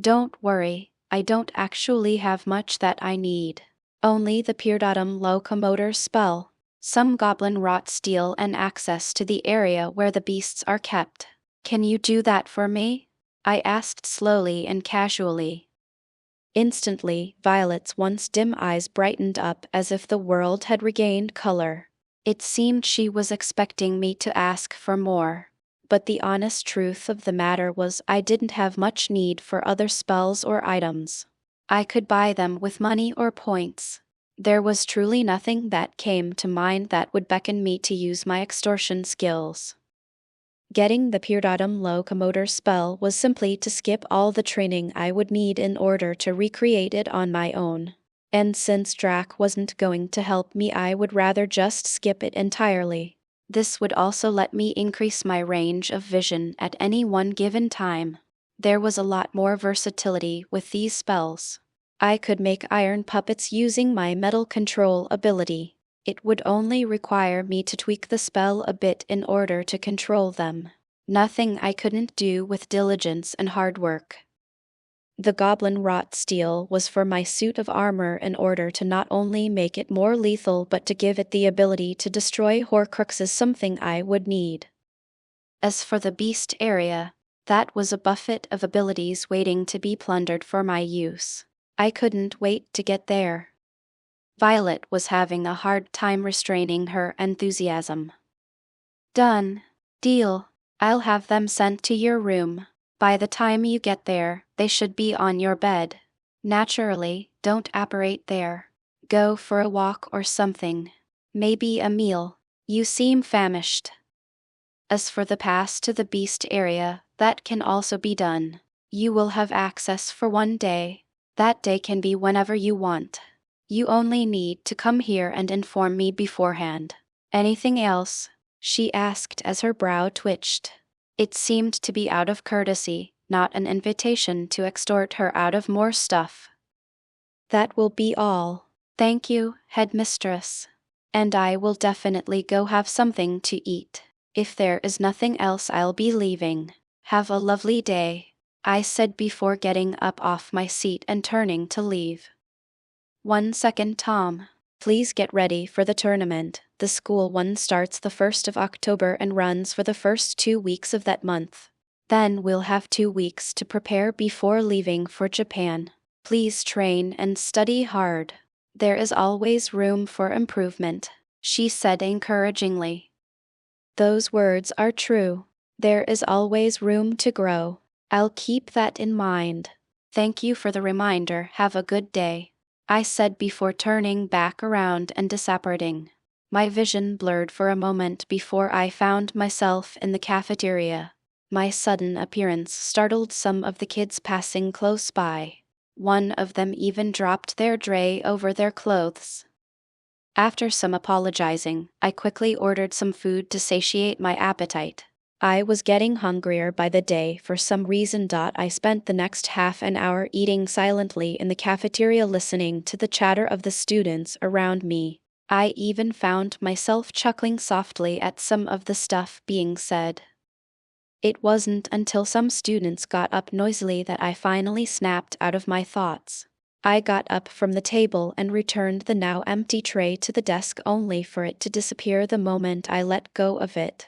Don't worry, I don't actually have much that I need. Only the Pendragon locomotor spell, some goblin wrought steel, and access to the area where the beasts are kept. Can you do that for me? I asked slowly and casually. Instantly, Violet's once dim eyes brightened up as if the world had regained color. It seemed she was expecting me to ask for more, but the honest truth of the matter was I didn't have much need for other spells or items. I could buy them with money or points. There was truly nothing that came to mind that would beckon me to use my extortion skills. Getting the Pendragon locomotor spell was simply to skip all the training I would need in order to recreate it on my own. And since Drac wasn't going to help me, I would rather just skip it entirely. This would also let me increase my range of vision at any one given time. There was a lot more versatility with these spells. I could make iron puppets using my metal control ability. It would only require me to tweak the spell a bit in order to control them. Nothing I couldn't do with diligence and hard work. The goblin wrought steel was for my suit of armor in order to not only make it more lethal but to give it the ability to destroy Horcruxes, something I would need. As for the beast area, that was a buffet of abilities waiting to be plundered for my use. I couldn't wait to get there. Violet was having a hard time restraining her enthusiasm. Done. Deal. I'll have them sent to your room. By the time you get there, they should be on your bed. Naturally, don't apparate there. Go for a walk or something. Maybe a meal. You seem famished. As for the pass to the beast area, that can also be done. You will have access for one day. That day can be whenever you want. You only need to come here and inform me beforehand. Anything else? She asked as her brow twitched. It seemed to be out of courtesy, not an invitation to extort her out of more stuff. That will be all. Thank you, headmistress. And I will definitely go have something to eat. If there is nothing else, I'll be leaving. Have a lovely day, I said before getting up off my seat and turning to leave. 1 second, Tom. Please get ready for the tournament. The school one starts the 1st of October and runs for the first 2 weeks of that month. Then we'll have 2 weeks to prepare before leaving for Japan. Please train and study hard. There is always room for improvement, she said encouragingly. Those words are true. There is always room to grow. I'll keep that in mind. Thank you for the reminder. Have a good day, I said before turning back around and disappearing. My vision blurred for a moment before I found myself in the cafeteria. My sudden appearance startled some of the kids passing close by. One of them even dropped their tray over their clothes. After some apologizing, I quickly ordered some food to satiate my appetite. I was getting hungrier by the day for some reason. I spent the next half an hour eating silently in the cafeteria, listening to the chatter of the students around me. I even found myself chuckling softly at some of the stuff being said. It wasn't until some students got up noisily that I finally snapped out of my thoughts. I got up from the table and returned the now empty tray to the desk, only for it to disappear the moment I let go of it.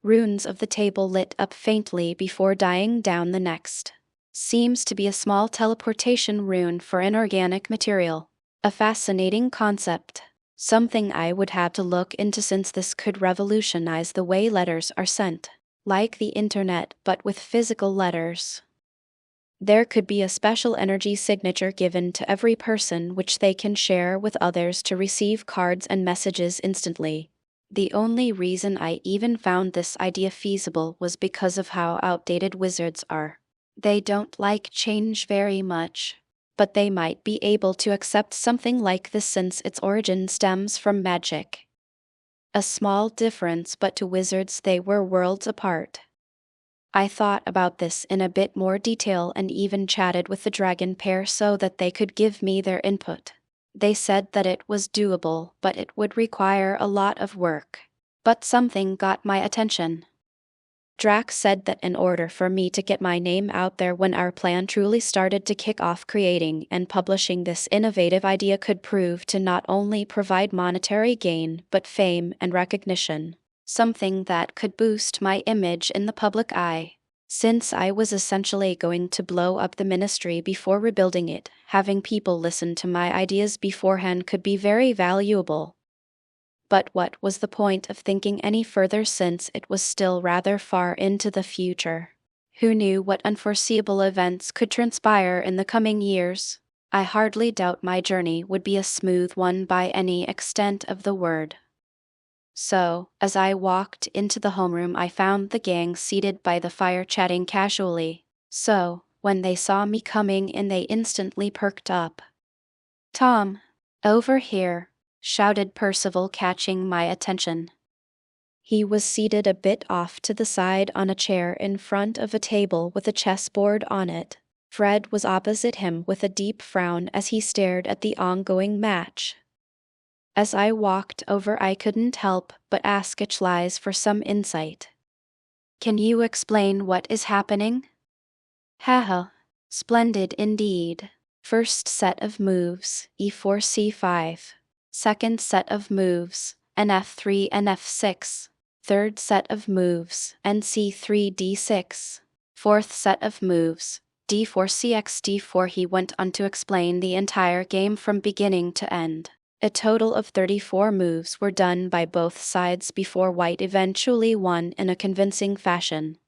Runes of the table lit up faintly before dying down. The next seems to be a small teleportation rune for inorganic material. A fascinating concept. Something I would have to look into, since this could revolutionize the way letters are sent. Like the internet, but with physical letters. There could be a special energy signature given to every person, which they can share with others to receive cards and messages instantly. The only reason I even found this idea feasible was because of how outdated wizards are. They don't like change very much, but they might be able to accept something like this since its origin stems from magic. A small difference, but to wizards they were worlds apart. I thought about this in a bit more detail and even chatted with the dragon pair so that they could give me their input. They said that it was doable, but it would require a lot of work. But something got my attention. Drax said that in order for me to get my name out there when our plan truly started to kick off, creating and publishing this innovative idea could prove to not only provide monetary gain but fame and recognition, something that could boost my image in the public eye. Since I was essentially going to blow up the ministry before rebuilding it, having people listen to my ideas beforehand could be very valuable. But what was the point of thinking any further, since it was still rather far into the future? Who knew what unforeseeable events could transpire in the coming years? I hardly doubt my journey would be a smooth one by any extent of the word. So, as I walked into the homeroom, I found the gang seated by the fire chatting casually. So, when they saw me coming in, they instantly perked up. "Tom, over here," shouted Percival, catching my attention. He was seated a bit off to the side on a chair in front of a table with a chessboard on it. Fred was opposite him with a deep frown as he stared at the ongoing match. As I walked over, I couldn't help but ask Ichlys for some insight. "Can you explain what is happening?" "Haha, splendid indeed. First set of moves, e4 c5. Second set of moves, nf3 nf6. Third set of moves, nc3 d6. Fourth set of moves, d4 cx d4. He went on to explain the entire game from beginning to end. A total of 34 moves were done by both sides before White eventually won in a convincing fashion.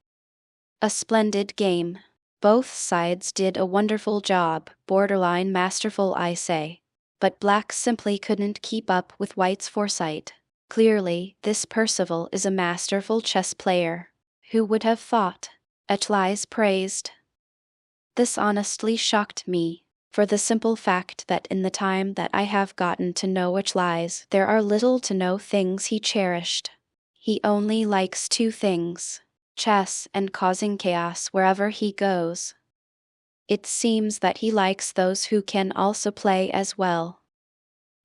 A splendid game. Both sides did a wonderful job, borderline masterful, I say. But Black simply couldn't keep up with White's foresight. Clearly, this Percival is a masterful chess player. Who would have thought? Ichlys praised. This honestly shocked me, for the simple fact that in the time that I have gotten to know Ichlys, there are little to no things he cherished. He only likes 2 things: chess and causing chaos wherever he goes. It seems that he likes those who can also play as well.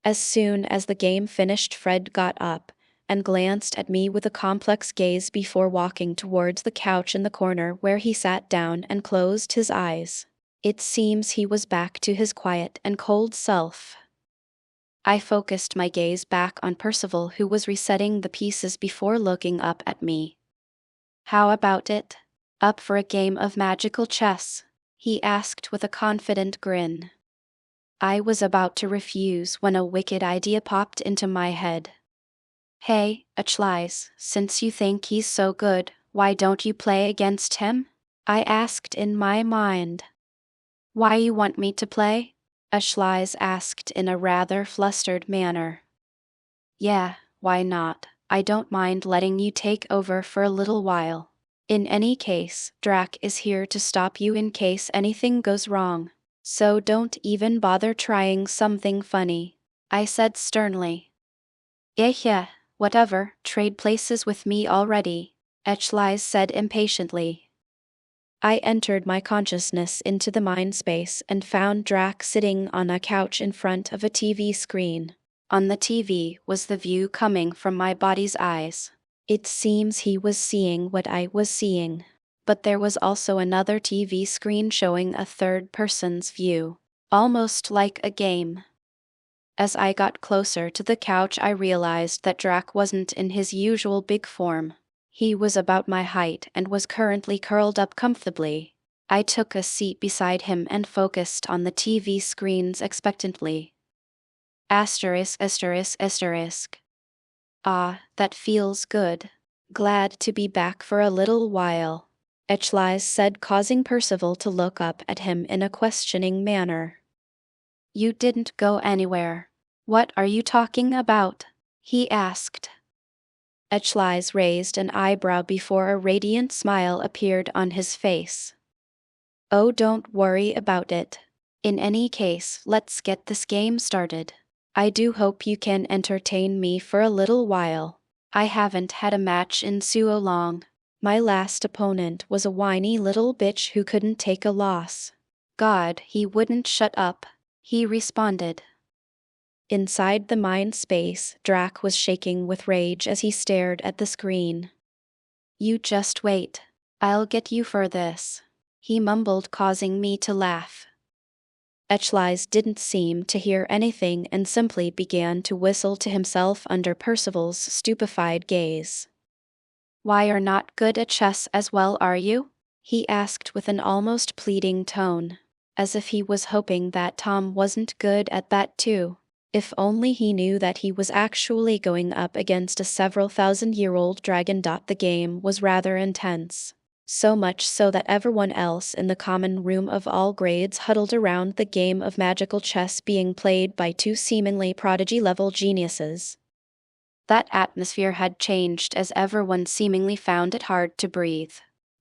As soon as the game finished, Fred got up and glanced at me with a complex gaze before walking towards the couch in the corner where he sat down and closed his eyes. It seems he was back to his quiet and cold self. I focused my gaze back on Percival, who was resetting the pieces before looking up at me. "How about it? Up for a game of magical chess?" he asked with a confident grin. I was about to refuse when a wicked idea popped into my head. "Hey, Achlies, since you think he's so good, why don't you play against him?" I asked in my mind. "Why you want me to play?" Achlies asked in a rather flustered manner. "Yeah, why not? I don't mind letting you take over for a little while. In any case, Drac is here to stop you in case anything goes wrong. So don't even bother trying something funny," I said sternly. "Yeah, whatever, trade places with me already," Achlies said impatiently. I entered my consciousness into the mind space and found Drac sitting on a couch in front of a TV screen. On the TV was the view coming from my body's eyes. It seems he was seeing what I was seeing. But there was also another TV screen showing a third person's view, almost like a game. As I got closer to the couch, I realized that Drac wasn't in his usual big form. He was about my height and was currently curled up comfortably. I took a seat beside him and focused on the TV screens expectantly. Asterisk, asterisk, asterisk. Ah, that feels good. Glad to be back for a little while, Achlies said, causing Percival to look up at him in a questioning manner. "You didn't go anywhere. What are you talking about?" he asked. Achlies raised an eyebrow before a radiant smile appeared on his face. "Oh, don't worry about it. In any case, let's get this game started. I do hope you can entertain me for a little while. I haven't had a match in so long. My last opponent was a whiny little bitch who couldn't take a loss." "God, he wouldn't shut up," he responded. Inside the mind space, Drac was shaking with rage as he stared at the screen. "You just wait. I'll get you for this," he mumbled, causing me to laugh. Achlies didn't seem to hear anything and simply began to whistle to himself under Percival's stupefied gaze. "Why, you're not good at chess as well, are you?" he asked with an almost pleading tone, as if he was hoping that Tom wasn't good at that too. If only he knew that he was actually going up against a several thousand-year-old dragon. The game was rather intense. So much so that everyone else in the common room of all grades huddled around the game of magical chess being played by two seemingly prodigy-level geniuses. That atmosphere had changed as everyone seemingly found it hard to breathe.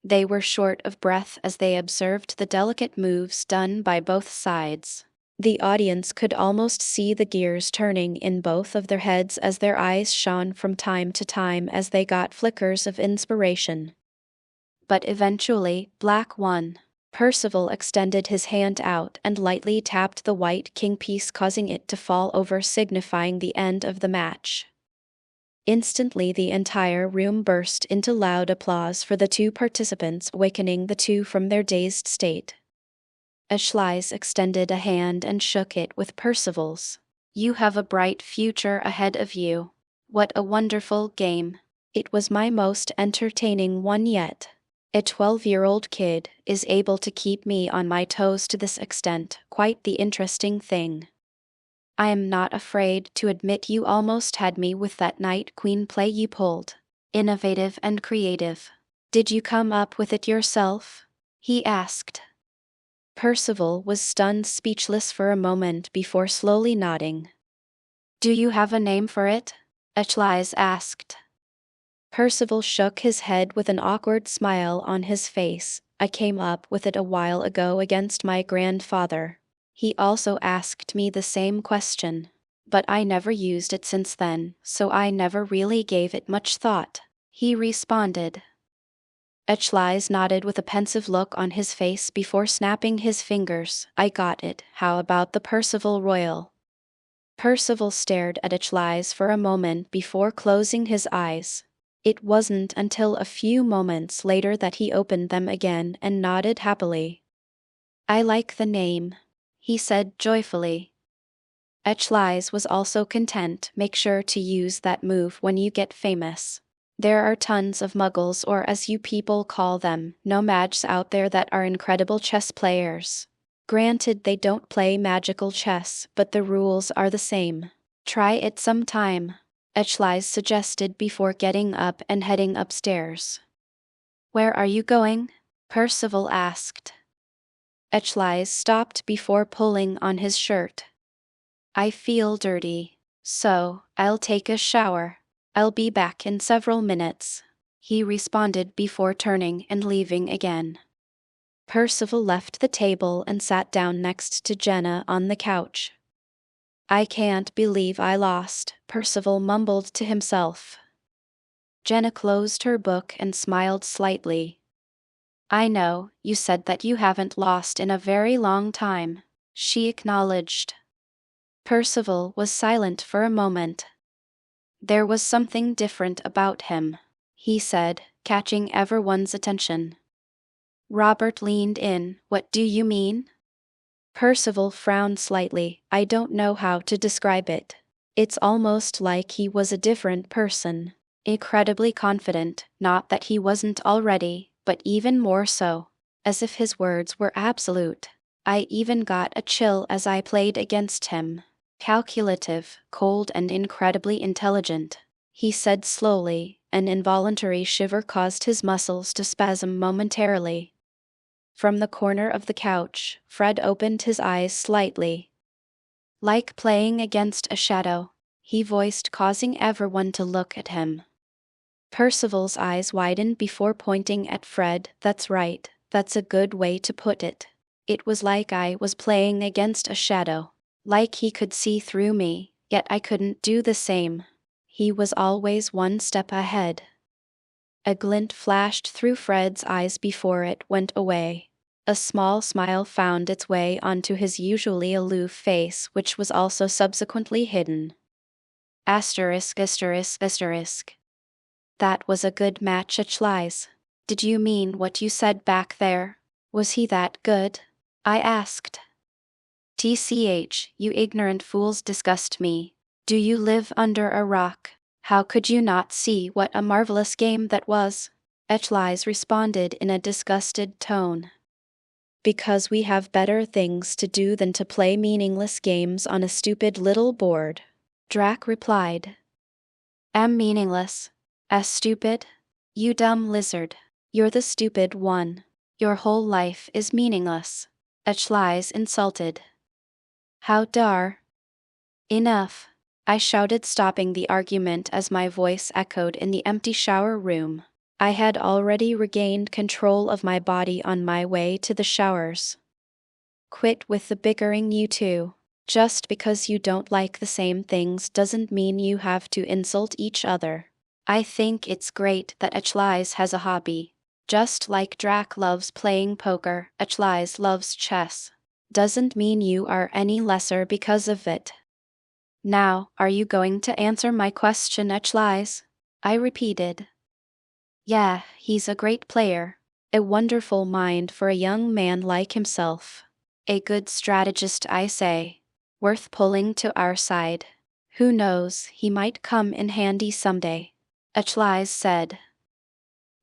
They were short of breath as they observed the delicate moves done by both sides. The audience could almost see the gears turning in both of their heads as their eyes shone from time to time as they got flickers of inspiration. But eventually, Black won. Percival extended his hand out and lightly tapped the white king piece, causing it to fall over, signifying the end of the match. Instantly, the entire room burst into loud applause for the two participants, awakening the two from their dazed state. Achlies extended a hand and shook it with Percival's. "You have a bright future ahead of you. What a wonderful game. It was my most entertaining one yet. A 12-year-old kid is able to keep me on my toes to this extent, quite the interesting thing. I am not afraid to admit you almost had me with that Knight Queen play you pulled. Innovative and creative. Did you come up with it yourself?" he asked. Percival was stunned, speechless for a moment before slowly nodding. "Do you have a name for it?" Achlies asked. Percival shook his head with an awkward smile on his face. "I came up with it a while ago against my grandfather. He also asked me the same question, but I never used it since then, so I never really gave it much thought," he responded. Achlies nodded with a pensive look on his face before snapping his fingers. "I got it. How about the Percival Royal?" Percival stared at Ichlys for a moment before closing his eyes. It wasn't until a few moments later that he opened them again and nodded happily. "I like the name," he said joyfully. Ichlys was also content. "Make sure to use that move when you get famous. There are tons of muggles, or as you people call them, nomads out there that are incredible chess players. Granted, they don't play magical chess, but the rules are the same. Try it sometime," Ichlys suggested before getting up and heading upstairs. "Where are you going?" Percival asked. Ichlys stopped before pulling on his shirt. "I feel dirty, so I'll take a shower. I'll be back in several minutes," he responded before turning and leaving again. Percival left the table and sat down next to Jenna on the couch. "I can't believe I lost," Percival mumbled to himself. Jenna closed her book and smiled slightly. "I know, you said that you haven't lost in a very long time," she acknowledged. Percival was silent for a moment. "There was something different about him," he said, catching everyone's attention. Robert leaned in. "What do you mean?" Percival frowned slightly. "I don't know how to describe it. It's almost like he was a different person. Incredibly confident, not that he wasn't already, but even more so. As if his words were absolute. I even got a chill as I played against him. Calculative, cold and incredibly intelligent," he said slowly. An involuntary shiver caused his muscles to spasm momentarily. From the corner of the couch, Fred opened his eyes slightly. "Like playing against a shadow," he voiced, causing everyone to look at him. Percival's eyes widened before pointing at Fred. "That's right, that's a good way to put it. It was like I was playing against a shadow. Like he could see through me, yet I couldn't do the same. He was always one step ahead." A glint flashed through Fred's eyes before it went away. A small smile found its way onto his usually aloof face, which was also subsequently hidden. Asterisk, asterisk, asterisk. "That was a good match, Ichlys. Did you mean what you said back there? Was he that good?" I asked. "TCH, you ignorant fools disgust me. Do you live under a rock? How could you not see what a marvelous game that was?" Ichlys responded in a disgusted tone. "Because we have better things to do than to play meaningless games on a stupid little board," Drac replied. "Am meaningless? As stupid? You dumb lizard. You're the stupid one. Your whole life is meaningless," Ichlys insulted. "How dare." "Enough," I shouted, stopping the argument as my voice echoed in the empty shower room. I had already regained control of my body on my way to the showers. "Quit with the bickering, you two. Just because you don't like the same things doesn't mean you have to insult each other. I think it's great that Ichlys has a hobby. Just like Drac loves playing poker, Ichlys loves chess. Doesn't mean you are any lesser because of it." "Now, are you going to answer my question, Ichlys?" I repeated. "Yeah, he's a great player. A wonderful mind for a young man like himself. A good strategist, I say. Worth pulling to our side. Who knows, he might come in handy someday," Ichlys said.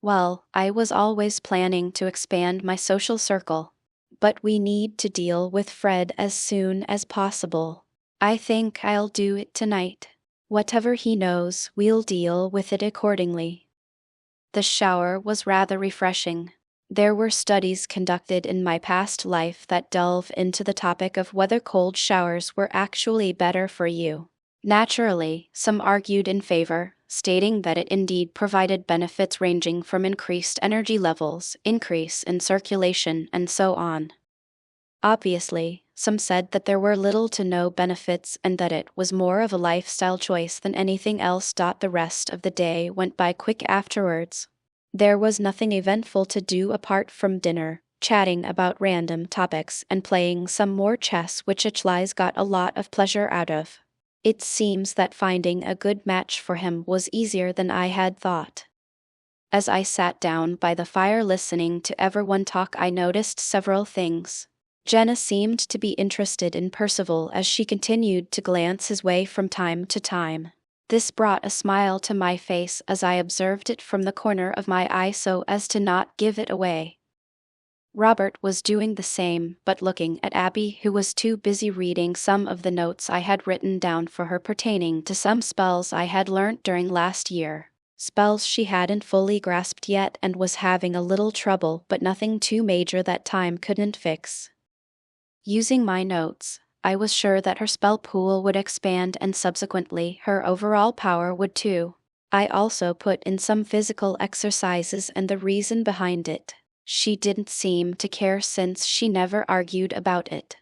"Well, I was always planning to expand my social circle. But we need to deal with Fred as soon as possible. I think I'll do it tonight. Whatever he knows, we'll deal with it accordingly." The shower was rather refreshing. There were studies conducted in my past life that delve into the topic of whether cold showers were actually better for you. Naturally, some argued in favor, stating that it indeed provided benefits ranging from increased energy levels, increase in circulation, and so on. Obviously, some said that there were little to no benefits and that it was more of a lifestyle choice than anything else. The rest of the day went by quick afterwards. There was nothing eventful to do apart from dinner, chatting about random topics, and playing some more chess, which Ichlys got a lot of pleasure out of. It seems that finding a good match for him was easier than I had thought. As I sat down by the fire listening to everyone talk, I noticed several things. Jenna seemed to be interested in Percival as she continued to glance his way from time to time. This brought a smile to my face as I observed it from the corner of my eye so as to not give it away. Robert was doing the same, but looking at Abby, who was too busy reading some of the notes I had written down for her pertaining to some spells I had learnt during last year. Spells she hadn't fully grasped yet and was having a little trouble, but nothing too major that time couldn't fix. Using my notes, I was sure that her spell pool would expand and subsequently her overall power would too. I also put in some physical exercises and the reason behind it. She didn't seem to care since she never argued about it.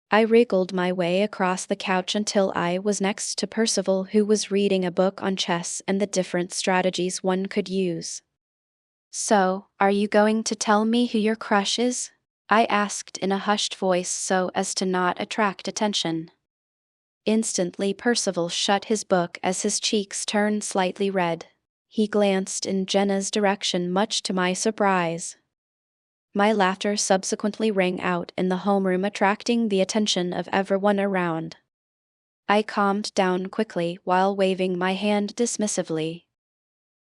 I wriggled my way across the couch until I was next to Percival, who was reading a book on chess and the different strategies one could use. "So, are you going to tell me who your crush is?" I asked in a hushed voice so as to not attract attention. Instantly Percival shut his book as his cheeks turned slightly red. He glanced in Jenna's direction, much to my surprise. My laughter subsequently rang out in the homeroom, attracting the attention of everyone around. I calmed down quickly while waving my hand dismissively.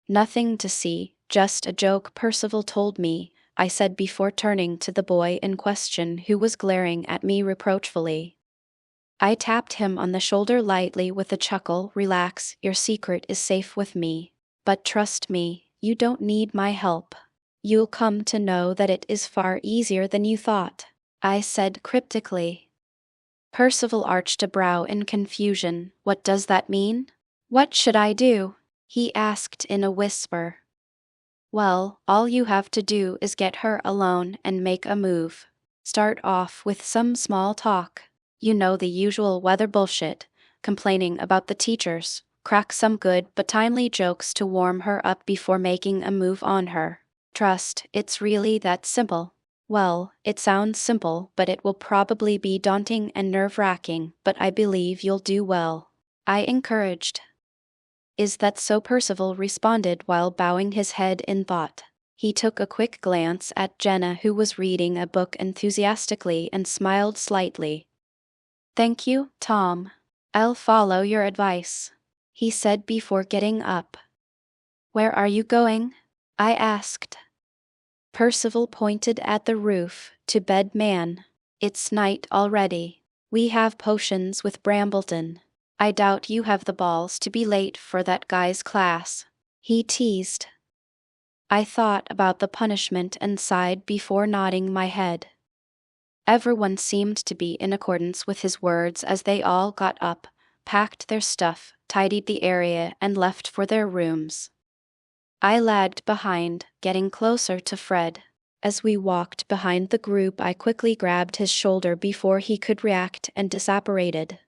"Nothing to see, just a joke," Percival told me, I said before turning to the boy in question, who was glaring at me reproachfully. I tapped him on the shoulder lightly with a chuckle. "Relax, your secret is safe with me. But trust me, you don't need my help. You'll come to know that it is far easier than you thought," I said cryptically. Percival arched a brow in confusion. "What does that mean? What should I do?" he asked in a whisper. "Well, all you have to do is get her alone and make a move. Start off with some small talk. You know, the usual weather bullshit, complaining about the teachers. Crack some good but timely jokes to warm her up before making a move on her. Trust, it's really that simple." Well, it sounds simple, but it will probably be daunting and nerve-wracking, but I believe you'll do well, I encouraged. "Is that so?" Percival responded while bowing his head in thought. He took a quick glance at Jenna, who was reading a book enthusiastically, and smiled slightly. "Thank you, Tom. I'll follow your advice," he said before getting up. "Where are you going?" I asked. Percival pointed at the roof. "To bed, man. It's night already. We have potions with Brambleton. I doubt you have the balls to be late for that guy's class," he teased. I thought about the punishment and sighed before nodding my head. Everyone seemed to be in accordance with his words as they all got up, packed their stuff, tidied the area, and left for their rooms. I lagged behind, getting closer to Fred. As we walked behind the group, I quickly grabbed his shoulder before he could react and disapparated.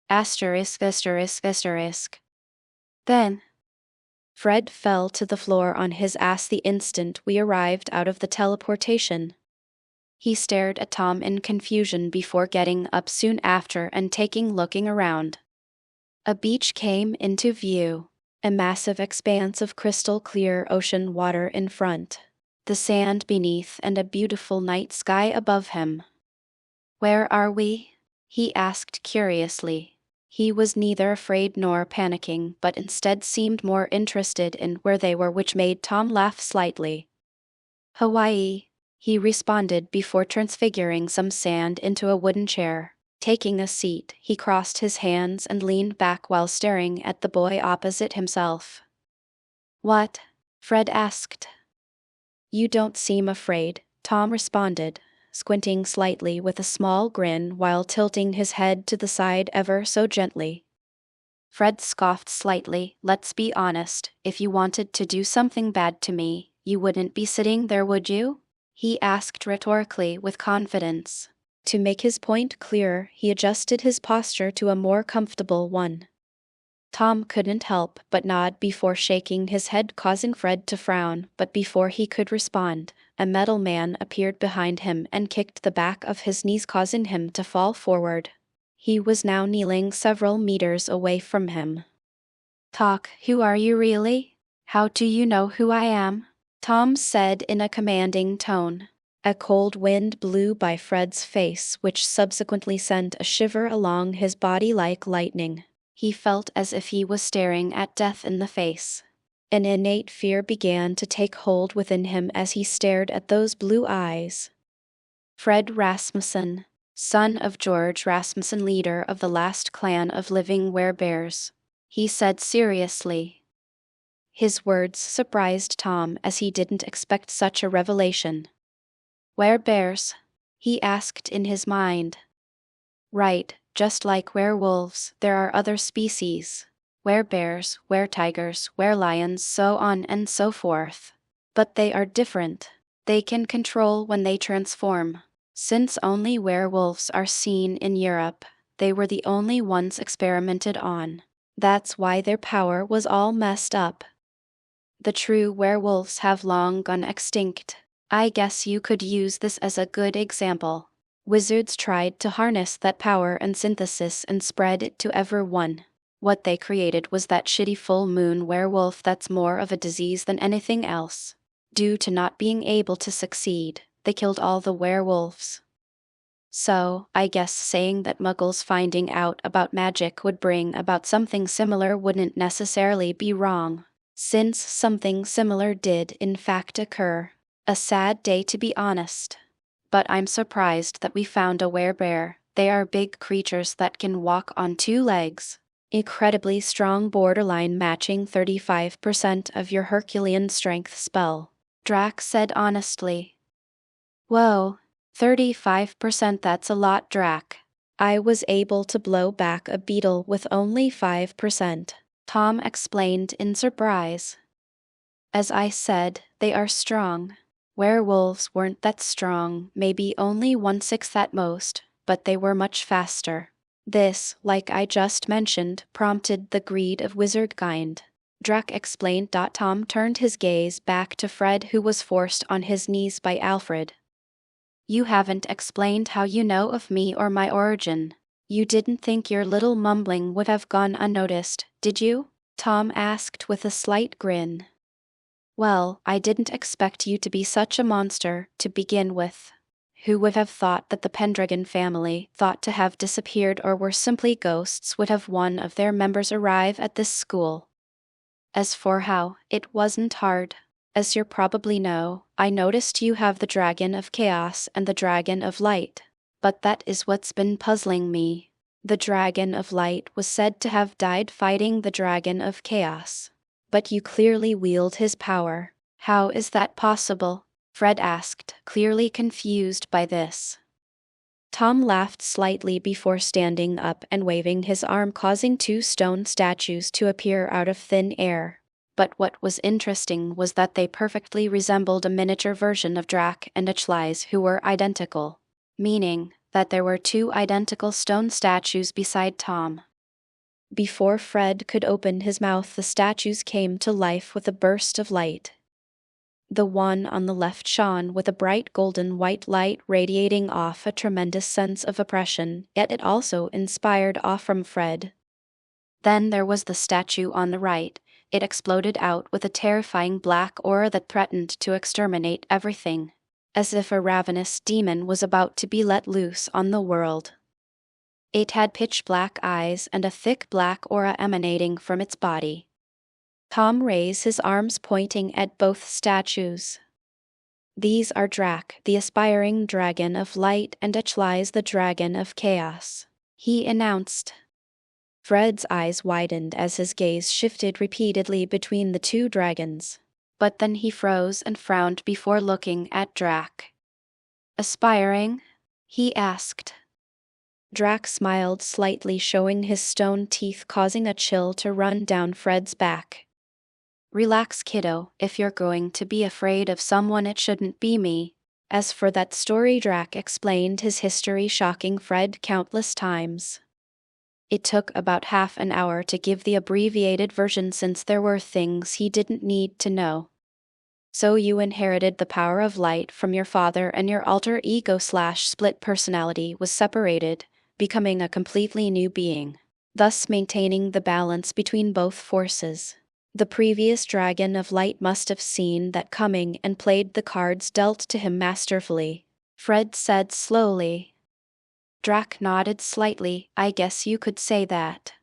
Asterisk, asterisk, asterisk. Then Fred fell to the floor on his ass the instant we arrived out of the teleportation. He stared at Tom in confusion before getting up soon after and looking around. A beach came into view. A massive expanse of crystal clear ocean water in front, the sand beneath, and a beautiful night sky above him. "Where are we?" he asked curiously. He was neither afraid nor panicking, but instead seemed more interested in where they were, which made Tom laugh slightly. "Hawaii," he responded before transfiguring some sand into a wooden chair. Taking a seat, he crossed his hands and leaned back while staring at the boy opposite himself. "What?" Fred asked. "You don't seem afraid," Tom responded, squinting slightly with a small grin while tilting his head to the side ever so gently. Fred scoffed slightly. "Let's be honest, if you wanted to do something bad to me, you wouldn't be sitting there, would you?" he asked rhetorically with confidence. To make his point clearer, he adjusted his posture to a more comfortable one. Tom couldn't help but nod before shaking his head, causing Fred to frown, but before he could respond, a metal man appeared behind him and kicked the back of his knees, causing him to fall forward. He was now kneeling several meters away from him. "Talk, who are you really? How do you know who I am?" Tom said in a commanding tone. A cold wind blew by Fred's face, which subsequently sent a shiver along his body like lightning. He felt as if he was staring at death in the face. An innate fear began to take hold within him as he stared at those blue eyes. Fred Rasmussen, son of George Rasmussen, leader of the last clan of living werebears, he said seriously. His words surprised Tom as he didn't expect such a revelation. "Werebears?" he asked in his mind. "Right, just like werewolves, there are other species. Werebears, weretigers, werelions, so on and so forth. But they are different. They can control when they transform. Since only werewolves are seen in Europe, they were the only ones experimented on. That's why their power was all messed up. The true werewolves have long gone extinct. I guess you could use this as a good example. Wizards tried to harness that power and synthesis and spread it to everyone. What they created was that shitty full moon werewolf that's more of a disease than anything else. Due to not being able to succeed, they killed all the werewolves. So, I guess saying that muggles finding out about magic would bring about something similar wouldn't necessarily be wrong, since something similar did in fact occur. A sad day, to be honest. But I'm surprised that we found a werebear. They are big creatures that can walk on two legs. Incredibly strong, borderline matching 35% of your Herculean strength spell, Drac said honestly. Whoa, 35%, that's a lot, Drac. I was able to blow back a beetle with only 5%, Tom explained in surprise. As I said, they are strong. Werewolves weren't that strong, maybe only 1/6 at most, but they were much faster. This, like I just mentioned, prompted the greed of wizardkind, Drac explained. Tom turned his gaze back to Fred, who was forced on his knees by Alfred. "You haven't explained how you know of me or my origin. You didn't think your little mumbling would have gone unnoticed, did you?" Tom asked with a slight grin. "Well, I didn't expect you to be such a monster, to begin with. Who would have thought that the Pendragon family, thought to have disappeared or were simply ghosts, would have one of their members arrive at this school? As for how, it wasn't hard. As you probably know, I noticed you have the Dragon of Chaos and the Dragon of Light. But that is what's been puzzling me. The Dragon of Light was said to have died fighting the Dragon of Chaos. But you clearly wield his power. How is that possible?" Fred asked, clearly confused by this. Tom laughed slightly before standing up and waving his arm, causing two stone statues to appear out of thin air. But what was interesting was that they perfectly resembled a miniature version of Drac and Achlies, who were identical, meaning that there were two identical stone statues beside Tom. Before Fred could open his mouth, the statues came to life with a burst of light. The one on the left shone with a bright golden white light radiating off a tremendous sense of oppression, yet it also inspired awe from Fred. Then there was the statue on the right. It exploded out with a terrifying black aura that threatened to exterminate everything, as if a ravenous demon was about to be let loose on the world. It had pitch-black eyes and a thick black aura emanating from its body. Tom raised his arms, pointing at both statues. "These are Drac, the aspiring Dragon of Light, and Achlies, the Dragon of Chaos," he announced. Fred's eyes widened as his gaze shifted repeatedly between the two dragons. But then he froze and frowned before looking at Drac. "Aspiring?" he asked. Drac smiled slightly, showing his stone teeth, causing a chill to run down Fred's back. "Relax, kiddo. If you're going to be afraid of someone, it shouldn't be me. As for that story," Drac explained his history, shocking Fred countless times. It took about half an hour to give the abbreviated version, since there were things he didn't need to know. "So you inherited the power of light from your father, and your alter ego / split personality was separated. becoming a completely new being, thus maintaining the balance between both forces. The previous Dragon of Light must have seen that coming and played the cards dealt to him masterfully, Fred said slowly. Drac nodded slightly. I guess you could say that.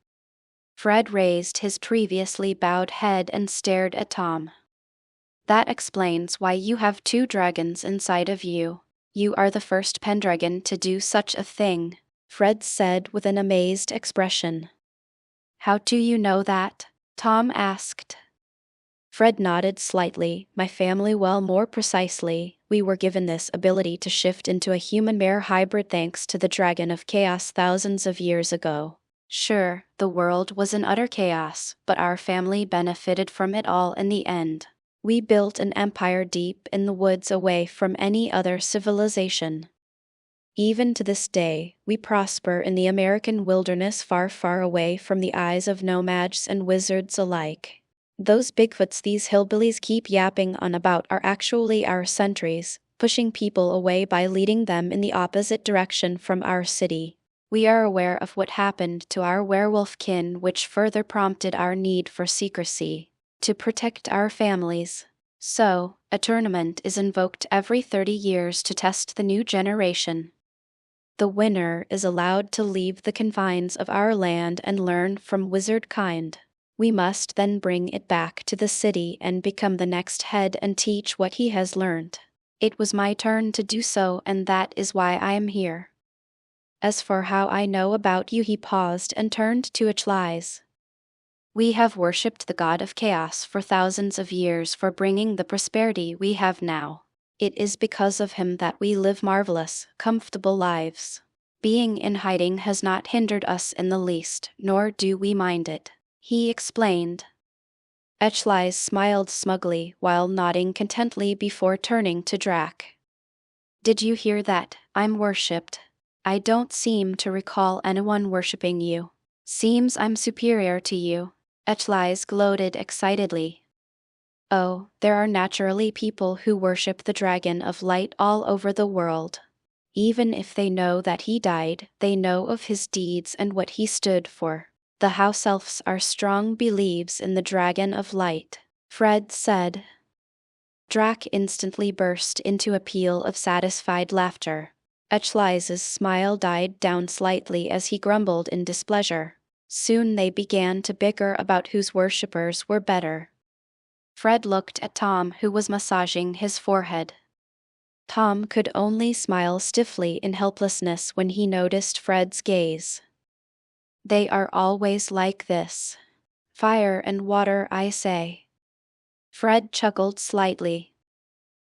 Fred raised his previously bowed head and stared at Tom. That explains why you have two dragons inside of you. You are the first Pendragon to do such a thing, Fred said with an amazed expression. How do you know that? Tom asked. Fred nodded slightly. My family, well, more precisely, we were given this ability to shift into a human-mare hybrid thanks to the Dragon of Chaos thousands of years ago. Sure, the world was in utter chaos, but our family benefited from it all in the end. We built an empire deep in the woods away from any other civilization. Even to this day, we prosper in the American wilderness far, far away from the eyes of nomads and wizards alike. Those Bigfoots these hillbillies keep yapping on about are actually our sentries, pushing people away by leading them in the opposite direction from our city. We are aware of what happened to our werewolf kin, which further prompted our need for secrecy, to protect our families. So, a tournament is invoked every 30 years to test the new generation. The winner is allowed to leave the confines of our land and learn from wizard kind. We must then bring it back to the city and become the next head and teach what he has learned. It was my turn to do so, and that is why I am here. As for how I know about you, he paused and turned to Achlies. We have worshipped the god of chaos for thousands of years for bringing the prosperity we have now. It is because of him that we live marvelous, comfortable lives. Being in hiding has not hindered us in the least, nor do we mind it, he explained. Achlies smiled smugly while nodding contently before turning to Drac. Did you hear that? I'm worshipped. I don't seem to recall anyone worshipping you. Seems I'm superior to you. Achlies gloated excitedly. Oh, there are naturally people who worship the Dragon of Light all over the world. Even if they know that he died, they know of his deeds and what he stood for. The house elves are strong beliefs in the Dragon of Light, Fred said. Drac instantly burst into a peal of satisfied laughter. Achlies' smile died down slightly as he grumbled in displeasure. Soon they began to bicker about whose worshippers were better. Fred looked at Tom, who was massaging his forehead. Tom could only smile stiffly in helplessness when he noticed Fred's gaze. They are always like this. Fire and water, I say. Fred chuckled slightly.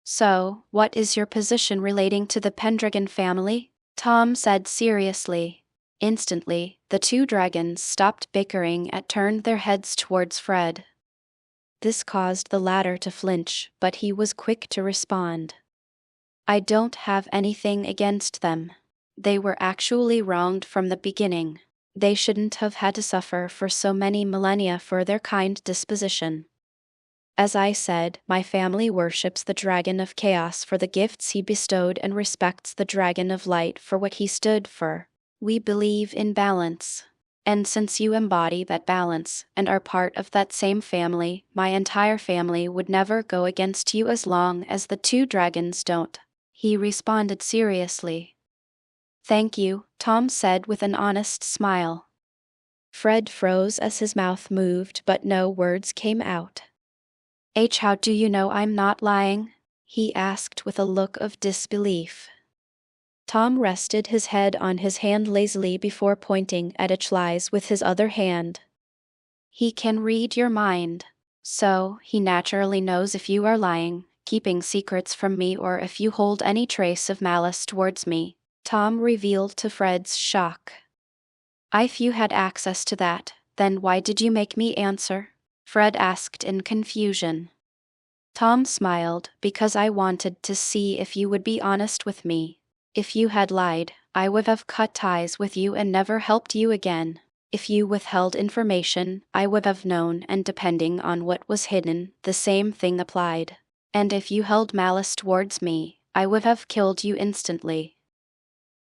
So, what is your position relating to the Pendragon family? Tom said seriously. Instantly, the two dragons stopped bickering and turned their heads towards Fred. This caused the latter to flinch, but he was quick to respond. I don't have anything against them. They were actually wronged from the beginning. They shouldn't have had to suffer for so many millennia for their kind disposition. As I said, my family worships the Dragon of Chaos for the gifts he bestowed and respects the Dragon of Light for what he stood for. We believe in balance. And since you embody that balance and are part of that same family, my entire family would never go against you as long as the two dragons don't, he responded seriously. Thank you, Tom said with an honest smile. Fred froze as his mouth moved, but no words came out. How do you know I'm not lying? He asked with a look of disbelief. Tom rested his head on his hand lazily before pointing at Achlies with his other hand. He can read your mind, so he naturally knows if you are lying, keeping secrets from me, or if you hold any trace of malice towards me, Tom revealed to Fred's shock. If you had access to that, then why did you make me answer? Fred asked in confusion. Tom smiled. Because I wanted to see if you would be honest with me. If you had lied, I would have cut ties with you and never helped you again. If you withheld information, I would have known, and depending on what was hidden, the same thing applied. And if you held malice towards me, I would have killed you instantly.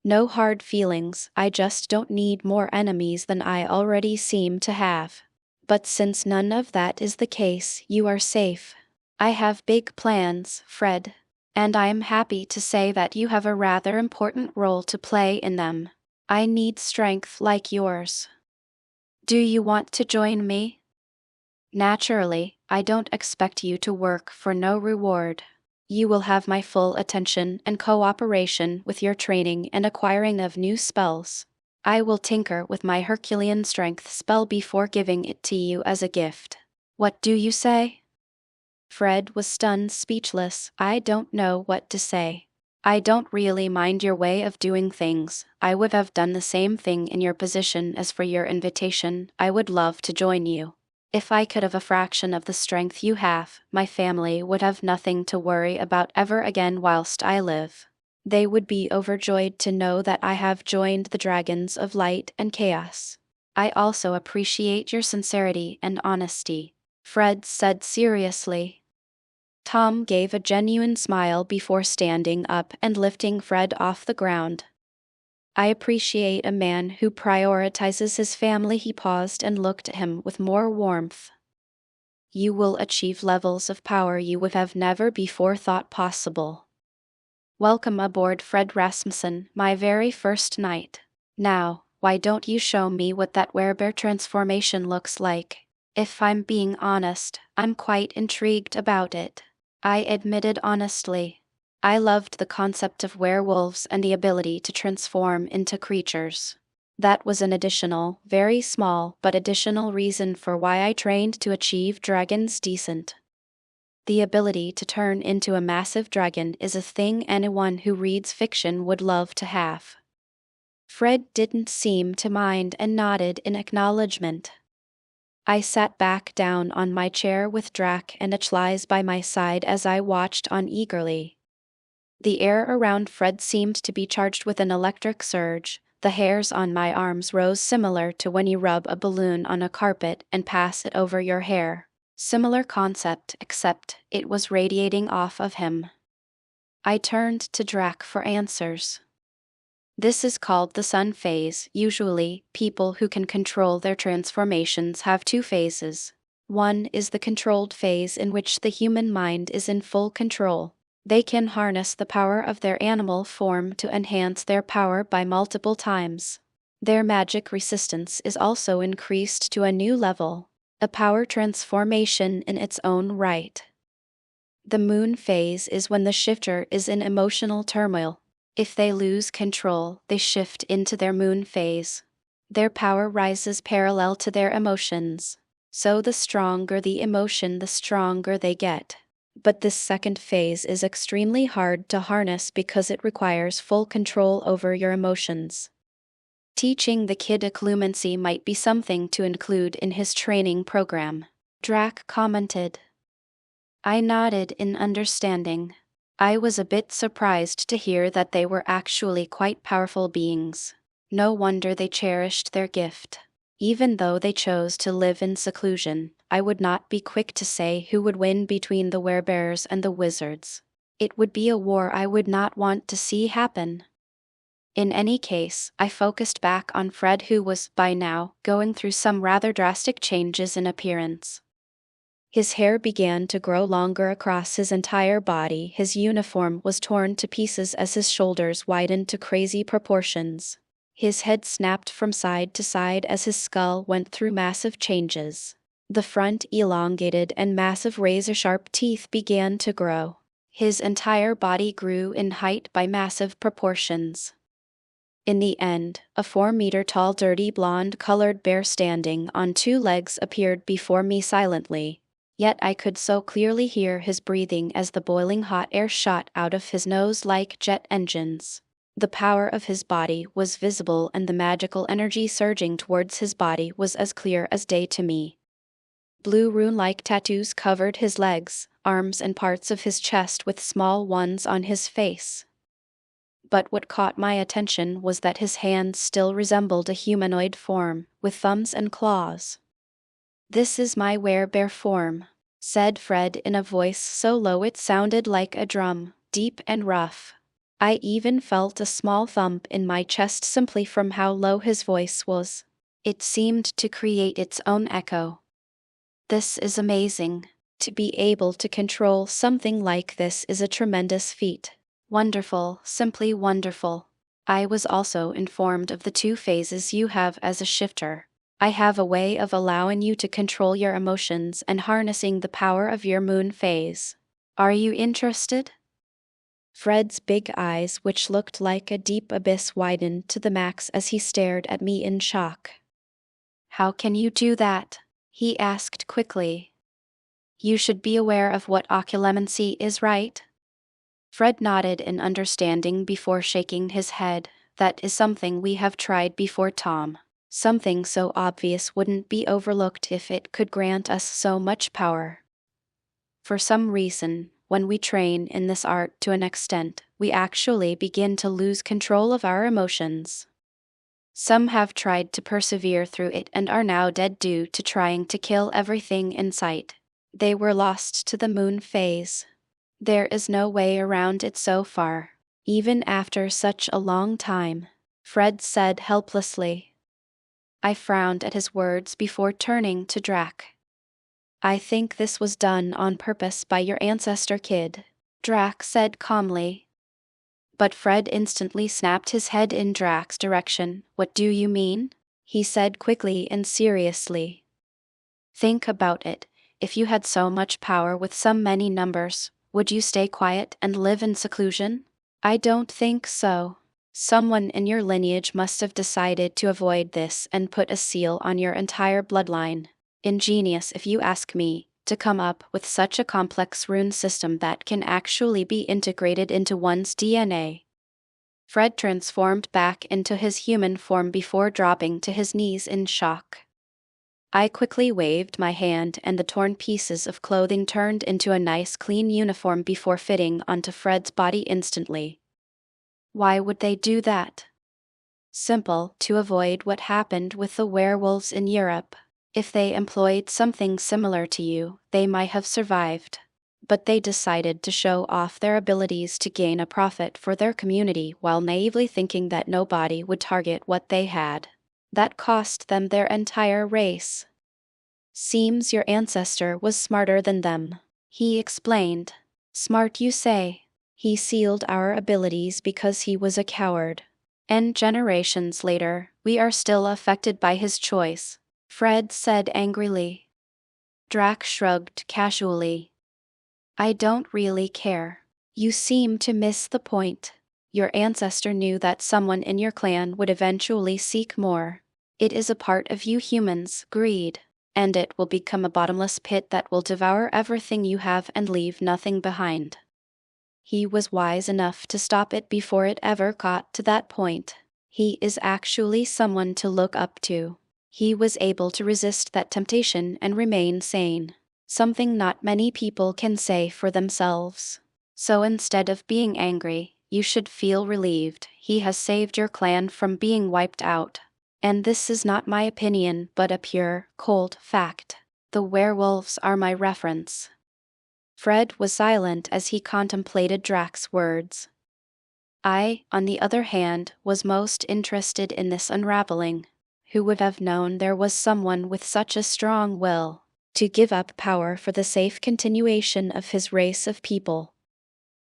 No hard feelings, I just don't need more enemies than I already seem to have. But since none of that is the case, you are safe. I have big plans, Fred. And I am happy to say that you have a rather important role to play in them. I need strength like yours. Do you want to join me? Naturally, I don't expect you to work for no reward. You will have my full attention and cooperation with your training and acquiring of new spells. I will tinker with my Herculean strength spell before giving it to you as a gift. What do you say? Fred was stunned, speechless. I don't know what to say. I don't really mind your way of doing things. I would have done the same thing in your position. As for your invitation, I would love to join you. If I could have a fraction of the strength you have, my family would have nothing to worry about ever again whilst I live. They would be overjoyed to know that I have joined the Dragons of Light and Chaos. I also appreciate your sincerity and honesty, Fred said seriously. Tom gave a genuine smile before standing up and lifting Fred off the ground. I appreciate a man who prioritizes his family. He paused and looked at him with more warmth. You will achieve levels of power you would have never before thought possible. Welcome aboard, Fred Rasmussen, my very first night. Now, why don't you show me what that werebear transformation looks like? If I'm being honest, I'm quite intrigued about it. I admitted honestly. I loved the concept of werewolves and the ability to transform into creatures. That was an additional, very small but additional reason for why I trained to achieve Dragon's Descent. The ability to turn into a massive dragon is a thing anyone who reads fiction would love to have. Fred didn't seem to mind and nodded in acknowledgement. I sat back down on my chair with Drac and Achlies by my side as I watched on eagerly. The air around Fred seemed to be charged with an electric surge. The hairs on my arms rose, similar to when you rub a balloon on a carpet and pass it over your hair. Similar concept, except it was radiating off of him. I turned to Drac for answers. This is called the sun phase. Usually, people who can control their transformations have two phases. One is the controlled phase, in which the human mind is in full control. They can harness the power of their animal form to enhance their power by multiple times. Their magic resistance is also increased to a new level, a power transformation in its own right. The moon phase is when the shifter is in emotional turmoil. If they lose control, they shift into their moon phase. Their power rises parallel to their emotions. So the stronger the emotion, the stronger they get. But this second phase is extremely hard to harness because it requires full control over your emotions. Teaching the kid occlumency might be something to include in his training program, Drac commented. I nodded in understanding. I was a bit surprised to hear that they were actually quite powerful beings. No wonder they cherished their gift. Even though they chose to live in seclusion, I would not be quick to say who would win between the werebears and the wizards. It would be a war I would not want to see happen. In any case, I focused back on Fred, who was, by now, going through some rather drastic changes in appearance. His hair began to grow longer across his entire body. His uniform was torn to pieces as his shoulders widened to crazy proportions. His head snapped from side to side as his skull went through massive changes. The front elongated and massive razor-sharp teeth began to grow. His entire body grew in height by massive proportions. In the end, a 4-meter-tall dirty blonde-colored bear standing on two legs appeared before me silently. Yet I could so clearly hear his breathing as the boiling hot air shot out of his nose like jet engines. The power of his body was visible, and the magical energy surging towards his body was as clear as day to me. Blue rune-like tattoos covered his legs, arms, and parts of his chest, with small ones on his face. But what caught my attention was that his hands still resembled a humanoid form, with thumbs and claws. This is my werebear form, said Fred in a voice so low it sounded like a drum, deep and rough. I even felt a small thump in my chest simply from how low his voice was. It seemed to create its own echo. This is amazing. To be able to control something like this is a tremendous feat. Wonderful, simply wonderful. I was also informed of the 2 phases you have as a shifter. I have a way of allowing you to control your emotions and harnessing the power of your moon phase. Are you interested? Fred's big eyes, which looked like a deep abyss, widened to the max as he stared at me in shock. How can you do that? He asked quickly. You should be aware of what occlumency is, right? Fred nodded in understanding before shaking his head. That is something we have tried before, Tom. Something so obvious wouldn't be overlooked if it could grant us so much power. For some reason, when we train in this art to an extent, we actually begin to lose control of our emotions. Some have tried to persevere through it and are now dead due to trying to kill everything in sight. They were lost to the moon phase. There is no way around it so far, even after such a long time, Fred said helplessly. I frowned at his words before turning to Drac. I think this was done on purpose by your ancestor, kid, Drac said calmly. But Fred instantly snapped his head in Drac's direction. What do you mean? He said quickly and seriously. Think about it. If you had so much power with so many numbers, would you stay quiet and live in seclusion? I don't think so. Someone in your lineage must have decided to avoid this and put a seal on your entire bloodline. Ingenious, if you ask me, to come up with such a complex rune system that can actually be integrated into one's DNA. Fred transformed back into his human form before dropping to his knees in shock. I quickly waved my hand and the torn pieces of clothing turned into a nice clean uniform before fitting onto Fred's body instantly. Why would they do that? Simple, to avoid what happened with the werewolves in Europe. If they employed something similar to you, they might have survived. But they decided to show off their abilities to gain a profit for their community while naively thinking that nobody would target what they had. That cost them their entire race. Seems your ancestor was smarter than them, he explained. Smart, you say? He sealed our abilities because he was a coward. And generations later, we are still affected by his choice, Fred said angrily. Drac shrugged casually. I don't really care. You seem to miss the point. Your ancestor knew that someone in your clan would eventually seek more. It is a part of you humans, greed, and it will become a bottomless pit that will devour everything you have and leave nothing behind. He was wise enough to stop it before it ever got to that point. He is actually someone to look up to. He was able to resist that temptation and remain sane. Something not many people can say for themselves. So instead of being angry, you should feel relieved. He has saved your clan from being wiped out. And this is not my opinion, but a pure, cold fact. The werewolves are my reference. Fred was silent as he contemplated Drac's words. I, on the other hand, was most interested in this unraveling. Who would have known there was someone with such a strong will to give up power for the safe continuation of his race of people?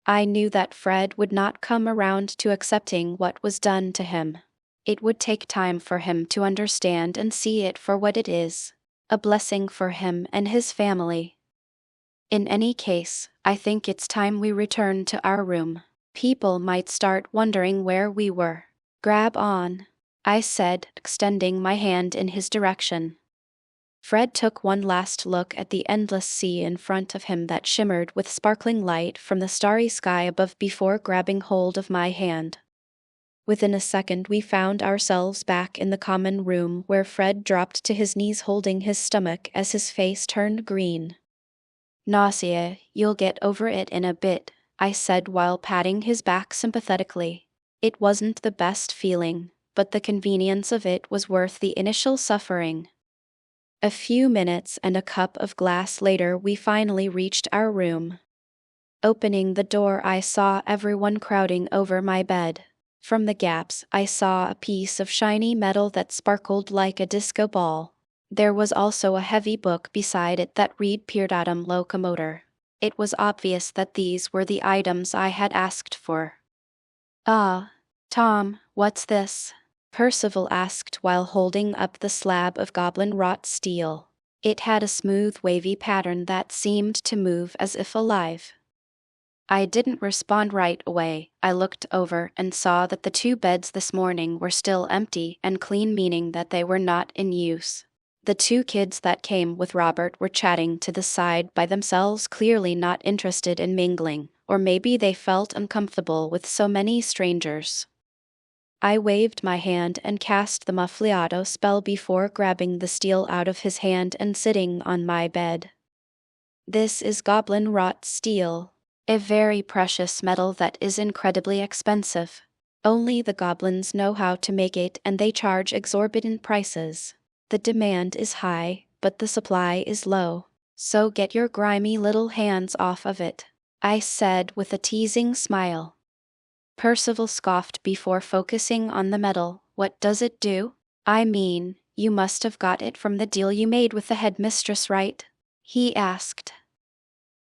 I knew that Fred would not come around to accepting what was done to him. It would take time for him to understand and see it for what it is, a blessing for him and his family. In any case, I think it's time we return to our room. People might start wondering where we were. Grab on, I said, extending my hand in his direction. Fred took one last look at the endless sea in front of him that shimmered with sparkling light from the starry sky above before grabbing hold of my hand. Within a second we found ourselves back in the common room where Fred dropped to his knees holding his stomach as his face turned green. Nausea, you'll get over it in a bit, I said while patting his back sympathetically. It wasn't the best feeling, but the convenience of it was worth the initial suffering. A few minutes and a cup of glass later we finally reached our room. Opening the door, I saw everyone crowding over my bed. From the gaps, I saw a piece of shiny metal that sparkled like a disco ball. There was also a heavy book beside it that read Pendragon Locomotor. It was obvious that these were the items I had asked for. "Ah, Tom, what's this?" Percival asked while holding up the slab of goblin-wrought steel. It had a smooth, wavy pattern that seemed to move as if alive. I didn't respond right away. I looked over and saw that the 2 beds this morning were still empty and clean, meaning that they were not in use. The 2 kids that came with Robert were chatting to the side by themselves, clearly not interested in mingling, or maybe they felt uncomfortable with so many strangers. I waved my hand and cast the Muffliato spell before grabbing the steel out of his hand and sitting on my bed. This is goblin-wrought steel, a very precious metal that is incredibly expensive. Only the goblins know how to make it, and they charge exorbitant prices. The demand is high, but the supply is low. So get your grimy little hands off of it, I said with a teasing smile. Percival scoffed before focusing on the metal. What does it do? I mean, you must have got it from the deal you made with the headmistress, right? He asked.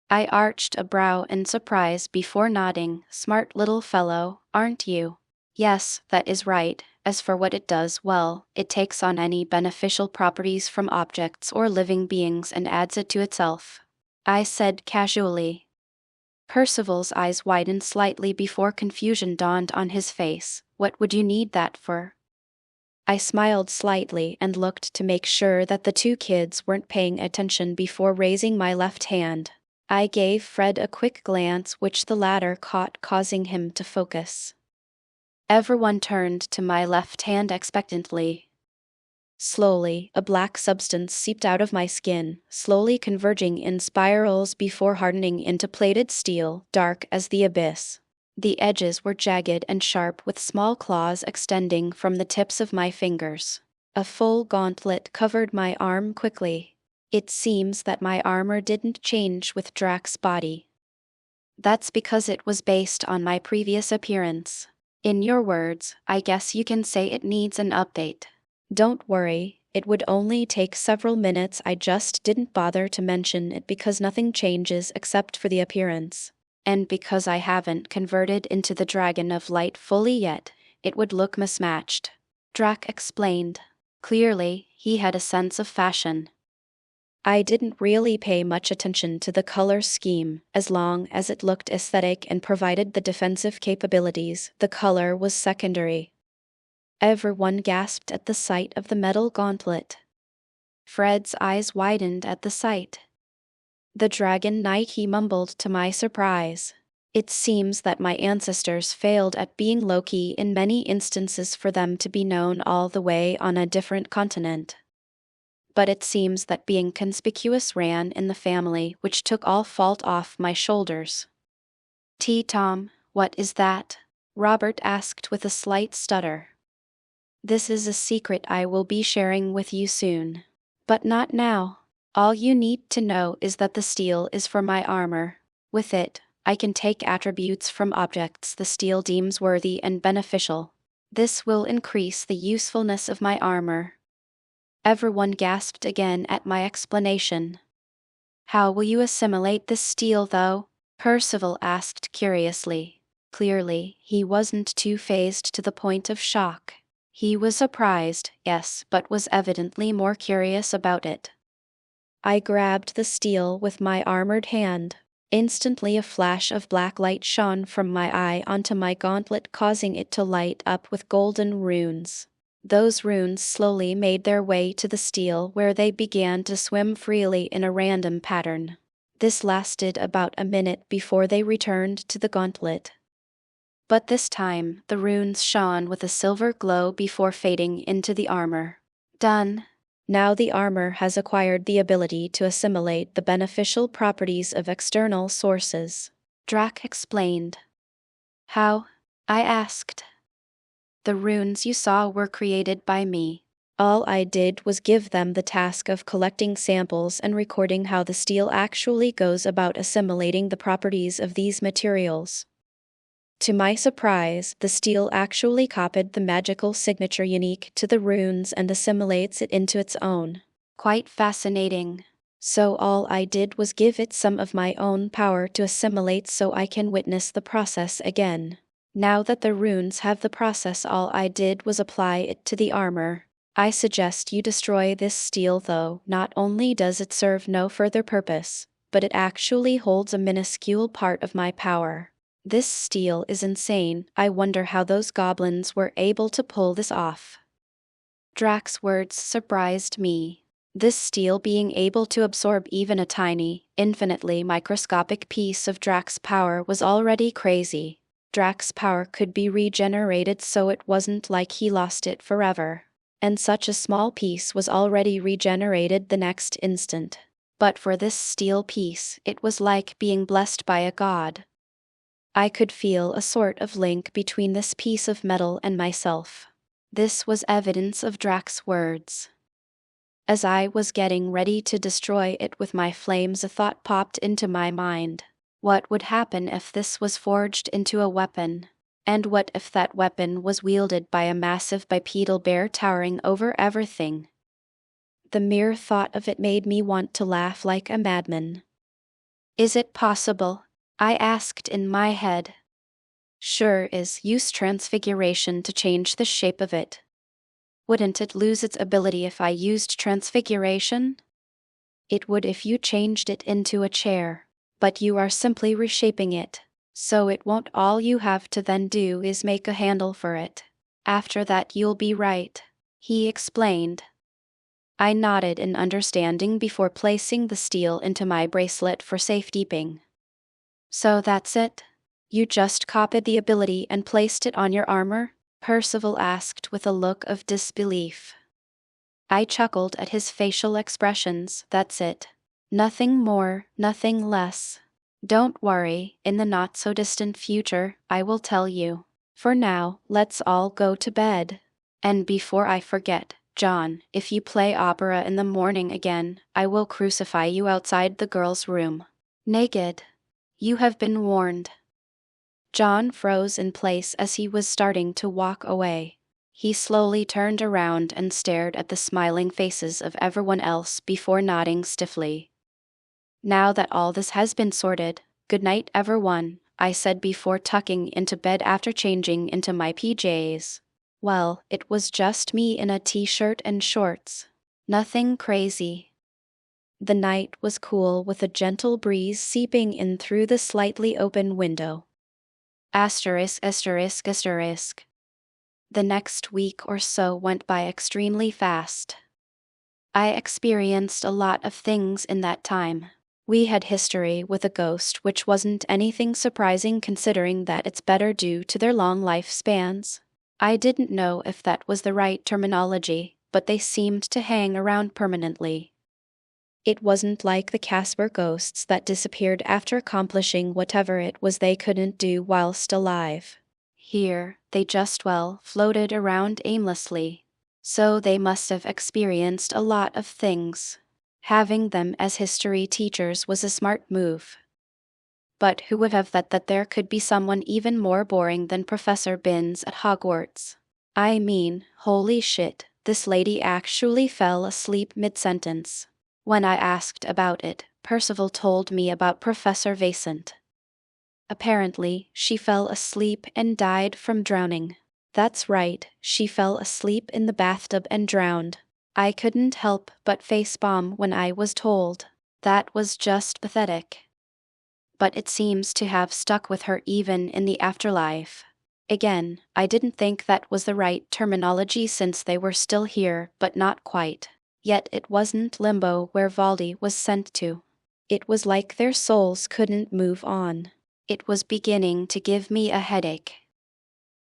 I arched a brow in surprise before nodding. Smart little fellow, aren't you? Yes, that is right. As for what it does, well, it takes on any beneficial properties from objects or living beings and adds it to itself, I said casually. Percival's eyes widened slightly before confusion dawned on his face. What would you need that for? I smiled slightly and looked to make sure that the 2 kids weren't paying attention before raising my left hand. I gave Fred a quick glance, which the latter caught, causing him to focus. Everyone turned to my left hand expectantly. Slowly, a black substance seeped out of my skin, slowly converging in spirals before hardening into plated steel, dark as the abyss. The edges were jagged and sharp, with small claws extending from the tips of my fingers. A full gauntlet covered my arm quickly. It seems that my armor didn't change with Drax's body. That's because it was based on my previous appearance. In your words, I guess you can say it needs an update. Don't worry, it would only take several minutes. I just didn't bother to mention it because nothing changes except for the appearance. And because I haven't converted into the Dragon of Light fully yet, it would look mismatched. Drac explained. Clearly, he had a sense of fashion. I didn't really pay much attention to the color scheme. As long as it looked aesthetic and provided the defensive capabilities, the color was secondary. Everyone gasped at the sight of the metal gauntlet. Fred's eyes widened at the sight. The Dragon Knight, he mumbled to my surprise. It seems that my ancestors failed at being low-key in many instances for them to be known all the way on a different continent. But it seems that being conspicuous ran in the family, which took all fault off my shoulders. Tom, what is that? Robert asked with a slight stutter. This is a secret I will be sharing with you soon. But not now. All you need to know is that the steel is for my armor. With it, I can take attributes from objects the steel deems worthy and beneficial. This will increase the usefulness of my armor. Everyone gasped again at my explanation. How will you assimilate this steel, though? Percival asked curiously. Clearly, he wasn't too fazed to the point of shock. He was surprised, yes, but was evidently more curious about it. I grabbed the steel with my armored hand. Instantly, a flash of black light shone from my eye onto my gauntlet, causing it to light up with golden runes. Those runes slowly made their way to the steel, where they began to swim freely in a random pattern. This lasted about a minute before they returned to the gauntlet. But this time, the runes shone with a silver glow before fading into the armor. Done. Now the armor has acquired the ability to assimilate the beneficial properties of external sources, Drac explained. How? I asked. The runes you saw were created by me. All I did was give them the task of collecting samples and recording how the steel actually goes about assimilating the properties of these materials. To my surprise, the steel actually copied the magical signature unique to the runes and assimilates it into its own. Quite fascinating. So all I did was give it some of my own power to assimilate so I can witness the process again. Now that the runes have the process, all I did was apply it to the armor. I suggest you destroy this steel though. Not only does it serve no further purpose, but it actually holds a minuscule part of my power. This steel is insane. I wonder how those goblins were able to pull this off. Drax's words surprised me. This steel being able to absorb even a tiny, infinitely microscopic piece of Drax's power was already crazy. Drax's power could be regenerated, so it wasn't like he lost it forever. And such a small piece was already regenerated the next instant. But for this steel piece, it was like being blessed by a god. I could feel a sort of link between this piece of metal and myself. This was evidence of Drax's words. As I was getting ready to destroy it with my flames, a thought popped into my mind. What would happen if this was forged into a weapon? And what if that weapon was wielded by a massive bipedal bear towering over everything? The mere thought of it made me want to laugh like a madman. Is it possible? I asked in my head. Sure is. Use transfiguration to change the shape of it. Wouldn't it lose its ability if I used transfiguration? It would if you changed it into a chair, but you are simply reshaping it, so it won't. All you have to then do is make a handle for it. After that you'll be right, he explained. I nodded in understanding before placing the steel into my bracelet for safekeeping. So that's it? You just copied the ability and placed it on your armor? Percival asked with a look of disbelief. I chuckled at his facial expressions. That's it. Nothing more, nothing less. Don't worry, in the not-so-distant future, I will tell you. For now, let's all go to bed. And before I forget, John, if you play opera in the morning again, I will crucify you outside the girls' room. Naked. You have been warned. John froze in place as he was starting to walk away. He slowly turned around and stared at the smiling faces of everyone else before nodding stiffly. Now that all this has been sorted, good night everyone, I said before tucking into bed after changing into my PJs. Well, it was just me in a t-shirt and shorts. Nothing crazy. The night was cool with a gentle breeze seeping in through the slightly open window. Asterisk. The next week or so went by extremely fast. I experienced a lot of things in that time. We had history with a ghost, which wasn't anything surprising considering that it's better due to their long lifespans. I didn't know if that was the right terminology, but they seemed to hang around permanently. It wasn't like the Casper ghosts that disappeared after accomplishing whatever it was they couldn't do whilst alive. Here, they just, floated around aimlessly. So they must have experienced a lot of things. Having them as history teachers was a smart move. But who would have thought that there could be someone even more boring than Professor Binns at Hogwarts? I mean, holy shit, this lady actually fell asleep mid-sentence. When I asked about it, Percival told me about Professor Vasant. Apparently, she fell asleep and died from drowning. That's right, she fell asleep in the bathtub and drowned. I couldn't help but facepalm when I was told. That was just pathetic. But it seems to have stuck with her even in the afterlife. Again, I didn't think that was the right terminology since they were still here, but not quite. Yet it wasn't limbo where Valdi was sent to. It was like their souls couldn't move on. It was beginning to give me a headache.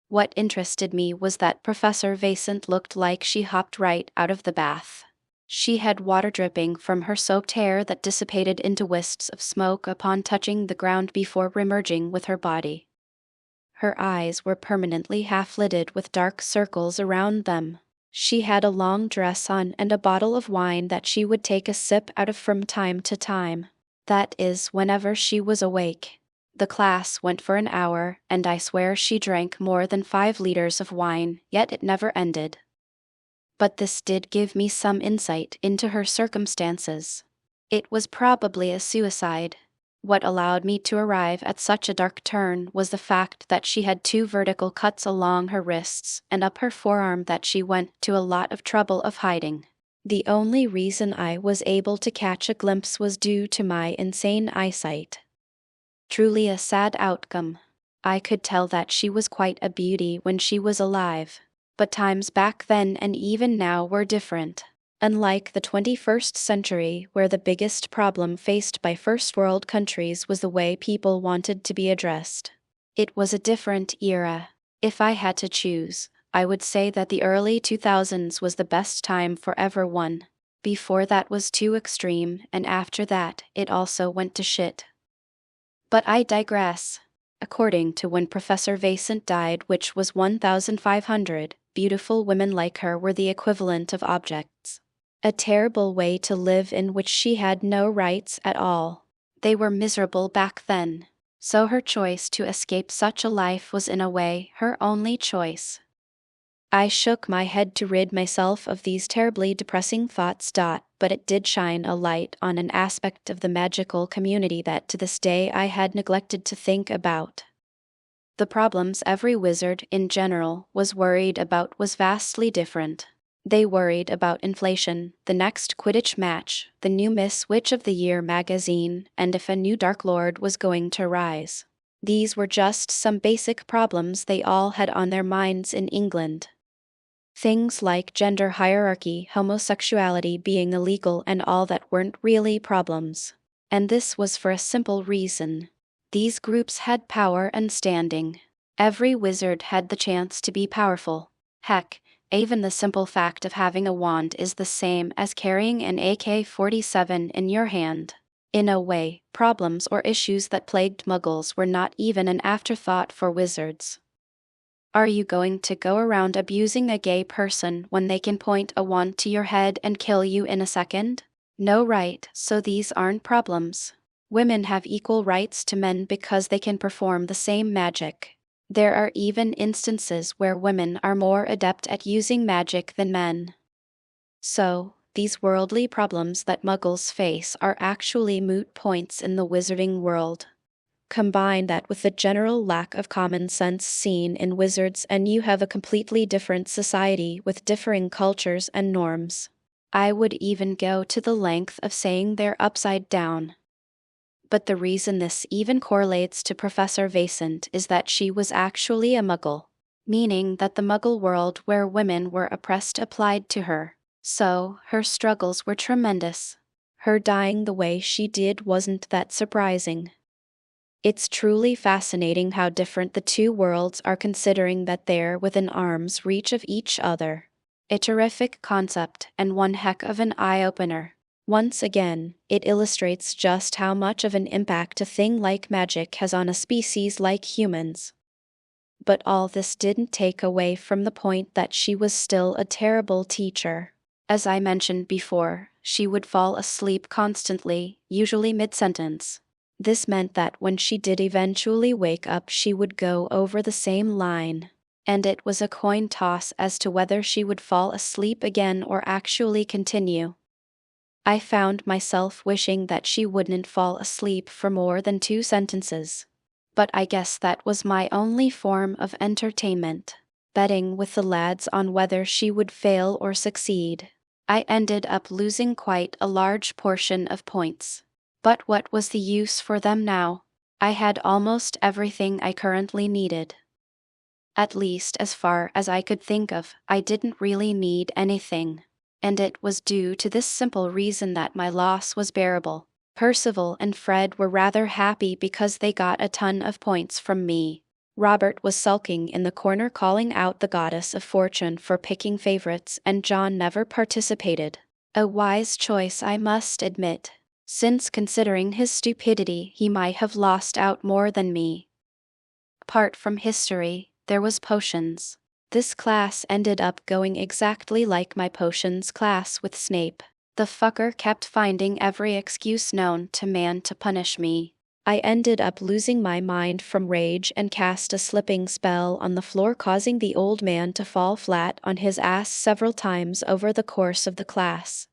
What interested me was that Professor Vasant looked like she hopped right out of the bath. She had water dripping from her soaked hair that dissipated into wisps of smoke upon touching the ground before remerging with her body. Her eyes were permanently half-lidded with dark circles around them. She had a long dress on and a bottle of wine that she would take a sip out of from time to time. That is, whenever she was awake. The class went for an hour, and I swear she drank more than 5 liters of wine, yet it never ended. But this did give me some insight into her circumstances. It was probably a suicide. What allowed me to arrive at such a dark turn was the fact that she had 2 vertical cuts along her wrists and up her forearm that she went to a lot of trouble of hiding. The only reason I was able to catch a glimpse was due to my insane eyesight. Truly a sad outcome. I could tell that she was quite a beauty when she was alive, but times back then and even now were different. Unlike the 21st century, where the biggest problem faced by first world countries was the way people wanted to be addressed. It was a different era. If I had to choose, I would say that the early 2000s was the best time for everyone. Before that was too extreme, and after that, it also went to shit. But I digress. According to when Professor Vasant died, which was 1500, beautiful women like her were the equivalent of objects. A terrible way to live in which she had no rights at all. They were miserable back then. So her choice to escape such a life was in a way her only choice. I shook my head to rid myself of these terribly depressing thoughts. But it did shine a light on an aspect of the magical community that to this day I had neglected to think about. The problems every wizard, in general, was worried about was vastly different. They worried about inflation, the next Quidditch match, the new Miss Witch of the Year magazine, and if a new Dark Lord was going to rise. These were just some basic problems they all had on their minds in England. Things like gender hierarchy, homosexuality being illegal, and all that weren't really problems. And this was for a simple reason. These groups had power and standing. Every wizard had the chance to be powerful. Heck, even the simple fact of having a wand is the same as carrying an AK-47 in your hand. In a way, problems or issues that plagued muggles were not even an afterthought for wizards. Are you going to go around abusing a gay person when they can point a wand to your head and kill you in a second? No, right, so these aren't problems. Women have equal rights to men because they can perform the same magic. There are even instances where women are more adept at using magic than men. So, these worldly problems that muggles face are actually moot points in the wizarding world. Combine that with the general lack of common sense seen in wizards and you have a completely different society with differing cultures and norms. I would even go to the length of saying they're upside down. But the reason this even correlates to Professor Vasant is that she was actually a muggle, meaning that the muggle world where women were oppressed applied to her. So, her struggles were tremendous. Her dying the way she did wasn't that surprising. It's truly fascinating how different the two worlds are considering that they're within arm's reach of each other. A terrific concept and one heck of an eye-opener. Once again, it illustrates just how much of an impact a thing like magic has on a species like humans. But all this didn't take away from the point that she was still a terrible teacher. As I mentioned before, she would fall asleep constantly, usually mid-sentence. This meant that when she did eventually wake up, she would go over the same line. And it was a coin toss as to whether she would fall asleep again or actually continue. I found myself wishing that she wouldn't fall asleep for more than 2 sentences. But I guess that was my only form of entertainment. Betting with the lads on whether she would fail or succeed. I ended up losing quite a large portion of points. But what was the use for them now? I had almost everything I currently needed. At least as far as I could think of, I didn't really need anything. And it was due to this simple reason that my loss was bearable. Percival and Fred were rather happy because they got a ton of points from me. Robert was sulking in the corner calling out the goddess of fortune for picking favorites, and John never participated. A wise choice, I must admit, since considering his stupidity he might have lost out more than me. Apart from history, there was potions. This class ended up going exactly like my potions class with Snape. The fucker kept finding every excuse known to man to punish me. I ended up losing my mind from rage and cast a slipping spell on the floor, causing the old man to fall flat on his ass several times over the course of the class.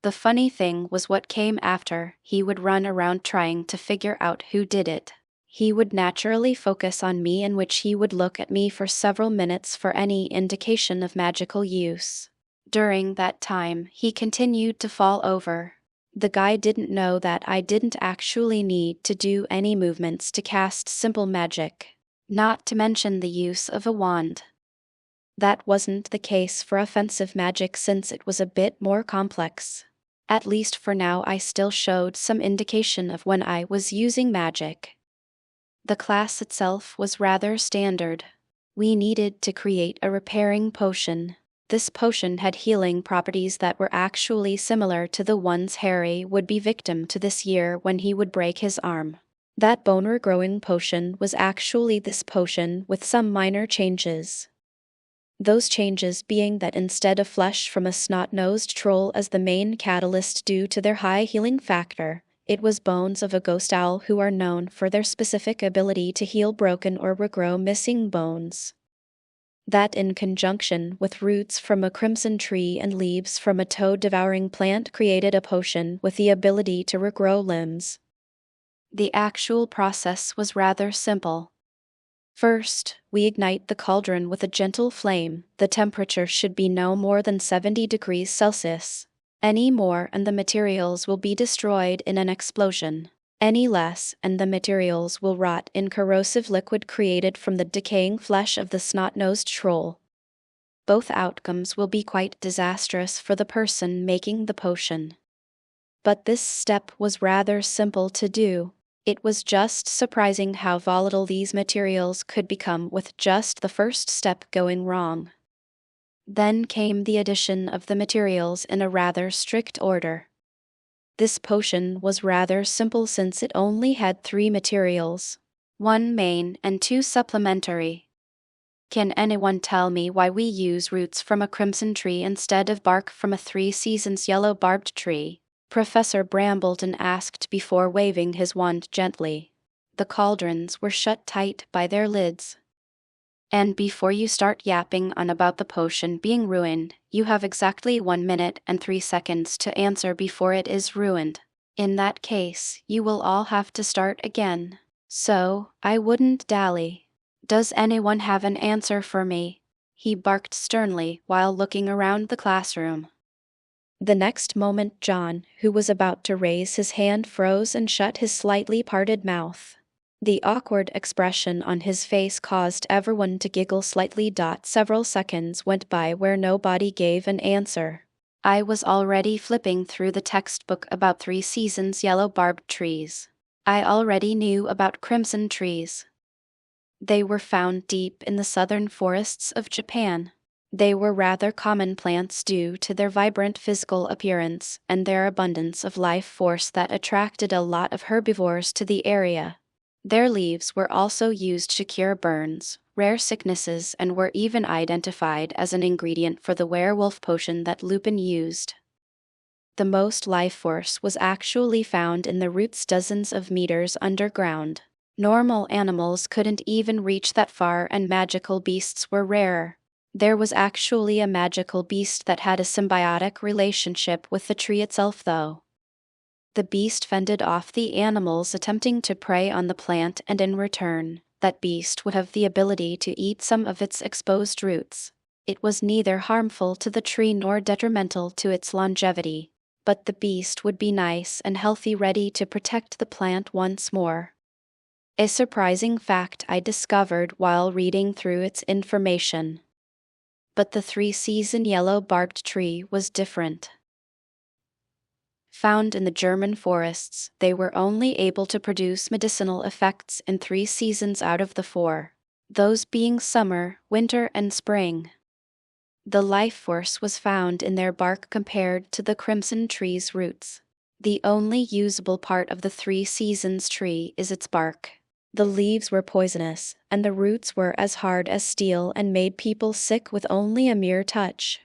The funny thing was what came after. He would run around trying to figure out who did it. He would naturally focus on me, in which he would look at me for several minutes for any indication of magical use. During that time, he continued to fall over. The guy didn't know that I didn't actually need to do any movements to cast simple magic, not to mention the use of a wand. That wasn't the case for offensive magic, since it was a bit more complex. At least for now, I still showed some indication of when I was using magic. The class itself was rather standard. We needed to create a repairing potion. This potion had healing properties that were actually similar to the ones Harry would be victim to this year when he would break his arm. That bone regrowing potion was actually this potion with some minor changes. Those changes being that instead of flesh from a snot-nosed troll as the main catalyst due to their high healing factor, it was bones of a ghost owl, who are known for their specific ability to heal broken or regrow missing bones. That, in conjunction with roots from a crimson tree and leaves from a toad-devouring plant, created a potion with the ability to regrow limbs. The actual process was rather simple. First, we ignite the cauldron with a gentle flame. The temperature should be no more than 70 degrees Celsius. Any more and the materials will be destroyed in an explosion. Any less and the materials will rot in corrosive liquid created from the decaying flesh of the snot-nosed troll. Both outcomes will be quite disastrous for the person making the potion. But this step was rather simple to do. It was just surprising how volatile these materials could become with just the first step going wrong. Then came the addition of the materials in a rather strict order. This potion was rather simple, since it only had 3 materials, 1 main and 2 supplementary. Can anyone tell me why we use roots from a crimson tree instead of bark from a 3 seasons yellow barbed tree? Professor Brambleton asked before waving his wand gently. The cauldrons were shut tight by their lids. And before you start yapping on about the potion being ruined, you have exactly 1 minute and 3 seconds to answer before it is ruined. In that case, you will all have to start again. So, I wouldn't dally. Does anyone have an answer for me? He barked sternly while looking around the classroom. The next moment, John, who was about to raise his hand, froze and shut his slightly parted mouth. The awkward expression on his face caused everyone to giggle slightly. Several seconds went by where nobody gave an answer. I was already flipping through the textbook about 3 seasons yellow barbed trees. I already knew about crimson trees. They were found deep in the southern forests of Japan. They were rather common plants due to their vibrant physical appearance and their abundance of life force that attracted a lot of herbivores to the area. Their leaves were also used to cure burns, rare sicknesses, and were even identified as an ingredient for the werewolf potion that Lupin used. The most life force was actually found in the roots dozens of meters underground. Normal animals couldn't even reach that far, and magical beasts were rare. There was actually a magical beast that had a symbiotic relationship with the tree itself, though. The beast fended off the animals attempting to prey on the plant, and in return, that beast would have the ability to eat some of its exposed roots. It was neither harmful to the tree nor detrimental to its longevity, but the beast would be nice and healthy, ready to protect the plant once more. A surprising fact I discovered while reading through its information. But the 3-season yellow barbed tree was different. Found in the German forests, they were only able to produce medicinal effects in 3 seasons out of the 4, those being summer, winter, and spring. The life force was found in their bark compared to the crimson tree's roots. The only usable part of the 3 seasons tree is its bark. The leaves were poisonous, and the roots were as hard as steel and made people sick with only a mere touch.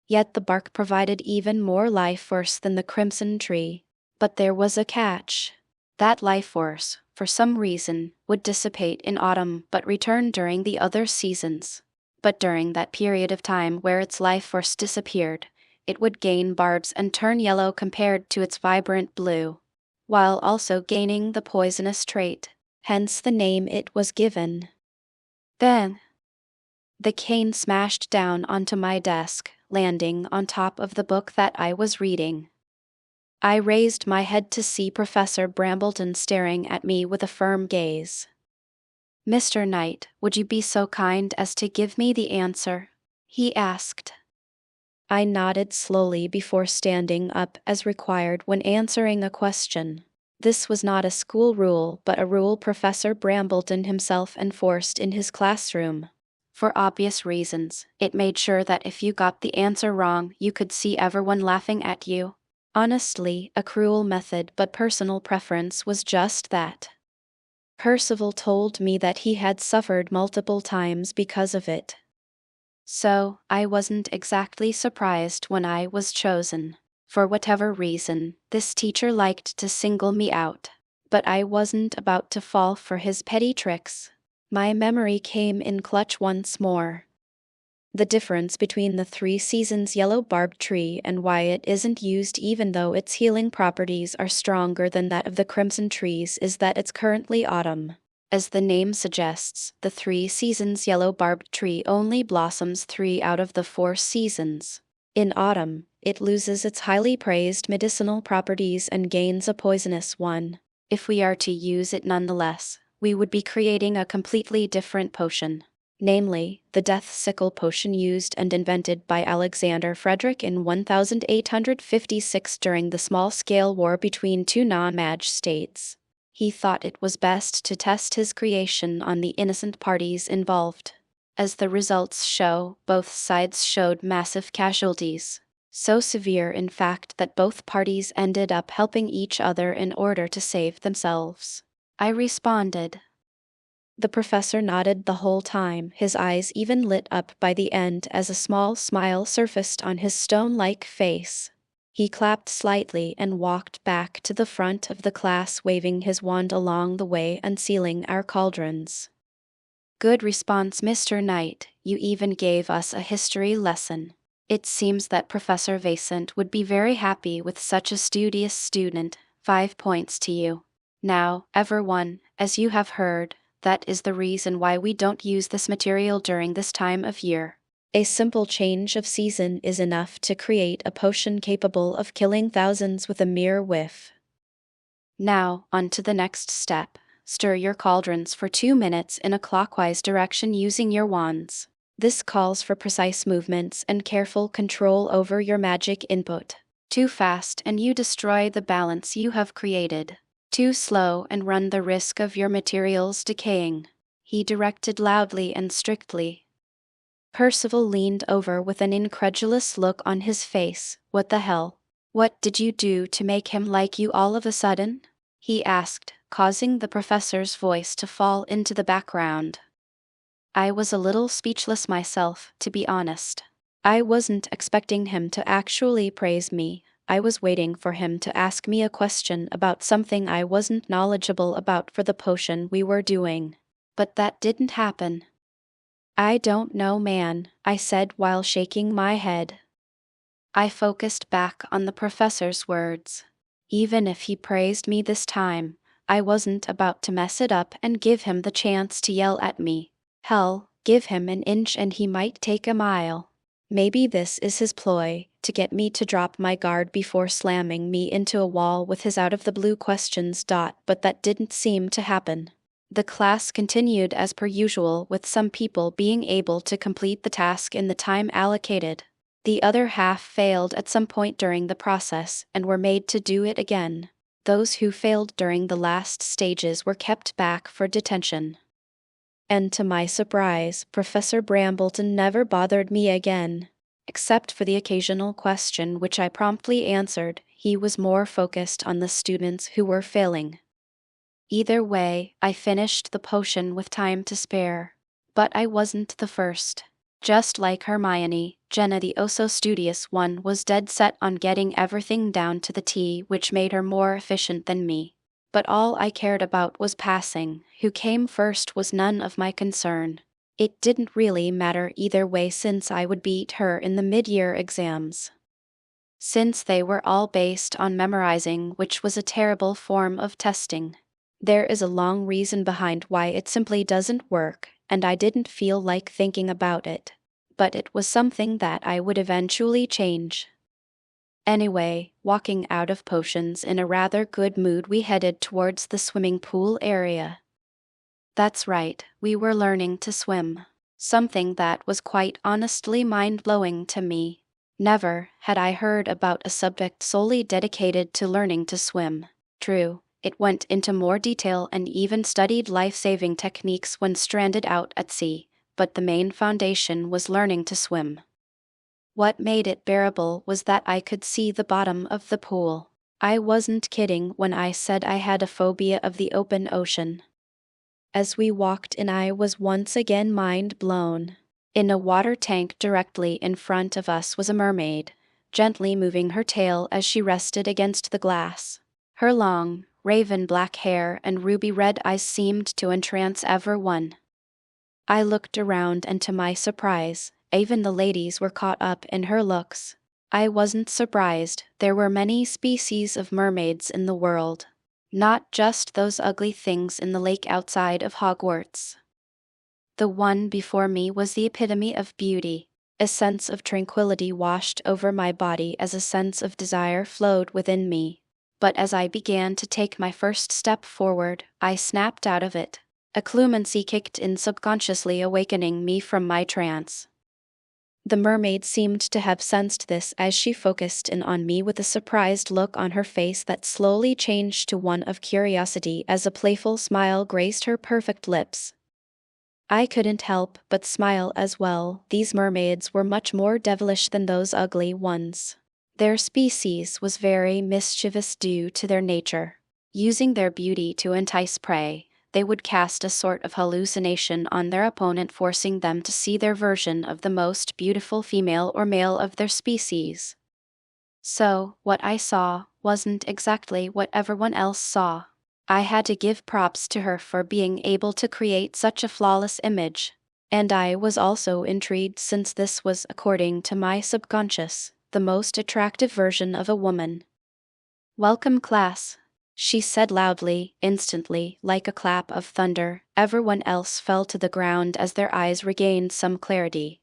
Yet the bark provided even more life force than the crimson tree. But there was a catch. That life force, for some reason, would dissipate in autumn but return during the other seasons. But during that period of time where its life force disappeared, it would gain barbs and turn yellow compared to its vibrant blue, while also gaining the poisonous trait, hence the name it was given. Then, the cane smashed down onto my desk, landing on top of the book that I was reading. I raised my head to see Professor Brambleton staring at me with a firm gaze. "Mr. Knight, would you be so kind as to give me the answer?" he asked. I nodded slowly before standing up as required when answering a question. This was not a school rule but a rule Professor Brambleton himself enforced in his classroom. For obvious reasons, it made sure that if you got the answer wrong, you could see everyone laughing at you. Honestly, a cruel method, but personal preference was just that. Percival told me that he had suffered multiple times because of it. So, I wasn't exactly surprised when I was chosen. For whatever reason, this teacher liked to single me out. But I wasn't about to fall for his petty tricks. My memory came in clutch once more. The difference between the 3 seasons yellow barb tree and why it isn't used even though its healing properties are stronger than that of the crimson trees is that it's currently autumn. As the name suggests, the 3 seasons yellow barb tree only blossoms 3 out of the 4 seasons. In autumn, it loses its highly praised medicinal properties and gains a poisonous one. If we are to use it nonetheless, we would be creating a completely different potion. Namely, the Death Sickle potion used and invented by Alexander Frederick in 1856 during the small-scale war between 2 non-mage states. He thought it was best to test his creation on the innocent parties involved. As the results show, both sides showed massive casualties. So severe, in fact, that both parties ended up helping each other in order to save themselves. I responded. The professor nodded the whole time, his eyes even lit up by the end as a small smile surfaced on his stone-like face. He clapped slightly and walked back to the front of the class, waving his wand along the way, unsealing our cauldrons. "Good response, Mr. Knight. You even gave us a history lesson. It seems that Professor Vasant would be very happy with such a studious student. 5 points to you. Now, everyone, as you have heard, that is the reason why we don't use this material during this time of year. A simple change of season is enough to create a potion capable of killing thousands with a mere whiff. Now, on to the next step. Stir your cauldrons for 2 minutes in a clockwise direction using your wands. This calls for precise movements and careful control over your magic input. Too fast and you destroy the balance you have created. Too slow and run the risk of your materials decaying," he directed loudly and strictly. Percival leaned over with an incredulous look on his face. "What the hell? What did you do to make him like you all of a sudden?" he asked, causing the professor's voice to fall into the background. I was a little speechless myself, to be honest. I wasn't expecting him to actually praise me. I was waiting for him to ask me a question about something I wasn't knowledgeable about for the potion we were doing. But that didn't happen. "I don't know, man," I said while shaking my head. I focused back on the professor's words. Even if he praised me this time, I wasn't about to mess it up and give him the chance to yell at me. Hell, give him an inch and he might take a mile. Maybe this is his ploy, to get me to drop my guard before slamming me into a wall with his out-of-the-blue questions. But that didn't seem to happen. The class continued as per usual, with some people being able to complete the task in the time allocated. The other half failed at some point during the process and were made to do it again. Those who failed during the last stages were kept back for detention. And to my surprise, Professor Brambleton never bothered me again. Except for the occasional question which I promptly answered, he was more focused on the students who were failing. Either way, I finished the potion with time to spare. But I wasn't the first. Just like Hermione, Jenna the oh-so-studious one was dead set on getting everything down to the T, which made her more efficient than me. But all I cared about was passing. Who came first was none of my concern. It didn't really matter either way since I would beat her in the mid-year exams. Since they were all based on memorizing, which was a terrible form of testing. There is a long reason behind why it simply doesn't work, and I didn't feel like thinking about it. But it was something that I would eventually change. Anyway, walking out of potions in a rather good mood, we headed towards the swimming pool area. That's right, we were learning to swim. Something that was quite honestly mind-blowing to me. Never had I heard about a subject solely dedicated to learning to swim. True, it went into more detail and even studied life-saving techniques when stranded out at sea, but the main foundation was learning to swim. What made it bearable was that I could see the bottom of the pool. I wasn't kidding when I said I had a phobia of the open ocean. As we walked in, I was once again mind blown. In a water tank directly in front of us was a mermaid, gently moving her tail as she rested against the glass. Her long, raven black hair and ruby red eyes seemed to entrance everyone. I looked around and to my surprise, even the ladies were caught up in her looks. I wasn't surprised, there were many species of mermaids in the world. Not just those ugly things in the lake outside of Hogwarts. The one before me was the epitome of beauty. A sense of tranquility washed over my body as a sense of desire flowed within me. But as I began to take my first step forward, I snapped out of it. A clemency kicked in, subconsciously awakening me from my trance. The mermaid seemed to have sensed this as she focused in on me with a surprised look on her face that slowly changed to one of curiosity as a playful smile graced her perfect lips. I couldn't help but smile as well. These mermaids were much more devilish than those ugly ones. Their species was very mischievous due to their nature. Using their beauty to entice prey, they would cast a sort of hallucination on their opponent, forcing them to see their version of the most beautiful female or male of their species. So, what I saw wasn't exactly what everyone else saw. I had to give props to her for being able to create such a flawless image. And I was also intrigued since this was, according to my subconscious, the most attractive version of a woman. "Welcome, class," she said loudly. Instantly, like a clap of thunder, everyone else fell to the ground as their eyes regained some clarity.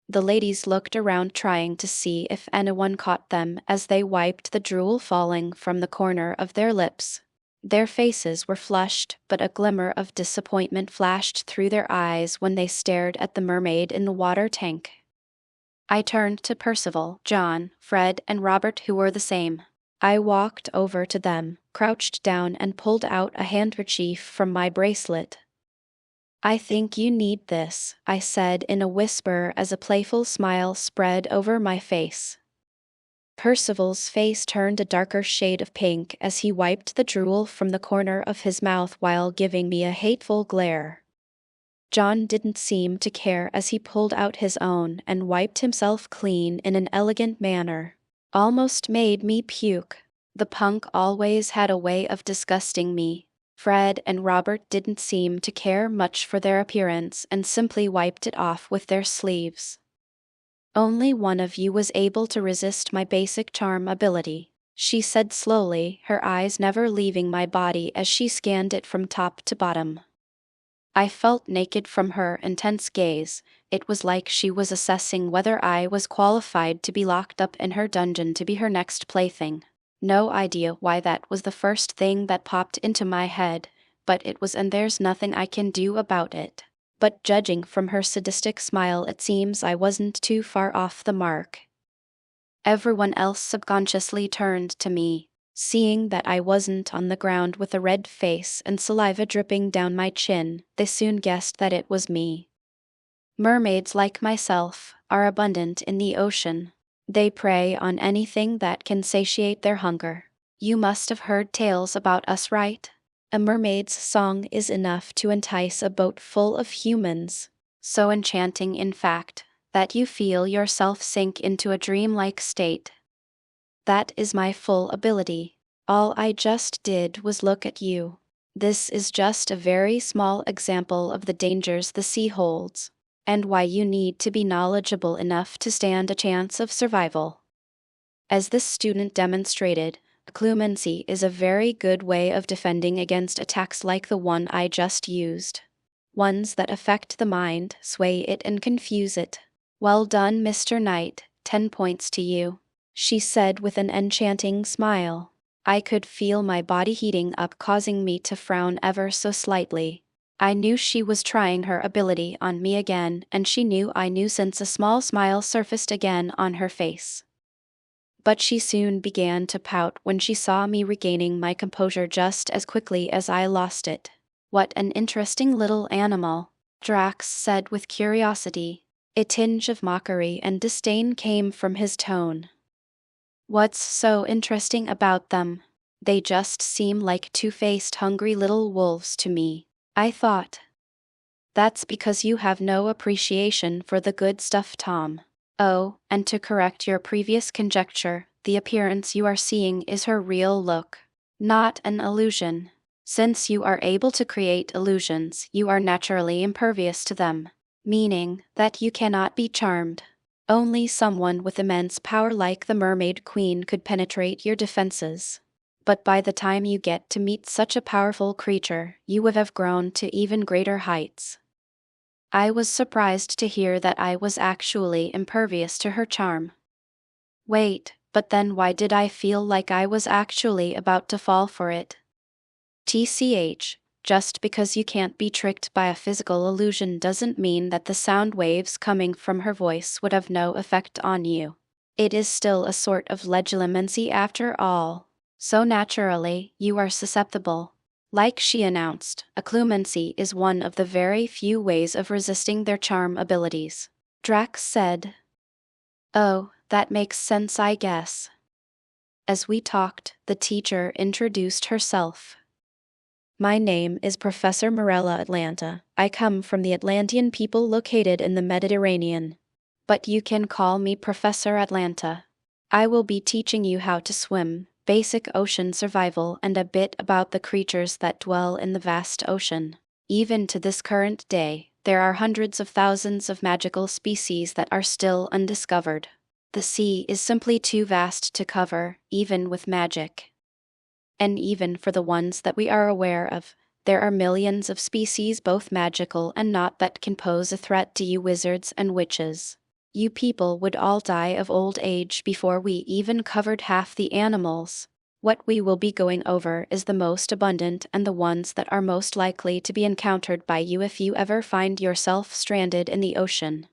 The ladies looked around, trying to see if anyone caught them as they wiped the drool falling from the corner of their lips. Their faces were flushed, but a glimmer of disappointment flashed through their eyes when they stared at the mermaid in the water tank. I turned to Percival, John, Fred, and Robert, who were the same. I walked over to them, crouched down, and pulled out a handkerchief from my bracelet. "I think you need this," I said in a whisper as a playful smile spread over my face. Percival's face turned a darker shade of pink as he wiped the drool from the corner of his mouth while giving me a hateful glare. John didn't seem to care as he pulled out his own and wiped himself clean in an elegant manner. Almost made me puke. The punk always had a way of disgusting me. Fred and Robert didn't seem to care much for their appearance and simply wiped it off with their sleeves. "Only one of you was able to resist my basic charm ability," she said slowly, her eyes never leaving my body as she scanned it from top to bottom. I felt naked from her intense gaze. It was like she was assessing whether I was qualified to be locked up in her dungeon to be her next plaything. No idea why that was the first thing that popped into my head, but it was, and there's nothing I can do about it. But judging from her sadistic smile, it seems I wasn't too far off the mark. Everyone else subconsciously turned to me. Seeing that I wasn't on the ground with a red face and saliva dripping down my chin, they soon guessed that it was me. Mermaids like myself are abundant in the ocean. They prey on anything that can satiate their hunger. You must have heard tales about us, right? A mermaid's song is enough to entice a boat full of humans, so enchanting in fact, that you feel yourself sink into a dreamlike state. That is my full ability. All I just did was look at you. This is just a very small example of the dangers the sea holds, and why you need to be knowledgeable enough to stand a chance of survival. As this student demonstrated, occlumency is a very good way of defending against attacks like the one I just used. Ones that affect the mind, sway it and confuse it. Well done, Mr. Knight, 10 points to you, she said with an enchanting smile. I could feel my body heating up, causing me to frown ever so slightly. I knew she was trying her ability on me again, and she knew I knew, since a small smile surfaced again on her face. But she soon began to pout when she saw me regaining my composure just as quickly as I lost it. What an interesting little animal, Drax said with curiosity. A tinge of mockery and disdain came from his tone. What's so interesting about them? They just seem like two-faced hungry little wolves to me, I thought. That's because you have no appreciation for the good stuff, Tom. Oh, and to correct your previous conjecture, the appearance you are seeing is her real look, not an illusion. Since you are able to create illusions, you are naturally impervious to them, meaning that you cannot be charmed. Only someone with immense power like the Mermaid Queen could penetrate your defenses. But by the time you get to meet such a powerful creature, you would have grown to even greater heights. I was surprised to hear that I was actually impervious to her charm. Wait, but then why did I feel like I was actually about to fall for it? TCH, just because you can't be tricked by a physical illusion doesn't mean that the sound waves coming from her voice would have no effect on you. It is still a sort of legilimency after all. So naturally, you are susceptible. Like she announced, occlumency is one of the very few ways of resisting their charm abilities. Drax said. Oh, that makes sense, I guess. As we talked, the teacher introduced herself. My name is Professor Morella Atlanta. I come from the Atlantean people located in the Mediterranean. But you can call me Professor Atlanta. I will be teaching you how to swim, basic ocean survival, and a bit about the creatures that dwell in the vast ocean. Even to this current day, there are hundreds of thousands of magical species that are still undiscovered. The sea is simply too vast to cover, even with magic. And even for the ones that we are aware of, there are millions of species, both magical and not, that can pose a threat to you wizards and witches. You people would all die of old age before we even covered half the animals. What we will be going over is the most abundant and the ones that are most likely to be encountered by you if you ever find yourself stranded in the ocean.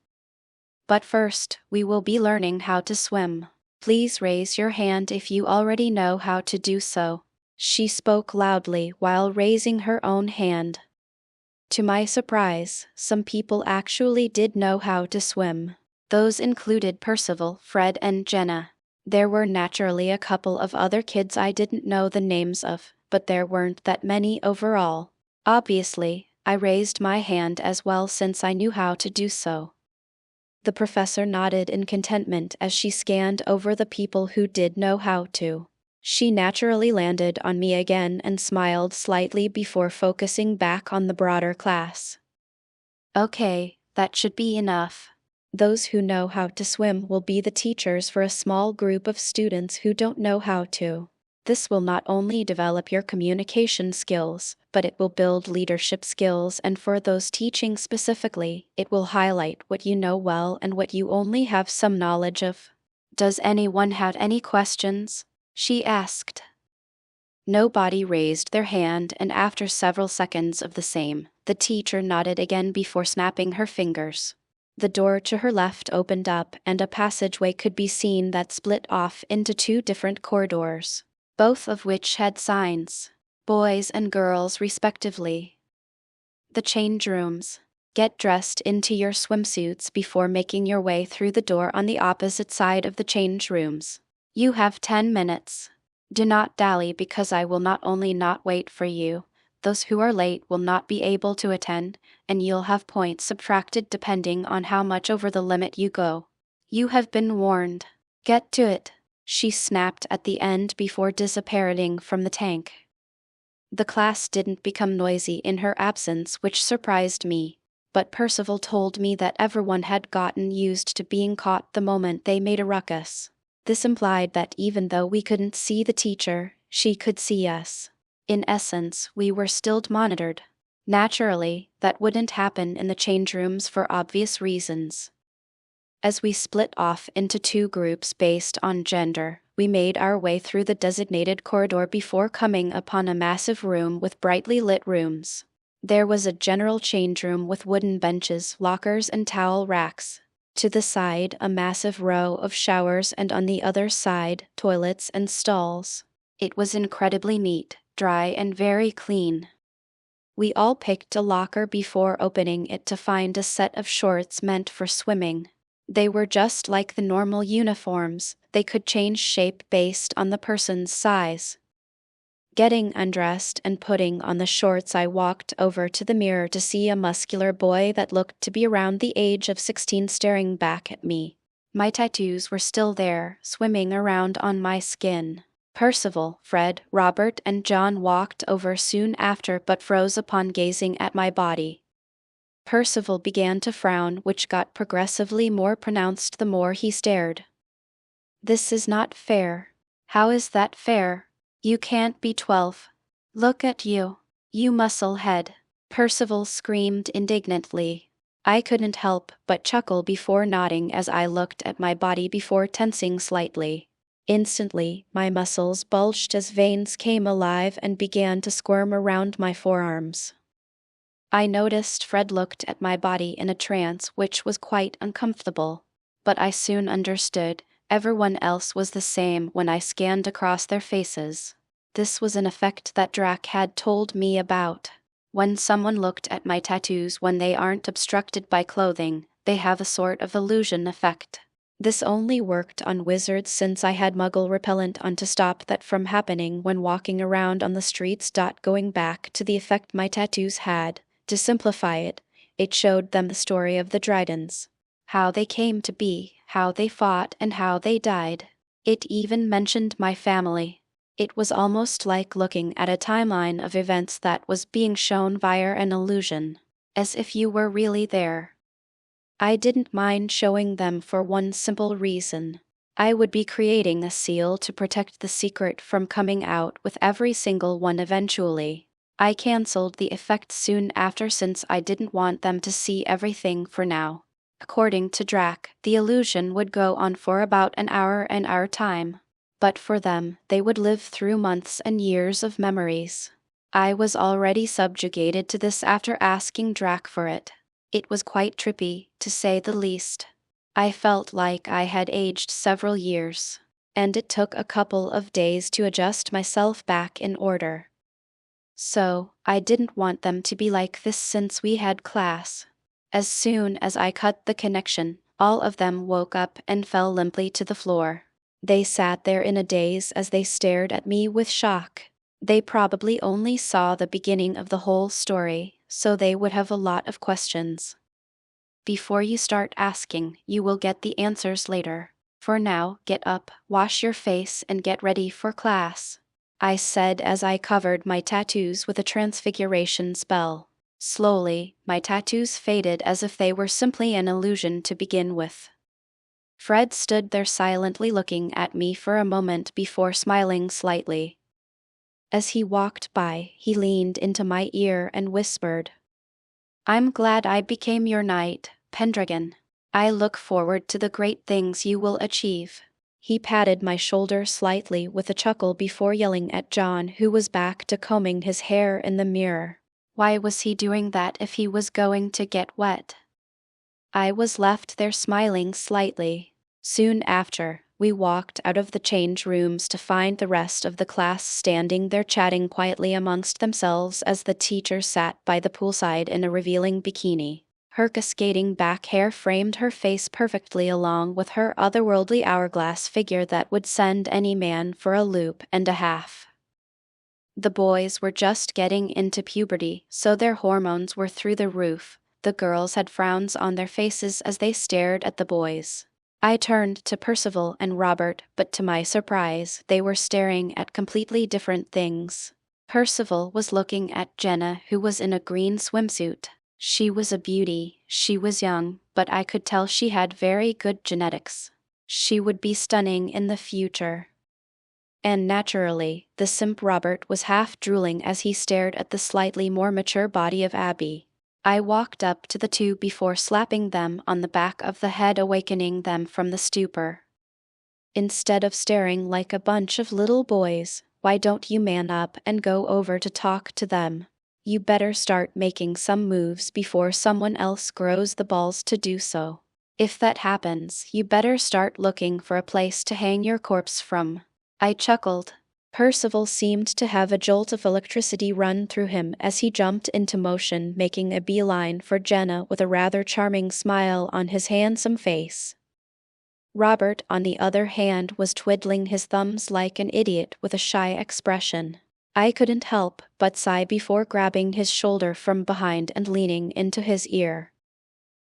But first, we will be learning how to swim. Please raise your hand if you already know how to do so. She spoke loudly while raising her own hand. To my surprise, some people actually did know how to swim. Those included Percival, Fred, and Jenna. There were naturally a couple of other kids I didn't know the names of, but there weren't that many overall. Obviously, I raised my hand as well since I knew how to do so. The professor nodded in contentment as she scanned over the people who did know how to. She naturally landed on me again and smiled slightly before focusing back on the broader class. Okay, that should be enough. Those who know how to swim will be the teachers for a small group of students who don't know how to. This will not only develop your communication skills, but it will build leadership skills, and for those teaching specifically, it will highlight what you know well and what you only have some knowledge of. Does anyone have any questions? She asked. Nobody raised their hand, and after several seconds of the same, the teacher nodded again before snapping her fingers. The door to her left opened up, and a passageway could be seen that split off into two different corridors, both of which had signs, boys and girls respectively. The change rooms. Get dressed into your swimsuits before making your way through the door on the opposite side of the change rooms. You have 10 minutes. Do not dally, because I will not only not wait for you, Those who are late will not be able to attend, and you'll have points subtracted depending on how much over the limit you go. You have been warned. Get to it, she snapped at the end before disappearing from the tank. The class didn't become noisy in her absence, which surprised me, but Percival told me that everyone had gotten used to being caught the moment they made a ruckus. This implied that even though we couldn't see the teacher, she could see us. In essence, we were still monitored. Naturally, that wouldn't happen in the change rooms for obvious reasons. As we split off into two groups based on gender, we made our way through the designated corridor before coming upon a massive room with brightly lit rooms. There was a general change room with wooden benches, lockers, and towel racks. To the side, a massive row of showers, and on the other side, toilets and stalls. It was incredibly neat, dry, and very clean. We all picked a locker before opening it to find a set of shorts meant for swimming. They were just like the normal uniforms, they could change shape based on the person's size. Getting undressed and putting on the shorts, I walked over to the mirror to see a muscular boy that looked to be around the age of 16 staring back at me. My tattoos were still there, swimming around on my skin. Percival, Fred, Robert, and John walked over soon after but froze upon gazing at my body. Percival began to frown, which got progressively more pronounced the more he stared. This is not fair. How is that fair? You can't be 12. Look at you. You muscle head. Percival screamed indignantly. I couldn't help but chuckle before nodding as I looked at my body before tensing slightly. Instantly, my muscles bulged as veins came alive and began to squirm around my forearms. I noticed Fred looked at my body in a trance, which was quite uncomfortable. But I soon understood, everyone else was the same when I scanned across their faces. This was an effect that Drac had told me about. When someone looked at my tattoos when they aren't obstructed by clothing, they have a sort of illusion effect. This only worked on wizards since I had muggle repellent on to stop that from happening when walking around on the streets. Going back to the effect my tattoos had, to simplify it, it showed them the story of the Dragons. How they came to be, how they fought, and how they died. It even mentioned my family. It was almost like looking at a timeline of events that was being shown via an illusion, as if you were really there. I didn't mind showing them for one simple reason. I would be creating a seal to protect the secret from coming out with every single one eventually. I cancelled the effect soon after since I didn't want them to see everything for now. According to Drac, the illusion would go on for about an hour in our time. But for them, they would live through months and years of memories. I was already subjugated to this after asking Drac for it. It was quite trippy, to say the least. I felt like I had aged several years, and it took a couple of days to adjust myself back in order. So, I didn't want them to be like this since we had class. As soon as I cut the connection, all of them woke up and fell limply to the floor. They sat there in a daze as they stared at me with shock. They probably only saw the beginning of the whole story, so they would have a lot of questions. Before you start asking, you will get the answers later. For now, get up, wash your face, and get ready for class, I said as I covered my tattoos with a transfiguration spell. Slowly, my tattoos faded as if they were simply an illusion to begin with. Fred stood there silently looking at me for a moment before smiling slightly. As he walked by, he leaned into my ear and whispered, "I'm glad I became your knight, Pendragon. I look forward to the great things you will achieve." He patted my shoulder slightly with a chuckle before yelling at John, who was back to combing his hair in the mirror. Why was he doing that if he was going to get wet? I was left there smiling slightly. Soon after, we walked out of the change rooms to find the rest of the class standing there chatting quietly amongst themselves as the teacher sat by the poolside in a revealing bikini. Her cascading back hair framed her face perfectly along with her otherworldly hourglass figure that would send any man for a loop and a half. The boys were just getting into puberty, so their hormones were through the roof. The girls had frowns on their faces as they stared at the boys. I turned to Percival and Robert, but to my surprise, they were staring at completely different things. Percival was looking at Jenna, who was in a green swimsuit. She was a beauty, she was young, but I could tell she had very good genetics. She would be stunning in the future. And naturally, the simp Robert was half drooling as he stared at the slightly more mature body of Abby. I walked up to the two before slapping them on the back of the head, awakening them from the stupor. Instead of staring like a bunch of little boys, why don't you man up and go over to talk to them? You better start making some moves before someone else grows the balls to do so. If that happens, you better start looking for a place to hang your corpse from. I chuckled. Percival seemed to have a jolt of electricity run through him as he jumped into motion, making a beeline for Jenna with a rather charming smile on his handsome face. Robert, on the other hand, was twiddling his thumbs like an idiot with a shy expression. I couldn't help but sigh before grabbing his shoulder from behind and leaning into his ear.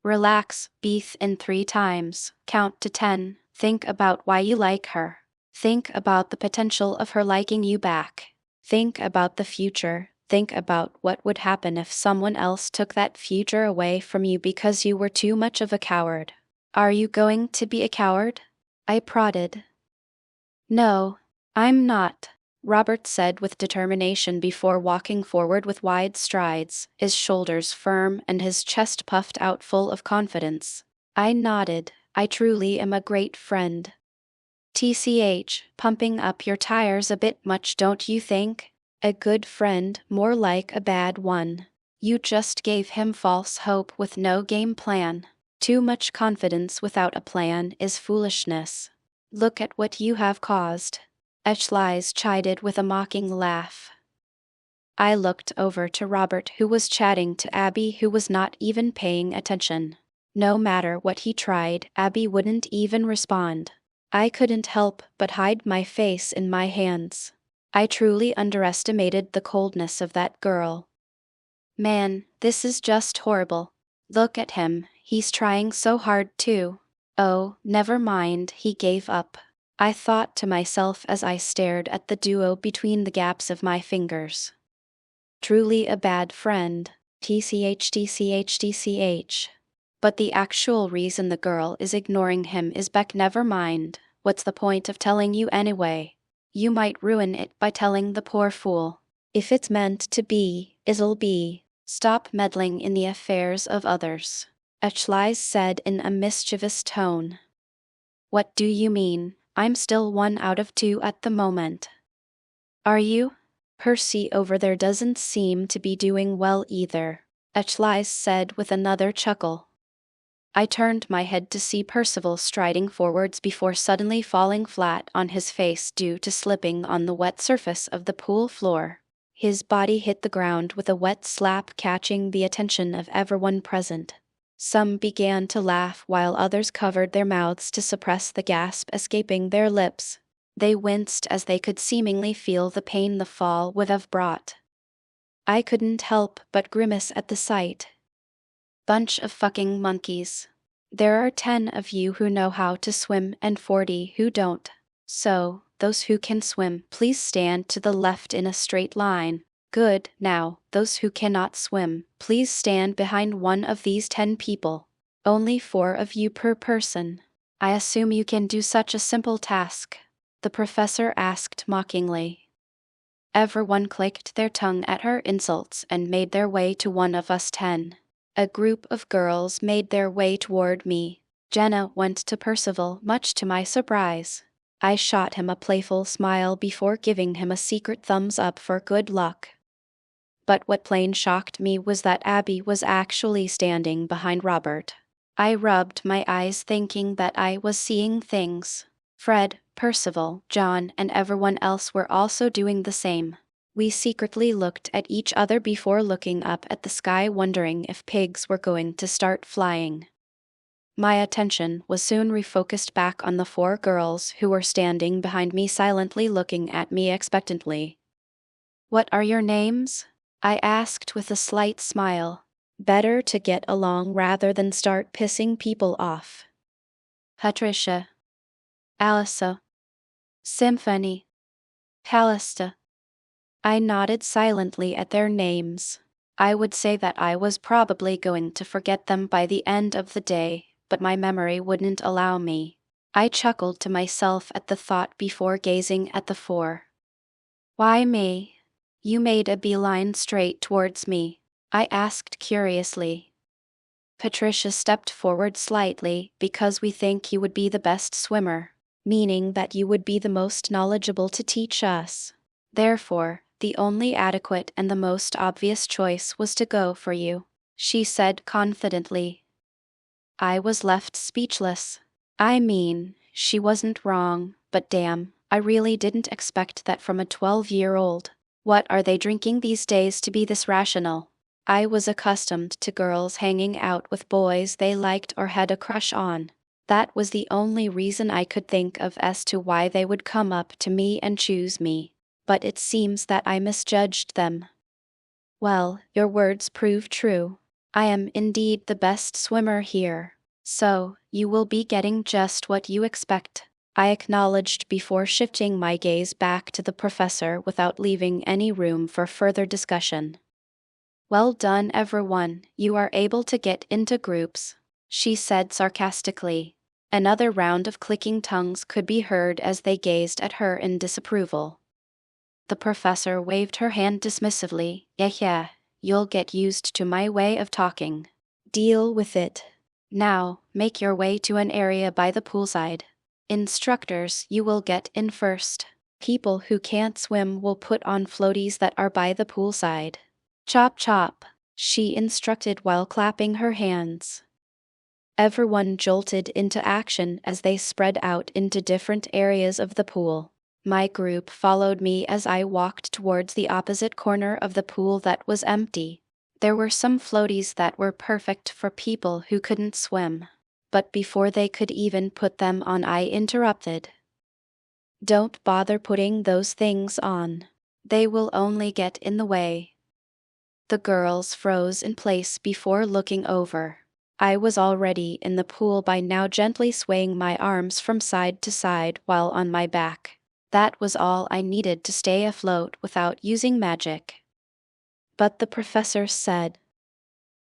Relax, breathe in 3 times, count to 10, think about why you like her. Think about the potential of her liking you back. Think about the future. Think about what would happen if someone else took that future away from you because you were too much of a coward. Are you going to be a coward? I prodded. No, I'm not, Robert said with determination before walking forward with wide strides, his shoulders firm and his chest puffed out full of confidence. I nodded. I truly am a great friend. TCH, pumping up your tires a bit much, don't you think? A good friend, more like a bad one. You just gave him false hope with no game plan. Too much confidence without a plan is foolishness. Look at what you have caused. Etchlies chided with a mocking laugh. I looked over to Robert, who was chatting to Abby, who was not even paying attention. No matter what he tried, Abby wouldn't even respond. I couldn't help but hide my face in my hands. I truly underestimated the coldness of that girl. Man, this is just horrible. Look at him, he's trying so hard too. Oh, never mind, he gave up. I thought to myself as I stared at the duo between the gaps of my fingers. Truly a bad friend. TCH. But the actual reason the girl is ignoring him is Beck. Never mind. What's the point of telling you anyway? You might ruin it by telling the poor fool. If it's meant to be, it'll be. Stop meddling in the affairs of others, Etchlies said in a mischievous tone. What do you mean? I'm still 1 out of 2 at the moment. Are you? Percy over there doesn't seem to be doing well either, Etchlies said with another chuckle. I turned my head to see Percival striding forwards before suddenly falling flat on his face due to slipping on the wet surface of the pool floor. His body hit the ground with a wet slap, catching the attention of everyone present. Some began to laugh while others covered their mouths to suppress the gasp escaping their lips. They winced as they could seemingly feel the pain the fall would have brought. I couldn't help but grimace at the sight. Bunch of fucking monkeys. There are 10 of you who know how to swim and 40 who don't. So, those who can swim, please stand to the left in a straight line. Good. Now, those who cannot swim, please stand behind one of these 10 people. Only 4 of you per person. I assume you can do such a simple task, the professor asked mockingly. Everyone clicked their tongue at her insults and made their way to one of us 10. A group of girls made their way toward me. Jenna went to Percival, much to my surprise. I shot him a playful smile before giving him a secret thumbs up for good luck. But what plain shocked me was that Abby was actually standing behind Robert. I rubbed my eyes thinking that I was seeing things. Fred, Percival, John, and everyone else were also doing the same. We secretly looked at each other before looking up at the sky, wondering if pigs were going to start flying. My attention was soon refocused back on the 4 girls who were standing behind me, silently looking at me expectantly. What are your names? I asked with a slight smile. Better to get along rather than start pissing people off. Patricia. Alissa. Symphony. Callista. I nodded silently at their names. I would say that I was probably going to forget them by the end of the day, but my memory wouldn't allow me. I chuckled to myself at the thought before gazing at the four. Why me? You made a beeline straight towards me, I asked curiously. Patricia stepped forward slightly because we think you would be the best swimmer, meaning that you would be the most knowledgeable to teach us. Therefore, the only adequate and the most obvious choice was to go for you, she said confidently. I was left speechless. I mean, she wasn't wrong, but damn, I really didn't expect that from a 12-year-old. What are they drinking these days to be this rational? I was accustomed to girls hanging out with boys they liked or had a crush on. That was the only reason I could think of as to why they would come up to me and choose me. But it seems that I misjudged them. Well, your words prove true. I am indeed the best swimmer here. So, you will be getting just what you expect, I acknowledged before shifting my gaze back to the professor without leaving any room for further discussion. Well done, everyone, you are able to get into groups, she said sarcastically. Another round of clicking tongues could be heard as they gazed at her in disapproval. The professor waved her hand dismissively. Yeah, you'll get used to my way of talking. Deal with it. Now, make your way to an area by the poolside. Instructors, you will get in first. People who can't swim will put on floaties that are by the poolside. Chop chop, she instructed while clapping her hands. Everyone jolted into action as they spread out into different areas of the pool. My group followed me as I walked towards the opposite corner of the pool that was empty. There were some floaties that were perfect for people who couldn't swim. But before they could even put them on, I interrupted. Don't bother putting those things on. They will only get in the way. The girls froze in place before looking over. I was already in the pool by now, gently swaying my arms from side to side while on my back. That was all I needed to stay afloat without using magic. But the professor said,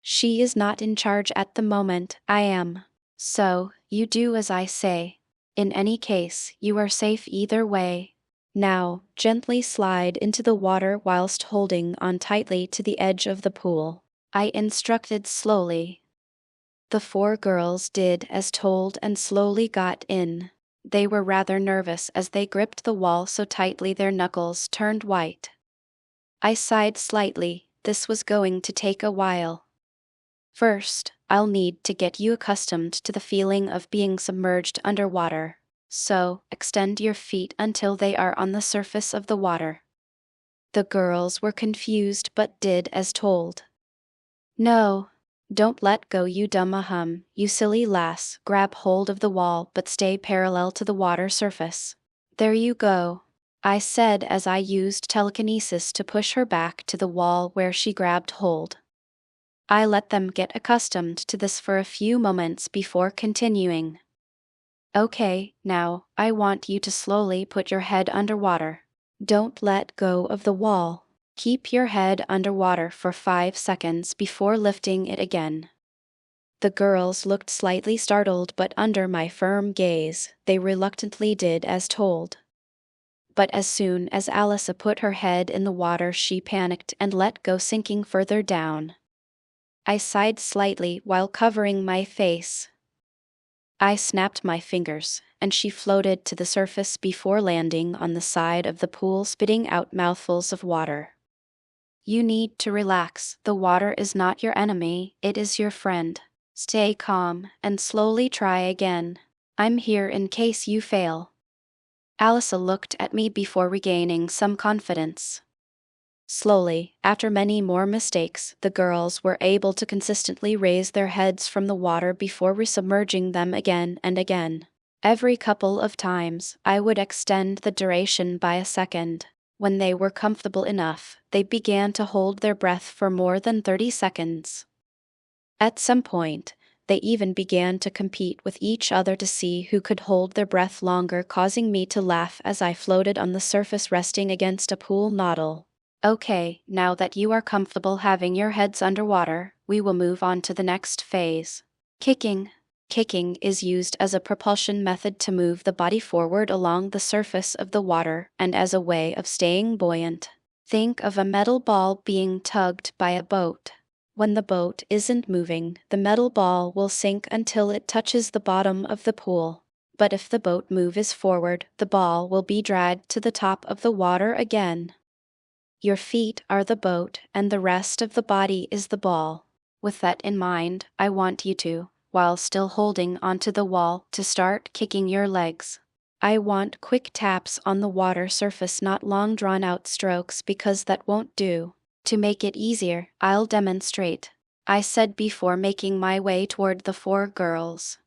"She is not in charge at the moment, I am. So, you do as I say. In any case, you are safe either way. Now, gently slide into the water whilst holding on tightly to the edge of the pool," I instructed slowly. The four girls did as told and slowly got in. They were rather nervous as they gripped the wall so tightly their knuckles turned white. I sighed slightly. This was going to take a while. First, I'll need to get you accustomed to the feeling of being submerged underwater. So, extend your feet until they are on the surface of the water. The girls were confused but did as told. No. Don't let go, you dumb you silly lass. Grab hold of the wall but stay parallel to the water surface. There you go, I said as I used telekinesis to push her back to the wall where she grabbed hold. I let them get accustomed to this for a few moments before continuing. Okay, now, I want you to slowly put your head underwater. Don't let go of the wall. Keep your head underwater for 5 seconds before lifting it again. The girls looked slightly startled, but under my firm gaze, they reluctantly did as told. But as soon as Alissa put her head in the water, she panicked and let go, sinking further down. I sighed slightly while covering my face. I snapped my fingers, and she floated to the surface before landing on the side of the pool, spitting out mouthfuls of water. You need to relax. The water is not your enemy, it is your friend. Stay calm and slowly try again. I'm here in case you fail. Alissa looked at me before regaining some confidence. Slowly, after many more mistakes, the girls were able to consistently raise their heads from the water before resubmerging them again and again. Every couple of times, I would extend the duration by a second. When they were comfortable enough, they began to hold their breath for more than 30 seconds. At some point, they even began to compete with each other to see who could hold their breath longer, causing me to laugh as I floated on the surface resting against a pool noddle. Okay, now that you are comfortable having your heads underwater, we will move on to the next phase. Kicking. Kicking is used as a propulsion method to move the body forward along the surface of the water and as a way of staying buoyant. Think of a metal ball being tugged by a boat. When the boat isn't moving, the metal ball will sink until it touches the bottom of the pool. But if the boat moves forward, the ball will be dragged to the top of the water again. Your feet are the boat, and the rest of the body is the ball. With that in mind, I want you to, while still holding onto the wall, to start kicking your legs. I want quick taps on the water surface, not long drawn-out strokes, because that won't do. To make it easier, I'll demonstrate, I said before making my way toward the 4 girls.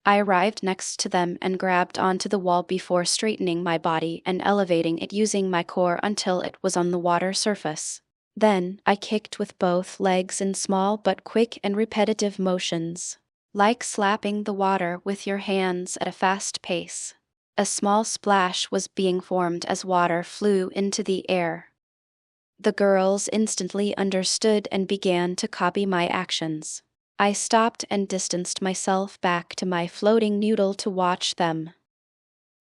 I arrived next to them and grabbed onto the wall before straightening my body and elevating it using my core until it was on the water surface. Then, I kicked with both legs in small but quick and repetitive motions, like slapping the water with your hands at a fast pace. A small splash was being formed as water flew into the air. The girls instantly understood and began to copy my actions. I stopped and distanced myself back to my floating noodle to watch them.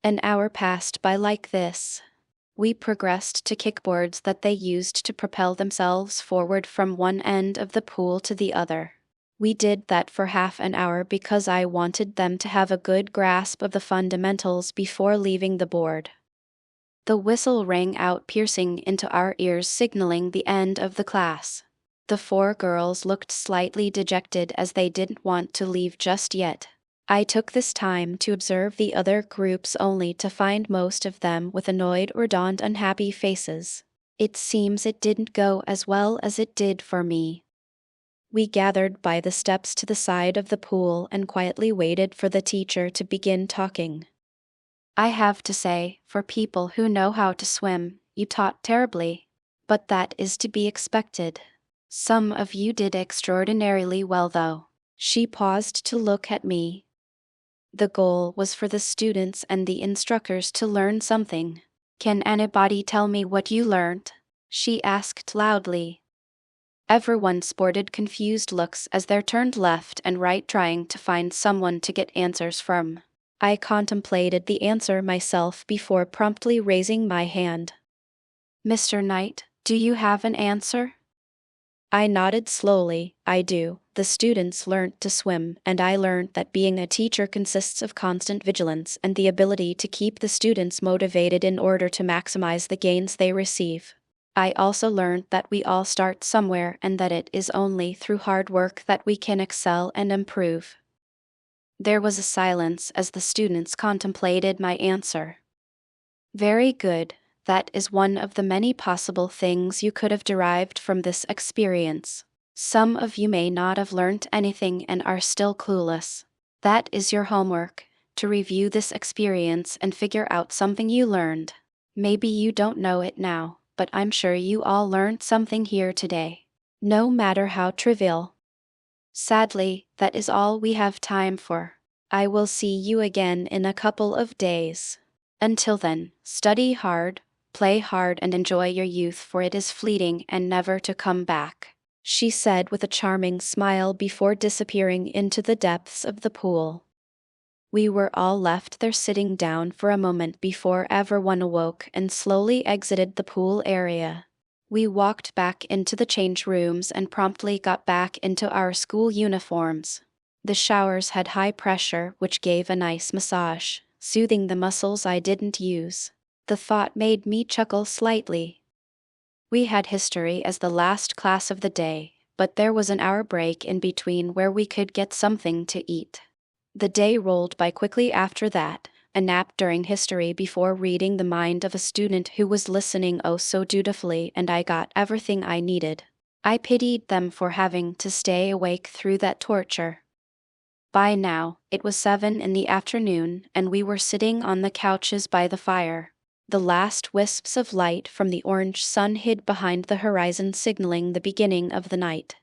An hour passed by like this. We progressed to kickboards that they used to propel themselves forward from one end of the pool to the other. We did that for half an hour because I wanted them to have a good grasp of the fundamentals before leaving the board. The whistle rang out, piercing into our ears, signaling the end of the class. The 4 girls looked slightly dejected as they didn't want to leave just yet. I took this time to observe the other groups only to find most of them with annoyed or dawned unhappy faces. It seems it didn't go as well as it did for me. We gathered by the steps to the side of the pool and quietly waited for the teacher to begin talking. I have to say, for people who know how to swim, you taught terribly. But that is to be expected. Some of you did extraordinarily well though. She paused to look at me. The goal was for the students and the instructors to learn something. Can anybody tell me what you learned? She asked loudly. Everyone sported confused looks as they turned left and right, trying to find someone to get answers from. I contemplated the answer myself before promptly raising my hand. Mr. Knight, do you have an answer? I nodded slowly. I do. The students learned to swim, and I learned that being a teacher consists of constant vigilance and the ability to keep the students motivated in order to maximize the gains they receive. I also learned that we all start somewhere and that it is only through hard work that we can excel and improve. There was a silence as the students contemplated my answer. Very good. That is one of the many possible things you could have derived from this experience. Some of you may not have learnt anything and are still clueless. That is your homework, to review this experience and figure out something you learned. Maybe you don't know it now, but I'm sure you all learned something here today, no matter how trivial. Sadly, that is all we have time for. I will see you again in a couple of days. Until then, study hard, play hard, and enjoy your youth, for it is fleeting and never to come back, she said with a charming smile before disappearing into the depths of the pool. We were all left there sitting down for a moment before everyone awoke and slowly exited the pool area. We walked back into the change rooms and promptly got back into our school uniforms. The showers had high pressure, which gave a nice massage, soothing the muscles I didn't use. The thought made me chuckle slightly. We had history as the last class of the day, but there was an hour break in between where we could get something to eat. The day rolled by quickly after that. A nap during history before reading the mind of a student who was listening oh so dutifully, and I got everything I needed. I pitied them for having to stay awake through that torture. By now, it was 7 in the afternoon, and we were sitting on the couches by the fire. The last wisps of light from the orange sun hid behind the horizon, signaling the beginning of the night.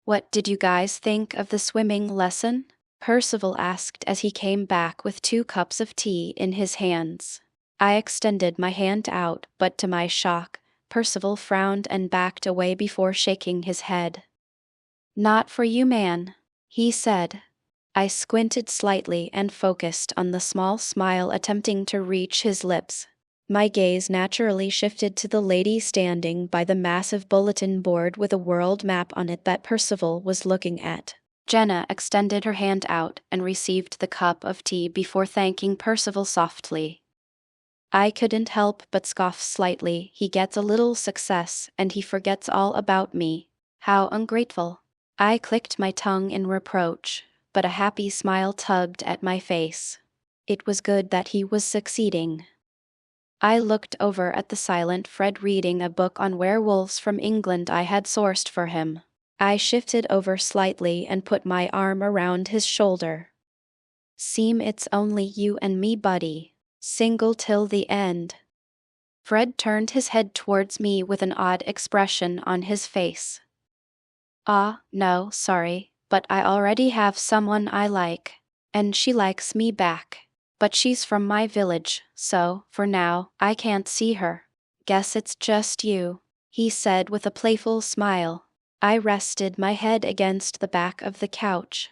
"What did you guys think of the swimming lesson?" Percival asked as he came back with 2 cups of tea in his hands. I extended my hand out, but to my shock, Percival frowned and backed away before shaking his head. "Not for you, man," he said. I squinted slightly and focused on the small smile attempting to reach his lips. My gaze naturally shifted to the lady standing by the massive bulletin board with a world map on it that Percival was looking at. Jenna extended her hand out and received the cup of tea before thanking Percival softly. I couldn't help but scoff slightly. He gets a little success, and he forgets all about me. How ungrateful. I clicked my tongue in reproach, but a happy smile tugged at my face. It was good that he was succeeding. I looked over at the silent Fred reading a book on werewolves from England I had sourced for him. I shifted over slightly and put my arm around his shoulder. "Seem it's only you and me, buddy. Single till the end." Fred turned his head towards me with an odd expression on his face. No, sorry, but I already have someone I like. And she likes me back. But she's from my village, so, for now, I can't see her. Guess it's just you," he said with a playful smile. I rested my head against the back of the couch.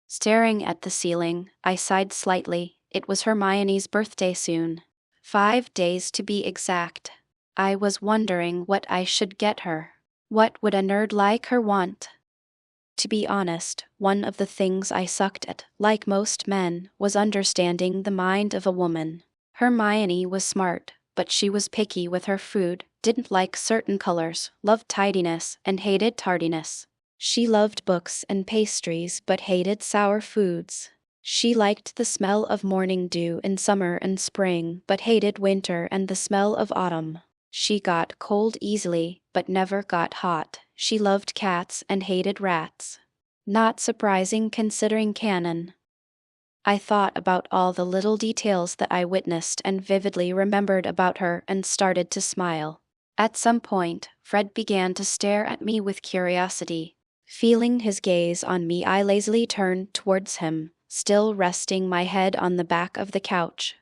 Staring at the ceiling, I sighed slightly. It was Hermione's birthday soon. 5 days to be exact. I was wondering what I should get her. What would a nerd like her want? To be honest, one of the things I sucked at, like most men, was understanding the mind of a woman. Hermione was smart, but she was picky with her food, didn't like certain colors, loved tidiness, and hated tardiness. She loved books and pastries but hated sour foods. She liked the smell of morning dew in summer and spring but hated winter and the smell of autumn. She got cold easily but never got hot. She loved cats and hated rats. Not surprising considering canon. I thought about all the little details that I witnessed and vividly remembered about her and started to smile. At some point, Fred began to stare at me with curiosity. Feeling his gaze on me, I lazily turned towards him, still resting my head on the back of the couch.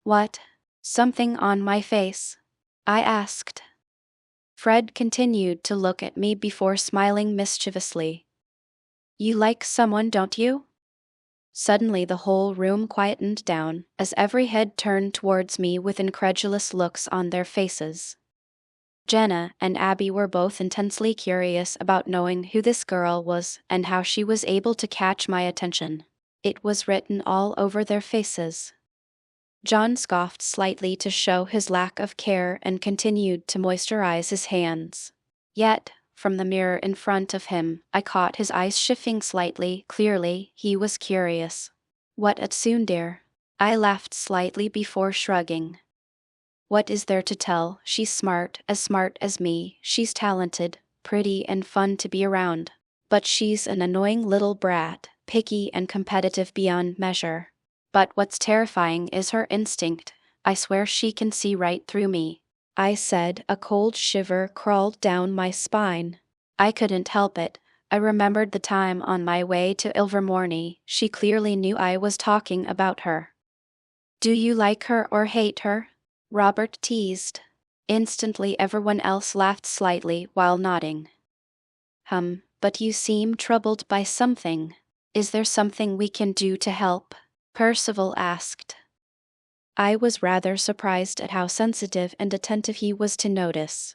"What? Something on my face?" I asked. Fred continued to look at me before smiling mischievously. "You like someone, don't you?" Suddenly the whole room quietened down, as every head turned towards me with incredulous looks on their faces. Jenna and Abby were both intensely curious about knowing who this girl was and how she was able to catch my attention. It was written all over their faces. John scoffed slightly to show his lack of care and continued to moisturize his hands. Yet, from the mirror in front of him, I caught his eyes shifting slightly. Clearly, he was curious. "What at Sundir?" I laughed slightly before shrugging. "What is there to tell? She's smart as me, she's talented, pretty and fun to be around. But she's an annoying little brat, picky and competitive beyond measure. But what's terrifying is her instinct. I swear she can see right through me," I said. A cold shiver crawled down my spine. I couldn't help it. I remembered the time on my way to Ilvermorny. She clearly knew I was talking about her. "Do you like her or hate her?" Robert teased. Instantly everyone else laughed slightly while nodding. But you seem troubled by something. Is there something we can do to help?" Percival asked. I was rather surprised at how sensitive and attentive he was to notice.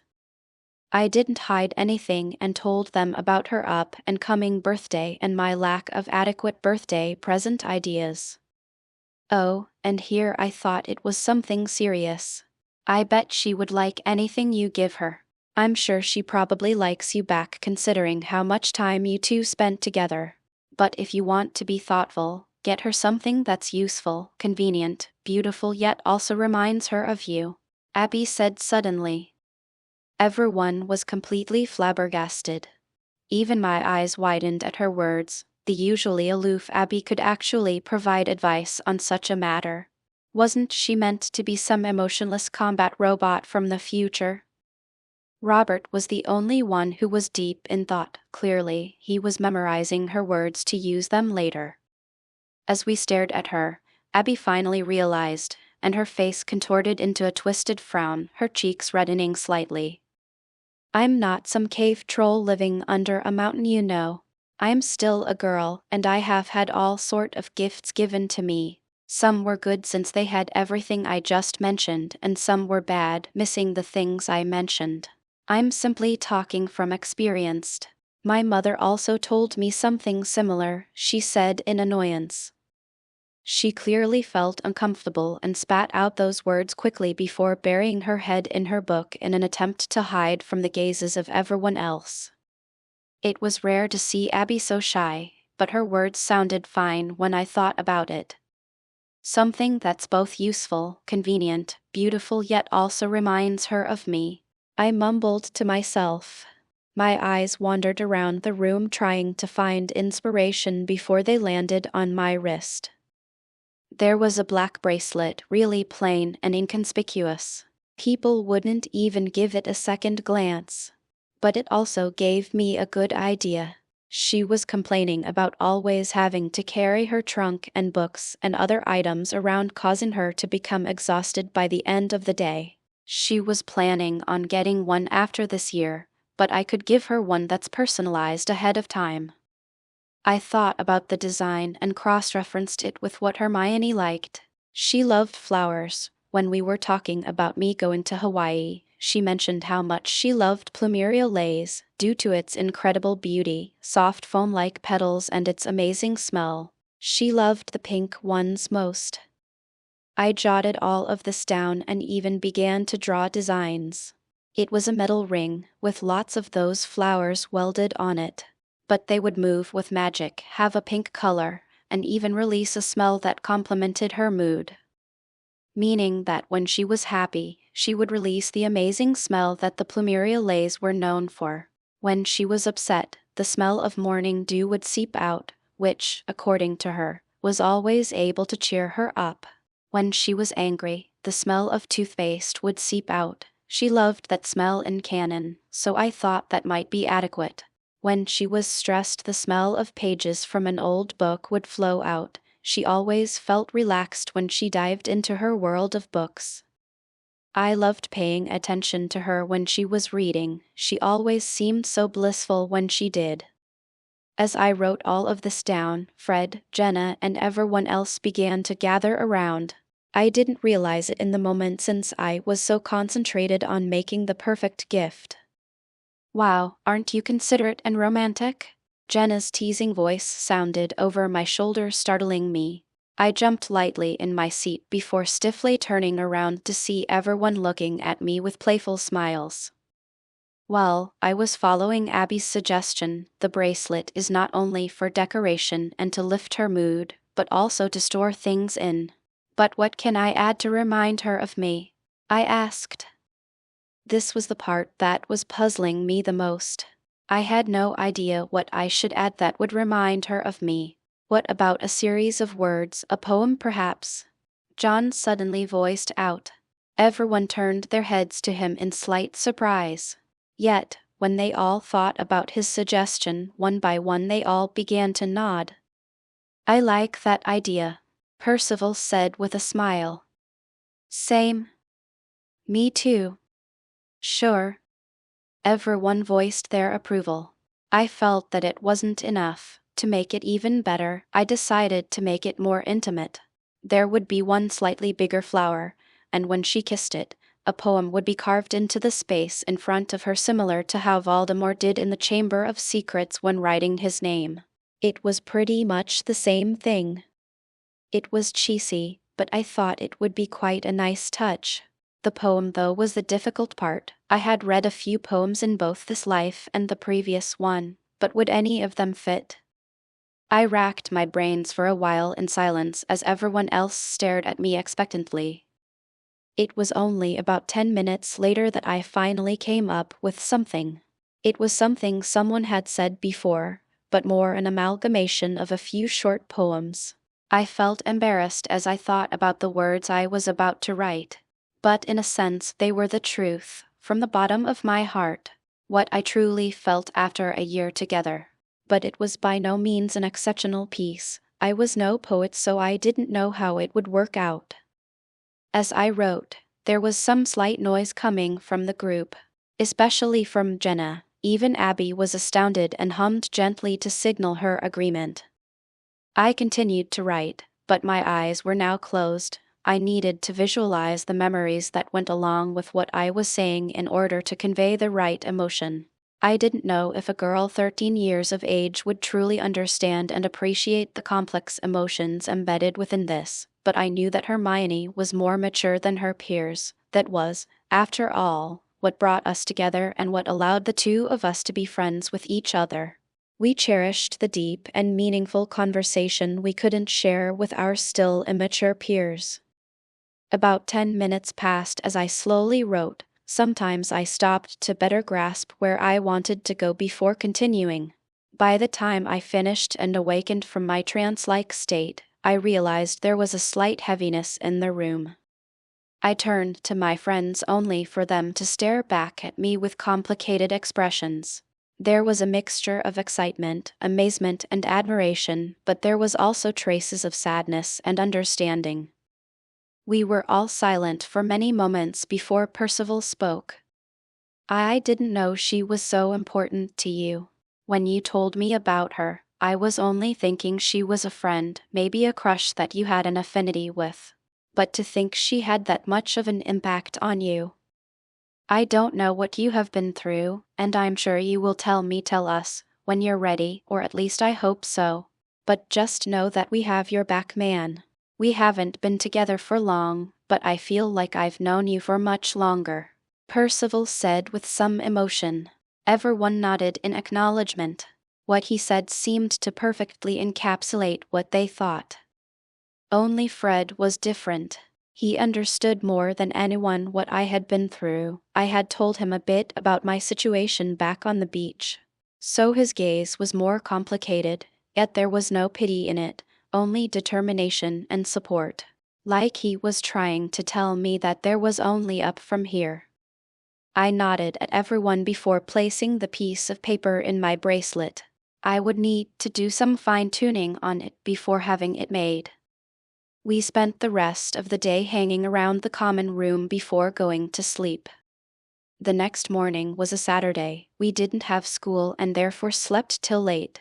I didn't hide anything and told them about her up and coming birthday and my lack of adequate birthday present ideas. Oh, and here I thought it was something serious. "I bet she would like anything you give her. I'm sure she probably likes you back considering how much time you two spent together. But if you want to be thoughtful, get her something that's useful, convenient, beautiful yet also reminds her of you," Abby said suddenly. Everyone was completely flabbergasted. Even my eyes widened at her words. The usually aloof Abby could actually provide advice on such a matter. Wasn't she meant to be some emotionless combat robot from the future? Robert was the only one who was deep in thought. Clearly, he was memorizing her words to use them later. As we stared at her, Abby finally realized, and her face contorted into a twisted frown, her cheeks reddening slightly. I'm not some cave troll living under a mountain, you know. I'm still a girl, and I have had all sort of gifts given to me. Some were good since they had everything I just mentioned, and some were bad, missing the things I mentioned. I'm simply talking from experience. My mother also told me something similar, she said in annoyance. She clearly felt uncomfortable and spat out those words quickly before burying her head in her book in an attempt to hide from the gazes of everyone else. It was rare to see Abby so shy, but her words sounded fine when I thought about it. Something that's both useful, convenient, beautiful, yet also reminds her of me. I mumbled to myself. My eyes wandered around the room trying to find inspiration before they landed on my wrist. There was a black bracelet, really plain and inconspicuous. People wouldn't even give it a second glance. But it also gave me a good idea. She was complaining about always having to carry her trunk and books and other items around, causing her to become exhausted by the end of the day. She was planning on getting one after this year, but I could give her one that's personalized ahead of time. I thought about the design and cross-referenced it with what Hermione liked. She loved flowers. When we were talking about me going to Hawaii, she mentioned how much she loved plumeria lace, due to its incredible beauty, soft foam-like petals, and its amazing smell. She loved the pink ones most. I jotted all of this down and even began to draw designs. It was a metal ring, with lots of those flowers welded on it. But they would move with magic, have a pink color, and even release a smell that complemented her mood. Meaning that when she was happy, she would release the amazing smell that the plumeria lace were known for. When she was upset, the smell of morning dew would seep out, which, according to her, was always able to cheer her up. When she was angry, the smell of toothpaste would seep out. She loved that smell in canon, so I thought that might be adequate. When she was stressed, the smell of pages from an old book would flow out. She always felt relaxed when she dived into her world of books. I loved paying attention to her when she was reading. She always seemed so blissful when she did. As I wrote all of this down, Fred, Jenna, and everyone else began to gather around. I didn't realize it in the moment since I was so concentrated on making the perfect gift. Wow, aren't you considerate and romantic? Jenna's teasing voice sounded over my shoulder, startling me. I jumped lightly in my seat before stiffly turning around to see everyone looking at me with playful smiles. Well, I was following Abby's suggestion. The bracelet is not only for decoration and to lift her mood, but also to store things in. But what can I add to remind her of me? I asked. This was the part that was puzzling me the most. I had no idea what I should add that would remind her of me. What about a series of words, a poem perhaps? John suddenly voiced out. Everyone turned their heads to him in slight surprise. Yet, when they all thought about his suggestion, one by one they all began to nod. I like that idea, Percival said with a smile. Same. Me too. Sure. Everyone voiced their approval. I felt that it wasn't enough. To make it even better, I decided to make it more intimate. There would be one slightly bigger flower, and when she kissed it, a poem would be carved into the space in front of her, similar to how Voldemort did in the Chamber of Secrets when writing his name. It was pretty much the same thing. It was cheesy, but I thought it would be quite a nice touch. The poem, though, was the difficult part. I had read a few poems in both this life and the previous one, but would any of them fit? I racked my brains for a while in silence as everyone else stared at me expectantly. It was only about 10 minutes later that I finally came up with something. It was something someone had said before, but more an amalgamation of a few short poems. I felt embarrassed as I thought about the words I was about to write. But in a sense they were the truth, from the bottom of my heart, what I truly felt after a year together. But it was by no means an exceptional piece. I was no poet, so I didn't know how it would work out. As I wrote, there was some slight noise coming from the group, especially from Jenna. Even Abby was astounded and hummed gently to signal her agreement. I continued to write, but my eyes were now closed. I needed to visualize the memories that went along with what I was saying in order to convey the right emotion. I didn't know if a girl 13 years of age would truly understand and appreciate the complex emotions embedded within this, but I knew that Hermione was more mature than her peers. That was, after all, what brought us together and what allowed the two of us to be friends with each other. We cherished the deep and meaningful conversation we couldn't share with our still immature peers. About 10 minutes passed as I slowly wrote. Sometimes I stopped to better grasp where I wanted to go before continuing. By the time I finished and awakened from my trance-like state, I realized there was a slight heaviness in the room. I turned to my friends only for them to stare back at me with complicated expressions. There was a mixture of excitement, amazement, and admiration, but there was also traces of sadness and understanding. We were all silent for many moments before Percival spoke. I didn't know she was so important to you. When you told me about her, I was only thinking she was a friend, maybe a crush that you had an affinity with. But to think she had that much of an impact on you. I don't know what you have been through, and I'm sure you will tell us, when you're ready, or at least I hope so. But just know that we have your back, man. We haven't been together for long, but I feel like I've known you for much longer, Percival said with some emotion. Everyone nodded in acknowledgement. What he said seemed to perfectly encapsulate what they thought. Only Fred was different. He understood more than anyone what I had been through. I had told him a bit about my situation back on the beach. So his gaze was more complicated, yet there was no pity in it, only determination and support. Like he was trying to tell me that there was only up from here. I nodded at everyone before placing the piece of paper in my bracelet. I would need to do some fine-tuning on it before having it made. We spent the rest of the day hanging around the common room before going to sleep. The next morning was a Saturday. We didn't have school and therefore slept till late.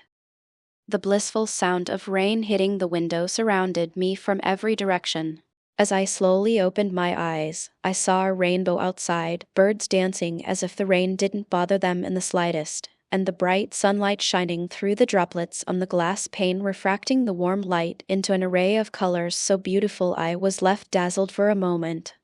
The blissful sound of rain hitting the window surrounded me from every direction. As I slowly opened my eyes, I saw a rainbow outside, birds dancing as if the rain didn't bother them in the slightest, and the bright sunlight shining through the droplets on the glass pane refracting the warm light into an array of colors so beautiful I was left dazzled for a moment.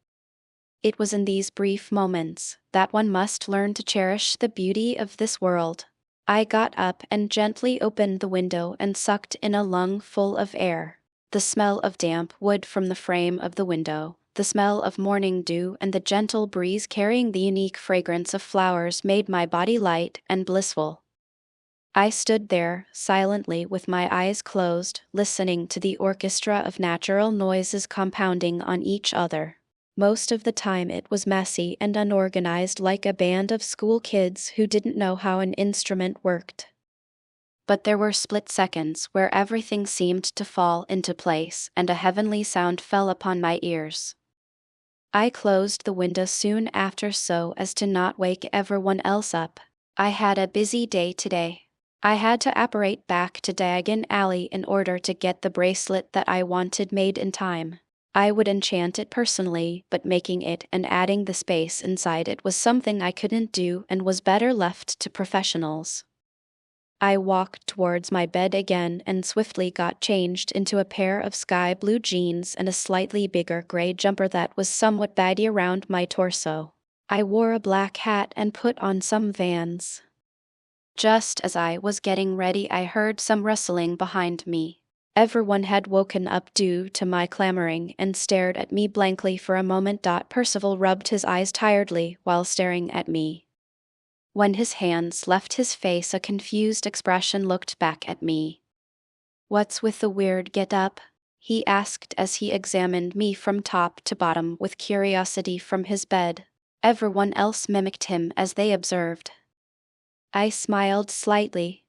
It was in these brief moments that one must learn to cherish the beauty of this world. I got up and gently opened the window and sucked in a lungful of air. The smell of damp wood from the frame of the window, the smell of morning dew, and the gentle breeze carrying the unique fragrance of flowers made my body light and blissful. I stood there, silently with my eyes closed, listening to the orchestra of natural noises compounding on each other. Most of the time it was messy and unorganized, like a band of school kids who didn't know how an instrument worked. But there were split seconds where everything seemed to fall into place and a heavenly sound fell upon my ears. I closed the window soon after so as to not wake everyone else up. I had a busy day today. I had to apparate back to Diagon Alley in order to get the bracelet that I wanted made in time. I would enchant it personally, but making it and adding the space inside it was something I couldn't do and was better left to professionals. I walked towards my bed again and swiftly got changed into a pair of sky blue jeans and a slightly bigger gray jumper that was somewhat baggy around my torso. I wore a black hat and put on some Vans. Just as I was getting ready, I heard some rustling behind me. Everyone had woken up due to my clamoring and stared at me blankly for a moment. Percival rubbed his eyes tiredly while staring at me. When his hands left his face, a confused expression looked back at me. "What's with the weird get-up?" he asked as he examined me from top to bottom with curiosity from his bed. Everyone else mimicked him as they observed. I smiled slightly.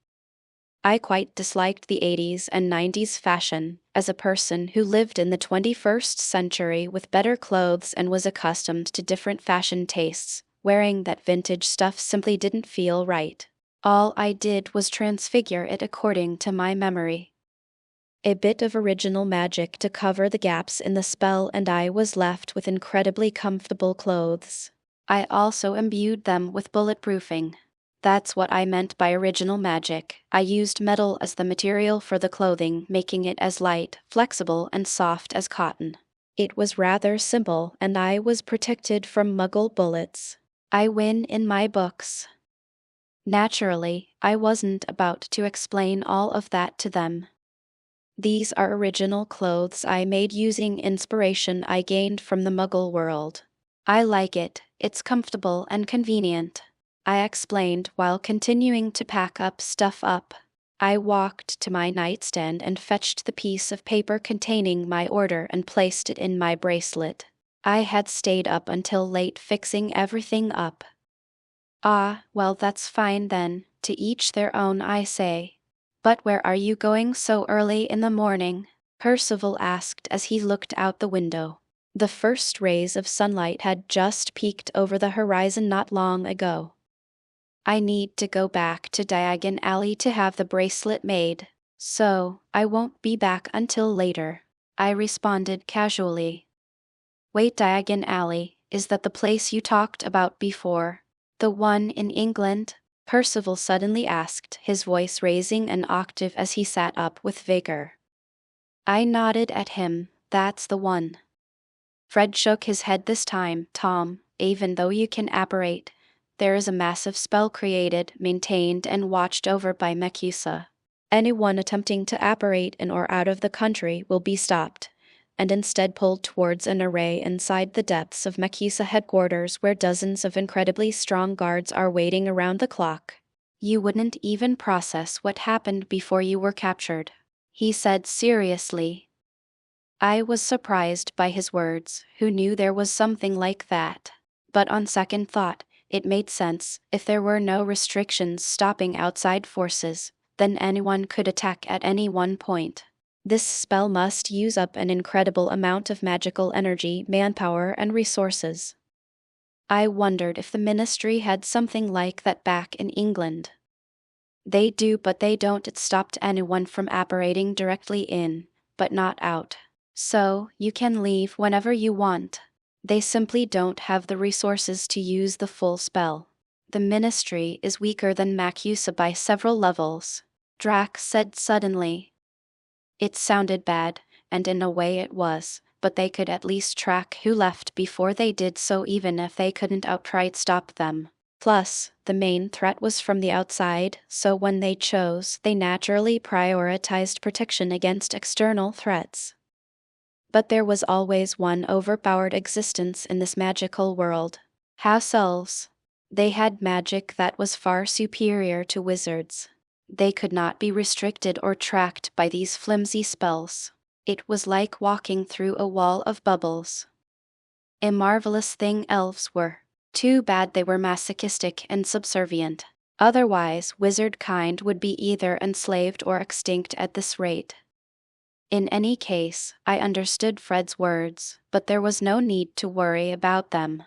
I quite disliked the 80s and 90s fashion, as a person who lived in the 21st century with better clothes and was accustomed to different fashion tastes. Wearing that vintage stuff simply didn't feel right. All I did was transfigure it according to my memory. A bit of original magic to cover the gaps in the spell, and I was left with incredibly comfortable clothes. I also imbued them with bulletproofing. That's what I meant by original magic. I used metal as the material for the clothing, making it as light, flexible, and soft as cotton. It was rather simple, and I was protected from muggle bullets. I win in my books. Naturally, I wasn't about to explain all of that to them. These are original clothes I made using inspiration I gained from the muggle world. I like it, it's comfortable and convenient, I explained while continuing to pack stuff up. I walked to my nightstand and fetched the piece of paper containing my order and placed it in my bracelet. I had stayed up until late fixing everything up. Ah, well, that's fine then, to each their own, I say. But where are you going so early in the morning? Percival asked as he looked out the window. The first rays of sunlight had just peeked over the horizon not long ago. I need to go back to Diagon Alley to have the bracelet made, so I won't be back until later, I responded casually. Wait, Diagon Alley, is that the place you talked about before? The one in England? Percival suddenly asked, his voice raising an octave as he sat up with vigor. I nodded at him. That's the one. Fred shook his head this time. Tom, even though you can apparate, there is a massive spell created, maintained, and watched over by Mecusa. Anyone attempting to apparate in or out of the country will be stopped, and instead pulled towards an array inside the depths of Mecusa headquarters where dozens of incredibly strong guards are waiting around the clock. You wouldn't even process what happened before you were captured, he said seriously. I was surprised by his words. Who knew there was something like that? But on second thought, it made sense. If there were no restrictions stopping outside forces, then anyone could attack at any one point. This spell must use up an incredible amount of magical energy, manpower, and resources. I wondered if the Ministry had something like that back in England. They do, but they don't. It stopped anyone from apparating directly in, but not out. So, you can leave whenever you want. They simply don't have the resources to use the full spell. The Ministry is weaker than Mecusa by several levels, Drax said suddenly. It sounded bad, and in a way it was, but they could at least track who left before they did so, even if they couldn't outright stop them. Plus, the main threat was from the outside, so when they chose, they naturally prioritized protection against external threats. But there was always one overpowered existence in this magical world. House elves. They had magic that was far superior to wizards. They could not be restricted or tracked by these flimsy spells. It was like walking through a wall of bubbles. A marvelous thing elves were. Too bad they were masochistic and subservient. Otherwise, wizard kind would be either enslaved or extinct at this rate. In any case, I understood Fred's words, but there was no need to worry about them.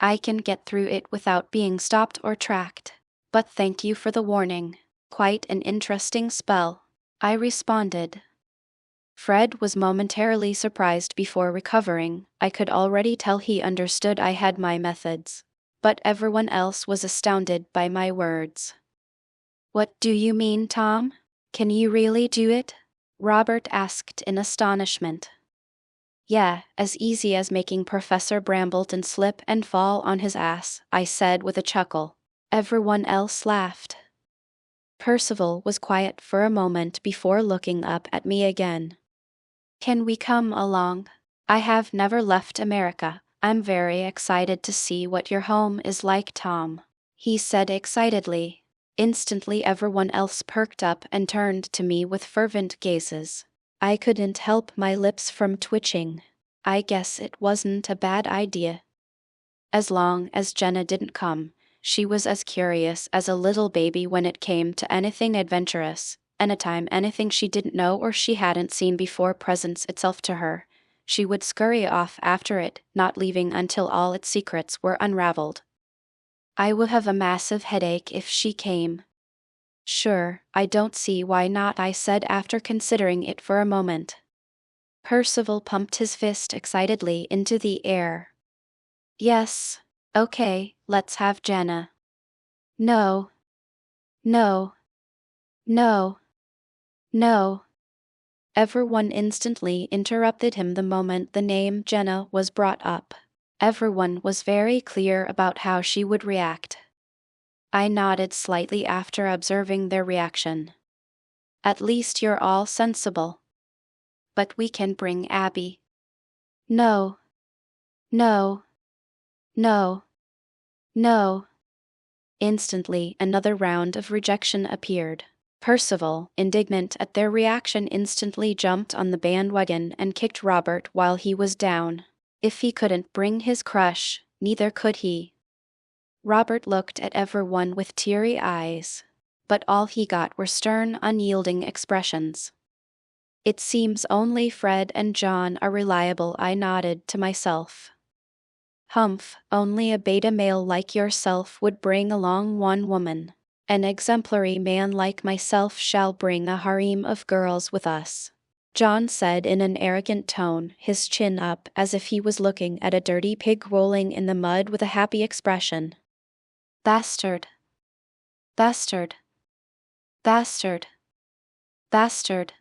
I can get through it without being stopped or tracked. But thank you for the warning. Quite an interesting spell, I responded. Fred was momentarily surprised before recovering. I could already tell he understood I had my methods. But everyone else was astounded by my words. What do you mean, Tom? Can you really do it? Robert asked in astonishment. Yeah, as easy as making Professor Brambleton slip and fall on his ass, I said with a chuckle. Everyone else laughed. Percival was quiet for a moment before looking up at me again. Can we come along? I have never left America. I'm very excited to see what your home is like, Tom, he said excitedly. Instantly everyone else perked up and turned to me with fervent gazes. I couldn't help my lips from twitching. I guess it wasn't a bad idea. As long as Jenna didn't come, she was as curious as a little baby when it came to anything adventurous. Anytime anything she didn't know or she hadn't seen before presents itself to her, she would scurry off after it, not leaving until all its secrets were unraveled. I would have a massive headache if she came. Sure, I don't see why not, I said after considering it for a moment. Percival pumped his fist excitedly into the air. Yes, okay, let's have Jenna. No. No. No. No. Everyone instantly interrupted him the moment the name Jenna was brought up. Everyone was very clear about how she would react. I nodded slightly after observing their reaction. At least you're all sensible. But we can bring Abby. No. No. No. No. Instantly, another round of rejection appeared. Percival, indignant at their reaction, instantly jumped on the bandwagon and kicked Robert while he was down. If he couldn't bring his crush, neither could he. Robert looked at everyone with teary eyes, but all he got were stern, unyielding expressions. It seems only Fred and John are reliable, I nodded to myself. Humph, only a beta male like yourself would bring along one woman. An exemplary man like myself shall bring a harem of girls with us, John said in an arrogant tone, his chin up as if he was looking at a dirty pig rolling in the mud with a happy expression. Bastard. Bastard. Bastard. Bastard.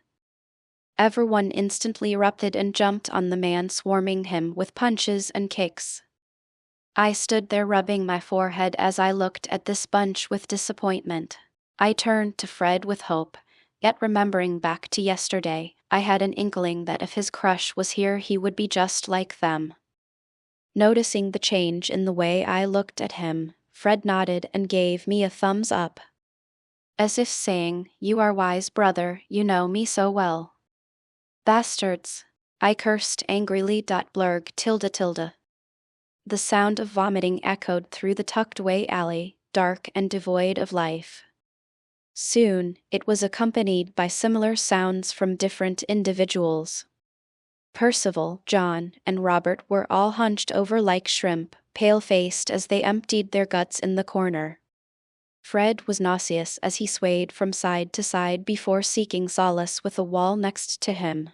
Everyone instantly erupted and jumped on the man, swarming him with punches and kicks. I stood there rubbing my forehead as I looked at this bunch with disappointment. I turned to Fred with hope, yet remembering back to yesterday, I had an inkling that if his crush was here he would be just like them. Noticing the change in the way I looked at him, Fred nodded and gave me a thumbs up. As if saying, "You are wise, brother, you know me so well." Bastards! I cursed angrily. Blurg tilde. The sound of vomiting echoed through the tucked-away alley, dark and devoid of life. Soon, it was accompanied by similar sounds from different individuals. Percival, John, and Robert were all hunched over like shrimp, pale-faced as they emptied their guts in the corner. Fred was nauseous as he swayed from side to side before seeking solace with the wall next to him.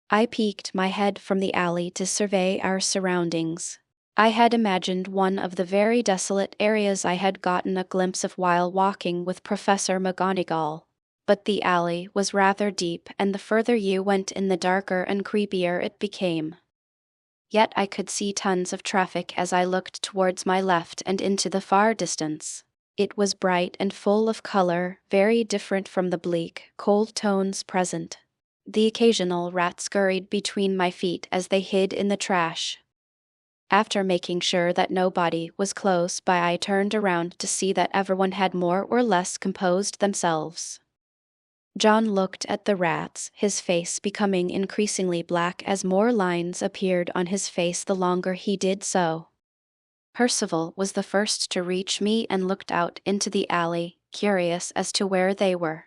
I peeked my head from the alley to survey our surroundings. I had imagined one of the very desolate areas I had gotten a glimpse of while walking with Professor McGonagall. But the alley was rather deep, and the further you went in the darker and creepier it became. Yet I could see tons of traffic as I looked towards my left and into the far distance. It was bright and full of color, very different from the bleak, cold tones present. The occasional rat scurried between my feet as they hid in the trash. After making sure that nobody was close by, I turned around to see that everyone had more or less composed themselves. John looked at the rats, his face becoming increasingly black as more lines appeared on his face the longer he did so. Percival was the first to reach me and looked out into the alley, curious as to where they were.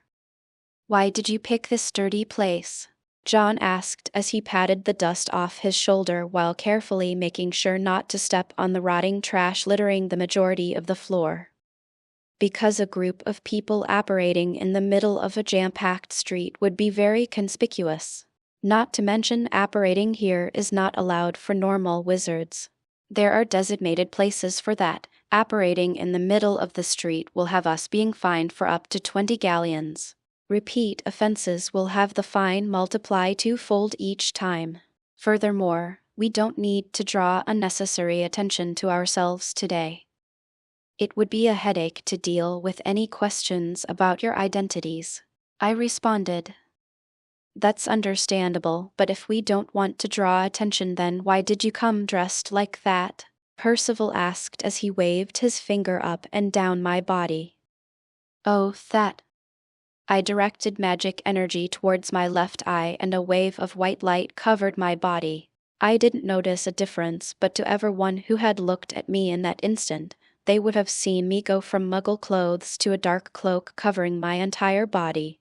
"Why did you pick this dirty place?" John asked as he patted the dust off his shoulder while carefully making sure not to step on the rotting trash littering the majority of the floor. "Because a group of people operating in the middle of a jam-packed street would be very conspicuous. Not to mention operating here is not allowed for normal wizards. There are designated places for that. Operating in the middle of the street will have us being fined for up to 20 galleons. Repeat offenses will have the fine multiply twofold each time. Furthermore, we don't need to draw unnecessary attention to ourselves today. It would be a headache to deal with any questions about your identities," I responded. "That's understandable, but if we don't want to draw attention, then why did you come dressed like that?" Percival asked as he waved his finger up and down my body. "Oh, that. I directed magic energy towards my left eye and a wave of white light covered my body. I didn't notice a difference, but to everyone who had looked at me in that instant, they would have seen me go from muggle clothes to a dark cloak covering my entire body.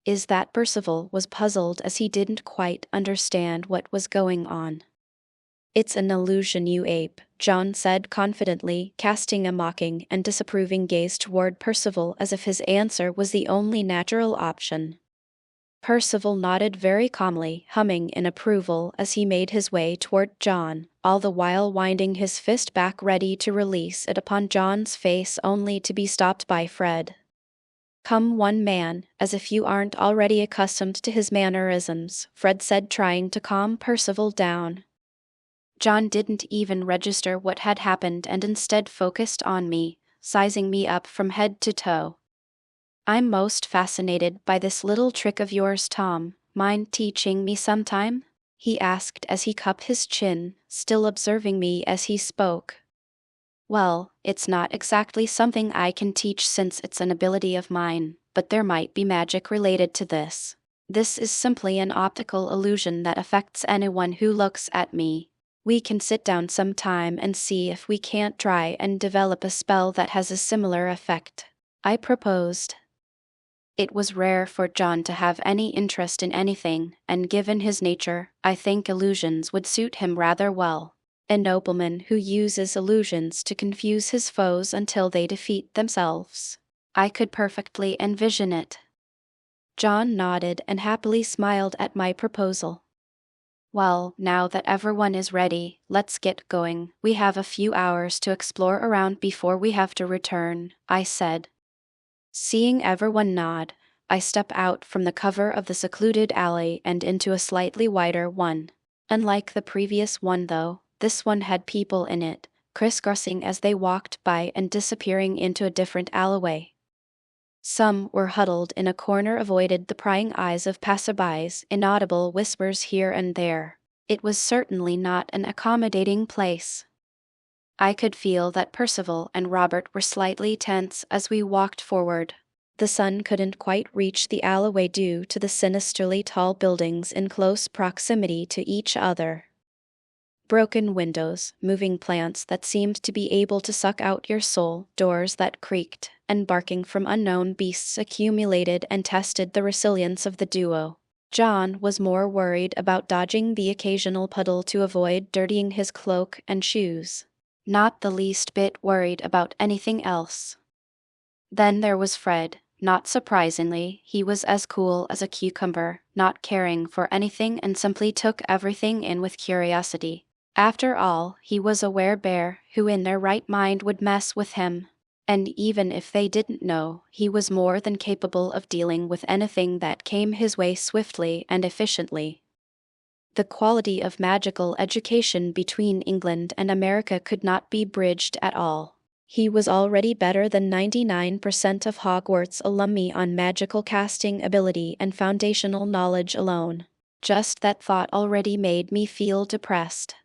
Is that Percival was puzzled as he didn't quite understand what was going on. It's an illusion, you ape, John said confidently, casting a mocking and disapproving gaze toward Percival as if his answer was the only natural option. Percival nodded very calmly, humming in approval as he made his way toward John, all the while winding his fist back ready to release it upon John's face only to be stopped by Fred. "Come one man, as if you aren't already accustomed to his mannerisms," Fred said, trying to calm Percival down. John didn't even register what had happened and instead focused on me, sizing me up from head to toe. "I'm most fascinated by this little trick of yours, Tom. Mind teaching me sometime?" he asked as he cupped his chin, still observing me as he spoke. "Well, it's not exactly something I can teach since it's an ability of mine, but there might be magic related to this. This is simply an optical illusion that affects anyone who looks at me. We can sit down sometime and see if we can't try and develop a spell that has a similar effect," I proposed. It was rare for John to have any interest in anything, and given his nature, I think illusions would suit him rather well. A nobleman who uses illusions to confuse his foes until they defeat themselves. I could perfectly envision it. John nodded and happily smiled at my proposal. "Well, now that everyone is ready, let's get going. We have a few hours to explore around before we have to return," I said. Seeing everyone nod, I step out from the cover of the secluded alley and into a slightly wider one. Unlike the previous one though, this one had people in it, crisscrossing as they walked by and disappearing into a different alleyway. Some were huddled in a corner, avoided the prying eyes of passerbys, inaudible whispers here and there. It was certainly not an accommodating place. I could feel that Percival and Robert were slightly tense as we walked forward. The sun couldn't quite reach the alleyway due to the sinisterly tall buildings in close proximity to each other. Broken windows, moving plants that seemed to be able to suck out your soul, doors that creaked, and barking from unknown beasts accumulated and tested the resilience of the duo. John was more worried about dodging the occasional puddle to avoid dirtying his cloak and shoes. Not the least bit worried about anything else. Then there was Fred. Not surprisingly, he was as cool as a cucumber, not caring for anything and simply took everything in with curiosity. After all, he was a werebear, who in their right mind would mess with him. And even if they didn't know, he was more than capable of dealing with anything that came his way swiftly and efficiently. The quality of magical education between England and America could not be bridged at all. He was already better than 99% of Hogwarts alumni on magical casting ability and foundational knowledge alone. Just that thought already made me feel depressed.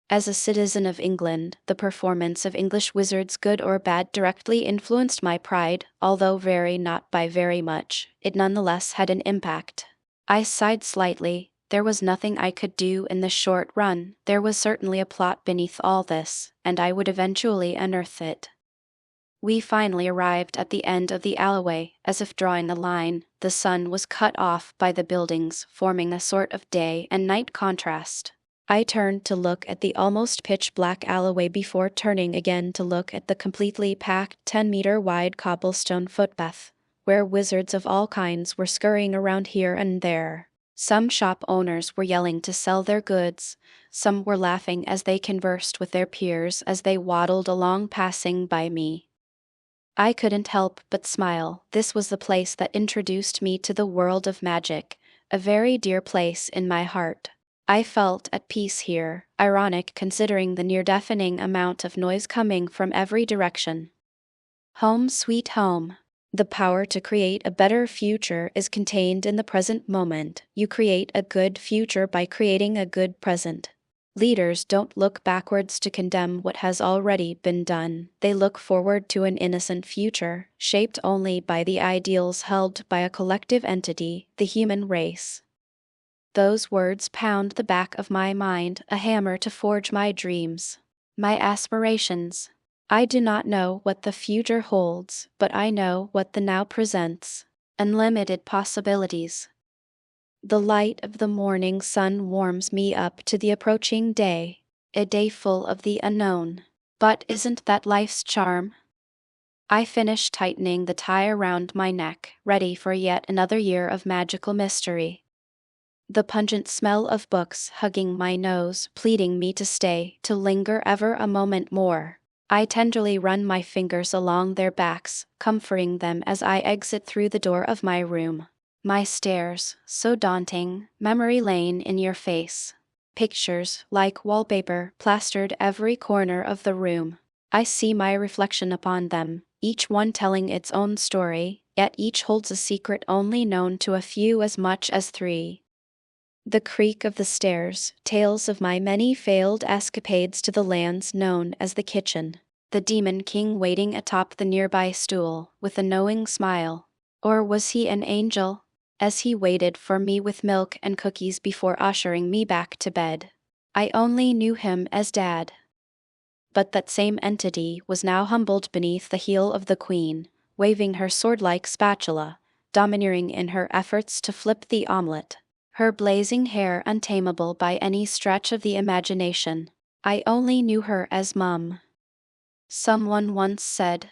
As a citizen of England, the performance of English wizards, good or bad, directly influenced my pride, although not by very much, it nonetheless had an impact. I sighed slightly. There was nothing I could do in the short run. There was certainly a plot beneath all this, and I would eventually unearth it. We finally arrived at the end of the alleyway. As if drawing a line, the sun was cut off by the buildings, forming a sort of day and night contrast. I turned to look at the almost pitch-black alleyway before turning again to look at the completely packed 10-meter-wide cobblestone footpath, where wizards of all kinds were scurrying around here and there. Some shop owners were yelling to sell their goods, some were laughing as they conversed with their peers as they waddled along passing by me. I couldn't help but smile. This was the place that introduced me to the world of magic, a very dear place in my heart. I felt at peace here, ironic considering the near-deafening amount of noise coming from every direction. Home sweet home. The power to create a better future is contained in the present moment. You create a good future by creating a good present. Leaders don't look backwards to condemn what has already been done. They look forward to an innocent future, shaped only by the ideals held by a collective entity, the human race. Those words pound the back of my mind, a hammer to forge my dreams, my aspirations. I do not know what the future holds, but I know what the now presents. Unlimited possibilities. The light of the morning sun warms me up to the approaching day, a day full of the unknown. But isn't that life's charm? I finish tightening the tie around my neck, ready for yet another year of magical mystery. The pungent smell of books hugging my nose, pleading me to stay, to linger ever a moment more. I tenderly run my fingers along their backs, comforting them as I exit through the door of my room. My stairs, so daunting, memory lane in your face. Pictures, like wallpaper, plastered every corner of the room. I see my reflection upon them, each one telling its own story, yet each holds a secret only known to a few as much as three. The creak of the stairs, tales of my many failed escapades to the lands known as the kitchen. The Demon King waiting atop the nearby stool, with a knowing smile. Or was he an angel? As he waited for me with milk and cookies before ushering me back to bed. I only knew him as Dad. But that same entity was now humbled beneath the heel of the Queen, waving her sword-like spatula, domineering in her efforts to flip the omelet. Her blazing hair untamable by any stretch of the imagination. I only knew her as Mum. Someone once said,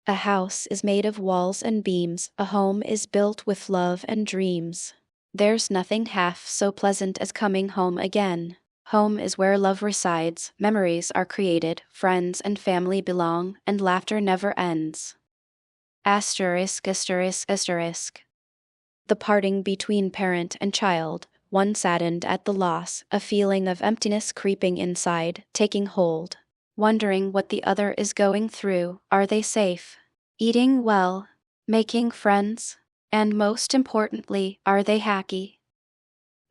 "A house is made of walls and beams, a home is built with love and dreams." There's nothing half so pleasant as coming home again. Home is where love resides, memories are created, friends and family belong, and laughter never ends. Asterisk, asterisk, asterisk. The parting between parent and child, one saddened at the loss, a feeling of emptiness creeping inside, taking hold. Wondering what the other is going through, are they safe? Eating well? Making friends? And most importantly, are they happy?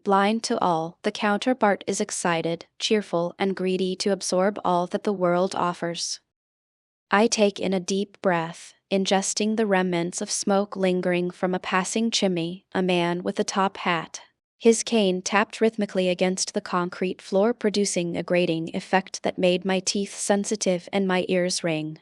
Blind to all, the counterpart is excited, cheerful, and greedy to absorb all that the world offers. I take in a deep breath, ingesting the remnants of smoke lingering from a passing chimney, a man with a top hat. His cane tapped rhythmically against the concrete floor, producing a grating effect that made my teeth sensitive and my ears ring.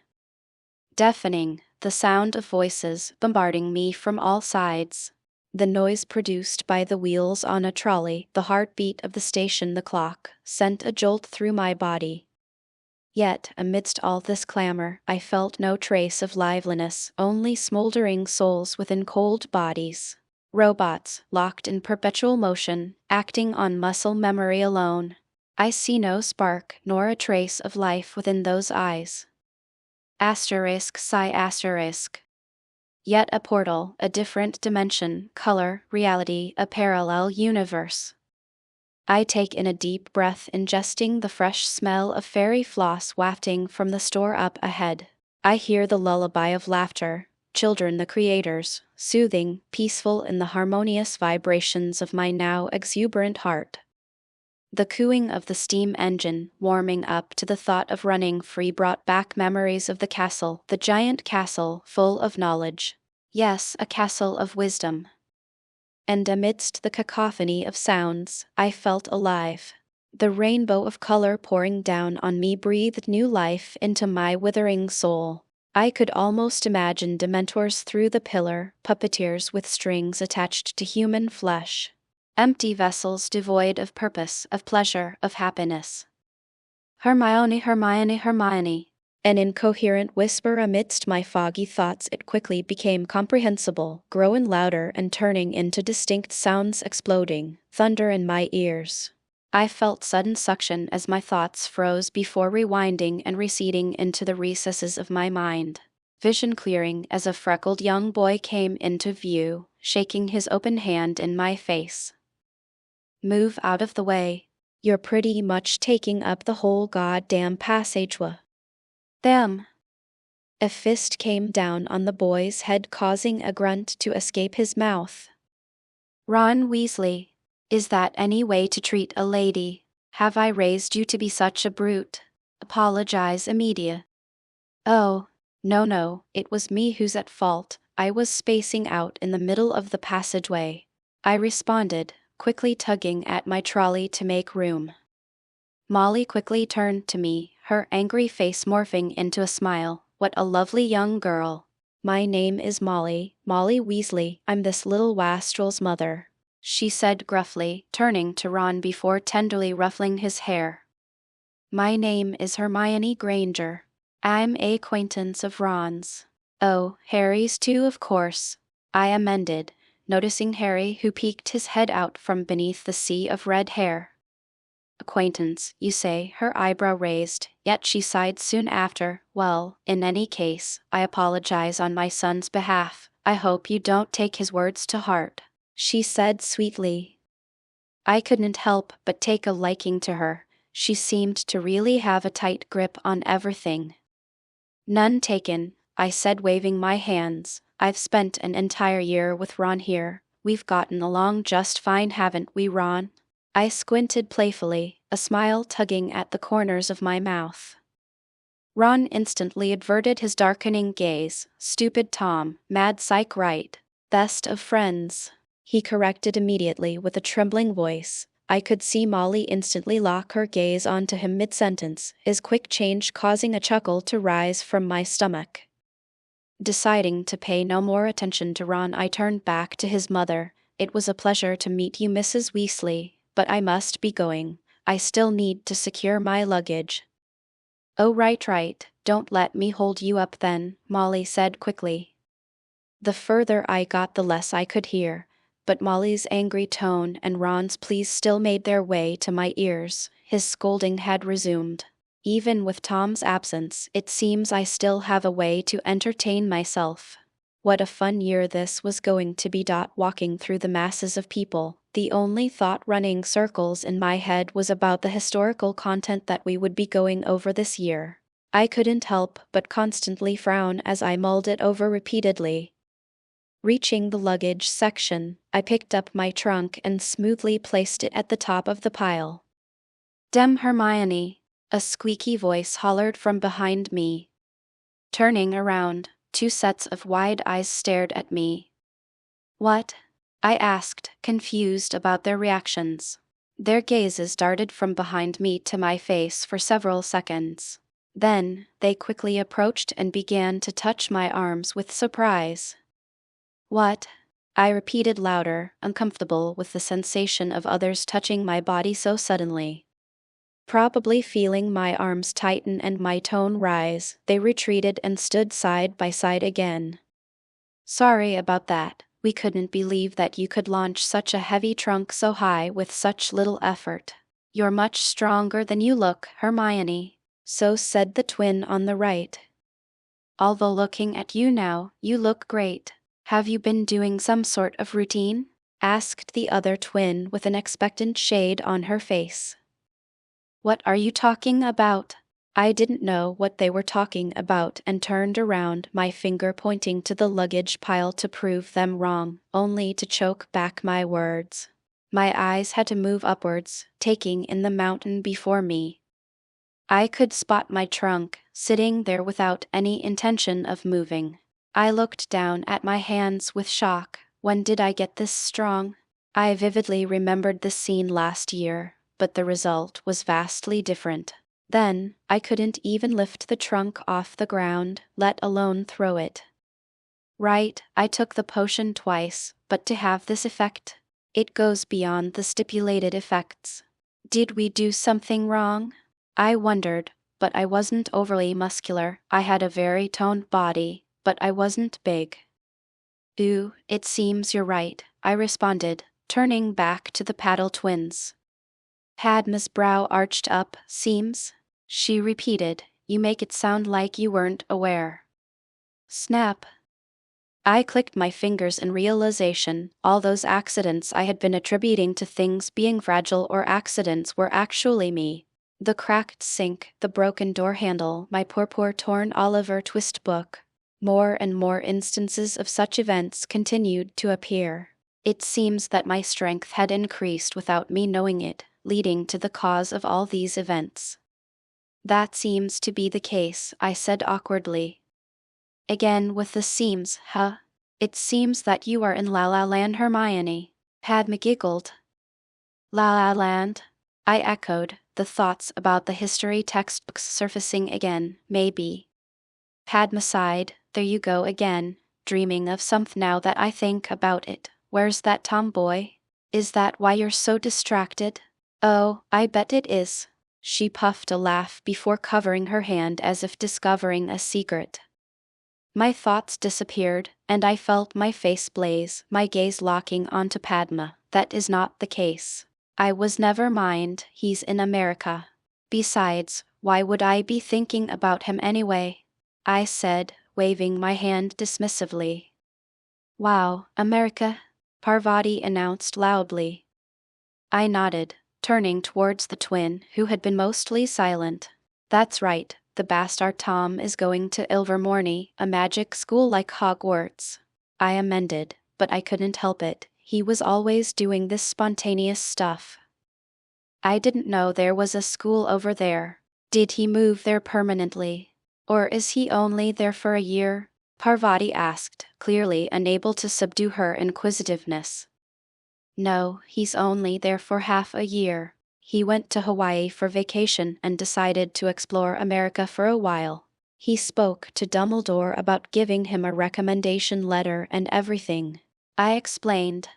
Deafening, the sound of voices bombarding me from all sides. The noise produced by the wheels on a trolley, the heartbeat of the station, the clock, sent a jolt through my body. Yet, amidst all this clamor, I felt no trace of liveliness, only smoldering souls within cold bodies. Robots, locked in perpetual motion, acting on muscle memory alone. I see no spark, nor a trace of life within those eyes. Asterisk, sigh, asterisk. Yet a portal, a different dimension, color, reality, a parallel universe. I take in a deep breath, ingesting the fresh smell of fairy floss wafting from the store up ahead. I hear the lullaby of laughter, children the creators, soothing, peaceful in the harmonious vibrations of my now exuberant heart. The cooing of the steam engine, warming up to the thought of running free, brought back memories of the castle, the giant castle, full of knowledge. Yes, a castle of wisdom. And amidst the cacophony of sounds, I felt alive. The rainbow of color pouring down on me breathed new life into my withering soul. I could almost imagine dementors through the pillar, puppeteers with strings attached to human flesh. Empty vessels devoid of purpose, of pleasure, of happiness. Hermione, Hermione, Hermione. An incoherent whisper amidst my foggy thoughts, it quickly became comprehensible, growing louder and turning into distinct sounds, exploding, thunder in my ears. I felt sudden suction as my thoughts froze before rewinding and receding into the recesses of my mind. Vision clearing as a freckled young boy came into view, shaking his open hand in my face. "Move out of the way. You're pretty much taking up the whole goddamn passageway." "Damn." A fist came down on the boy's head, causing a grunt to escape his mouth. "Ron Weasley, is that any way to treat a lady? Have I raised you to be such a brute? Apologize immediate. Oh, no, it was me who's at fault. I was spacing out in the middle of the passageway. I responded, quickly tugging at my trolley to make room. Molly quickly turned to me, her angry face morphing into a smile. What a lovely young girl. My name is Molly Weasley. I'm this little wastrel's mother, she said gruffly, turning to Ron before tenderly ruffling his hair. My name is Hermione Granger. I'm a acquaintance of Ron's. Oh, Harry's too, of course, I amended, noticing Harry, who peeked his head out from beneath the sea of red hair. Acquaintance, you say? Her eyebrow raised, yet she sighed soon after. Well, in any case, I apologize on my son's behalf. I hope you don't take his words to heart, she said sweetly. I couldn't help but take a liking to her. She seemed to really have a tight grip on everything. None taken, I said, waving my hands. I've spent an entire year with Ron here. We've gotten along just fine, haven't we, Ron? I squinted playfully, a smile tugging at the corners of my mouth. Ron instantly averted his darkening gaze. Stupid Tom, mad psych, right? Best of friends, he corrected immediately with a trembling voice. I could see Molly instantly lock her gaze onto him mid-sentence, his quick change causing a chuckle to rise from my stomach. Deciding to pay no more attention to Ron, I turned back to his mother. It was a pleasure to meet you, Mrs. Weasley, but I must be going. I still need to secure my luggage. Oh, right. Don't let me hold you up then, Molly said quickly. The further I got, the less I could hear, but Molly's angry tone and Ron's pleas still made their way to my ears. His scolding had resumed. Even with Tom's absence, it seems I still have a way to entertain myself. What a fun year this was going to be. Walking through the masses of people, the only thought running circles in my head was about the historical content that we would be going over this year. I couldn't help but constantly frown as I mulled it over repeatedly. Reaching the luggage section, I picked up my trunk and smoothly placed it at the top of the pile. Dem Hermione, a squeaky voice hollered from behind me. Turning around, 2 sets of wide eyes stared at me. What? I asked, confused about their reactions. Their gazes darted from behind me to my face for several seconds. Then, they quickly approached and began to touch my arms with surprise. What? I repeated louder, uncomfortable with the sensation of others touching my body so suddenly. Probably feeling my arms tighten and my tone rise, they retreated and stood side by side again. Sorry about that. We couldn't believe that you could launch such a heavy trunk so high with such little effort. You're much stronger than you look, Hermione, so said the twin on the right. Although looking at you now, you look great. Have you been doing some sort of routine? Asked the other twin with an expectant shade on her face. What are you talking about? I didn't know what they were talking about and turned around, my finger pointing to the luggage pile to prove them wrong, only to choke back my words. My eyes had to move upwards, taking in the mountain before me. I could spot my trunk, sitting there without any intention of moving. I looked down at my hands with shock. When did I get this strong? I vividly remembered the scene last year, but the result was vastly different. Then, I couldn't even lift the trunk off the ground, let alone throw it. Right, I took the potion twice, but to have this effect, it goes beyond the stipulated effects. Did we do something wrong? I wondered, but I wasn't overly muscular. I had a very toned body, but I wasn't big. Ooh, it seems you're right, I responded, turning back to the Paddle twins. Padma's brow arched up. Seems? She repeated, you make it sound like you weren't aware. Snap. I clicked my fingers in realization. All those accidents I had been attributing to things being fragile or accidents were actually me. The cracked sink, the broken door handle, my poor torn Oliver Twist book. More and more instances of such events continued to appear. It seems that my strength had increased without me knowing it. leading to the cause of all these events. That seems to be the case, I said awkwardly. Again with the seems, huh? It seems that you are in La La Land, Hermione. Padma giggled. La La Land? I echoed, the thoughts about the history textbooks surfacing again. Maybe. Padma sighed. There you go again, dreaming of something now that I think about it. Where's that tomboy? Is that why you're so distracted? Oh, I bet it is. She puffed a laugh before covering her hand as if discovering a secret. My thoughts disappeared, and I felt my face blaze, my gaze locking onto Padma. That is not the case. I was never mind, he's in America. Besides, why would I be thinking about him anyway? I said, waving my hand dismissively. Wow, America, Parvati announced loudly. I nodded, turning towards the twin, who had been mostly silent. That's right, the bastard Tom is going to Ilvermorny, a magic school like Hogwarts. I amended, but I couldn't help it. He was always doing this spontaneous stuff. I didn't know there was a school over there. Did he move there permanently? Or is he only there for a year? Parvati asked, clearly unable to subdue her inquisitiveness. No, he's only there for half a year. He went to Hawaii for vacation and decided to explore America for a while. He spoke to Dumbledore about giving him a recommendation letter and everything. I explained.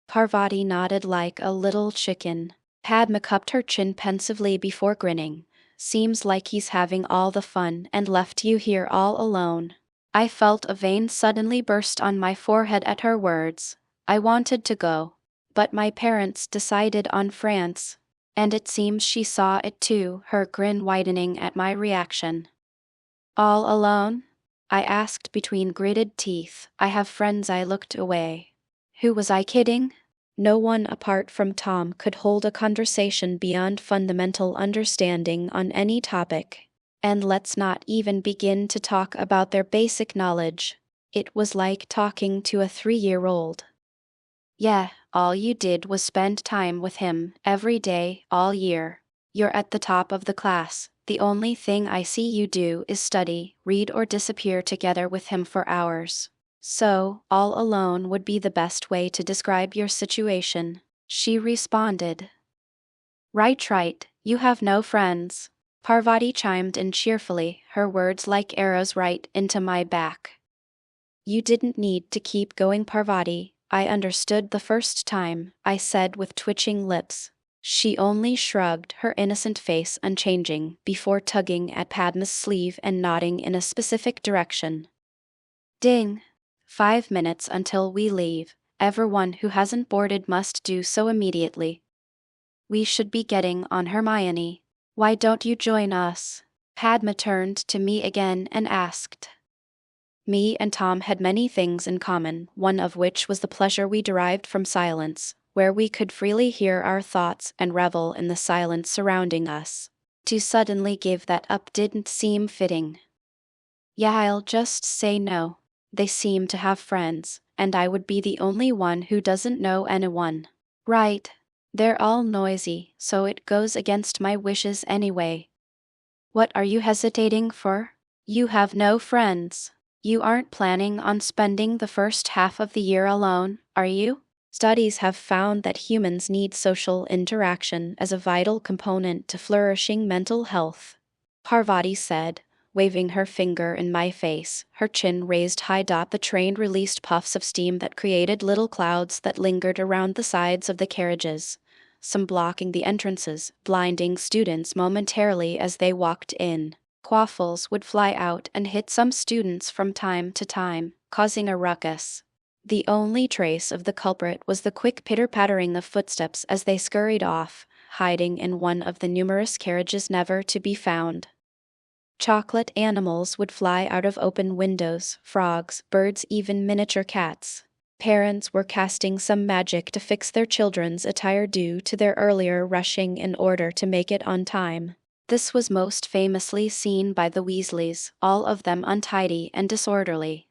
Parvati nodded like a little chicken. Padma cupped her chin pensively before grinning. Seems like he's having all the fun and left you here all alone. I felt a vein suddenly burst on my forehead at her words. I wanted to go, but my parents decided on France, and it seems she saw it too, her grin widening at my reaction. All alone? I asked between gritted teeth. I have friends. I looked away. Who was I kidding? No one apart from Tom could hold a conversation beyond fundamental understanding on any topic. And let's not even begin to talk about their basic knowledge. It was like talking to a 3-year-old. Yeah, all you did was spend time with him, every day, all year. You're at the top of the class. The only thing I see you do is study, read, or disappear together with him for hours. So, all alone would be the best way to describe your situation, she responded. Right, you have no friends. Parvati chimed in cheerfully, her words like arrows right into my back. You didn't need to keep going, Parvati. I understood the first time, I said with twitching lips. She only shrugged, her innocent face unchanging, before tugging at Padma's sleeve and nodding in a specific direction. Ding! 5 minutes until we leave. Everyone who hasn't boarded must do so immediately. We should be getting on, Hermione. Why don't you join us? Padma turned to me again and asked. Me and Tom had many things in common, one of which was the pleasure we derived from silence, where we could freely hear our thoughts and revel in the silence surrounding us. To suddenly give that up didn't seem fitting. Yeah, I'll just say no. They seem to have friends, and I would be the only one who doesn't know anyone. Right. They're all noisy, so it goes against my wishes anyway. What are you hesitating for? You have no friends. You aren't planning on spending the first half of the year alone, are you? Studies have found that humans need social interaction as a vital component to flourishing mental health, Parvati said, waving her finger in my face, her chin raised high. The train released puffs of steam that created little clouds that lingered around the sides of the carriages, some blocking the entrances, blinding students momentarily as they walked in. Quaffles would fly out and hit some students from time to time, causing a ruckus. The only trace of the culprit was the quick pitter-pattering of footsteps as they scurried off, hiding in one of the numerous carriages never to be found. Chocolate animals would fly out of open windows, frogs, birds, even miniature cats. Parents were casting some magic to fix their children's attire due to their earlier rushing in order to make it on time. This was most famously seen by the Weasleys, all of them untidy and disorderly.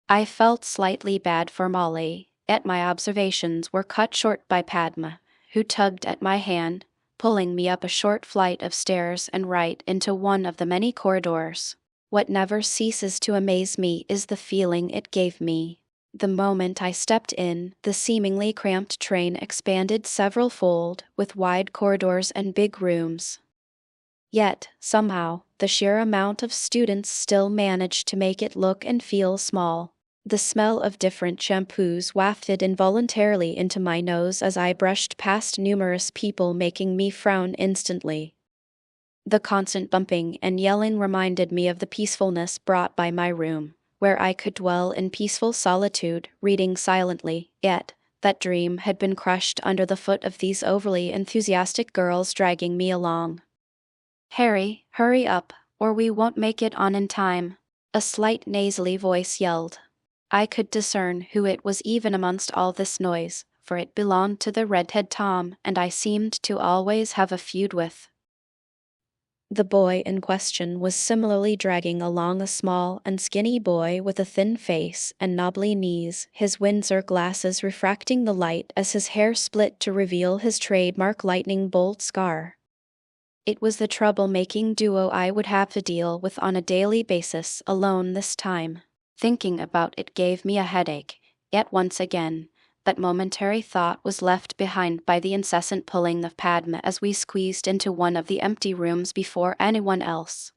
I felt slightly bad for Molly, yet my observations were cut short by Padma, who tugged at my hand, pulling me up a short flight of stairs and right into one of the many corridors. What never ceases to amaze me is the feeling it gave me. The moment I stepped in, the seemingly cramped train expanded several-fold, with wide corridors and big rooms. Yet, somehow, the sheer amount of students still managed to make it look and feel small. The smell of different shampoos wafted involuntarily into my nose as I brushed past numerous people, making me frown instantly. The constant bumping and yelling reminded me of the peacefulness brought by my room, where I could dwell in peaceful solitude, reading silently. Yet, that dream had been crushed under the foot of these overly enthusiastic girls dragging me along. "Harry, hurry up, or we won't make it on in time," a slight nasally voice yelled. I could discern who it was even amongst all this noise, for it belonged to the redhead Tom, and I seemed to always have a feud with. The boy in question was similarly dragging along a small and skinny boy with a thin face and knobbly knees, his Windsor glasses refracting the light as his hair split to reveal his trademark lightning bolt scar. It was the trouble-making duo I would have to deal with on a daily basis, alone this time. Thinking about it gave me a headache, yet once again, that momentary thought was left behind by the incessant pulling of Padma as we squeezed into one of the empty rooms before anyone else.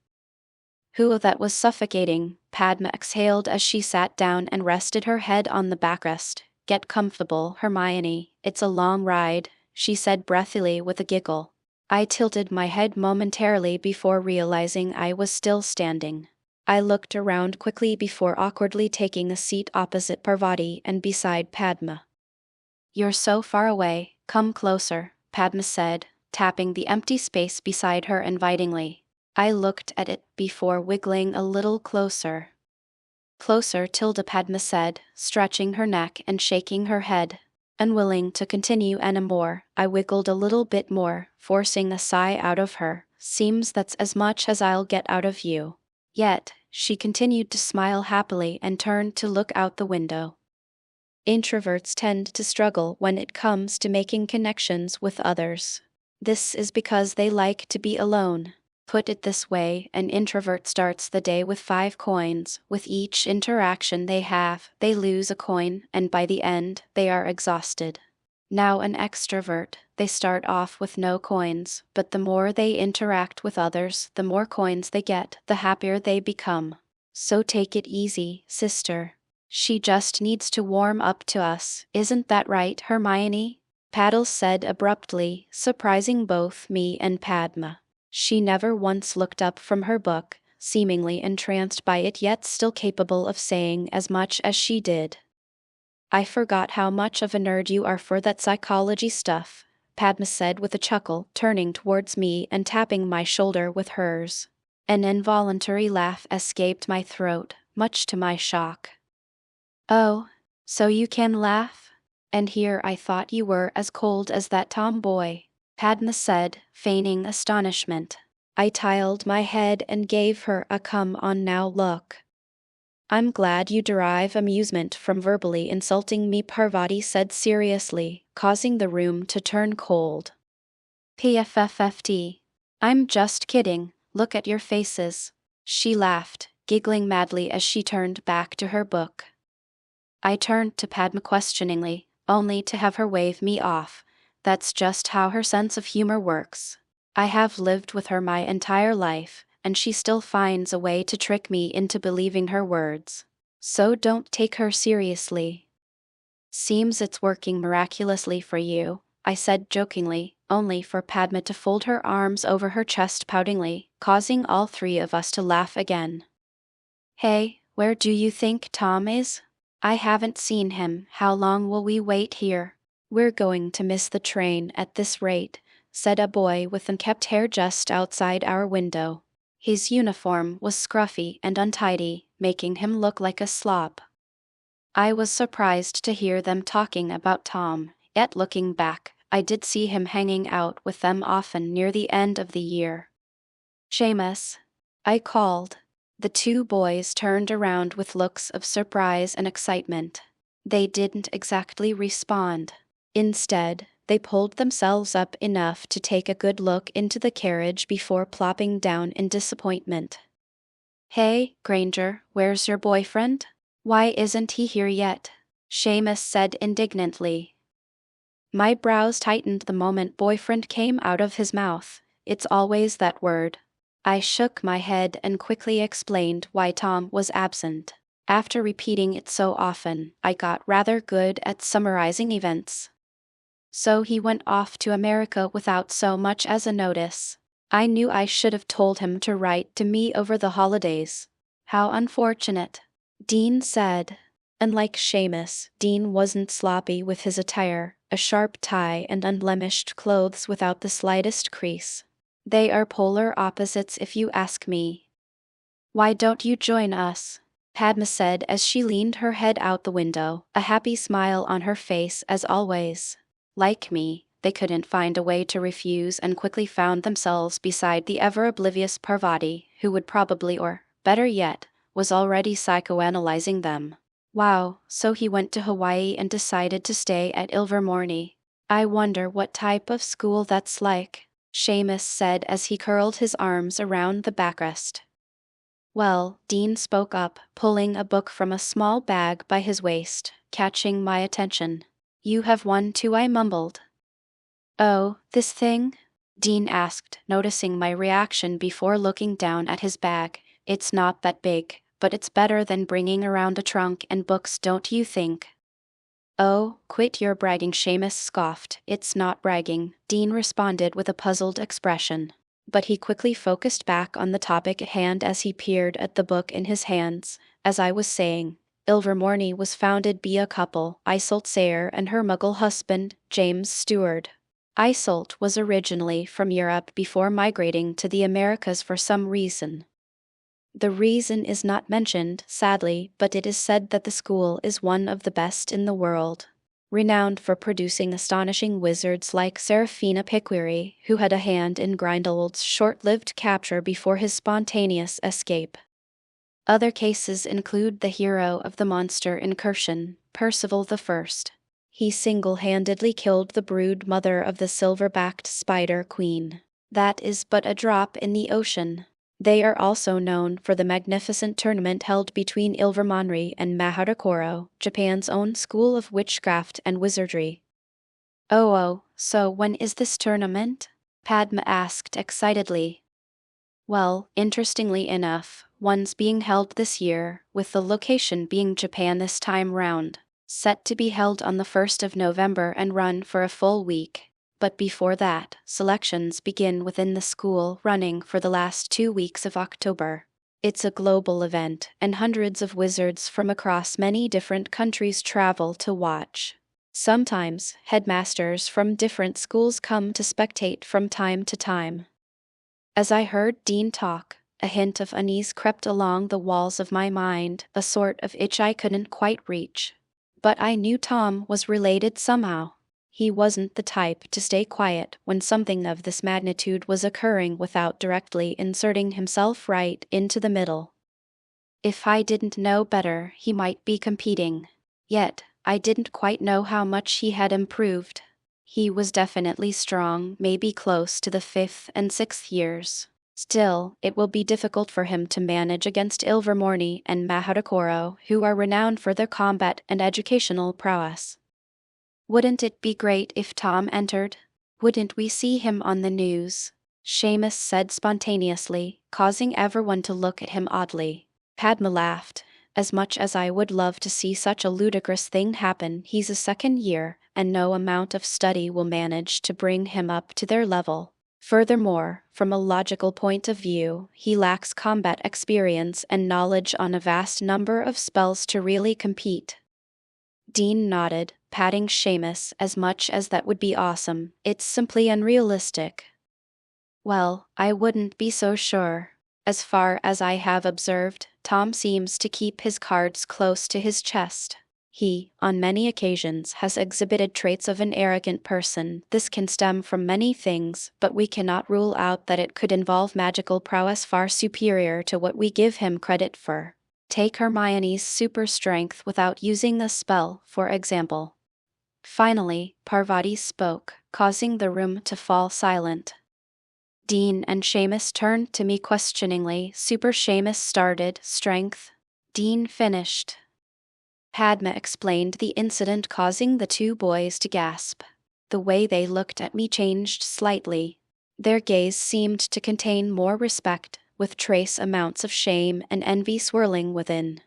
"Whew, that was suffocating," Padma exhaled as she sat down and rested her head on the backrest. "Get comfortable, Hermione, it's a long ride," she said breathily with a giggle. I tilted my head momentarily before realizing I was still standing. I looked around quickly before awkwardly taking a seat opposite Parvati and beside Padma. "You're so far away, come closer," Padma said, tapping the empty space beside her invitingly. I looked at it before wiggling a little closer. "Closer, Tilda," Padma said, stretching her neck and shaking her head. Unwilling to continue anymore, I wiggled a little bit more, forcing a sigh out of her. "Seems that's as much as I'll get out of you." Yet, she continued to smile happily and turned to look out the window. Introverts tend to struggle when it comes to making connections with others. This is because they like to be alone. Put it this way, an introvert starts the day with 5 coins. With each interaction they have, they lose a coin, and by the end, they are exhausted. Now an extrovert, they start off with no coins, but the more they interact with others, the more coins they get, the happier they become. So take it easy, sister. She just needs to warm up to us, isn't that right, Hermione? Paddles said abruptly, surprising both me and Padma. She never once looked up from her book, seemingly entranced by it yet still capable of saying as much as she did. "I forgot how much of a nerd you are for that psychology stuff," Padma said with a chuckle, turning towards me and tapping my shoulder with hers. An involuntary laugh escaped my throat, much to my shock. "Oh, so you can laugh? And here I thought you were as cold as that tomboy," Padma said, feigning astonishment. I tiled my head and gave her a come-on-now look. "I'm glad you derive amusement from verbally insulting me," Parvati said seriously, causing the room to turn cold. "PFFFT. I'm just kidding, look at your faces." She laughed, giggling madly as she turned back to her book. I turned to Padma questioningly, only to have her wave me off. That's just how her sense of humor works. I have lived with her my entire life, and she still finds a way to trick me into believing her words. So don't take her seriously. "Seems it's working miraculously for you," I said jokingly, only for Padma to fold her arms over her chest poutingly, causing all 3 of us to laugh again. "Hey, where do you think Tom is? I haven't seen him. How long will we wait here?" "We're going to miss the train at this rate," said a boy with unkempt hair just outside our window. His uniform was scruffy and untidy, making him look like a slob. I was surprised to hear them talking about Tom, yet looking back, I did see him hanging out with them often near the end of the year. "Seamus," I called. The 2 boys turned around with looks of surprise and excitement. They didn't exactly respond. Instead, They pulled themselves up enough to take a good look into the carriage before plopping down in disappointment. "Hey, Granger, where's your boyfriend? Why isn't he here yet?" Seamus said indignantly. My brows tightened the moment boyfriend came out of his mouth. It's always that word. I shook my head and quickly explained why Tom was absent. After repeating it so often, I got rather good at summarizing events. So he went off to America without so much as a notice. I knew I should have told him to write to me over the holidays. How unfortunate, Dean said. Unlike Seamus, Dean wasn't sloppy with his attire, a sharp tie and unblemished clothes without the slightest crease. They are polar opposites if you ask me. "Why don't you join us?" Padma said as she leaned her head out the window, a happy smile on her face as always. Like me, they couldn't find a way to refuse and quickly found themselves beside the ever-oblivious Parvati, who would probably, or, better yet, was already psychoanalyzing them. Wow, so he went to Hawaii and decided to stay at Ilvermorny. I wonder what type of school that's like, Seamus said as he curled his arms around the backrest. Well, Dean spoke up, pulling a book from a small bag by his waist, catching my attention. "You have one too," I mumbled. "Oh, this thing?" Dean asked, noticing my reaction before looking down at his bag. "It's not that big, but it's better than bringing around a trunk and books, don't you think?" "Oh, quit your bragging," Seamus scoffed. "It's not bragging," Dean responded with a puzzled expression. But he quickly focused back on the topic at hand as he peered at the book in his hands. As I was saying, Ilvermorny was founded by a couple, Iseult Sayre and her muggle husband, James Stewart. Iseult was originally from Europe before migrating to the Americas for some reason. The reason is not mentioned, sadly, but it is said that the school is one of the best in the world, renowned for producing astonishing wizards like Seraphina Piquery, who had a hand in Grindelwald's short-lived capture before his spontaneous escape. Other cases include the hero of the monster incursion, Percival the First. He single-handedly killed the brood mother of the silver-backed spider queen. That is but a drop in the ocean. They are also known for the magnificent tournament held between Ilvermorny and Maharakoro, Japan's own school of witchcraft and wizardry. Oh, so when is this tournament?" Padma asked excitedly. "Well, interestingly enough, one's being held this year, with the location being Japan this time round. Set to be held on the 1st of November and run for a full week. But before that, selections begin within the school, running for the last 2 weeks of October. It's a global event, and hundreds of wizards from across many different countries travel to watch. Sometimes, headmasters from different schools come to spectate from time to time." As I heard Dean talk, a hint of unease crept along the walls of my mind, a sort of itch I couldn't quite reach. But I knew Tom was related somehow. He wasn't the type to stay quiet when something of this magnitude was occurring without directly inserting himself right into the middle. If I didn't know better, he might be competing. Yet, I didn't quite know how much he had improved. He was definitely strong, maybe close to the 5th and 6th years. Still, it will be difficult for him to manage against Ilvermorny and Maharakoro, who are renowned for their combat and educational prowess. "Wouldn't it be great if Tom entered? Wouldn't we see him on the news?" Seamus said spontaneously, causing everyone to look at him oddly. Padma laughed. "As much as I would love to see such a ludicrous thing happen, he's a second year, and no amount of study will manage to bring him up to their level. Furthermore, from a logical point of view, he lacks combat experience and knowledge on a vast number of spells to really compete." Dean nodded, patting Seamus. "As much as that would be awesome, it's simply unrealistic." "Well, I wouldn't be so sure. As far as I have observed, Tom seems to keep his cards close to his chest. He, on many occasions, has exhibited traits of an arrogant person. This can stem from many things, but we cannot rule out that it could involve magical prowess far superior to what we give him credit for. Take Hermione's super strength without using the spell, for example. Finally, Parvati spoke, causing the room to fall silent. Dean and Seamus turned to me questioningly. Super Seamus started, strength. Dean finished. Padma explained the incident, causing the two boys to gasp. The way they looked at me changed slightly. Their gaze seemed to contain more respect, with trace amounts of shame and envy swirling within.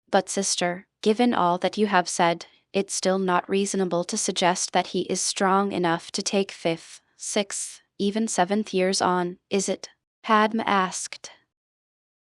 But sister, given all that you have said, it's still not reasonable to suggest that he is strong enough to take 5th, 6th, even 7th years on, is it? Padma asked.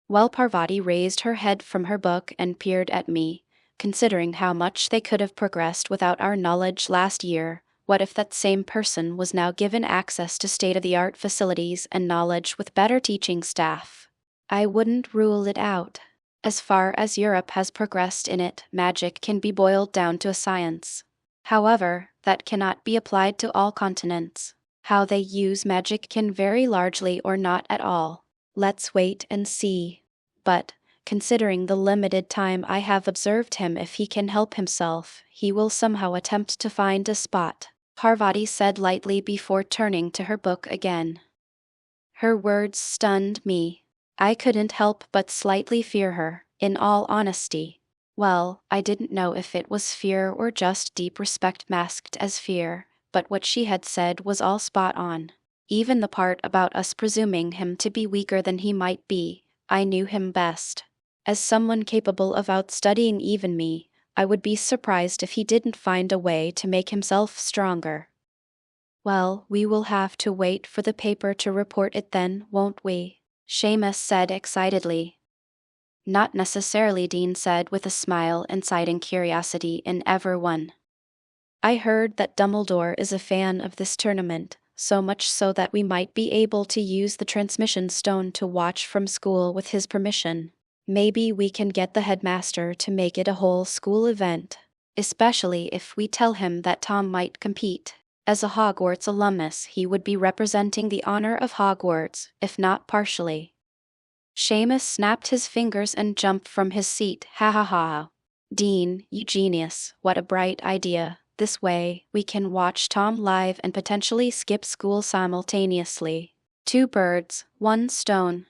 Well, Parvati raised her head from her book and peered at me. Considering how much they could have progressed without our knowledge last year, what if that same person was now given access to state-of-the-art facilities and knowledge with better teaching staff? I wouldn't rule it out. As far as Europe has progressed in it, magic can be boiled down to a science. However, that cannot be applied to all continents. How they use magic can vary largely or not at all. Let's wait and see. But, considering the limited time I have observed him, if he can help himself, he will somehow attempt to find a spot, Parvati said lightly before turning to her book again. Her words stunned me. I couldn't help but slightly fear her, in all honesty. Well, I didn't know if it was fear or just deep respect masked as fear, but what she had said was all spot on. Even the part about us presuming him to be weaker than he might be. I knew him best. As someone capable of outstudying even me, I would be surprised if he didn't find a way to make himself stronger. Well, we will have to wait for the paper to report it then, won't we? Seamus said excitedly. Not necessarily, Dean said with a smile, inciting curiosity in everyone. I heard that Dumbledore is a fan of this tournament, so much so that we might be able to use the transmission stone to watch from school with his permission. Maybe we can get the headmaster to make it a whole school event, especially if we tell him that Tom might compete. As a Hogwarts alumnus, he would be representing the honor of Hogwarts, if not partially. Seamus snapped his fingers and jumped from his seat. Ha ha ha. Dean, you genius, what a bright idea. This way, we can watch Tom live and potentially skip school simultaneously. 2 birds, 1 stone.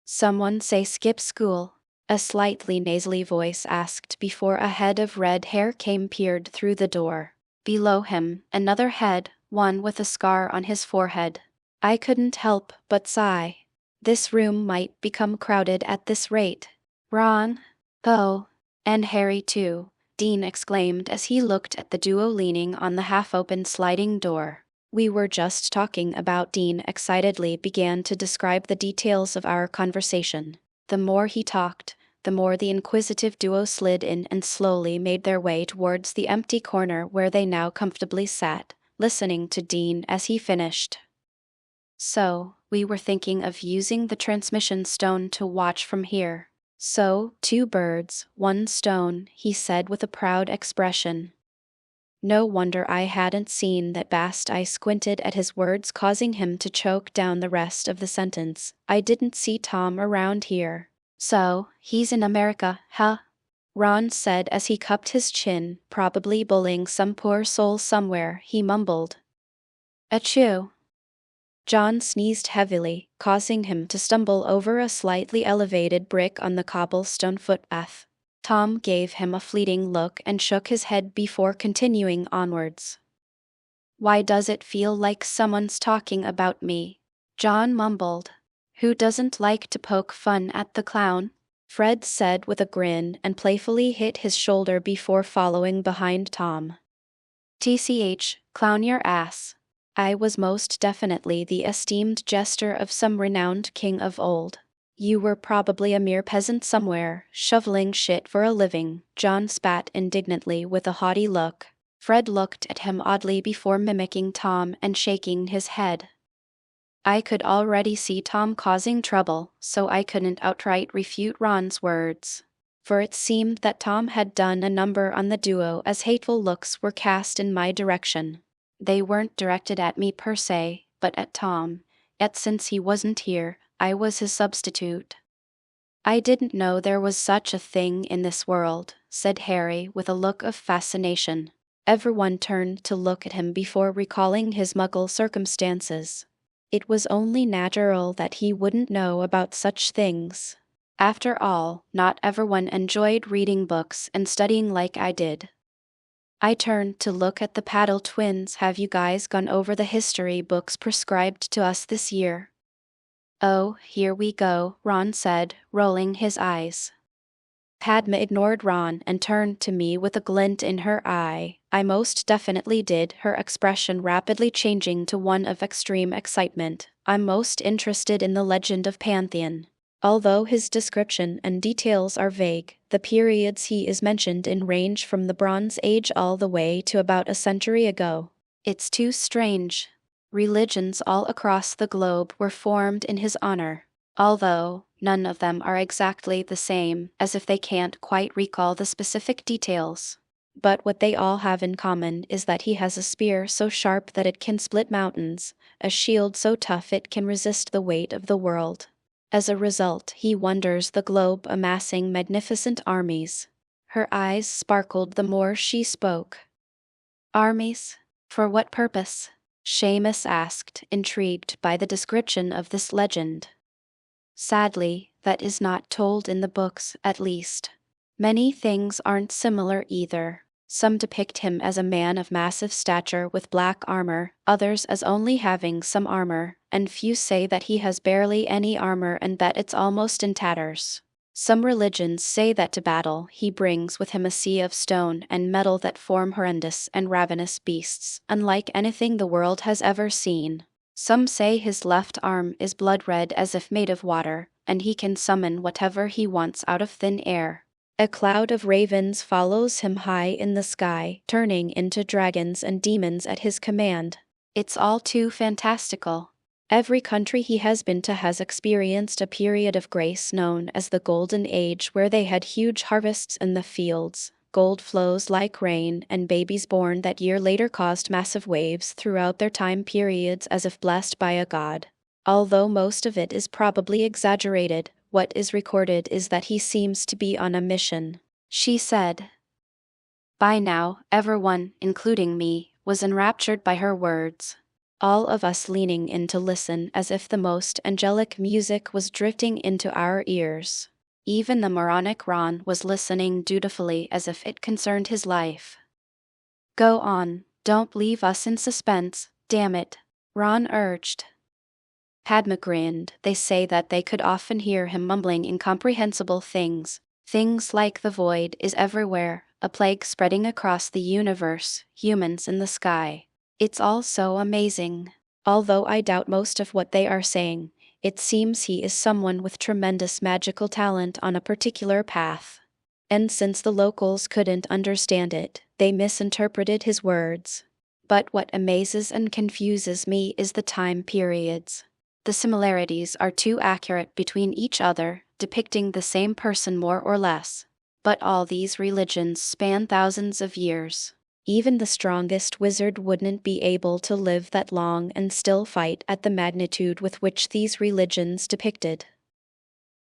Someone say skip school, a slightly nasally voice asked before a head of red hair peered through the door. Below him, another head, one with a scar on his forehead. I couldn't help but sigh. This room might become crowded at this rate. Ron? Oh, and Harry too, Dean exclaimed as he looked at the duo leaning on the half-open sliding door. We were just talking about. Dean excitedly began to describe the details of our conversation. The more he talked, the more the inquisitive duo slid in and slowly made their way towards the empty corner where they now comfortably sat, listening to Dean as he finished. So, we were thinking of using the transmission stone to watch from here. So, 2 birds, 1 stone, he said with a proud expression. No wonder I hadn't seen that Bast. I squinted at his words, causing him to choke down the rest of the sentence. I didn't see Tom around here. So, he's in America, huh? Ron said as he cupped his chin, probably bullying some poor soul somewhere, he mumbled. Achoo. John sneezed heavily, causing him to stumble over a slightly elevated brick on the cobblestone footpath. Tom gave him a fleeting look and shook his head before continuing onwards. Why does it feel like someone's talking about me? John mumbled. Who doesn't like to poke fun at the clown? Fred said with a grin and playfully hit his shoulder before following behind Tom. TCH, clown your ass. I was most definitely the esteemed jester of some renowned king of old. You were probably a mere peasant somewhere, shoveling shit for a living, John spat indignantly with a haughty look. Fred looked at him oddly before mimicking Tom and shaking his head. I could already see Tom causing trouble, so I couldn't outright refute Ron's words. For it seemed that Tom had done a number on the duo as hateful looks were cast in my direction. They weren't directed at me per se, but at Tom, yet since he wasn't here, I was his substitute. I didn't know there was such a thing in this world, said Harry with a look of fascination. Everyone turned to look at him before recalling his muggle circumstances. It was only natural that he wouldn't know about such things. After all, not everyone enjoyed reading books and studying like I did. I turned to look at the Paddle twins. Have you guys gone over the history books prescribed to us this year? Oh, here we go, Ron said, rolling his eyes. Padma ignored Ron and turned to me with a glint in her eye. I most definitely did, her expression rapidly changing to one of extreme excitement. I'm most interested in the legend of Pantheon. Although his description and details are vague, the periods he is mentioned in range from the Bronze Age all the way to about a century ago. It's too strange. Religions all across the globe were formed in his honor, although none of them are exactly the same, as if they can't quite recall the specific details. But what they all have in common is that he has a spear so sharp that it can split mountains, a shield so tough it can resist the weight of the world. As a result, he wanders the globe amassing magnificent armies. Her eyes sparkled the more she spoke. Armies? For what purpose? Seamus asked, intrigued by the description of this legend. Sadly, that is not told in the books, at least. Many things aren't similar either. Some depict him as a man of massive stature with black armor, others as only having some armor, and few say that he has barely any armor and that it's almost in tatters. Some religions say that to battle he brings with him a sea of stone and metal that form horrendous and ravenous beasts, unlike anything the world has ever seen. Some say his left arm is blood red as if made of water, and he can summon whatever he wants out of thin air. A cloud of ravens follows him high in the sky, turning into dragons and demons at his command. It's all too fantastical. Every country he has been to has experienced a period of grace known as the Golden Age, where they had huge harvests in the fields. Gold flows like rain, and babies born that year later caused massive waves throughout their time periods as if blessed by a god. Although most of it is probably exaggerated, what is recorded is that he seems to be on a mission, she said. By now, everyone, including me, was enraptured by her words. All of us leaning in to listen as if the most angelic music was drifting into our ears. Even the moronic Ron was listening dutifully as if it concerned his life. Go on, don't leave us in suspense, damn it, Ron urged. Padma grinned. They say that they could often hear him mumbling incomprehensible things. Things like the void is everywhere, a plague spreading across the universe, humans in the sky. It's all so amazing. Although I doubt most of what they are saying, it seems he is someone with tremendous magical talent on a particular path. And since the locals couldn't understand it, they misinterpreted his words. But what amazes and confuses me is the time periods. The similarities are too accurate between each other, depicting the same person more or less. But all these religions span thousands of years. Even the strongest wizard wouldn't be able to live that long and still fight at the magnitude with which these religions depicted.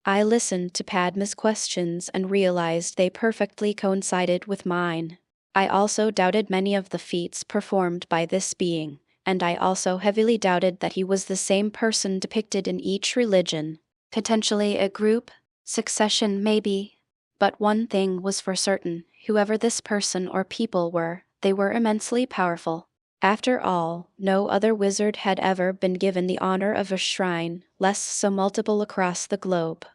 I listened to Padma's questions and realized they perfectly coincided with mine. I also doubted many of the feats performed by this being, and I also heavily doubted that he was the same person depicted in each religion. Potentially a group, succession maybe. But one thing was for certain, whoever this person or people were, they were immensely powerful. After all, no other wizard had ever been given the honor of a shrine, less so multiple across the globe.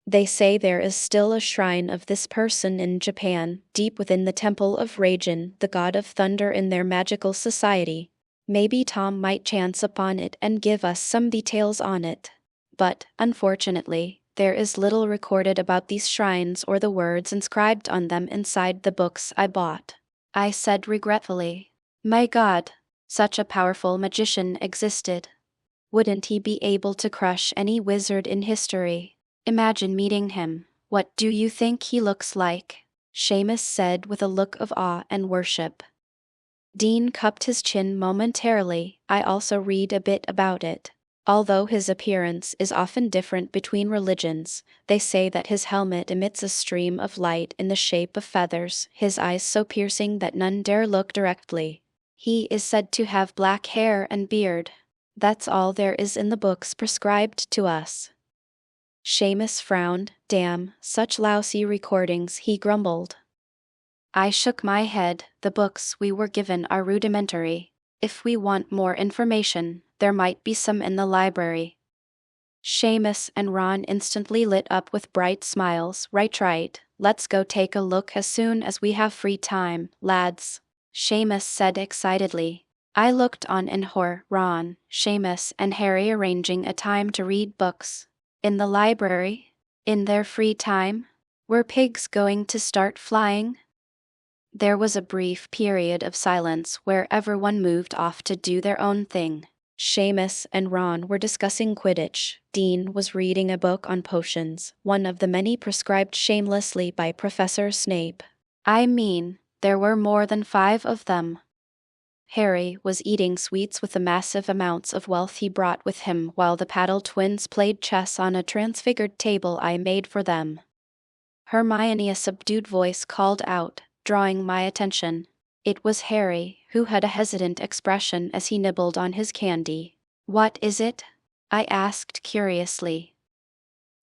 They say there is still a shrine of this person in Japan, deep within the Temple of Raijin, the god of thunder in their magical society. Maybe Tom might chance upon it and give us some details on it. But, unfortunately, there is little recorded about these shrines or the words inscribed on them inside the books I bought. I said regretfully. My God, such a powerful magician existed. Wouldn't he be able to crush any wizard in history? Imagine meeting him. What do you think he looks like? Seamus said with a look of awe and worship. Dean cupped his chin momentarily. I also read a bit about it. Although his appearance is often different between religions, they say that his helmet emits a stream of light in the shape of feathers, his eyes so piercing that none dare look directly. He is said to have black hair and beard. That's all there is in the books prescribed to us. Seamus frowned. Damn, such lousy recordings, he grumbled. I shook my head. The books we were given are rudimentary. If we want more information, there might be some in the library. Seamus and Ron instantly lit up with bright smiles. Right. Let's go take a look as soon as we have free time, lads, Seamus said excitedly. I looked on in horror. Ron, Seamus, and Harry arranging a time to read books. In the library? In their free time? Were pigs going to start flying? There was a brief period of silence where everyone moved off to do their own thing. Seamus and Ron were discussing Quidditch. Dean was reading a book on potions, one of the many prescribed shamelessly by Professor Snape. I mean, there were more than 5 of them. Harry was eating sweets with the massive amounts of wealth he brought with him while the Paddle twins played chess on a transfigured table I made for them. Hermione, a subdued voice called out, drawing my attention. It was Harry, who had a hesitant expression as he nibbled on his candy. What is it? I asked curiously.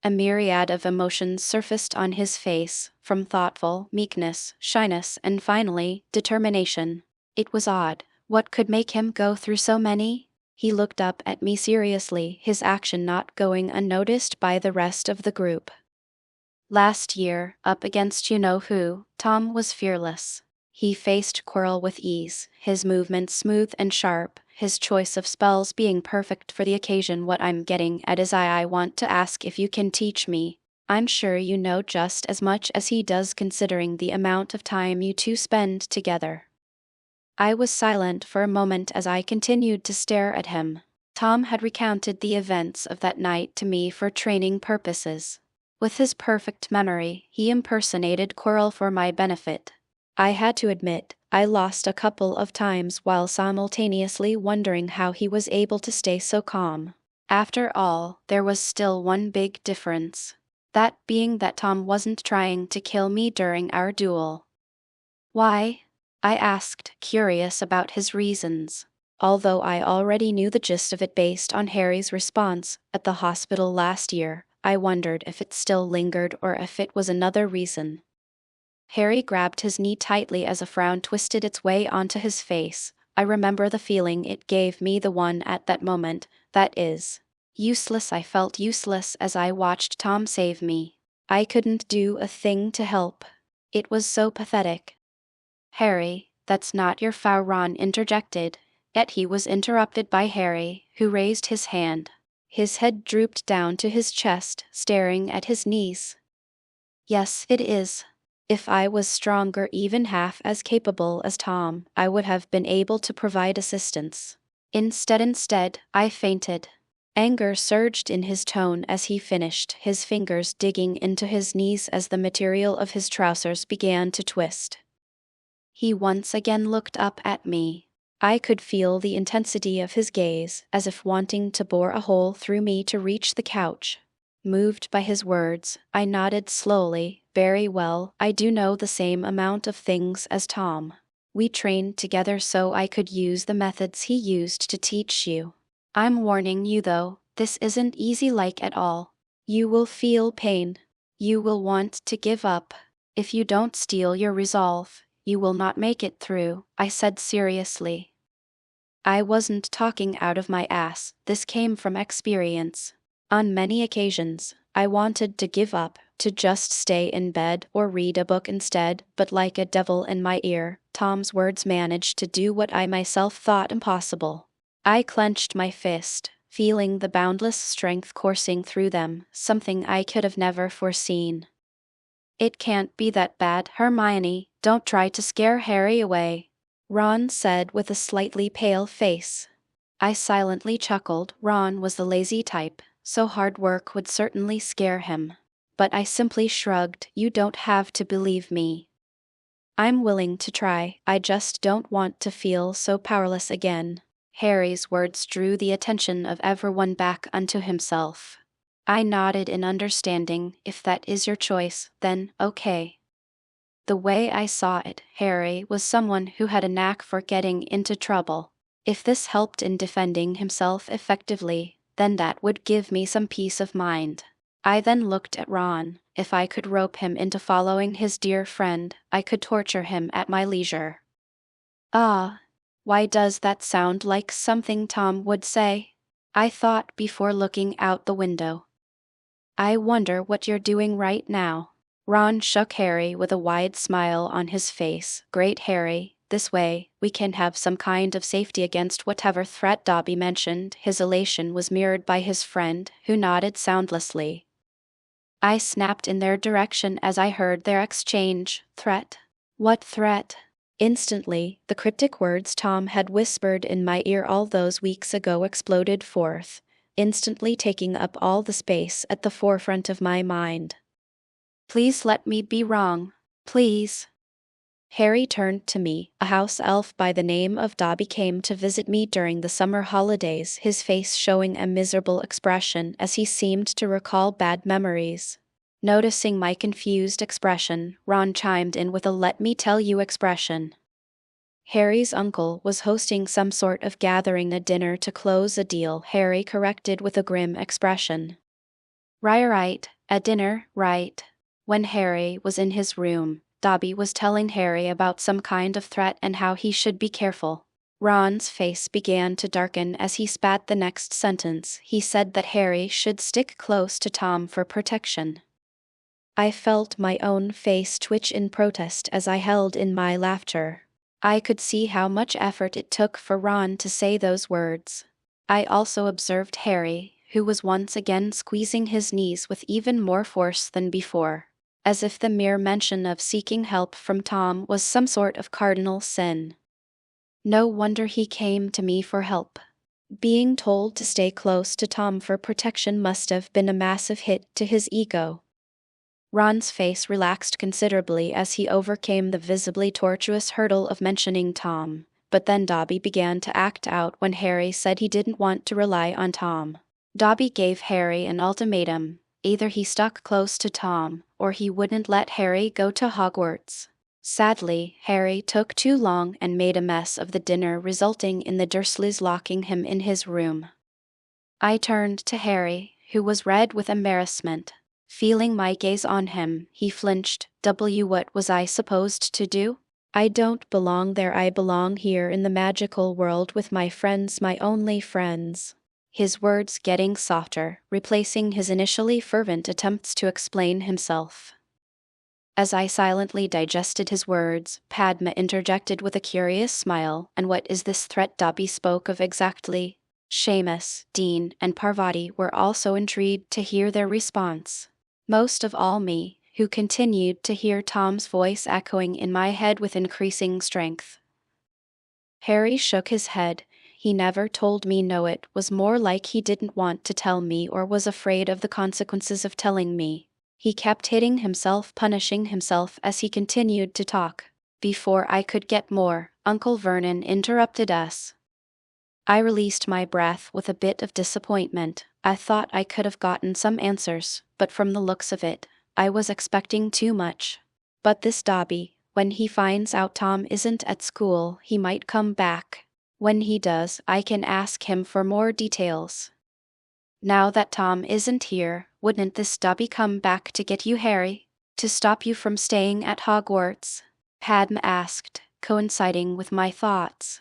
A myriad of emotions surfaced on his face, from thoughtful, meekness, shyness, and finally, determination. It was odd. What could make him go through so many? He looked up at me seriously, his action not going unnoticed by the rest of the group. Last year, up against you-know-who, Tom was fearless. He faced Quirrell with ease, his movements smooth and sharp, his choice of spells being perfect for the occasion. What I'm getting at is I want to ask if you can teach me. I'm sure you know just as much as he does considering the amount of time you two spend together. I was silent for a moment as I continued to stare at him. Tom had recounted the events of that night to me for training purposes. With his perfect memory, he impersonated Quirrell for my benefit. I had to admit, I lost a couple of times while simultaneously wondering how he was able to stay so calm. After all, there was still one big difference. That being that Tom wasn't trying to kill me during our duel. Why? I asked, curious about his reasons. Although I already knew the gist of it based on Harry's response at the hospital last year, I wondered if it still lingered or if it was another reason. Harry grabbed his knee tightly as a frown twisted its way onto his face. I remember the feeling it gave me, the one at that moment, that is, useless. I felt useless as I watched Tom save me. I couldn't do a thing to help. It was so pathetic. Harry, that's not your fault, Ron interjected, yet he was interrupted by Harry, who raised his hand. His head drooped down to his chest, staring at his knees. Yes, it is. If I was stronger, even half as capable as Tom, I would have been able to provide assistance. Instead, I fainted. Anger surged in his tone as he finished, his fingers digging into his knees as the material of his trousers began to twist. He once again looked up at me. I could feel the intensity of his gaze, as if wanting to bore a hole through me to reach the couch. Moved by his words, I nodded slowly. Very well, I do know the same amount of things as Tom. We trained together so I could use the methods he used to teach you. I'm warning you though, this isn't easy at all. You will feel pain. You will want to give up. If you don't steel your resolve, you will not make it through, I said seriously. I wasn't talking out of my ass, this came from experience. On many occasions, I wanted to give up, to just stay in bed or read a book instead, but like a devil in my ear, Tom's words managed to do what I myself thought impossible. I clenched my fist, feeling the boundless strength coursing through them, something I could have never foreseen. It can't be that bad, Hermione, don't try to scare Harry away, Ron said with a slightly pale face. I silently chuckled. Ron was the lazy type, so hard work would certainly scare him. But I simply shrugged. You don't have to believe me. I'm willing to try, I just don't want to feel so powerless again. Harry's words drew the attention of everyone back unto himself. I nodded in understanding. If that is your choice, then okay. The way I saw it, Harry was someone who had a knack for getting into trouble. If this helped in defending himself effectively, then that would give me some peace of mind. I then looked at Ron. If I could rope him into following his dear friend, I could torture him at my leisure. Ah, why does that sound like something Tom would say? I thought before looking out the window. I wonder what you're doing right now. Ron shook Harry with a wide smile on his face. Great, Harry, this way, we can have some kind of safety against whatever threat Dobby mentioned. His elation was mirrored by his friend, who nodded soundlessly. I snapped in their direction as I heard their exchange. Threat? What threat? Instantly, the cryptic words Tom had whispered in my ear all those weeks ago exploded forth, instantly taking up all the space at the forefront of my mind. Please let me be wrong. Please. Harry turned to me. A house elf by the name of Dobby came to visit me during the summer holidays, his face showing a miserable expression as he seemed to recall bad memories. Noticing my confused expression, Ron chimed in with a "let me tell you" expression. Harry's uncle was hosting some sort of gathering, a dinner to close a deal, Harry corrected with a grim expression. Right, a dinner, right. When Harry was in his room, Dobby was telling Harry about some kind of threat and how he should be careful. Ron's face began to darken as he spat the next sentence. He said that Harry should stick close to Tom for protection. I felt my own face twitch in protest as I held in my laughter. I could see how much effort it took for Ron to say those words. I also observed Harry, who was once again squeezing his knees with even more force than before, as if the mere mention of seeking help from Tom was some sort of cardinal sin. No wonder he came to me for help. Being told to stay close to Tom for protection must have been a massive hit to his ego. Ron's face relaxed considerably as he overcame the visibly tortuous hurdle of mentioning Tom, but then Dobby began to act out when Harry said he didn't want to rely on Tom. Dobby gave Harry an ultimatum: either he stuck close to Tom, or he wouldn't let Harry go to Hogwarts. Sadly, Harry took too long and made a mess of the dinner, resulting in the Dursleys locking him in his room. I turned to Harry, who was red with embarrassment. Feeling my gaze on him, he flinched. What was I supposed to do? I don't belong there. I belong here in the magical world with my friends, my only friends. His words getting softer, replacing his initially fervent attempts to explain himself. As I silently digested his words, Padma interjected with a curious smile. And what is this threat Dobby spoke of exactly? Seamus, Dean, and Parvati were also intrigued to hear their response. Most of all me, who continued to hear Tom's voice echoing in my head with increasing strength. Harry shook his head. He never told me. No, it was more like he didn't want to tell me or was afraid of the consequences of telling me. He kept hitting himself, punishing himself as he continued to talk. Before I could get more, Uncle Vernon interrupted us. I released my breath with a bit of disappointment. I thought I could have gotten some answers, but from the looks of it, I was expecting too much. But this Dobby, when he finds out Tom isn't at school, he might come back. When he does, I can ask him for more details. Now that Tom isn't here, wouldn't this Dobby come back to get you, Harry? To stop you from staying at Hogwarts? Padma asked, coinciding with my thoughts.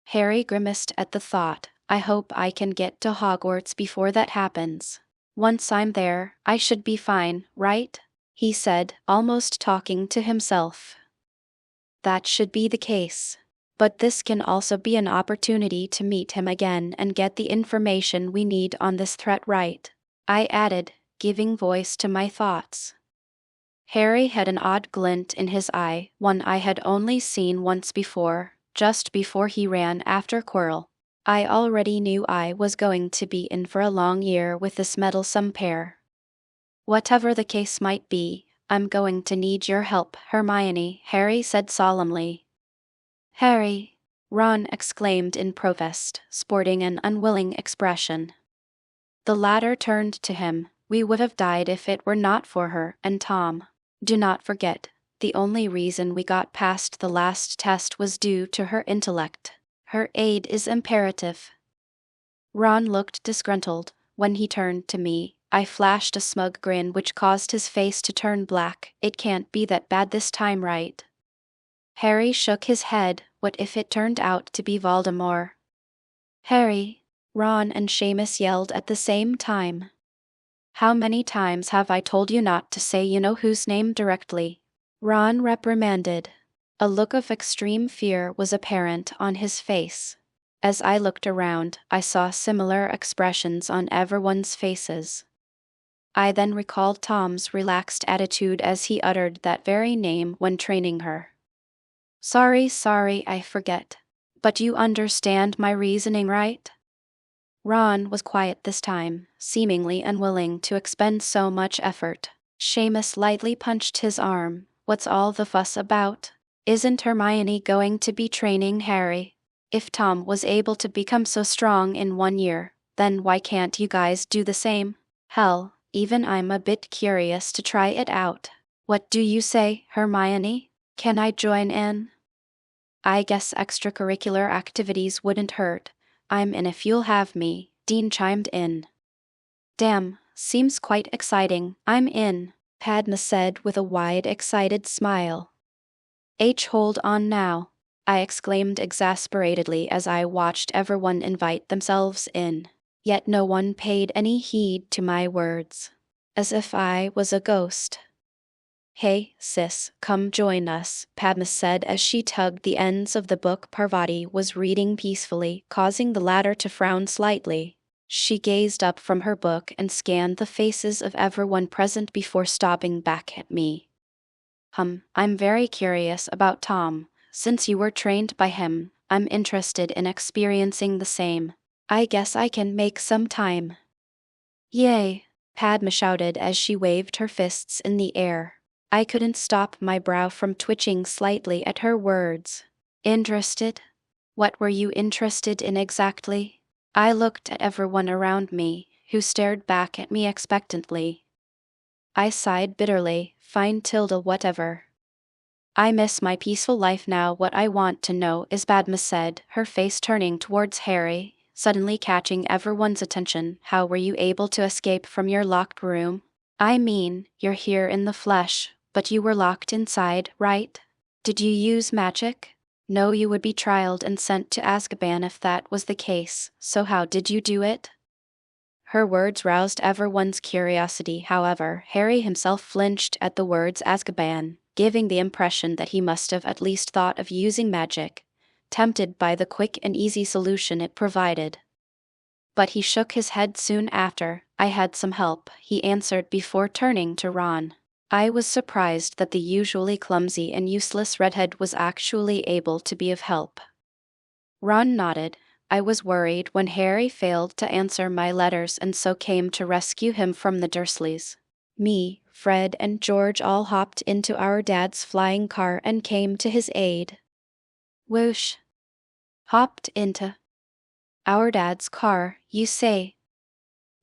Harry grimaced at the thought. I hope I can get to Hogwarts before that happens. Once I'm there, I should be fine, right? He said, almost talking to himself. That should be the case. But this can also be an opportunity to meet him again and get the information we need on this threat, right? I added, giving voice to my thoughts. Harry had an odd glint in his eye, one I had only seen once before, just before he ran after Quirrell. I already knew I was going to be in for a long year with this meddlesome pair. Whatever the case might be, I'm going to need your help, Hermione, Harry said solemnly. Harry. Ron exclaimed in protest, sporting an unwilling expression. The latter turned to him. We would have died if it were not for her and Tom. Do not forget, the only reason we got past the last test was due to her intellect. Her aid is imperative. Ron looked disgruntled. When he turned to me, I flashed a smug grin which caused his face to turn black. It can't be that bad this time, right? Harry shook his head. What if it turned out to be Voldemort? Harry, Ron and Seamus yelled at the same time. How many times have I told you not to say you know whose name directly? Ron reprimanded. A look of extreme fear was apparent on his face. As I looked around, I saw similar expressions on everyone's faces. I then recalled Tom's relaxed attitude as he uttered that very name when training her. Sorry, I forget. But you understand my reasoning, right? Ron was quiet this time, seemingly unwilling to expend so much effort. Seamus lightly punched his arm. What's all the fuss about? Isn't Hermione going to be training Harry? If Tom was able to become so strong in 1 year, then why can't you guys do the same? Hell, even I'm a bit curious to try it out. What do you say, Hermione? Can I join in? I guess extracurricular activities wouldn't hurt. I'm in if you'll have me, Dean chimed in. Damn, seems quite exciting. I'm in, Padma said with a wide, excited smile. Hold on now, I exclaimed exasperatedly as I watched everyone invite themselves in. Yet no one paid any heed to my words. As if I was a ghost. Hey, sis, come join us, Padma said as she tugged the ends of the book Parvati was reading peacefully, causing the latter to frown slightly. She gazed up from her book and scanned the faces of everyone present before stopping back at me. I'm very curious about Tom. Since you were trained by him, I'm interested in experiencing the same. I guess I can make some time. Yay, Padma shouted as she waved her fists in the air. I couldn't stop my brow from twitching slightly at her words. Interested? What were you interested in exactly? I looked at everyone around me, who stared back at me expectantly. I sighed bitterly, fine tilde whatever. I miss my peaceful life now. What I want to know is, Padma said, her face turning towards Harry, suddenly catching everyone's attention. How were you able to escape from your locked room? I mean, you're here in the flesh, but you were locked inside, right? Did you use magic? No, you would be trialed and sent to Azkaban if that was the case, so how did you do it? Her words roused everyone's curiosity. However, Harry himself flinched at the words Azkaban, giving the impression that he must have at least thought of using magic, tempted by the quick and easy solution it provided. But he shook his head soon after. I had some help, he answered before turning to Ron. I was surprised that the usually clumsy and useless redhead was actually able to be of help. Ron nodded. I was worried when Harry failed to answer my letters and so came to rescue him from the Dursleys. Me, Fred and George all hopped into our dad's flying car and came to his aid. Whoosh. Hopped into our dad's car, you say?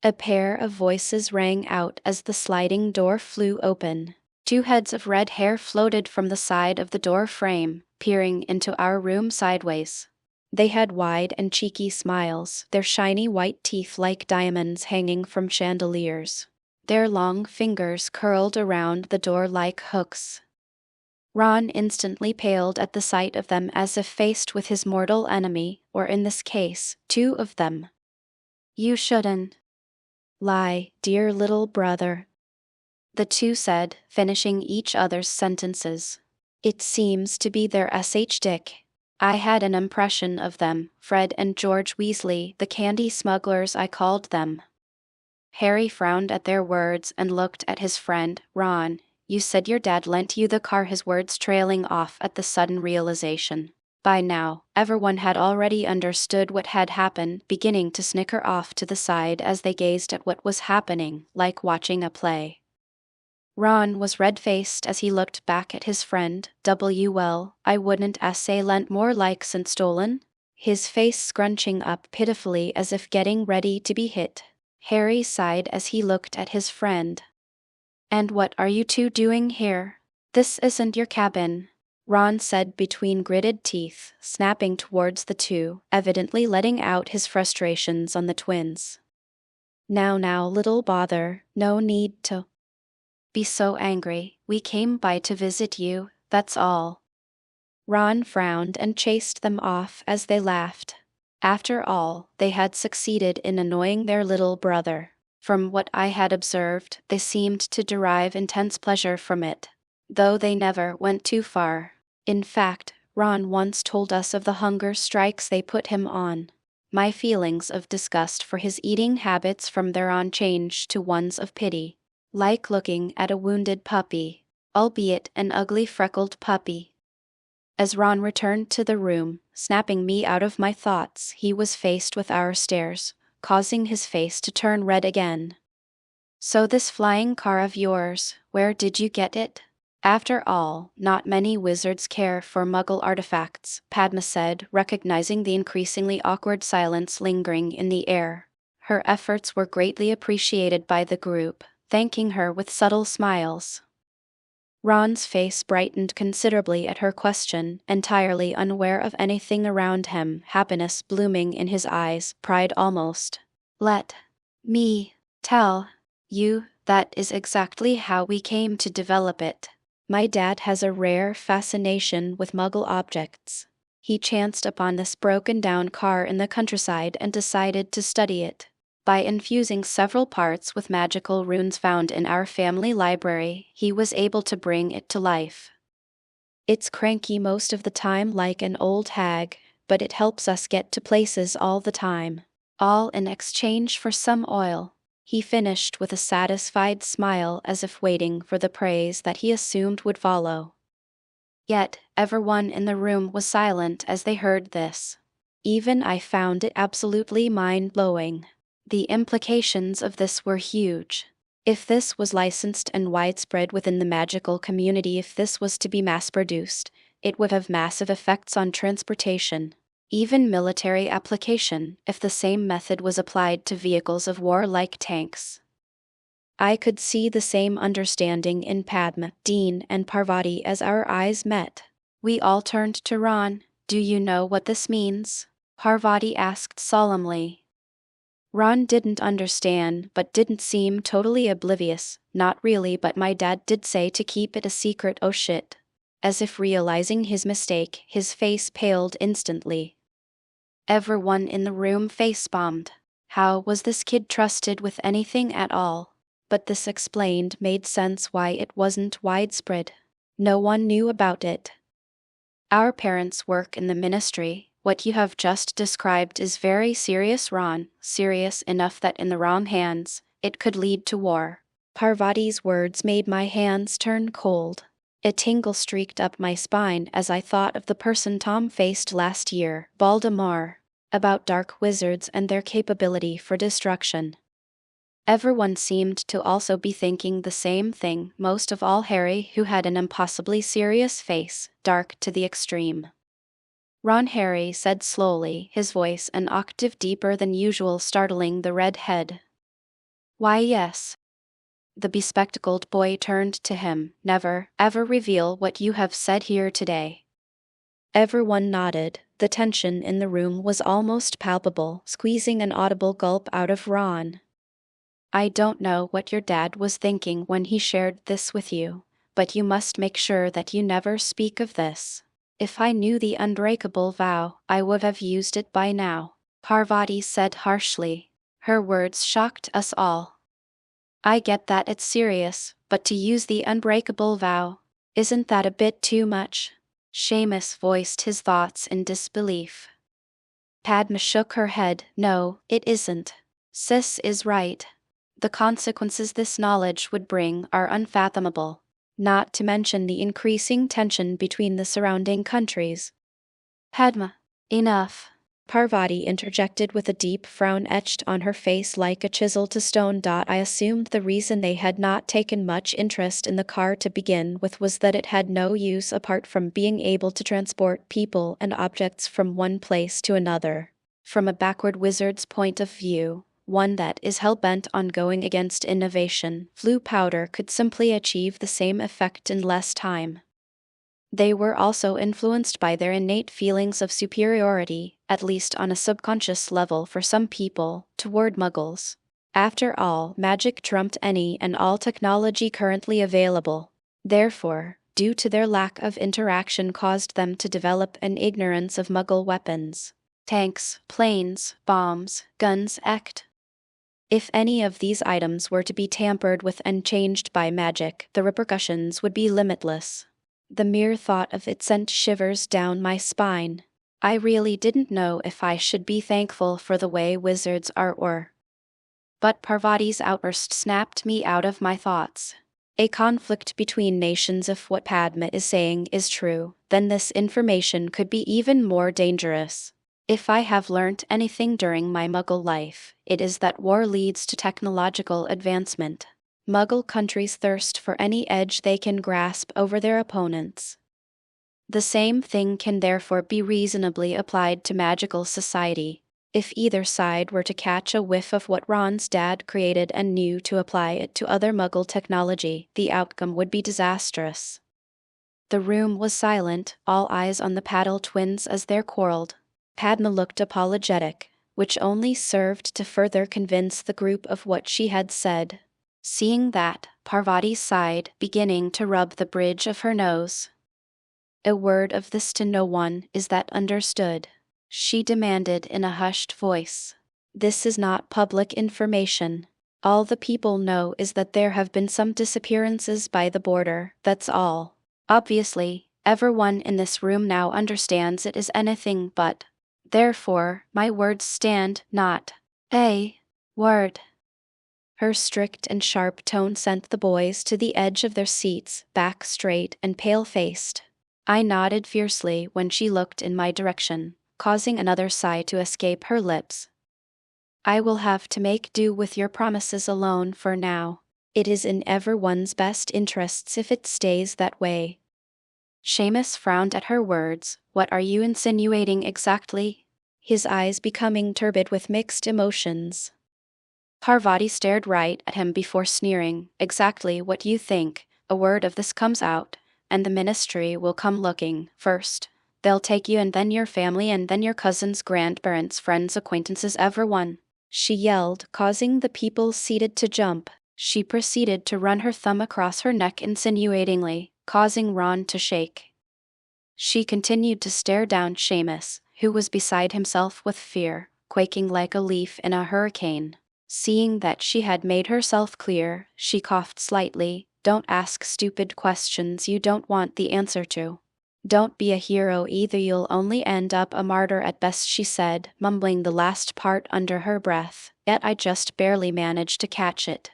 A pair of voices rang out as the sliding door flew open. 2 heads of red hair floated from the side of the door frame, peering into our room sideways. They had wide and cheeky smiles, their shiny white teeth like diamonds hanging from chandeliers. Their long fingers curled around the door like hooks. Ron instantly paled at the sight of them as if faced with his mortal enemy, or in this case, 2 of them. You shouldn't lie, dear little brother, the 2 said, finishing each other's sentences. It seems to be their Dick. I had an impression of them, Fred and George Weasley, the candy smugglers I called them. Harry frowned at their words and looked at his friend, Ron. You said your dad lent you the car, his words trailing off at the sudden realization. By now, everyone had already understood what had happened, beginning to snicker off to the side as they gazed at what was happening, like watching a play. Ron was red-faced as he looked back at his friend. Well, I wouldn't say lent more like since stolen? His face scrunching up pitifully as if getting ready to be hit. Harry sighed as he looked at his friend. And what are you two doing here? This isn't your cabin, Ron said between gritted teeth, snapping towards the two, evidently letting out his frustrations on the twins. Now, little bother, no need to be so angry. We came by to visit you, that's all. Ron frowned and chased them off as they laughed. After all, they had succeeded in annoying their little brother. From what I had observed, they seemed to derive intense pleasure from it, though they never went too far. In fact, Ron once told us of the hunger strikes they put him on. My feelings of disgust for his eating habits from there on changed to ones of pity. Like looking at a wounded puppy, albeit an ugly freckled puppy. As Ron returned to the room, snapping me out of my thoughts, he was faced with our stares, causing his face to turn red again. So this flying car of yours, where did you get it? After all, not many wizards care for muggle artifacts, Padma said, recognizing the increasingly awkward silence lingering in the air. Her efforts were greatly appreciated by the group, thanking her with subtle smiles. Ron's face brightened considerably at her question, entirely unaware of anything around him, happiness blooming in his eyes, pride almost. Let me tell you, that is exactly how we came to develop it. My dad has a rare fascination with muggle objects. He chanced upon this broken-down car in the countryside and decided to study it. By infusing several parts with magical runes found in our family library, he was able to bring it to life. It's cranky most of the time like an old hag, but it helps us get to places all the time. All in exchange for some oil. He finished with a satisfied smile as if waiting for the praise that he assumed would follow. Yet, everyone in the room was silent as they heard this. Even I found it absolutely mind-blowing. The implications of this were huge. If this was licensed and widespread within the magical community, if this was to be mass-produced, it would have massive effects on transportation. Even military application, if the same method was applied to vehicles of war like tanks. I could see the same understanding in Padma, Dean, and Parvati as our eyes met. We all turned to Ron. Do you know what this means? Parvati asked solemnly. Ron didn't understand, but didn't seem totally oblivious. Not really, but my dad did say to keep it a secret. Oh shit. As if realizing his mistake, his face paled instantly. Everyone in the room face-bombed. How was this kid trusted with anything at all? But this explained made sense why it wasn't widespread. No one knew about it. Our parents work in the ministry. What you have just described is very serious, Ron, serious enough that in the wrong hands, it could lead to war. Parvati's words made my hands turn cold. A tingle streaked up my spine as I thought of the person Tom faced last year, Baltimore, about dark wizards and their capability for destruction. Everyone seemed to also be thinking the same thing, most of all Harry, who had an impossibly serious face, dark to the extreme. Ron, Harry said slowly, his voice an octave deeper than usual, startling the redhead. Why, yes. The bespectacled boy turned to him. Never, ever reveal what you have said here today. Everyone nodded. The tension in the room was almost palpable, squeezing an audible gulp out of Ron. I don't know what your dad was thinking when he shared this with you, but you must make sure that you never speak of this. If I knew the unbreakable vow, I would have used it by now, Parvati said harshly. Her words shocked us all. I get that it's serious, but to use the unbreakable vow, isn't that a bit too much? Seamus voiced his thoughts in disbelief. Padma shook her head. No, it isn't. Sis is right. The consequences this knowledge would bring are unfathomable, not to mention the increasing tension between the surrounding countries. Padma, enough. Parvati interjected with a deep frown etched on her face like a chisel to stone. I assumed the reason they had not taken much interest in the car to begin with was that it had no use apart from being able to transport people and objects from one place to another. From a backward wizard's point of view, one that is hell-bent on going against innovation, blue powder could simply achieve the same effect in less time. They were also influenced by their innate feelings of superiority, at least on a subconscious level for some people, toward muggles. After all, magic trumped any and all technology currently available. Therefore, due to their lack of interaction caused them to develop an ignorance of muggle weapons. Tanks, planes, bombs, guns, etc. If any of these items were to be tampered with and changed by magic, the repercussions would be limitless. The mere thought of it sent shivers down my spine. I really didn't know if I should be thankful for the way wizards are or. But Parvati's outburst snapped me out of my thoughts. A conflict between nations. If what Padma is saying is true, then this information could be even more dangerous. If I have learnt anything during my Muggle life, it is that war leads to technological advancement. Muggle countries thirst for any edge they can grasp over their opponents. The same thing can therefore be reasonably applied to magical society. If either side were to catch a whiff of what Ron's dad created and knew to apply it to other Muggle technology, the outcome would be disastrous. The room was silent, all eyes on the Paddle twins as they quarreled. Padma looked apologetic, which only served to further convince the group of what she had said. Seeing that, Parvati sighed, beginning to rub the bridge of her nose. A word of this to no one, is that understood? She demanded in a hushed voice. This is not public information. All the people know is that there have been some disappearances by the border, that's all. Obviously, everyone in this room now understands it is anything but. Therefore, my words stand, not a word. Her strict and sharp tone sent the boys to the edge of their seats, back straight and pale-faced. I nodded fiercely when she looked in my direction, causing another sigh to escape her lips. I will have to make do with your promises alone for now. It is in everyone's best interests if it stays that way. Seamus frowned at her words. What are you insinuating exactly? His eyes becoming turbid with mixed emotions. Parvati stared right at him before sneering. Exactly what you think. A word of this comes out, and the ministry will come looking, first. They'll take you and then your family and then your cousins, grandparents, friends, acquaintances, everyone. She yelled, causing the people seated to jump. She proceeded to run her thumb across her neck insinuatingly, causing Ron to shake. She continued to stare down Seamus, who was beside himself with fear, quaking like a leaf in a hurricane. Seeing that she had made herself clear, she coughed slightly. Don't ask stupid questions you don't want the answer to. Don't be a hero either, you'll only end up a martyr at best, she said, mumbling the last part under her breath, yet I just barely managed to catch it.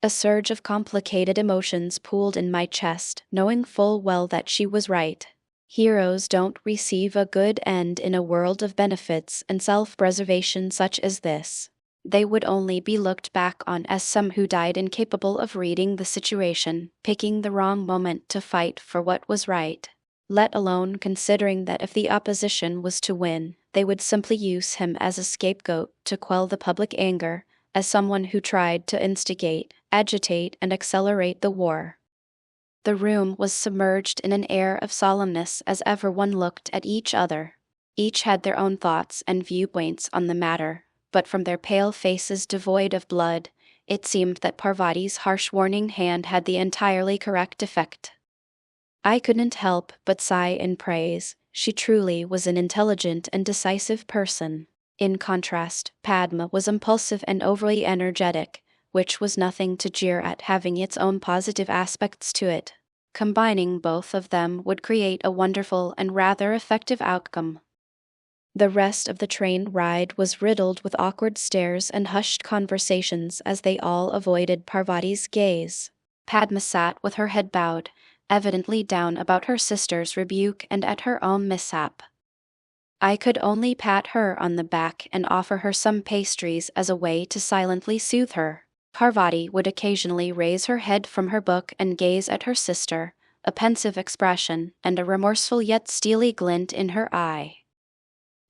A surge of complicated emotions pooled in my chest, knowing full well that she was right. Heroes don't receive a good end in a world of benefits and self-preservation such as this. They would only be looked back on as some who died incapable of reading the situation, picking the wrong moment to fight for what was right. Let alone considering that if the opposition was to win, they would simply use him as a scapegoat to quell the public anger, as someone who tried to instigate, agitate, and accelerate the war. The room was submerged in an air of solemnness as everyone looked at each other. Each had their own thoughts and viewpoints on the matter, but from their pale faces devoid of blood, it seemed that Parvati's harsh warning hand had the entirely correct effect. I couldn't help but sigh in praise. She truly was an intelligent and decisive person. In contrast, Padma was impulsive and overly energetic, which was nothing to jeer at, having its own positive aspects to it. Combining both of them would create a wonderful and rather effective outcome. The rest of the train ride was riddled with awkward stares and hushed conversations as they all avoided Parvati's gaze. Padma sat with her head bowed, evidently down about her sister's rebuke and at her own mishap. I could only pat her on the back and offer her some pastries as a way to silently soothe her. Parvati would occasionally raise her head from her book and gaze at her sister, a pensive expression and a remorseful yet steely glint in her eye.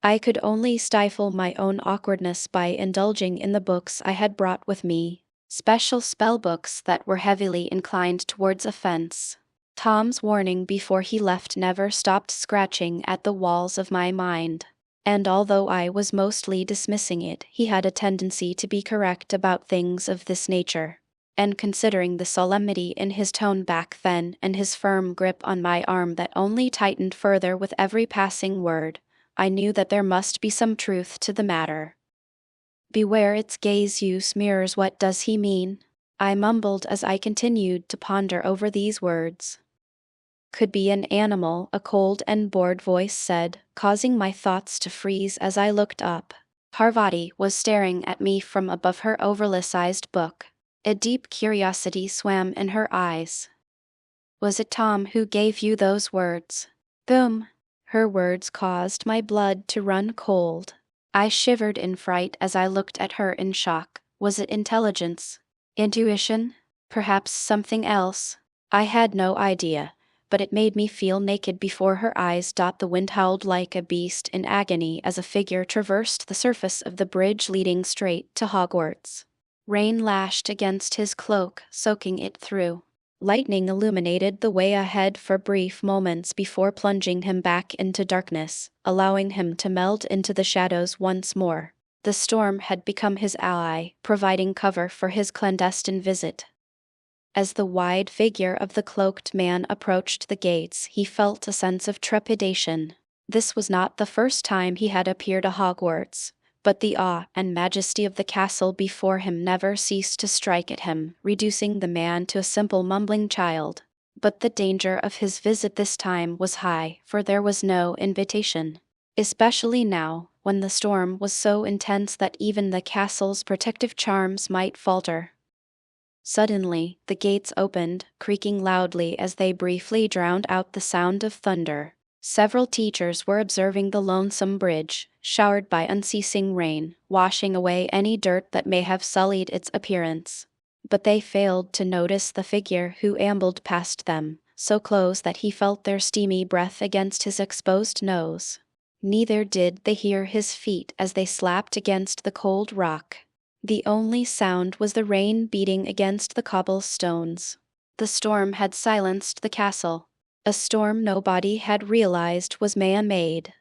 I could only stifle my own awkwardness by indulging in the books I had brought with me, special spell books that were heavily inclined towards offense. Tom's warning before he left never stopped scratching at the walls of my mind, and although I was mostly dismissing it, he had a tendency to be correct about things of this nature. And considering the solemnity in his tone back then and his firm grip on my arm that only tightened further with every passing word, I knew that there must be some truth to the matter. Beware its gaze use mirrors. What does he mean? I mumbled as I continued to ponder over these words. Could be an animal, a cold and bored voice said, causing my thoughts to freeze as I looked up. Parvati was staring at me from above her overlicized book. A deep curiosity swam in her eyes. Was it Tom who gave you those words? Boom! Her words caused my blood to run cold. I shivered in fright as I looked at her in shock. Was it intelligence? Intuition? Perhaps something else? I had no idea, but it made me feel naked before her eyes. The wind howled like a beast in agony as a figure traversed the surface of the bridge leading straight to Hogwarts. Rain lashed against his cloak, soaking it through. Lightning illuminated the way ahead for brief moments before plunging him back into darkness, allowing him to melt into the shadows once more. The storm had become his ally, providing cover for his clandestine visit. As the wide figure of the cloaked man approached the gates, he felt a sense of trepidation. This was not the first time he had appeared at Hogwarts, but the awe and majesty of the castle before him never ceased to strike at him, reducing the man to a simple mumbling child. But the danger of his visit this time was high, for there was no invitation. Especially now, when the storm was so intense that even the castle's protective charms might falter. Suddenly, the gates opened, creaking loudly as they briefly drowned out the sound of thunder. Several teachers were observing the lonesome bridge, showered by unceasing rain, washing away any dirt that may have sullied its appearance. But they failed to notice the figure who ambled past them, so close that he felt their steamy breath against his exposed nose. Neither did they hear his feet as they slapped against the cold rock. The only sound was the rain beating against the cobblestones. The storm had silenced the castle. A storm nobody had realized was man-made.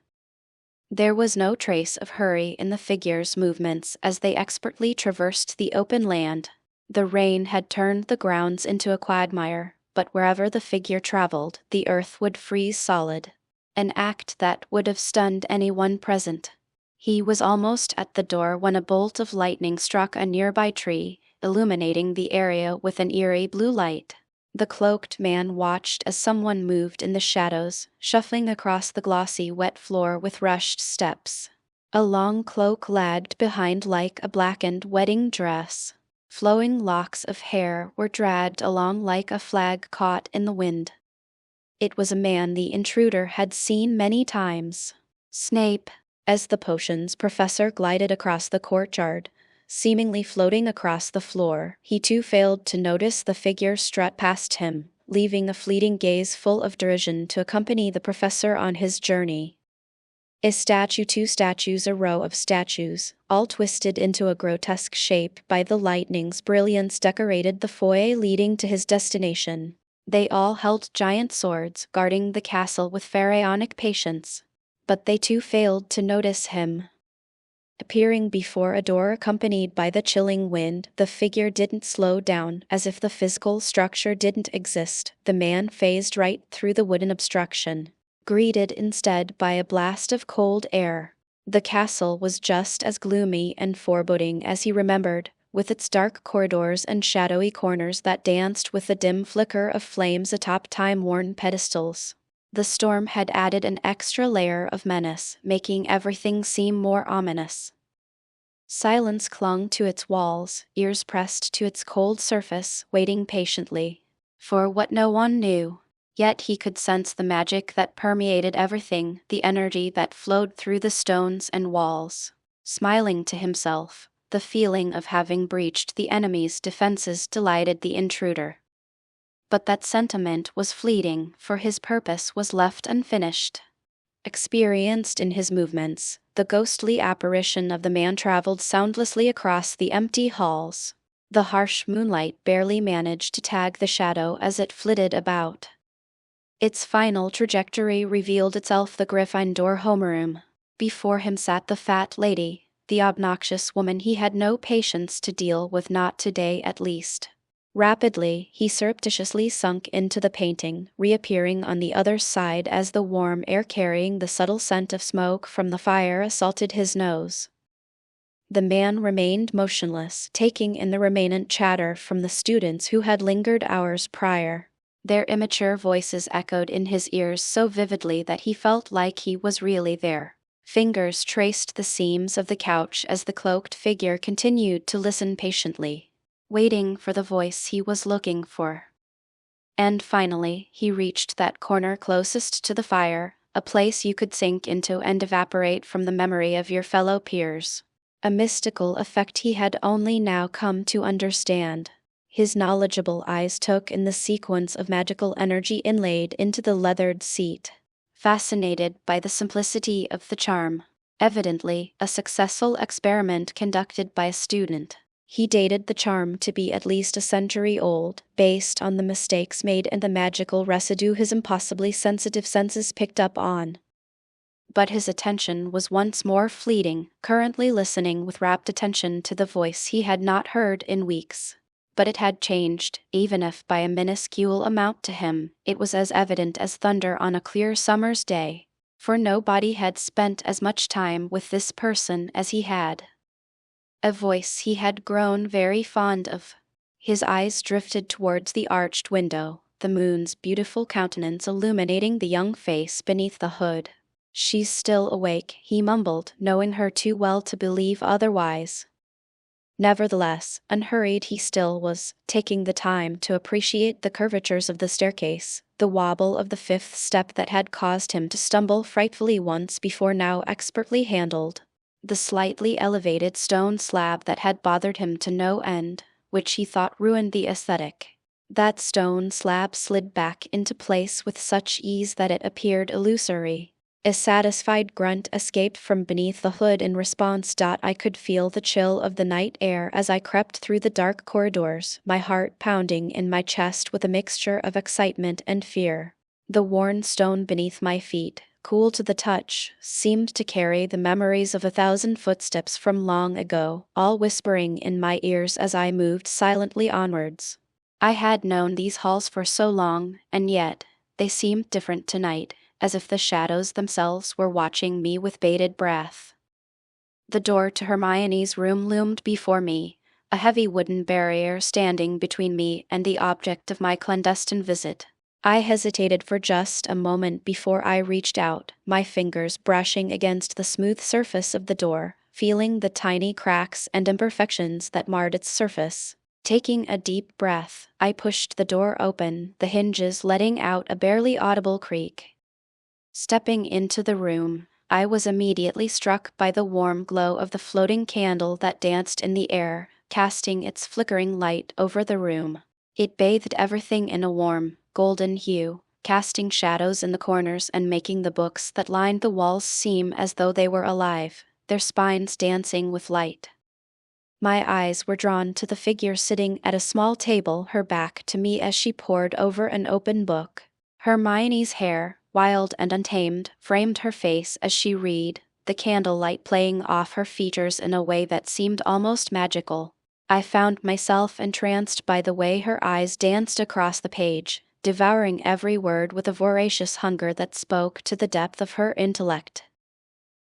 There was no trace of hurry in the figure's movements as they expertly traversed the open land. The rain had turned the grounds into a quagmire, but wherever the figure traveled, the earth would freeze solid. An act that would have stunned anyone present. He was almost at the door when a bolt of lightning struck a nearby tree, illuminating the area with an eerie blue light. The cloaked man watched as someone moved in the shadows, shuffling across the glossy wet floor with rushed steps. A long cloak lagged behind like a blackened wedding dress. Flowing locks of hair were dragged along like a flag caught in the wind. It was a man the intruder had seen many times. Snape. As the potions professor glided across the courtyard, seemingly floating across the floor, he too failed to notice the figure strut past him, leaving a fleeting gaze full of derision to accompany the professor on his journey. A statue, two statues, a row of statues, all twisted into a grotesque shape by the lightning's brilliance, decorated the foyer leading to his destination. They all held giant swords, guarding the castle with pharaonic patience. But they too failed to notice him. Appearing before a door accompanied by the chilling wind, the figure didn't slow down, as if the physical structure didn't exist. The man phased right through the wooden obstruction, greeted instead by a blast of cold air. The castle was just as gloomy and foreboding as he remembered, with its dark corridors and shadowy corners that danced with the dim flicker of flames atop time-worn pedestals. The storm had added an extra layer of menace, making everything seem more ominous. Silence clung to its walls, ears pressed to its cold surface, waiting patiently for what no one knew. Yet he could sense the magic that permeated everything, the energy that flowed through the stones and walls. Smiling to himself, the feeling of having breached the enemy's defenses delighted the intruder. But that sentiment was fleeting, for his purpose was left unfinished. Experienced in his movements, the ghostly apparition of the man traveled soundlessly across the empty halls. The harsh moonlight barely managed to tag the shadow as it flitted about. Its final trajectory revealed itself the Gryffindor homeroom. Before him sat the fat lady, the obnoxious woman he had no patience to deal with, not today at least. Rapidly, he surreptitiously sunk into the painting, reappearing on the other side as the warm air carrying the subtle scent of smoke from the fire assaulted his nose. The man remained motionless, taking in the remnant chatter from the students who had lingered hours prior. Their immature voices echoed in his ears so vividly that he felt like he was really there. Fingers traced the seams of the couch as the cloaked figure continued to listen patiently, waiting for the voice he was looking for. And finally, he reached that corner closest to the fire, a place you could sink into and evaporate from the memory of your fellow peers. A mystical effect he had only now come to understand. His knowledgeable eyes took in the sequence of magical energy inlaid into the leathered seat, fascinated by the simplicity of the charm. Evidently, a successful experiment conducted by a student. He dated the charm to be at least a century old, based on the mistakes made and the magical residue his impossibly sensitive senses picked up on. But his attention was once more fleeting, currently listening with rapt attention to the voice he had not heard in weeks. But it had changed, even if by a minuscule amount to him. It was as evident as thunder on a clear summer's day, for nobody had spent as much time with this person as he had. A voice he had grown very fond of. His eyes drifted towards the arched window, the moon's beautiful countenance illuminating the young face beneath the hood. "She's still awake," he mumbled, knowing her too well to believe otherwise. Nevertheless, unhurried he still was, taking the time to appreciate the curvatures of the staircase, the wobble of the fifth step that had caused him to stumble frightfully once before, now expertly handled, the slightly elevated stone slab that had bothered him to no end, which he thought ruined the aesthetic. That stone slab slid back into place with such ease that it appeared illusory. A satisfied grunt escaped from beneath the hood in response. I could feel the chill of the night air as I crept through the dark corridors, my heart pounding in my chest with a mixture of excitement and fear. The worn stone beneath my feet, cool to the touch, seemed to carry the memories of 1,000 footsteps from long ago, all whispering in my ears as I moved silently onwards. I had known these halls for so long, and yet they seemed different tonight, as if the shadows themselves were watching me with bated breath. The door to Hermione's room loomed before me, a heavy wooden barrier standing between me and the object of my clandestine visit. I hesitated for just a moment before I reached out, my fingers brushing against the smooth surface of the door, feeling the tiny cracks and imperfections that marred its surface. Taking a deep breath, I pushed the door open, the hinges letting out a barely audible creak. Stepping into the room, I was immediately struck by the warm glow of the floating candle that danced in the air, casting its flickering light over the room. It bathed everything in a warm, golden hue, casting shadows in the corners and making the books that lined the walls seem as though they were alive, their spines dancing with light. My eyes were drawn to the figure sitting at a small table, her back to me as she pored over an open book. Hermione's hair, wild and untamed, framed her face as she read, the candlelight playing off her features in a way that seemed almost magical. I found myself entranced by the way her eyes danced across the page, devouring every word with a voracious hunger that spoke to the depth of her intellect.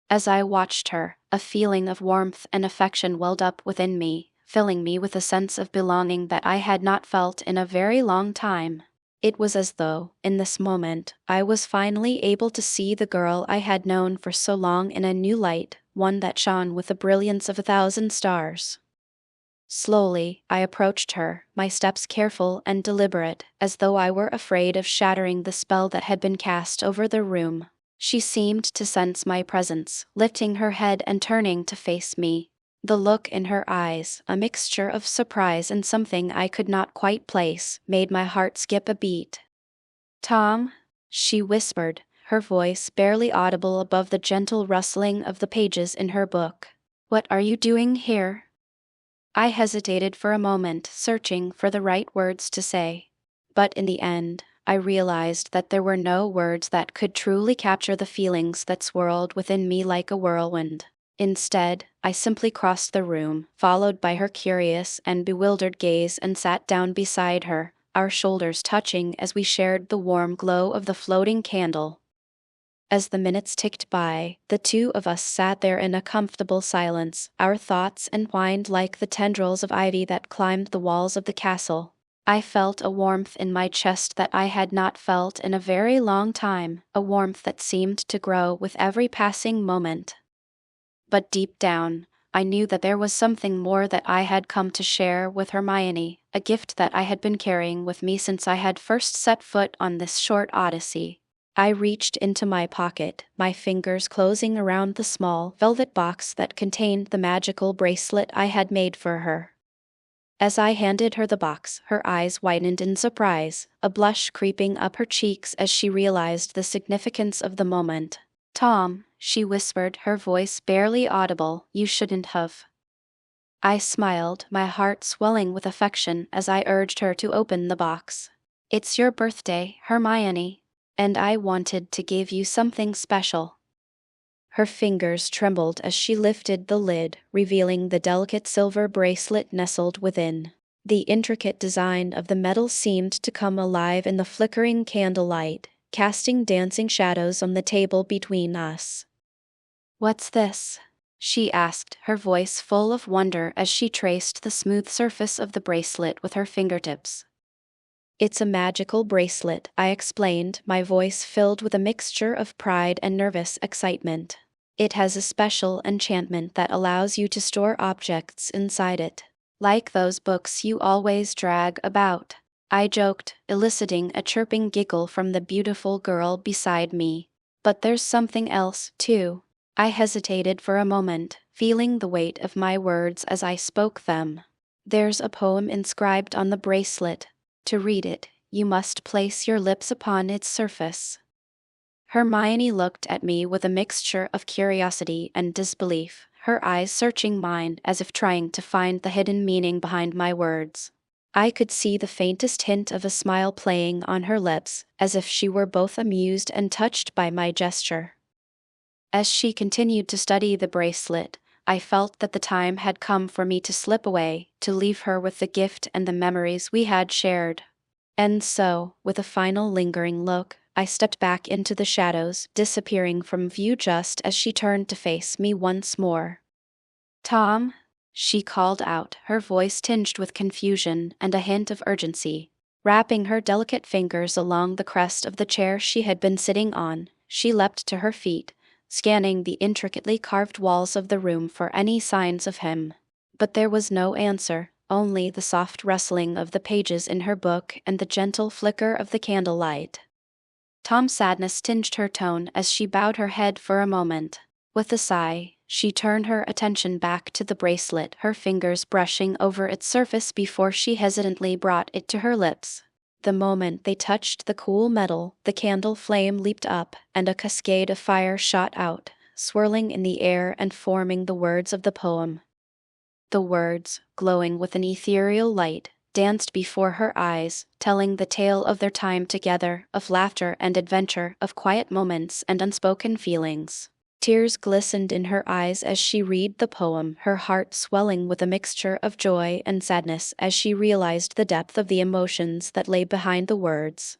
As I watched her, a feeling of warmth and affection welled up within me, filling me with a sense of belonging that I had not felt in a very long time. It was as though, in this moment, I was finally able to see the girl I had known for so long in a new light, one that shone with the brilliance of 1,000 stars. Slowly, I approached her, my steps careful and deliberate, as though I were afraid of shattering the spell that had been cast over the room. She seemed to sense my presence, lifting her head and turning to face me. The look in her eyes, a mixture of surprise and something I could not quite place, made my heart skip a beat. "Tom," she whispered, her voice barely audible above the gentle rustling of the pages in her book. "What are you doing here?" I hesitated for a moment, searching for the right words to say. But in the end, I realized that there were no words that could truly capture the feelings that swirled within me like a whirlwind. Instead, I simply crossed the room, followed by her curious and bewildered gaze, and sat down beside her, our shoulders touching as we shared the warm glow of the floating candle. As the minutes ticked by, the two of us sat there in a comfortable silence, our thoughts entwined like the tendrils of ivy that climbed the walls of the castle. I felt a warmth in my chest that I had not felt in a very long time, a warmth that seemed to grow with every passing moment. But deep down, I knew that there was something more that I had come to share with Hermione, a gift that I had been carrying with me since I had first set foot on this short odyssey. I reached into my pocket, my fingers closing around the small velvet box that contained the magical bracelet I had made for her. As I handed her the box, her eyes widened in surprise, a blush creeping up her cheeks as she realized the significance of the moment. "Tom," she whispered, her voice barely audible, "you shouldn't have." I smiled, my heart swelling with affection as I urged her to open the box. "It's your birthday, Hermione, and I wanted to give you something special." Her fingers trembled as she lifted the lid, revealing the delicate silver bracelet nestled within. The intricate design of the metal seemed to come alive in the flickering candlelight, casting dancing shadows on the table between us. "What's this?" she asked, her voice full of wonder as she traced the smooth surface of the bracelet with her fingertips. "It's a magical bracelet," I explained, my voice filled with a mixture of pride and nervous excitement. "It has a special enchantment that allows you to store objects inside it, like those books you always drag about," I joked, eliciting a chirping giggle from the beautiful girl beside me. "But there's something else, too." I hesitated for a moment, feeling the weight of my words as I spoke them. "There's a poem inscribed on the bracelet. To read it, you must place your lips upon its surface." Hermione looked at me with a mixture of curiosity and disbelief, her eyes searching mine as if trying to find the hidden meaning behind my words. I could see the faintest hint of a smile playing on her lips, as if she were both amused and touched by my gesture. As she continued to study the bracelet, I felt that the time had come for me to slip away, to leave her with the gift and the memories we had shared. And so, with a final lingering look, I stepped back into the shadows, disappearing from view just as she turned to face me once more. "Tom," she called out, her voice tinged with confusion and a hint of urgency. Wrapping her delicate fingers along the crest of the chair she had been sitting on, she leapt to her feet, scanning the intricately carved walls of the room for any signs of him. But there was no answer, only the soft rustling of the pages in her book and the gentle flicker of the candlelight. Tom's sadness tinged her tone as she bowed her head for a moment. With a sigh, she turned her attention back to the bracelet, her fingers brushing over its surface before she hesitantly brought it to her lips. The moment they touched the cool metal, the candle flame leaped up, and a cascade of fire shot out, swirling in the air and forming the words of the poem. The words, glowing with an ethereal light, danced before her eyes, telling the tale of their time together, of laughter and adventure, of quiet moments and unspoken feelings. Tears glistened in her eyes as she read the poem, her heart swelling with a mixture of joy and sadness as she realized the depth of the emotions that lay behind the words.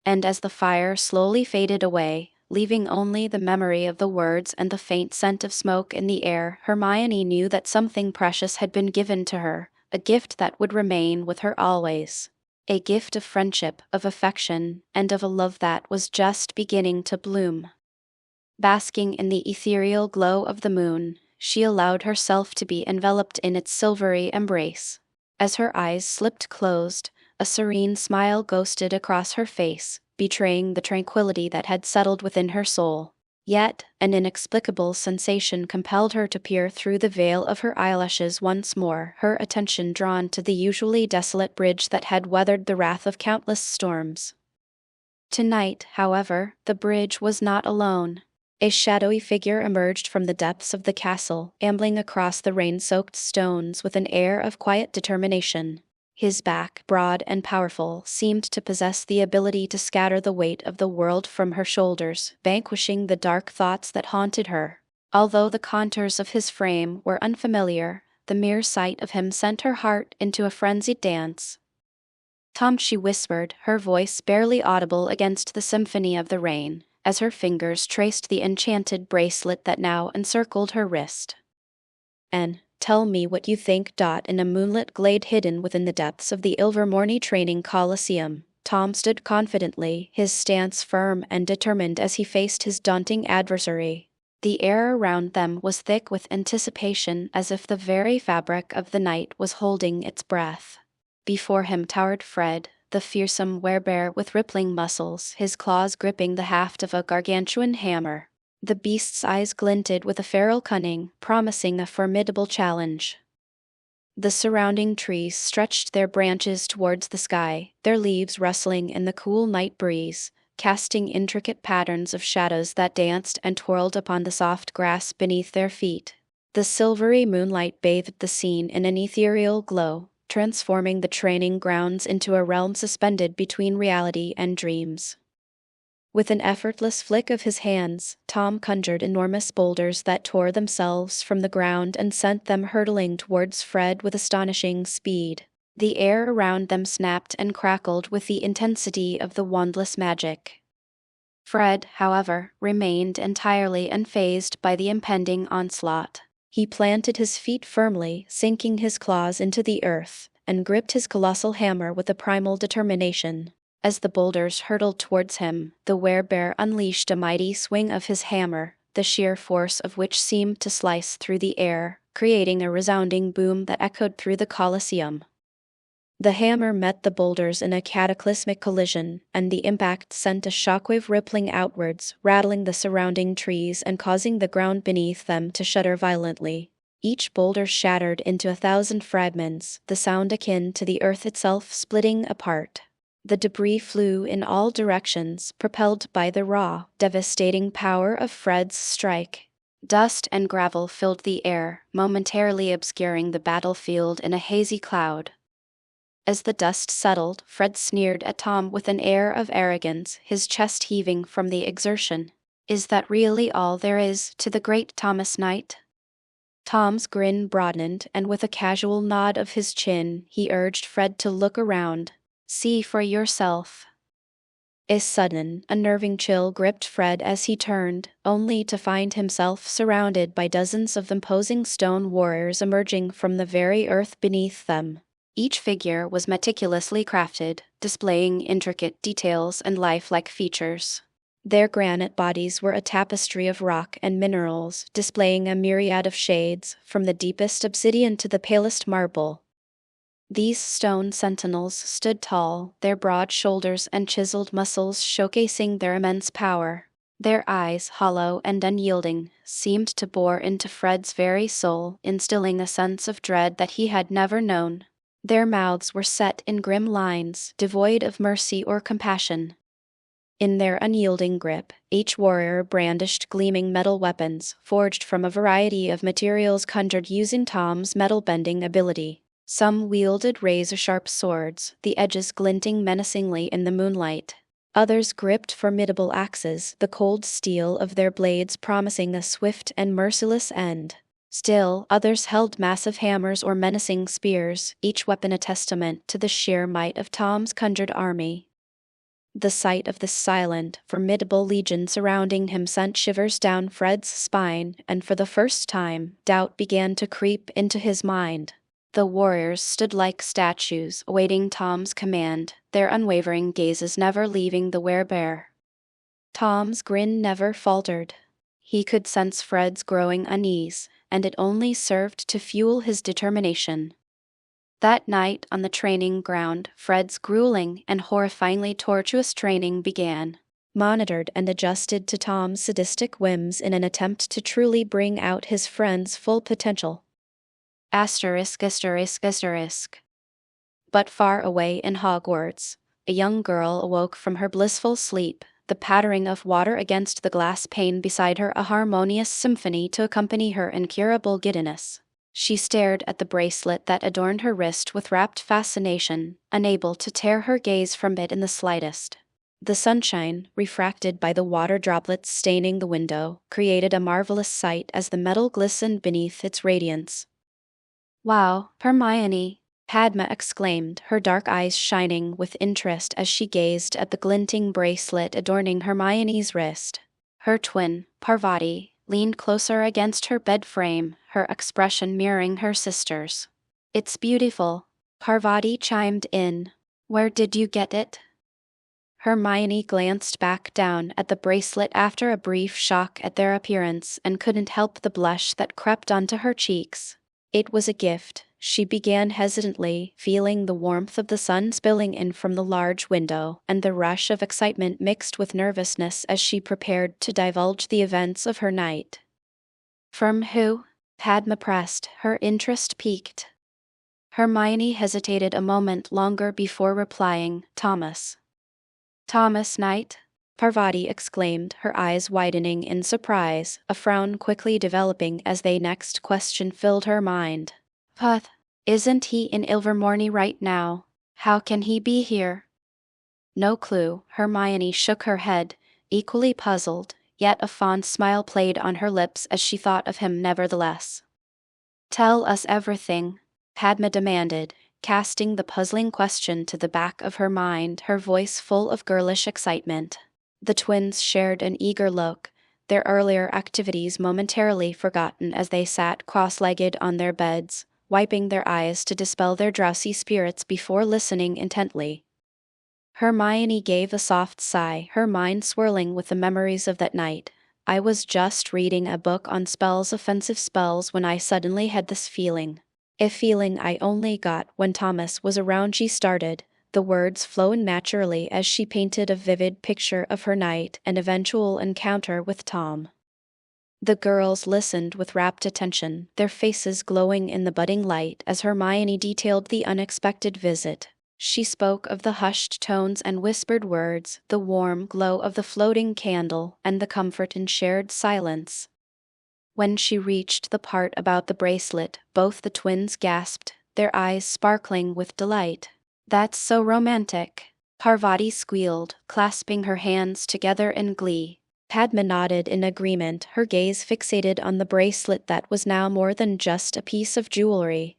And as the fire slowly faded away, leaving only the memory of the words and the faint scent of smoke in the air, Hermione knew that something precious had been given to her, a gift that would remain with her always. A gift of friendship, of affection, and of a love that was just beginning to bloom. Basking in the ethereal glow of the moon, she allowed herself to be enveloped in its silvery embrace. As her eyes slipped closed, a serene smile ghosted across her face, betraying the tranquility that had settled within her soul. Yet, an inexplicable sensation compelled her to peer through the veil of her eyelashes once more, her attention drawn to the usually desolate bridge that had weathered the wrath of countless storms. Tonight, however, the bridge was not alone. A shadowy figure emerged from the depths of the castle, ambling across the rain-soaked stones with an air of quiet determination. His back, broad and powerful, seemed to possess the ability to scatter the weight of the world from her shoulders, vanquishing the dark thoughts that haunted her. Although the contours of his frame were unfamiliar, the mere sight of him sent her heart into a frenzied dance. "Tom," she whispered, her voice barely audible against the symphony of the rain, as her fingers traced the enchanted bracelet that now encircled her wrist. "And tell me what you think." In a moonlit glade hidden within the depths of the Ilvermorny Training Coliseum, Tom stood confidently, his stance firm and determined as he faced his daunting adversary. The air around them was thick with anticipation, as if the very fabric of the night was holding its breath. Before him towered Fred, the fearsome werebear with rippling muscles, his claws gripping the haft of a gargantuan hammer. The beast's eyes glinted with a feral cunning, promising a formidable challenge. The surrounding trees stretched their branches towards the sky, their leaves rustling in the cool night breeze, casting intricate patterns of shadows that danced and twirled upon the soft grass beneath their feet. The silvery moonlight bathed the scene in an ethereal glow, transforming the training grounds into a realm suspended between reality and dreams. With an effortless flick of his hands, Tom conjured enormous boulders that tore themselves from the ground and sent them hurtling towards Fred with astonishing speed. The air around them snapped and crackled with the intensity of the wandless magic. Fred, however, remained entirely unfazed by the impending onslaught. He planted his feet firmly, sinking his claws into the earth, and gripped his colossal hammer with a primal determination. As the boulders hurtled towards him, the werebear unleashed a mighty swing of his hammer, the sheer force of which seemed to slice through the air, creating a resounding boom that echoed through the Colosseum. The hammer met the boulders in a cataclysmic collision, and the impact sent a shockwave rippling outwards, rattling the surrounding trees and causing the ground beneath them to shudder violently. Each boulder shattered into 1,000 fragments, the sound akin to the earth itself splitting apart. The debris flew in all directions, propelled by the raw, devastating power of Fred's strike. Dust and gravel filled the air, momentarily obscuring the battlefield in a hazy cloud. As the dust settled, Fred sneered at Tom with an air of arrogance, his chest heaving from the exertion. "Is that really all there is to the great Thomas Knight?" Tom's grin broadened, and with a casual nod of his chin, he urged Fred to look around. "See for yourself." A sudden, unnerving chill gripped Fred as he turned, only to find himself surrounded by dozens of imposing stone warriors emerging from the very earth beneath them. Each figure was meticulously crafted, displaying intricate details and lifelike features. Their granite bodies were a tapestry of rock and minerals, displaying a myriad of shades, from the deepest obsidian to the palest marble. These stone sentinels stood tall, their broad shoulders and chiseled muscles showcasing their immense power. Their eyes, hollow and unyielding, seemed to bore into Fred's very soul, instilling a sense of dread that he had never known. Their mouths were set in grim lines, devoid of mercy or compassion. In their unyielding grip, each warrior brandished gleaming metal weapons, forged from a variety of materials conjured using Tom's metal-bending ability. Some wielded razor-sharp swords, the edges glinting menacingly in the moonlight. Others gripped formidable axes, the cold steel of their blades promising a swift and merciless end. Still, others held massive hammers or menacing spears, each weapon a testament to the sheer might of Tom's conjured army. The sight of this silent, formidable legion surrounding him sent shivers down Fred's spine, and for the first time, doubt began to creep into his mind. The warriors stood like statues, awaiting Tom's command, their unwavering gazes never leaving the werebear. Tom's grin never faltered. He could sense Fred's growing unease, and it only served to fuel his determination. That night on the training ground, Fred's grueling and horrifyingly tortuous training began, monitored and adjusted to Tom's sadistic whims in an attempt to truly bring out his friend's full potential. Asterisk, asterisk, asterisk. But far away in Hogwarts, a young girl awoke from her blissful sleep, the pattering of water against the glass pane beside her a harmonious symphony to accompany her incurable giddiness. She stared at the bracelet that adorned her wrist with rapt fascination, unable to tear her gaze from it in the slightest. The sunshine, refracted by the water droplets staining the window, created a marvelous sight as the metal glistened beneath its radiance. "Wow, Hermione!" Padma exclaimed, her dark eyes shining with interest as she gazed at the glinting bracelet adorning Hermione's wrist. Her twin, Parvati, leaned closer against her bed frame, her expression mirroring her sister's. "It's beautiful," Parvati chimed in. "Where did you get it?" Hermione glanced back down at the bracelet after a brief shock at their appearance and couldn't help the blush that crept onto her cheeks. "It was a gift," she began hesitantly, feeling the warmth of the sun spilling in from the large window and the rush of excitement mixed with nervousness as she prepared to divulge the events of her night. "From who?" Padma pressed, her interest piqued. Hermione hesitated a moment longer before replying, "Thomas." "Thomas Knight?" Parvati exclaimed, her eyes widening in surprise, a frown quickly developing as the next question filled her mind. "Puth, isn't he in Ilvermorny right now? How can he be here?" "No clue." Hermione shook her head, equally puzzled, yet a fond smile played on her lips as she thought of him nevertheless. "Tell us everything," Padma demanded, casting the puzzling question to the back of her mind, her voice full of girlish excitement. The twins shared an eager look, their earlier activities momentarily forgotten as they sat cross-legged on their beds, wiping their eyes to dispel their drowsy spirits before listening intently. Hermione gave a soft sigh, her mind swirling with the memories of that night. "I was just reading a book on spells, offensive spells, when I suddenly had this feeling. A feeling I only got when Thomas was around." She started, the words flowing naturally as she painted a vivid picture of her night and eventual encounter with Tom. The girls listened with rapt attention, their faces glowing in the budding light as Hermione detailed the unexpected visit. She spoke of the hushed tones and whispered words, the warm glow of the floating candle, and the comfort in shared silence. When she reached the part about the bracelet, both the twins gasped, their eyes sparkling with delight. "That's so romantic," Parvati squealed, clasping her hands together in glee. Padma nodded in agreement, her gaze fixated on the bracelet that was now more than just a piece of jewelry.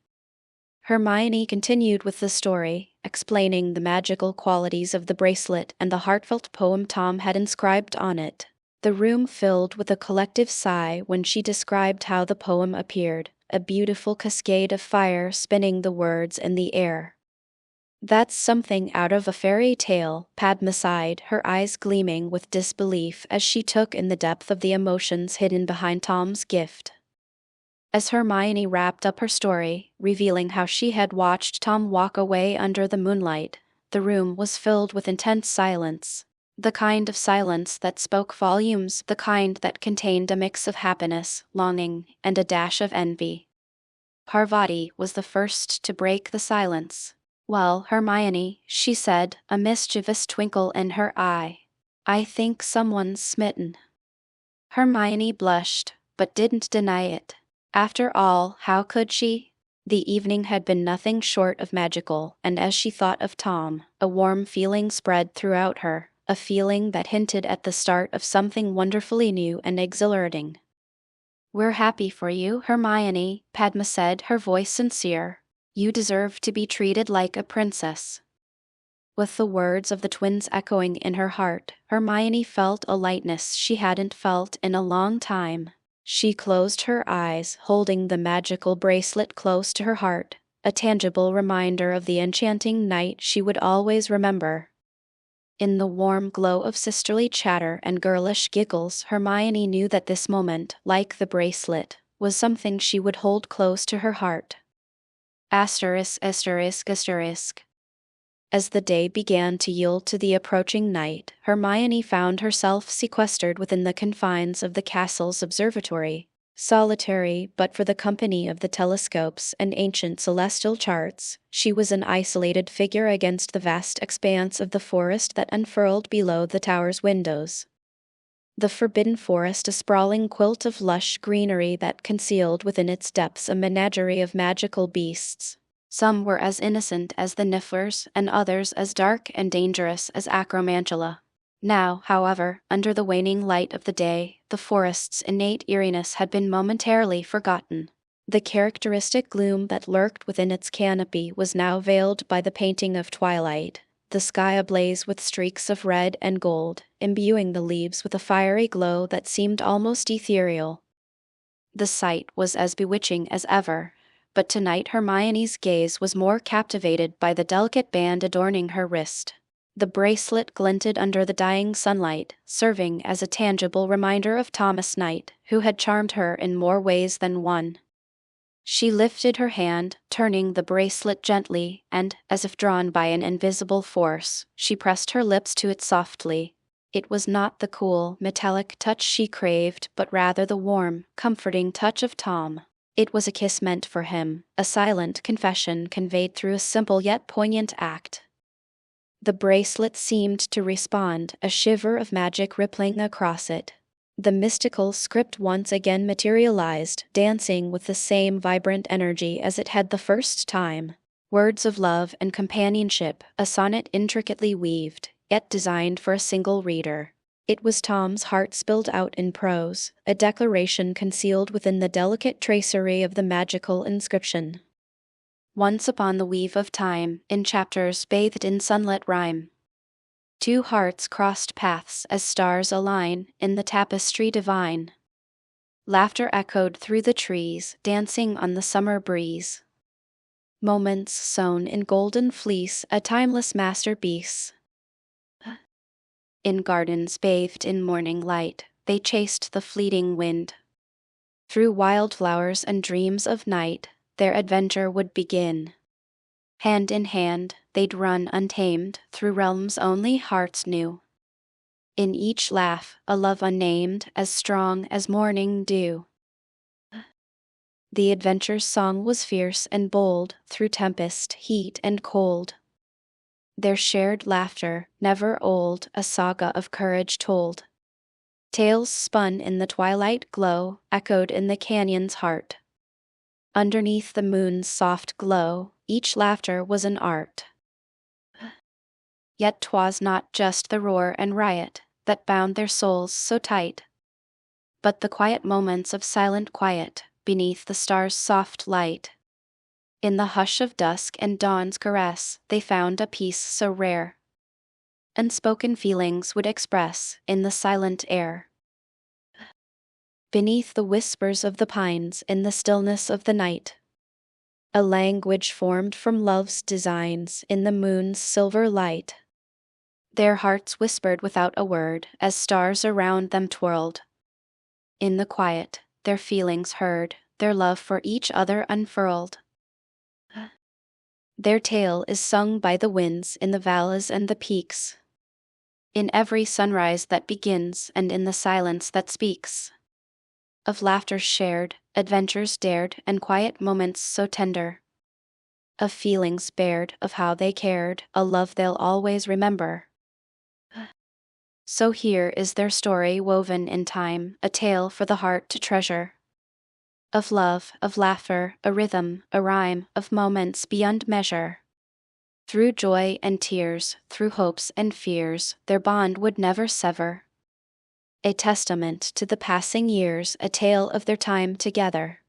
Hermione continued with the story, explaining the magical qualities of the bracelet and the heartfelt poem Tom had inscribed on it. The room filled with a collective sigh when she described how the poem appeared, a beautiful cascade of fire spinning the words in the air. "That's something out of a fairy tale," Padma sighed, her eyes gleaming with disbelief as she took in the depth of the emotions hidden behind Tom's gift. As Hermione wrapped up her story, revealing how she had watched Tom walk away under the moonlight, the room was filled with intense silence. The kind of silence that spoke volumes, the kind that contained a mix of happiness, longing, and a dash of envy. Parvati was the first to break the silence. "Well, Hermione," she said, a mischievous twinkle in her eye, "I think someone's smitten." Hermione blushed, but didn't deny it. After all, how could she? The evening had been nothing short of magical, and as she thought of Tom, a warm feeling spread throughout her, a feeling that hinted at the start of something wonderfully new and exhilarating. "We're happy for you, Hermione," Padma said, her voice sincere. "You deserve to be treated like a princess." With the words of the twins echoing in her heart, Hermione felt a lightness she hadn't felt in a long time. She closed her eyes, holding the magical bracelet close to her heart, a tangible reminder of the enchanting night she would always remember. In the warm glow of sisterly chatter and girlish giggles, Hermione knew that this moment, like the bracelet, was something she would *hold close to her heart. Asterisk, asterisk, asterisk. As the day began to yield to the approaching night, Hermione found herself sequestered within the confines of the castle's observatory. Solitary, but for the company of the telescopes and ancient celestial charts, she was an isolated figure against the vast expanse of the forest that unfurled below the tower's windows. The forbidden forest, a sprawling quilt of lush greenery that concealed within its depths a menagerie of magical beasts. Some were as innocent as the Nifflers, and others as dark and dangerous as Acromantula. Now, however, under the waning light of the day, the forest's innate eeriness had been momentarily forgotten. The characteristic gloom that lurked within its canopy was now veiled by the painting of twilight, the sky ablaze with streaks of red and gold, imbuing the leaves with a fiery glow that seemed almost ethereal. The sight was as bewitching as ever, but tonight Hermione's gaze was more captivated by the delicate band adorning her wrist. The bracelet glinted under the dying sunlight, serving as a tangible reminder of Thomas Knight, who had charmed her in more ways than one. She lifted her hand, turning the bracelet gently, and, as if drawn by an invisible force, she pressed her lips to it softly. It was not the cool, metallic touch she craved, but rather the warm, comforting touch of Tom. It was a kiss meant for him, a silent confession conveyed through a simple yet poignant act. The bracelet seemed to respond, a shiver of magic rippling across it. The mystical script once again materialized, dancing with the same vibrant energy as it had the first time. Words of love and companionship, a sonnet intricately weaved, yet designed for a single reader. It was Tom's heart spilled out in prose, a declaration concealed within the delicate tracery of the magical inscription. Once upon the weave of time, in chapters bathed in sunlit rhyme, two hearts crossed paths as stars align in the tapestry divine. Laughter echoed through the trees, dancing on the summer breeze. Moments sewn in golden fleece, a timeless masterpiece. In gardens bathed in morning light, they chased the fleeting wind. Through wildflowers and dreams of night, their adventure would begin. Hand in hand, they'd run untamed through realms only hearts knew. In each laugh, a love unnamed, as strong as morning dew. The adventure's song was fierce and bold, through tempest, heat, and cold. Their shared laughter, never old, a saga of courage told. Tales spun in the twilight glow, echoed in the canyon's heart. Underneath the moon's soft glow, each laughter was an art. Yet 'twas not just the roar and riot that bound their souls so tight, but the quiet moments of silent quiet, beneath the stars' soft light. In the hush of dusk and dawn's caress, they found a peace so rare. Unspoken feelings would express in the silent air. Beneath the whispers of the pines, in the stillness of the night, a language formed from love's designs in the moon's silver light. Their hearts whispered without a word as stars around them twirled. In the quiet, their feelings heard, their love for each other unfurled. Their tale is sung by the winds in the valleys and the peaks, in every sunrise that begins and in the silence that speaks. Of laughter shared, adventures dared, and quiet moments so tender. Of feelings bared, of how they cared, a love they'll always remember. So here is their story woven in time, a tale for the heart to treasure. Of love, of laughter, a rhythm, a rhyme, of moments beyond measure. Through joy and tears, through hopes and fears, their bond would never sever. A testament to the passing years, a tale of their time together.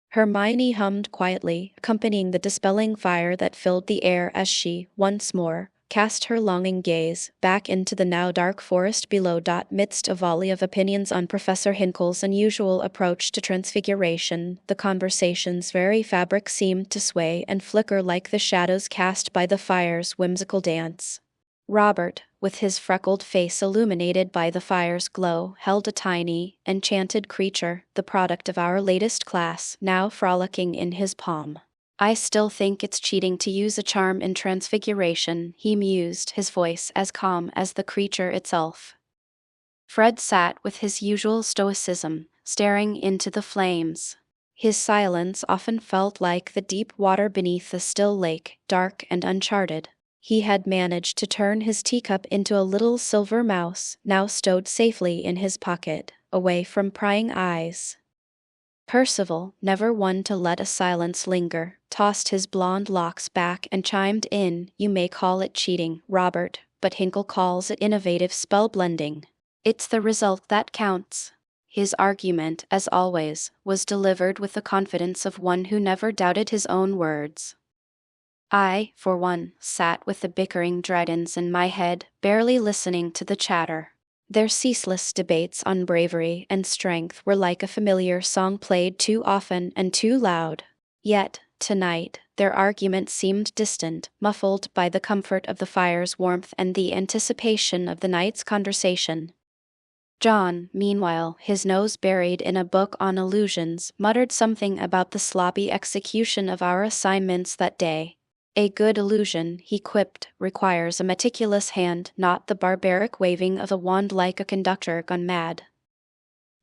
Hermione hummed quietly, accompanying the dispelling fire that filled the air as she, once more, cast her longing gaze back into the now dark forest below. Midst a volley of opinions on Professor Hinkle's unusual approach to transfiguration, the conversation's very fabric seemed to sway and flicker like the shadows cast by the fire's whimsical dance. Robert, with his freckled face illuminated by the fire's glow, held a tiny, enchanted creature, the product of our latest class, now frolicking in his palm. I still think it's cheating to use a charm in transfiguration, he mused, his voice as calm as the creature itself. Fred sat with his usual stoicism, staring into the flames. His silence often felt like the deep water beneath the still lake, dark and uncharted. He had managed to turn his teacup into a little silver mouse, now stowed safely in his pocket, away from prying eyes. Percival, never one to let a silence linger, tossed his blonde locks back and chimed in, "You may call it cheating, Robert, but Hinkle calls it innovative spell blending. It's the result that counts." His argument, as always, was delivered with the confidence of one who never doubted his own words. I, for one, sat with the bickering dragons in my head, barely listening to the chatter. Their ceaseless debates on bravery and strength were like a familiar song played too often and too loud. Yet, tonight, their argument seemed distant, muffled by the comfort of the fire's warmth and the anticipation of the night's conversation. John, meanwhile, his nose buried in a book on illusions, muttered something about the sloppy execution of our assignments that day. "A good illusion," he quipped, "requires a meticulous hand, not the barbaric waving of a wand like a conductor gone mad."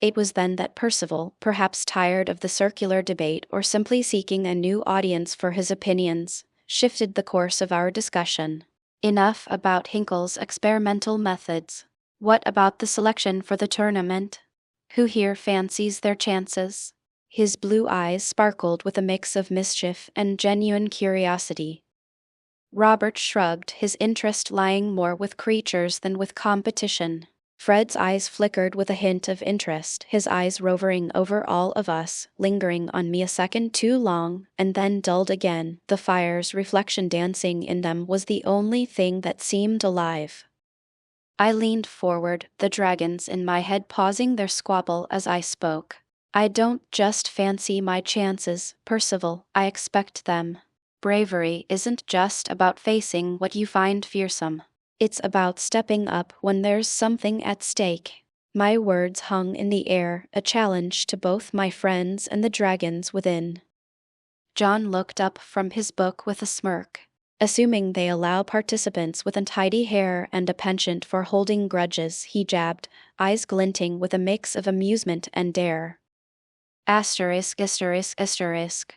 It was then that Percival, perhaps tired of the circular debate or simply seeking a new audience for his opinions, shifted the course of our discussion. "Enough about Hinkle's experimental methods. What about the selection for the tournament? Who here fancies their chances?" His blue eyes sparkled with a mix of mischief and genuine curiosity. Robert shrugged, his interest lying more with creatures than with competition. Fred's eyes flickered with a hint of interest, his eyes rovering over all of us, lingering on me a second too long, and then dulled again. The fire's reflection dancing in them was the only thing that seemed alive. I leaned forward, the dragons in my head pausing their squabble as I spoke. "I don't just fancy my chances, Percival, I expect them. Bravery isn't just about facing what you find fearsome. It's about stepping up when there's something at stake." My words hung in the air, a challenge to both my friends and the dragons within. John looked up from his book with a smirk. "Assuming they allow participants with untidy hair and a penchant for holding grudges," he jabbed, eyes glinting with a mix of amusement and dare. Asterisk, asterisk, asterisk.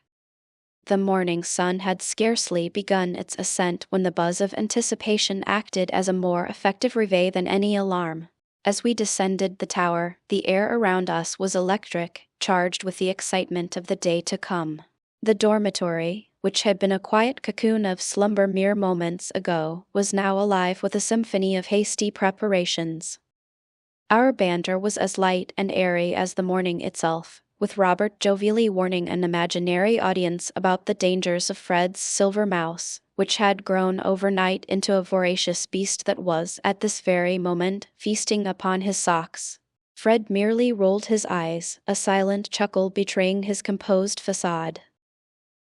The morning sun had scarcely begun its ascent when the buzz of anticipation acted as a more effective reveille than any alarm. As we descended the tower, the air around us was electric, charged with the excitement of the day to come. The dormitory, which had been a quiet cocoon of slumber mere moments ago, was now alive with a symphony of hasty preparations. Our banter was as light and airy as the morning itself, with Robert jovially warning an imaginary audience about the dangers of Fred's silver mouse, which had grown overnight into a voracious beast that was, at this very moment, feasting upon his socks. Fred merely rolled his eyes, a silent chuckle betraying his composed facade.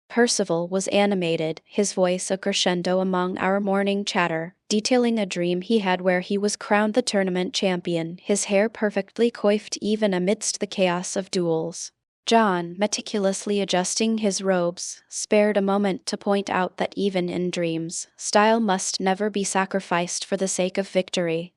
Percival was animated, his voice a crescendo among our morning chatter, detailing a dream he had where he was crowned the tournament champion, his hair perfectly coiffed even amidst the chaos of duels. John, meticulously adjusting his robes, spared a moment to point out that even in dreams, style must never be sacrificed for the sake of victory.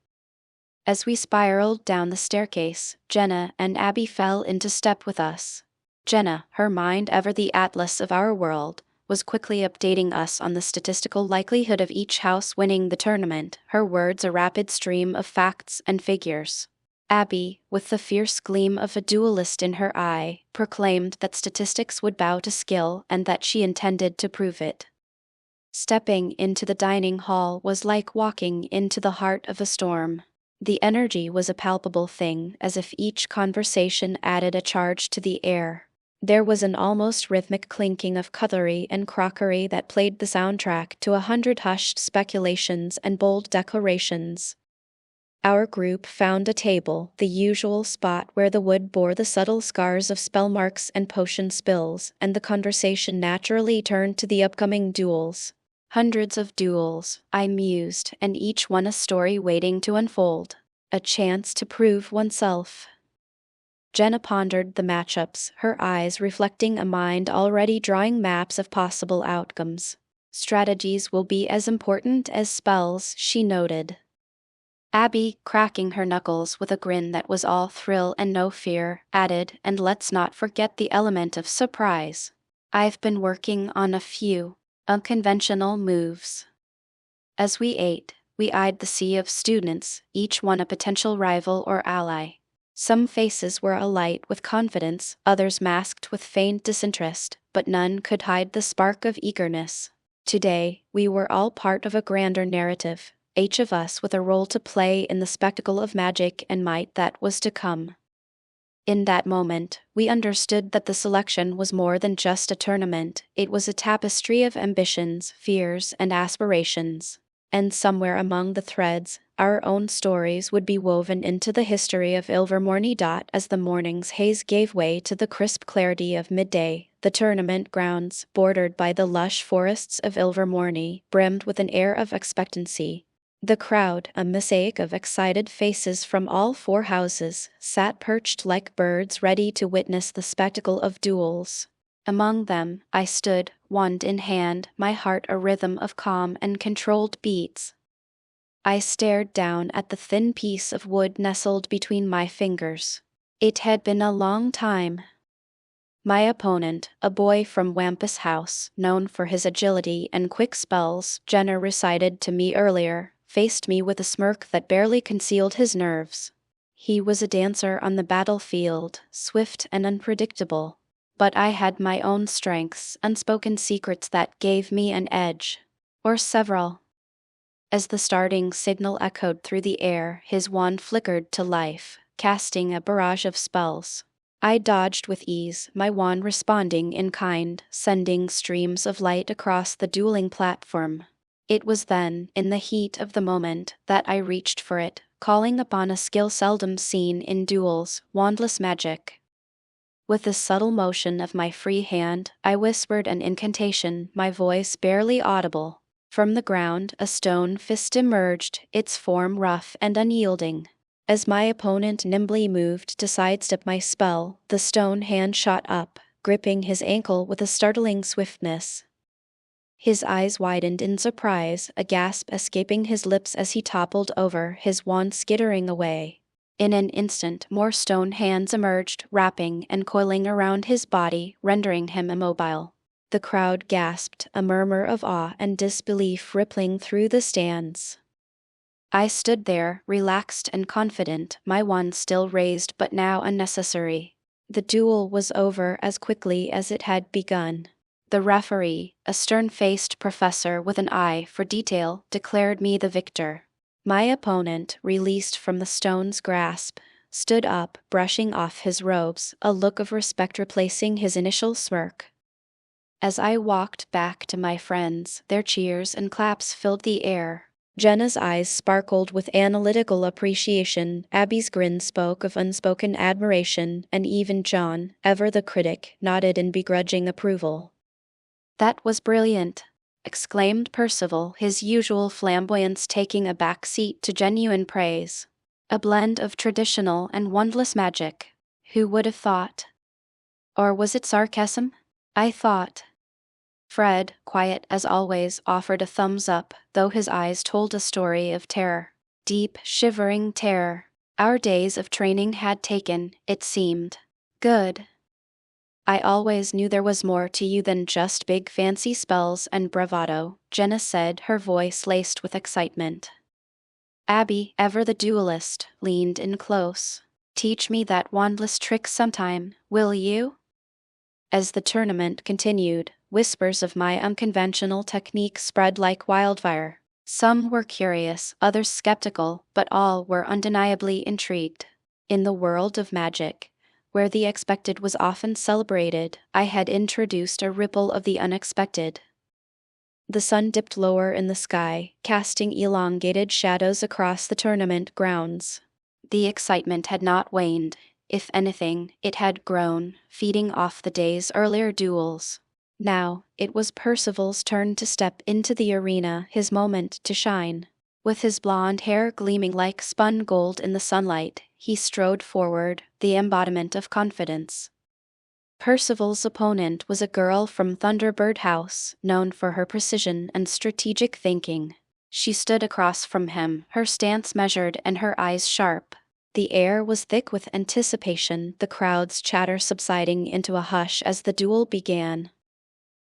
As we spiraled down the staircase, Jenna and Abby fell into step with us. Jenna, her mind ever the atlas of our world, was quickly updating us on the statistical likelihood of each house winning the tournament, her words a rapid stream of facts and figures. Abby, with the fierce gleam of a duelist in her eye, proclaimed that statistics would bow to skill and that she intended to prove it. Stepping into the dining hall was like walking into the heart of a storm. The energy was a palpable thing, as if each conversation added a charge to the air. There was an almost rhythmic clinking of cutlery and crockery that played the soundtrack to 100 hushed speculations and bold declarations. Our group found a table, the usual spot where the wood bore the subtle scars of spell marks and potion spills, and the conversation naturally turned to the upcoming duels. Hundreds of duels, I mused, and each one a story waiting to unfold. A chance to prove oneself. Jenna pondered the matchups, her eyes reflecting a mind already drawing maps of possible outcomes. Strategies will be as important as spells, she noted. Abby, cracking her knuckles with a grin that was all thrill and no fear, added, and let's not forget the element of surprise. I've been working on a few unconventional moves. As we ate, we eyed the sea of students, each one a potential rival or ally. Some faces were alight with confidence, others masked with faint disinterest, but none could hide the spark of eagerness. Today, we were all part of a grander narrative, each of us with a role to play in the spectacle of magic and might that was to come. In that moment, we understood that the selection was more than just a tournament, it was a tapestry of ambitions, fears, and aspirations. And somewhere among the threads, our own stories would be woven into the history of Ilvermorny. As the morning's haze gave way to the crisp clarity of midday, the tournament grounds, bordered by the lush forests of Ilvermorny, brimmed with an air of expectancy. The crowd, a mosaic of excited faces from all four houses, sat perched like birds ready to witness the spectacle of duels. Among them, I stood, wand in hand, my heart a rhythm of calm and controlled beats. I stared down at the thin piece of wood nestled between my fingers. It had been a long time. My opponent, a boy from Wampus House, known for his agility and quick spells, Jenna recited to me earlier, faced me with a smirk that barely concealed his nerves. He was a dancer on the battlefield, swift and unpredictable. But I had my own strengths, unspoken secrets that gave me an edge. Or several. As the starting signal echoed through the air, his wand flickered to life, casting a barrage of spells. I dodged with ease, my wand responding in kind, sending streams of light across the dueling platform. It was then, in the heat of the moment, that I reached for it, calling upon a skill seldom seen in duels, wandless magic. With a subtle motion of my free hand, I whispered an incantation, my voice barely audible. From the ground, a stone fist emerged, its form rough and unyielding. As my opponent nimbly moved to sidestep my spell, the stone hand shot up, gripping his ankle with a startling swiftness. His eyes widened in surprise, a gasp escaping his lips as he toppled over, his wand skittering away. In an instant, more stone hands emerged, wrapping and coiling around his body, rendering him immobile. The crowd gasped, a murmur of awe and disbelief rippling through the stands. I stood there, relaxed and confident, my wand still raised but now unnecessary. The duel was over as quickly as it had begun. The referee, a stern-faced professor with an eye for detail, declared me the victor. My opponent, released from the stone's grasp, stood up, brushing off his robes, a look of respect replacing his initial smirk. As I walked back to my friends, their cheers and claps filled the air. Jenna's eyes sparkled with analytical appreciation, Abby's grin spoke of unspoken admiration, and even John, ever the critic, nodded in begrudging approval. "That was brilliant," exclaimed Percival, his usual flamboyance taking a back seat to genuine praise. "A blend of traditional and wandless magic. Who would have thought? Or was it sarcasm? I thought." Fred, quiet as always, offered a thumbs up, though his eyes told a story of terror. Deep, shivering terror. Our days of training had taken, it seemed. "Good. I always knew there was more to you than just big fancy spells and bravado," Jenna said, her voice laced with excitement. Abby, ever the duelist, leaned in close. "Teach me that wandless trick sometime, will you?" As the tournament continued, whispers of my unconventional technique spread like wildfire. Some were curious, others skeptical, but all were undeniably intrigued. In the world of magic, where the expected was often celebrated, I had introduced a ripple of the unexpected. The sun dipped lower in the sky, casting elongated shadows across the tournament grounds. The excitement had not waned. If anything, it had grown, feeding off the day's earlier duels. Now, it was Percival's turn to step into the arena, his moment to shine. With his blonde hair gleaming like spun gold in the sunlight, he strode forward, the embodiment of confidence. Percival's opponent was a girl from Thunderbird House, known for her precision and strategic thinking. She stood across from him, her stance measured and her eyes sharp. The air was thick with anticipation, the crowd's chatter subsiding into a hush as the duel began.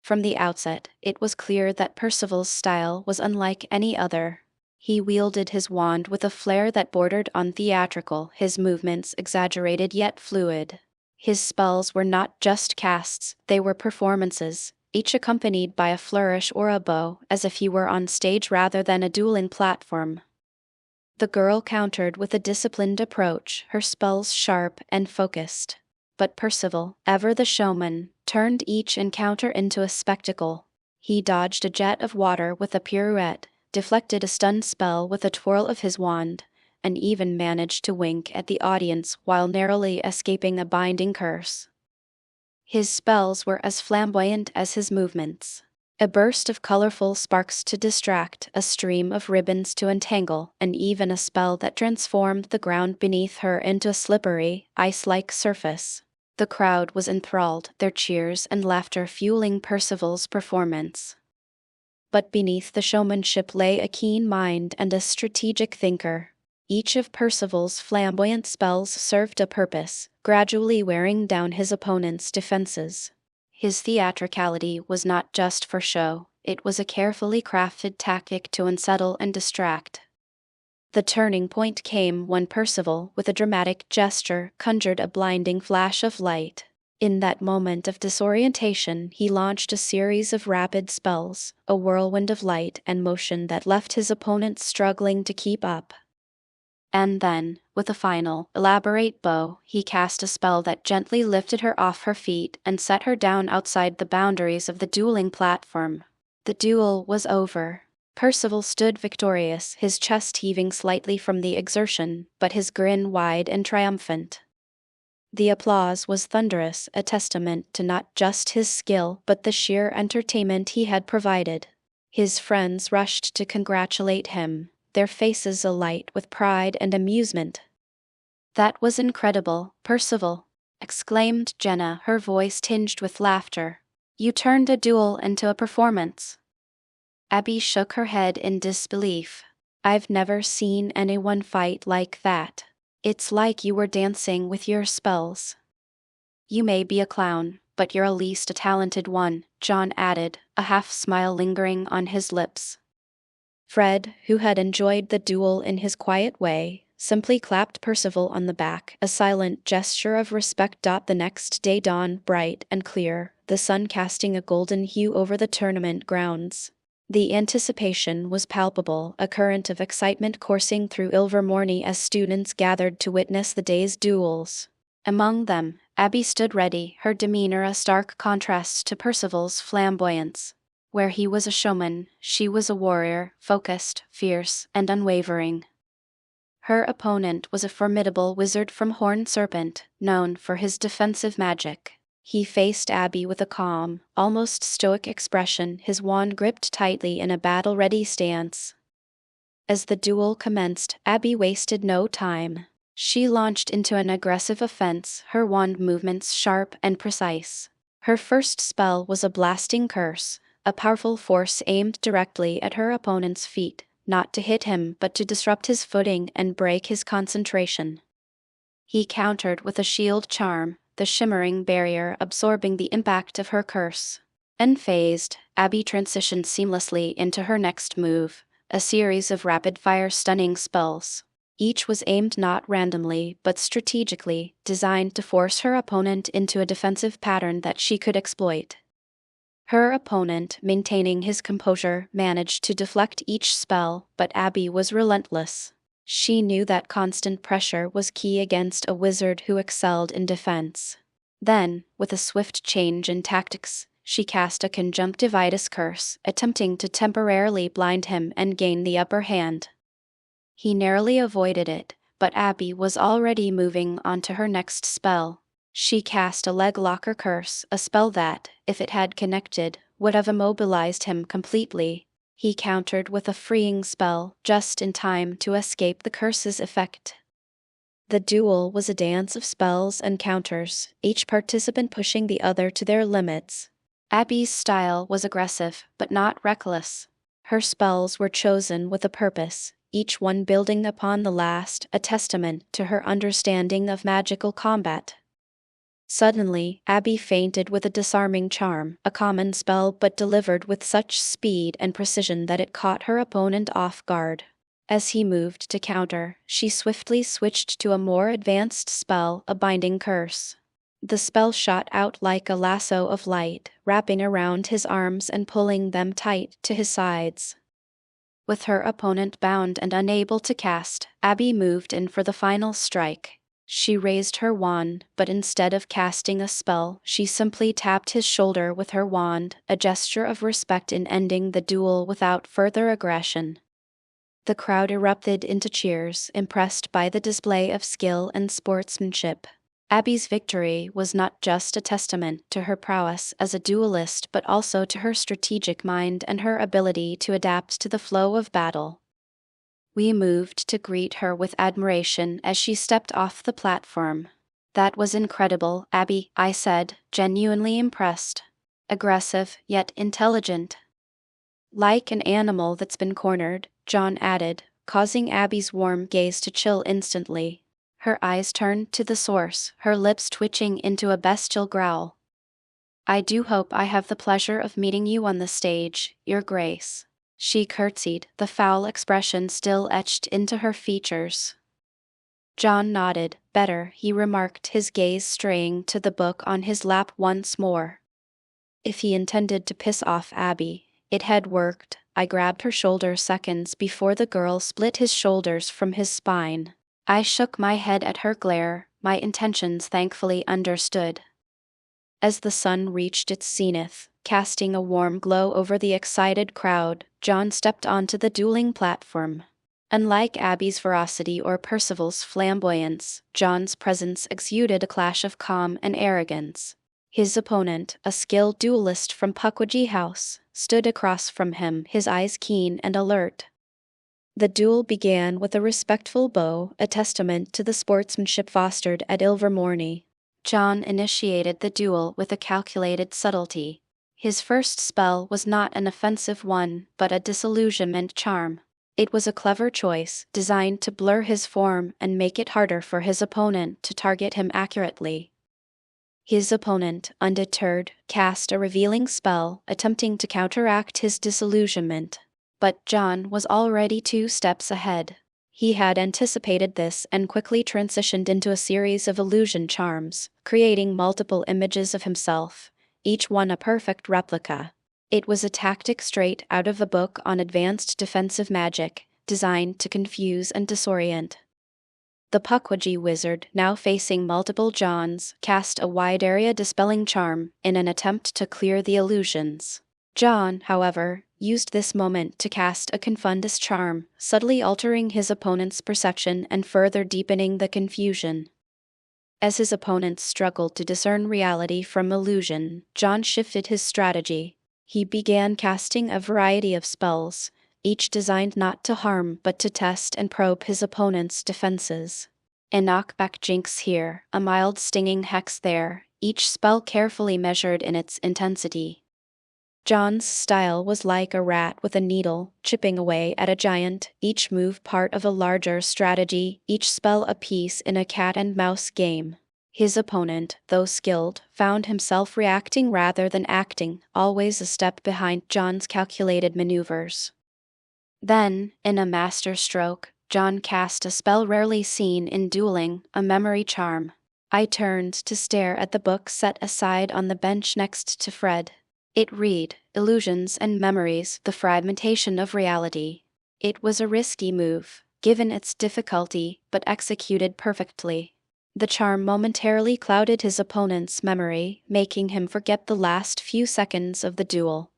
From the outset, it was clear that Percival's style was unlike any other. He wielded his wand with a flair that bordered on theatrical, his movements exaggerated yet fluid. His spells were not just casts, they were performances, each accompanied by a flourish or a bow, as if he were on stage rather than a dueling platform. The girl countered with a disciplined approach, her spells sharp and focused. But Percival, ever the showman, turned each encounter into a spectacle. He dodged a jet of water with a pirouette, deflected a stun spell with a twirl of his wand, and even managed to wink at the audience while narrowly escaping a binding curse. His spells were as flamboyant as his movements. A burst of colorful sparks to distract, a stream of ribbons to entangle, and even a spell that transformed the ground beneath her into a slippery, ice-like surface. The crowd was enthralled, their cheers and laughter fueling Percival's performance. But beneath the showmanship lay a keen mind and a strategic thinker. Each of Percival's flamboyant spells served a purpose, gradually wearing down his opponent's defenses. His theatricality was not just for show, it was a carefully crafted tactic to unsettle and distract. The turning point came when Percival, with a dramatic gesture, conjured a blinding flash of light. In that moment of disorientation, he launched a series of rapid spells, a whirlwind of light and motion that left his opponent struggling to keep up. And then, with a final, elaborate bow, he cast a spell that gently lifted her off her feet and set her down outside the boundaries of the dueling platform. The duel was over. Percival stood victorious, his chest heaving slightly from the exertion, but his grin wide and triumphant. The applause was thunderous, a testament to not just his skill but the sheer entertainment he had provided. His friends rushed to congratulate him, their faces alight with pride and amusement. "That was incredible, Percival," exclaimed Jenna, her voice tinged with laughter. "You turned a duel into a performance." Abby shook her head in disbelief. "I've never seen anyone fight like that. It's like you were dancing with your spells." "You may be a clown, but you're at least a talented one," John added, a half-smile lingering on his lips. Fred, who had enjoyed the duel in his quiet way, simply clapped Percival on the back, a silent gesture of respect. The next day dawned bright and clear, the sun casting a golden hue over the tournament grounds. The anticipation was palpable, a current of excitement coursing through Ilvermorny as students gathered to witness the day's duels. Among them, Abby stood ready, her demeanor a stark contrast to Percival's flamboyance. Where he was a showman, she was a warrior, focused, fierce, and unwavering. Her opponent was a formidable wizard from Horn Serpent, known for his defensive magic. He faced Abby with a calm, almost stoic expression, his wand gripped tightly in a battle-ready stance. As the duel commenced, Abby wasted no time. She launched into an aggressive offense, her wand movements sharp and precise. Her first spell was a blasting curse, a powerful force aimed directly at her opponent's feet, not to hit him but to disrupt his footing and break his concentration. He countered with a shield charm, the shimmering barrier absorbing the impact of her curse. Unfazed, Abby transitioned seamlessly into her next move, a series of rapid-fire stunning spells. Each was aimed not randomly but strategically, designed to force her opponent into a defensive pattern that she could exploit. Her opponent, maintaining his composure, managed to deflect each spell, but Abby was relentless. She knew that constant pressure was key against a wizard who excelled in defense. Then, with a swift change in tactics, she cast a conjunctivitis curse, attempting to temporarily blind him and gain the upper hand. He narrowly avoided it, but Abby was already moving on to her next spell. She cast a leg locker curse, a spell that, if it had connected, would have immobilized him completely. He countered with a freeing spell, just in time to escape the curse's effect. The duel was a dance of spells and counters, each participant pushing the other to their limits. Abby's style was aggressive, but not reckless. Her spells were chosen with a purpose, each one building upon the last, a testament to her understanding of magical combat. Suddenly, Abby fainted with a disarming charm, a common spell but delivered with such speed and precision that it caught her opponent off guard. As he moved to counter, she swiftly switched to a more advanced spell, a binding curse. The spell shot out like a lasso of light, wrapping around his arms and pulling them tight to his sides. With her opponent bound and unable to cast, Abby moved in for the final strike. She raised her wand, but instead of casting a spell, she simply tapped his shoulder with her wand, a gesture of respect in ending the duel without further aggression. The crowd erupted into cheers, impressed by the display of skill and sportsmanship. Abby's victory was not just a testament to her prowess as a duelist but also to her strategic mind and her ability to adapt to the flow of battle. We moved to greet her with admiration as she stepped off the platform. "That was incredible, Abby," I said, genuinely impressed. "Aggressive, yet intelligent." "Like an animal that's been cornered," John added, causing Abby's warm gaze to chill instantly. Her eyes turned to the source, her lips twitching into a bestial growl. "I do hope I have the pleasure of meeting you on the stage, Your Grace." She curtsied, the foul expression still etched into her features. John nodded. "Better," he remarked, his gaze straying to the book on his lap once more. If he intended to piss off Abby, it had worked. I grabbed her shoulder seconds before the girl split his shoulders from his spine. I shook my head at her glare, my intentions thankfully understood. As the sun reached its zenith, casting a warm glow over the excited crowd, John stepped onto the dueling platform. Unlike Abby's ferocity or Percival's flamboyance, John's presence exuded a clash of calm and arrogance. His opponent, a skilled duelist from Pukwudgie House, stood across from him, his eyes keen and alert. The duel began with a respectful bow, a testament to the sportsmanship fostered at Ilvermorny. John initiated the duel with a calculated subtlety. His first spell was not an offensive one, but a disillusionment charm. It was a clever choice, designed to blur his form and make it harder for his opponent to target him accurately. His opponent, undeterred, cast a revealing spell, attempting to counteract his disillusionment. But John was already 2 steps ahead. He had anticipated this and quickly transitioned into a series of illusion charms, creating multiple images of himself, each one a perfect replica. It was a tactic straight out of a book on advanced defensive magic, designed to confuse and disorient. The Pukwudgie wizard, now facing multiple Johns, cast a wide-area dispelling charm in an attempt to clear the illusions. John, however, used this moment to cast a confundus charm, subtly altering his opponent's perception and further deepening the confusion. As his opponents struggled to discern reality from illusion, John shifted his strategy. He began casting a variety of spells, each designed not to harm but to test and probe his opponent's defenses. A knockback jinx here, a mild stinging hex there, each spell carefully measured in its intensity. John's style was like a rat with a needle, chipping away at a giant, each move part of a larger strategy, each spell a piece in a cat-and-mouse game. His opponent, though skilled, found himself reacting rather than acting, always a step behind John's calculated maneuvers. Then, in a masterstroke, John cast a spell rarely seen in dueling, a memory charm. I turned to stare at the book set aside on the bench next to Fred. It read, "Illusions and Memories, the Fragmentation of Reality." It was a risky move, given its difficulty, but executed perfectly. The charm momentarily clouded his opponent's memory, making him forget the last few seconds of the duel.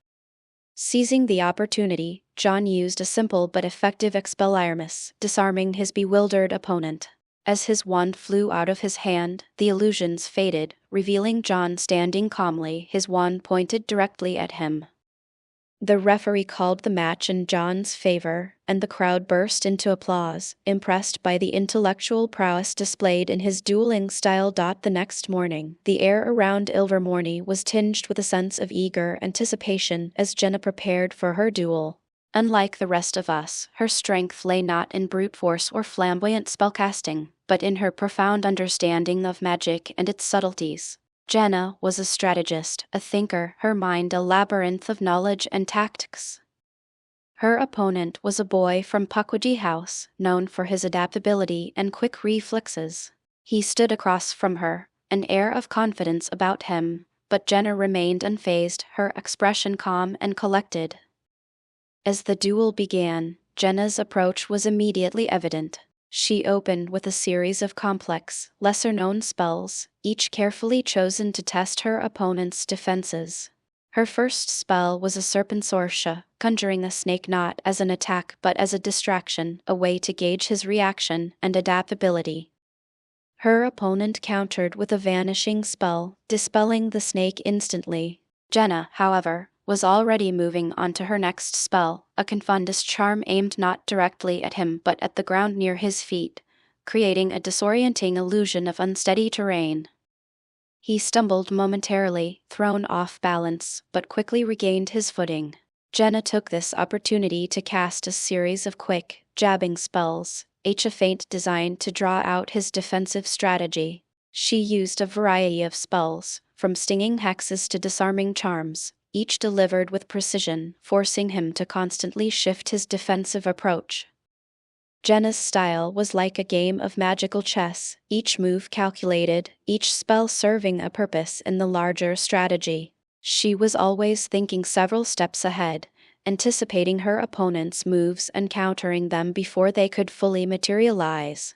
Seizing the opportunity, John used a simple but effective Expelliarmus, disarming his bewildered opponent. As his wand flew out of his hand, the illusions faded, revealing John standing calmly, his wand pointed directly at him. The referee called the match in John's favor, and the crowd burst into applause, impressed by the intellectual prowess displayed in his dueling style. The next morning, the air around Ilvermorny was tinged with a sense of eager anticipation as Jenna prepared for her duel. Unlike the rest of us, her strength lay not in brute force or flamboyant spellcasting, but in her profound understanding of magic and its subtleties. Jenna was a strategist, a thinker, her mind a labyrinth of knowledge and tactics. Her opponent was a boy from Pukwudgie House, known for his adaptability and quick reflexes. He stood across from her, an air of confidence about him, but Jenna remained unfazed, her expression calm and collected. As the duel began, Jenna's approach was immediately evident. She opened with a series of complex, lesser-known spells, each carefully chosen to test her opponent's defenses. Her first spell was a serpent sorcia, conjuring a snake not as an attack but as a distraction, a way to gauge his reaction and adaptability. Her opponent countered with a vanishing spell, dispelling the snake instantly. Jenna, however, was already moving on to her next spell, a confundus charm aimed not directly at him but at the ground near his feet, creating a disorienting illusion of unsteady terrain. He stumbled momentarily, thrown off balance, but quickly regained his footing. Jenna took this opportunity to cast a series of quick, jabbing spells, each a feint designed to draw out his defensive strategy. She used a variety of spells, from stinging hexes to disarming charms, each delivered with precision, forcing him to constantly shift his defensive approach. Jenna's style was like a game of magical chess, each move calculated, each spell serving a purpose in the larger strategy. She was always thinking several steps ahead, anticipating her opponent's moves and countering them before they could fully materialize.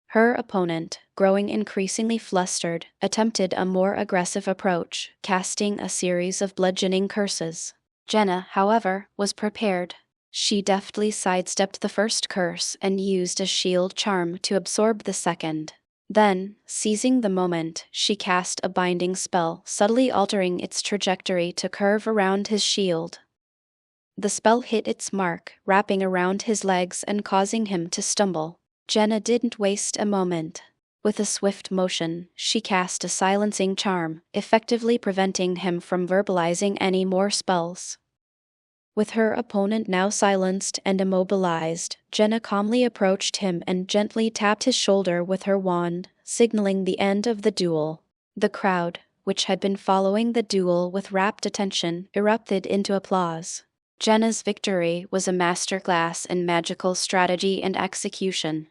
Her opponent, growing increasingly flustered, attempted a more aggressive approach, casting a series of bludgeoning curses. Jenna, however, was prepared. She deftly sidestepped the first curse and used a shield charm to absorb the second. Then, seizing the moment, she cast a binding spell, subtly altering its trajectory to curve around his shield. The spell hit its mark, wrapping around his legs and causing him to stumble. Jenna didn't waste a moment. With a swift motion, she cast a silencing charm, effectively preventing him from verbalizing any more spells. With her opponent now silenced and immobilized, Jenna calmly approached him and gently tapped his shoulder with her wand, signaling the end of the duel. The crowd, which had been following the duel with rapt attention, erupted into applause. Jenna's victory was a masterclass in magical strategy and execution.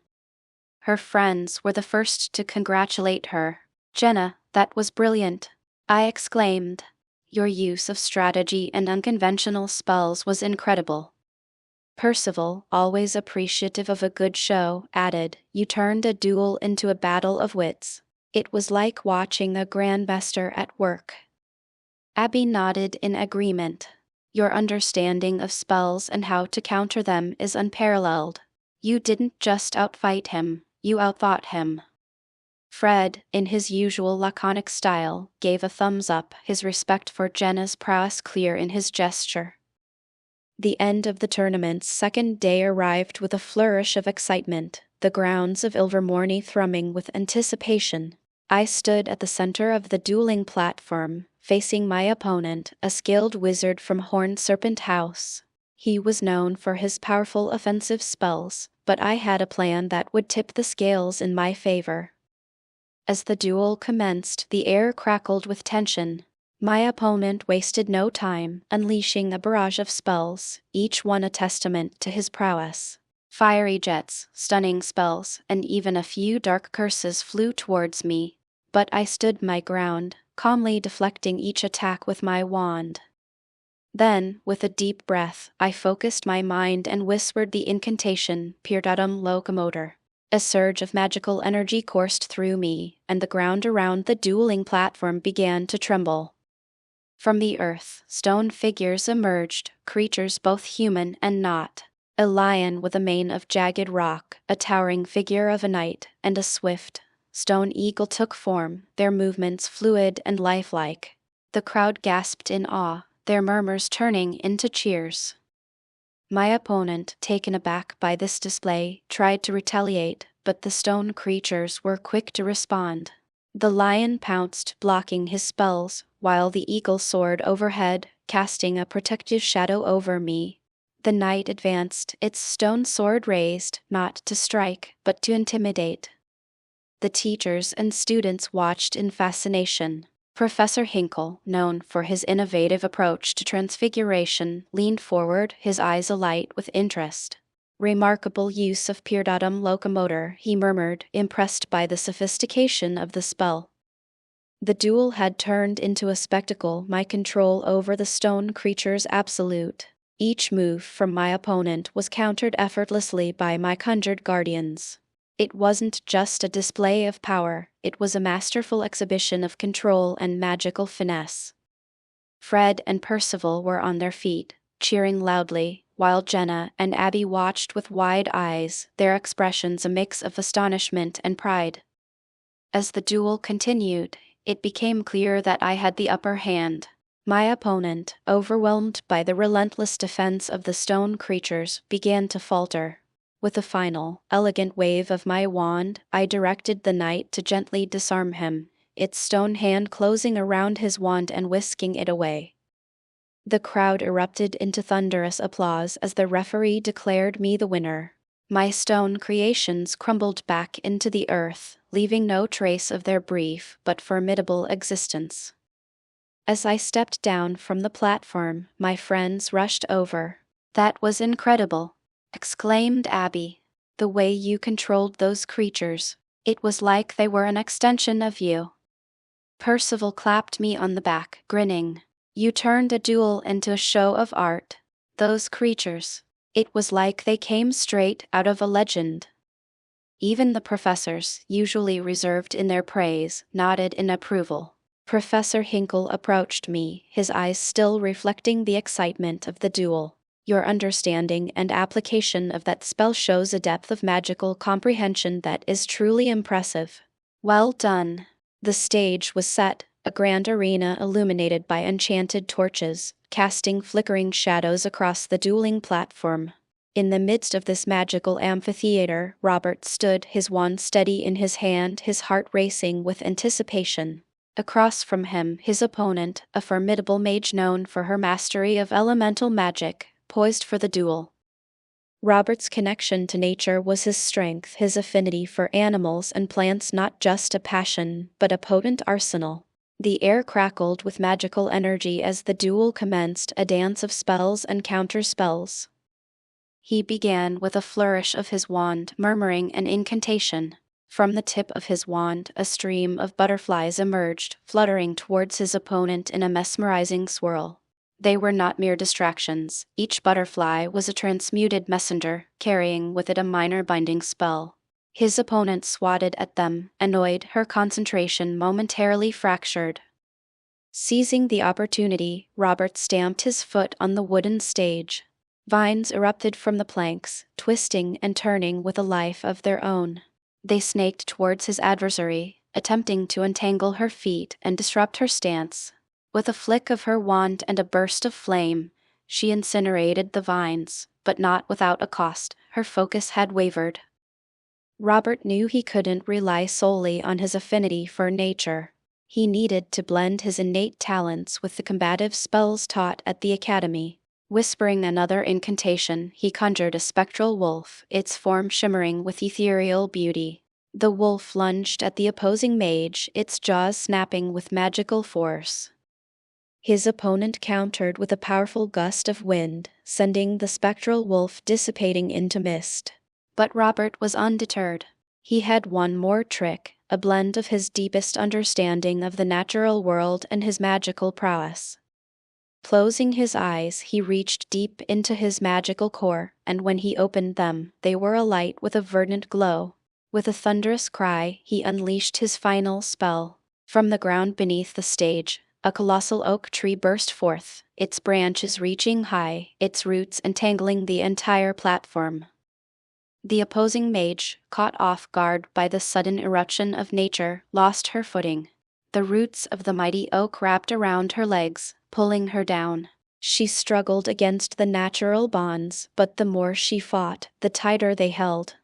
Her friends were the first to congratulate her. "Jenna, that was brilliant," I exclaimed. "Your use of strategy and unconventional spells was incredible." Percival, always appreciative of a good show, added, "You turned a duel into a battle of wits. It was like watching a grandmaster at work." Abby nodded in agreement. "Your understanding of spells and how to counter them is unparalleled. You didn't just outfight him, you outthought him." Fred, in his usual laconic style, gave a thumbs up, his respect for Jenna's prowess clear in his gesture. The end of the tournament's second day arrived with a flourish of excitement, the grounds of Ilvermorny thrumming with anticipation. I stood at the center of the dueling platform, facing my opponent, a skilled wizard from Horned Serpent House. He was known for his powerful offensive spells, but I had a plan that would tip the scales in my favor. As the duel commenced, the air crackled with tension. My opponent wasted no time, unleashing a barrage of spells, each one a testament to his prowess. Fiery jets, stunning spells, and even a few dark curses flew towards me. But I stood my ground, calmly deflecting each attack with my wand. Then, with a deep breath, I focused my mind and whispered the incantation, Pirdatum Locomotor. A surge of magical energy coursed through me, and the ground around the dueling platform began to tremble. From the earth, stone figures emerged, creatures both human and not. A lion with a mane of jagged rock, a towering figure of a knight, and a swift, stone eagle took form, their movements fluid and lifelike. The crowd gasped in awe, their murmurs turning into cheers. My opponent, taken aback by this display, tried to retaliate, but the stone creatures were quick to respond. The lion pounced, blocking his spells, while the eagle soared overhead, casting a protective shadow over me. The knight advanced, its stone sword raised, not to strike, but to intimidate. The teachers and students watched in fascination. Professor Hinkle, known for his innovative approach to transfiguration, leaned forward, his eyes alight with interest. Remarkable use of Pendragon locomotor, he murmured, impressed by the sophistication of the spell. The duel had turned into a spectacle, my control over the stone creatures absolute. Each move from my opponent was countered effortlessly by my conjured guardians. It wasn't just a display of power, it was a masterful exhibition of control and magical finesse. Fred and Percival were on their feet, cheering loudly, while Jenna and Abby watched with wide eyes, their expressions a mix of astonishment and pride. As the duel continued, it became clear that I had the upper hand. My opponent, overwhelmed by the relentless defense of the stone creatures, began to falter. With a final, elegant wave of my wand, I directed the knight to gently disarm him, its stone hand closing around his wand and whisking it away. The crowd erupted into thunderous applause as the referee declared me the winner. My stone creations crumbled back into the earth, leaving no trace of their brief but formidable existence. As I stepped down from the platform, my friends rushed over. "That was incredible," exclaimed Abby. "The way you controlled those creatures. It was like they were an extension of you." Percival clapped me on the back, grinning. "You turned a duel into a show of art. Those creatures. It was like they came straight out of a legend." Even the professors, usually reserved in their praise, nodded in approval. Professor Hinkle approached me, his eyes still reflecting the excitement of the duel. "Your understanding and application of that spell shows a depth of magical comprehension that is truly impressive." "Well done." The stage was set, a grand arena illuminated by enchanted torches, casting flickering shadows across the dueling platform. In the midst of this magical amphitheater, Robert stood, his wand steady in his hand, his heart racing with anticipation. Across from him, his opponent, a formidable mage known for her mastery of elemental magic, poised for the duel. Robert's connection to nature was his strength, his affinity for animals and plants not just a passion, but a potent arsenal. The air crackled with magical energy as the duel commenced, a dance of spells and counter-spells. He began with a flourish of his wand, murmuring an incantation. From the tip of his wand, a stream of butterflies emerged, fluttering towards his opponent in a mesmerizing swirl. They were not mere distractions. Each butterfly was a transmuted messenger, carrying with it a minor binding spell. His opponent swatted at them, annoyed, her concentration momentarily fractured. Seizing the opportunity, Robert stamped his foot on the wooden stage. Vines erupted from the planks, twisting and turning with a life of their own. They snaked towards his adversary, attempting to entangle her feet and disrupt her stance. With a flick of her wand and a burst of flame, she incinerated the vines, but not without a cost. Her focus had wavered. Robert knew he couldn't rely solely on his affinity for nature. He needed to blend his innate talents with the combative spells taught at the academy. Whispering another incantation, he conjured a spectral wolf, its form shimmering with ethereal beauty. The wolf lunged at the opposing mage, its jaws snapping with magical force. His opponent countered with a powerful gust of wind, sending the spectral wolf dissipating into mist. But Robert was undeterred. He had one more trick, a blend of his deepest understanding of the natural world and his magical prowess. Closing his eyes, he reached deep into his magical core, and when he opened them, they were alight with a verdant glow. With a thunderous cry, he unleashed his final spell. From the ground beneath the stage, A colossal oak tree burst forth, its branches reaching high, its roots entangling the entire platform. The opposing mage, caught off guard by the sudden eruption of nature, lost her footing. The roots of the mighty oak wrapped around her legs, pulling her down. She struggled against the natural bonds, but the more she fought, the tighter they held.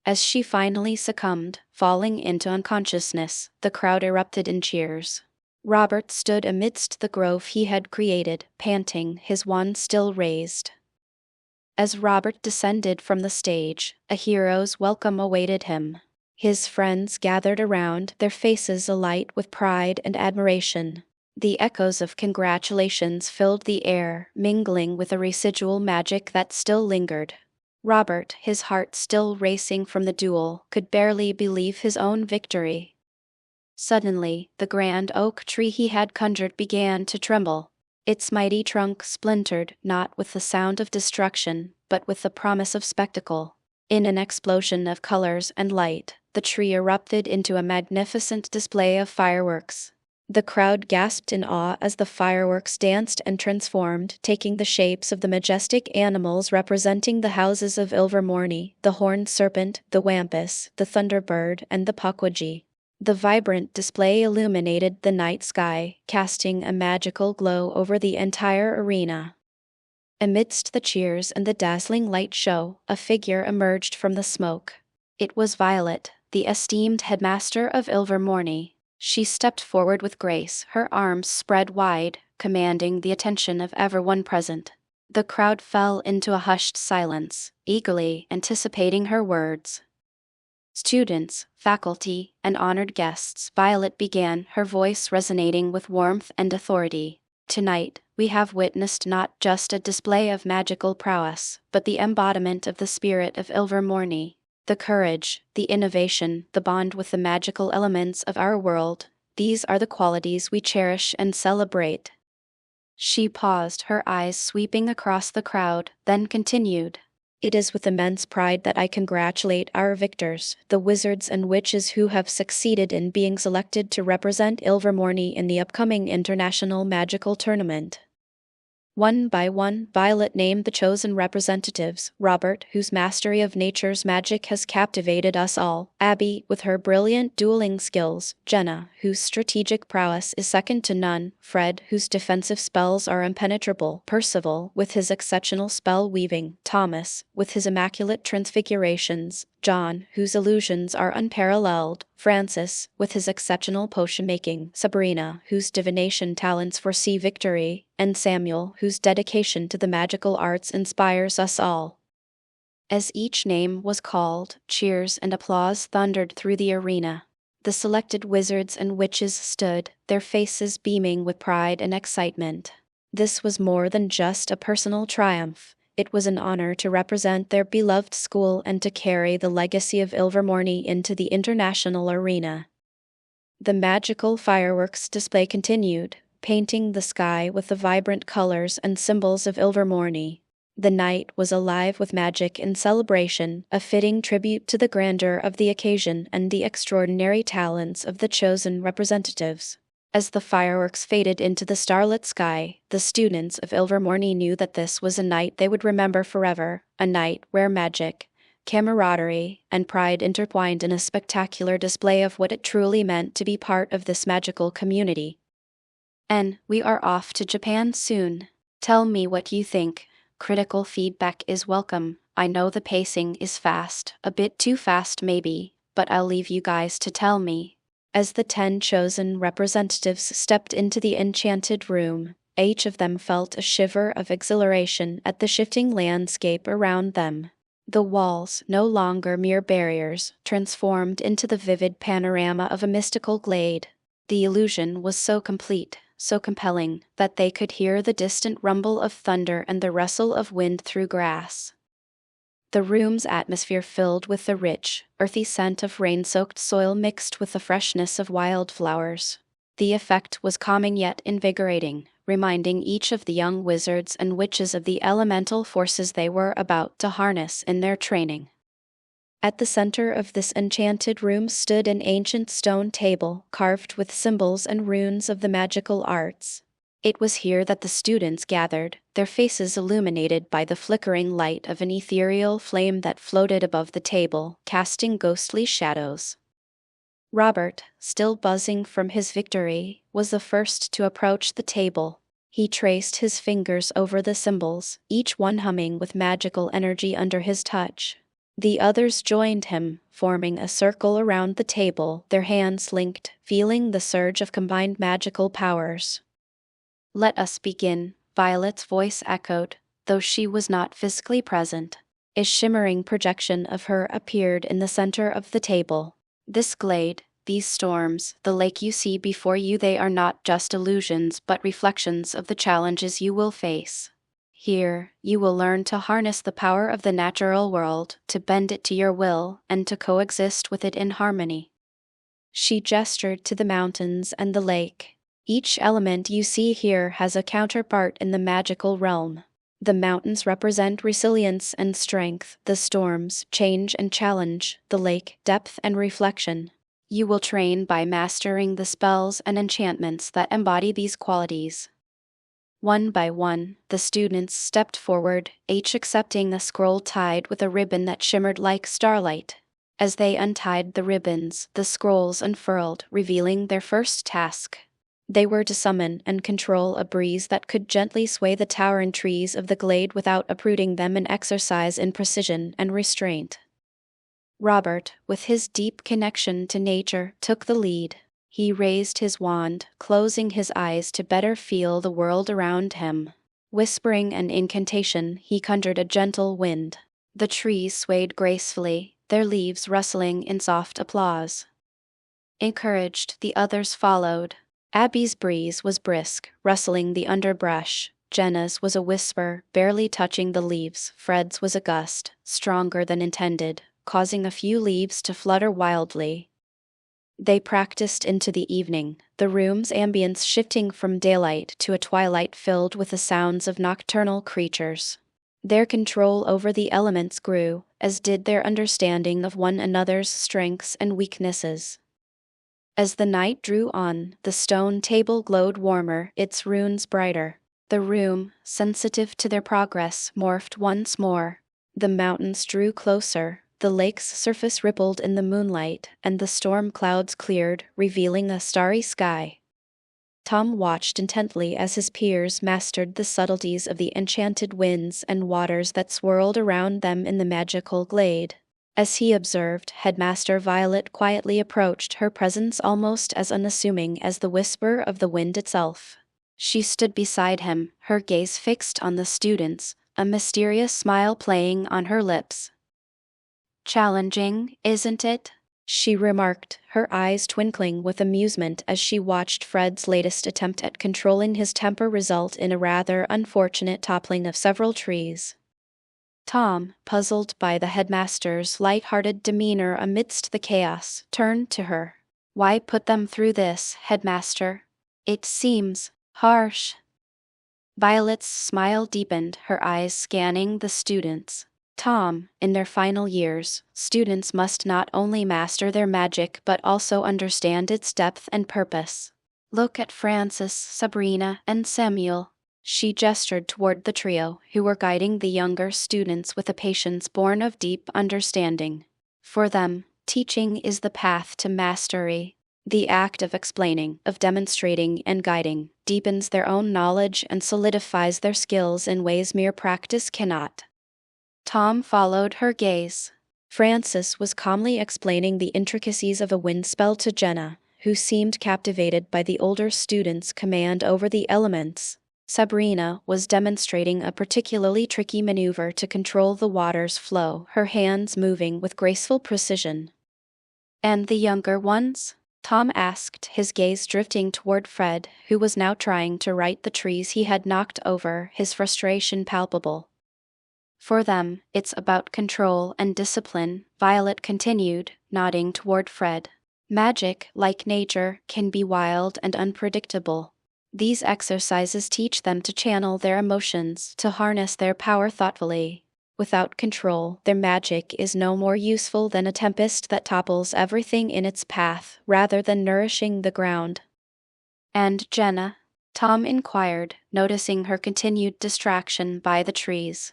As she finally succumbed, falling into unconsciousness, the crowd erupted in cheers. Robert stood amidst the grove he had created, panting, his wand still raised. As Robert descended from the stage, a hero's welcome awaited him. His friends gathered around, their faces alight with pride and admiration. The echoes of congratulations filled the air, mingling with a residual magic that still lingered. Robert, his heart still racing from the duel, could barely believe his own victory. Suddenly, the grand oak tree he had conjured began to tremble. Its mighty trunk splintered, not with the sound of destruction, but with the promise of spectacle. In an explosion of colors and light, the tree erupted into a magnificent display of fireworks. The crowd gasped in awe as the fireworks danced and transformed, taking the shapes of the majestic animals representing the houses of Ilvermorny, the horned serpent, the wampus, the thunderbird, and the pukwudgie. The vibrant display illuminated the night sky, casting a magical glow over the entire arena. Amidst the cheers and the dazzling light show, a figure emerged from the smoke. It was Violet, the esteemed headmaster of Ilvermorny. She stepped forward with grace, her arms spread wide, commanding the attention of everyone present. The crowd fell into a hushed silence, eagerly anticipating her words. Students, faculty, and honored guests, Violet began, her voice resonating with warmth and authority. Tonight, we have witnessed not just a display of magical prowess, but the embodiment of the spirit of Ilvermorny. The courage, the innovation, the bond with the magical elements of our world, these are the qualities we cherish and celebrate. She paused, her eyes sweeping across the crowd, then continued. It is with immense pride that I congratulate our victors, the wizards and witches who have succeeded in being selected to represent Ilvermorny in the upcoming International Magical Tournament. One by one, Violet named the chosen representatives: Robert, whose mastery of nature's magic has captivated us all; Abby, with her brilliant dueling skills; Jenna, whose strategic prowess is second to none; Fred, whose defensive spells are impenetrable; Percival, with his exceptional spell weaving; Thomas, with his immaculate transfigurations; John, whose illusions are unparalleled; Francis, with his exceptional potion-making; Sabrina, whose divination talents foresee victory; and Samuel, whose dedication to the magical arts inspires us all. As each name was called, cheers and applause thundered through the arena. The selected wizards and witches stood, their faces beaming with pride and excitement. This was more than just a personal triumph. It was an honor to represent their beloved school and to carry the legacy of Ilvermorny into the international arena. The magical fireworks display continued, painting the sky with the vibrant colors and symbols of Ilvermorny. The night was alive with magic and celebration, a fitting tribute to the grandeur of the occasion and the extraordinary talents of the chosen representatives. As the fireworks faded into the starlit sky, the students of Ilvermorny knew that this was a night they would remember forever, a night where magic, camaraderie, and pride intertwined in a spectacular display of what it truly meant to be part of this magical community. And we are off to Japan soon. Tell me what you think. Critical feedback is welcome. I know the pacing is fast, a bit too fast maybe, but I'll leave you guys to tell me. As the 10 chosen representatives stepped into the enchanted room, each of them felt a shiver of exhilaration at the shifting landscape around them. The walls, no longer mere barriers, transformed into the vivid panorama of a mystical glade. The illusion was so complete, so compelling, that they could hear the distant rumble of thunder and the rustle of wind through grass. The room's atmosphere filled with the rich, earthy scent of rain-soaked soil mixed with the freshness of wildflowers. The effect was calming yet invigorating, reminding each of the young wizards and witches of the elemental forces they were about to harness in their training. At the center of this enchanted room stood an ancient stone table carved with symbols and runes of the magical arts. It was here that the students gathered, their faces illuminated by the flickering light of an ethereal flame that floated above the table, casting ghostly shadows. Robert, still buzzing from his victory, was the first to approach the table. He traced his fingers over the symbols, each one humming with magical energy under his touch. The others joined him, forming a circle around the table, their hands linked, feeling the surge of combined magical powers. "Let us begin," Violet's voice echoed, though she was not physically present. A shimmering projection of her appeared in the center of the table. "This glade, these storms, the lake you see before you, they are not just illusions but reflections of the challenges you will face. Here, you will learn to harness the power of the natural world, to bend it to your will, and to coexist with it in harmony." She gestured to the mountains and the lake. "Each element you see here has a counterpart in the magical realm. The mountains represent resilience and strength, the storms, change and challenge, the lake, depth and reflection. You will train by mastering the spells and enchantments that embody these qualities." One by one, the students stepped forward, each accepting a scroll tied with a ribbon that shimmered like starlight. As they untied the ribbons, the scrolls unfurled, revealing their first task. They were to summon and control a breeze that could gently sway the towering trees of the glade without uprooting them, an exercise in precision and restraint. Robert, with his deep connection to nature, took the lead. He raised his wand, closing his eyes to better feel the world around him. Whispering an incantation, he conjured a gentle wind. The trees swayed gracefully, their leaves rustling in soft applause. Encouraged, the others followed. Abby's breeze was brisk, rustling the underbrush. Jenna's was a whisper, barely touching the leaves. Fred's was a gust, stronger than intended, causing a few leaves to flutter wildly. They practiced into the evening, the room's ambience shifting from daylight to a twilight filled with the sounds of nocturnal creatures. Their control over the elements grew, as did their understanding of one another's strengths and weaknesses. As the night drew on, the stone table glowed warmer, its runes brighter. The room, sensitive to their progress, morphed once more. The mountains drew closer, the lake's surface rippled in the moonlight, and the storm clouds cleared, revealing a starry sky. Tom watched intently as his peers mastered the subtleties of the enchanted winds and waters that swirled around them in the magical glade. As he observed, Headmaster Violet quietly approached, her presence almost as unassuming as the whisper of the wind itself. She stood beside him, her gaze fixed on the students, a mysterious smile playing on her lips. "Challenging, isn't it?" she remarked, her eyes twinkling with amusement as she watched Fred's latest attempt at controlling his temper result in a rather unfortunate toppling of several trees. Tom, puzzled by the headmaster's light-hearted demeanor amidst the chaos, turned to her. "Why put them through this, headmaster? It seems harsh." Violet's smile deepened, her eyes scanning the students. "Tom, in their final years, students must not only master their magic but also understand its depth and purpose. Look at Francis, Sabrina, and Samuel." She gestured toward the trio, who were guiding the younger students with a patience born of deep understanding. For them, teaching is the path to mastery. The act of explaining, of demonstrating and guiding, deepens their own knowledge and solidifies their skills in ways mere practice cannot. Tom followed her gaze. Francis was calmly explaining the intricacies of a wind spell to Jenna, who seemed captivated by the older students' command over the elements. Sabrina was demonstrating a particularly tricky maneuver to control the water's flow, her hands moving with graceful precision. "And the younger ones?" Tom asked, his gaze drifting toward Fred, who was now trying to right the trees he had knocked over, his frustration palpable. "For them, it's about control and discipline," Violet continued, nodding toward Fred. "Magic, like nature, can be wild and unpredictable. These exercises teach them to channel their emotions, to harness their power thoughtfully. Without control, their magic is no more useful than a tempest that topples everything in its path rather than nourishing the ground. And Jenna? Tom inquired, noticing her continued distraction by the trees.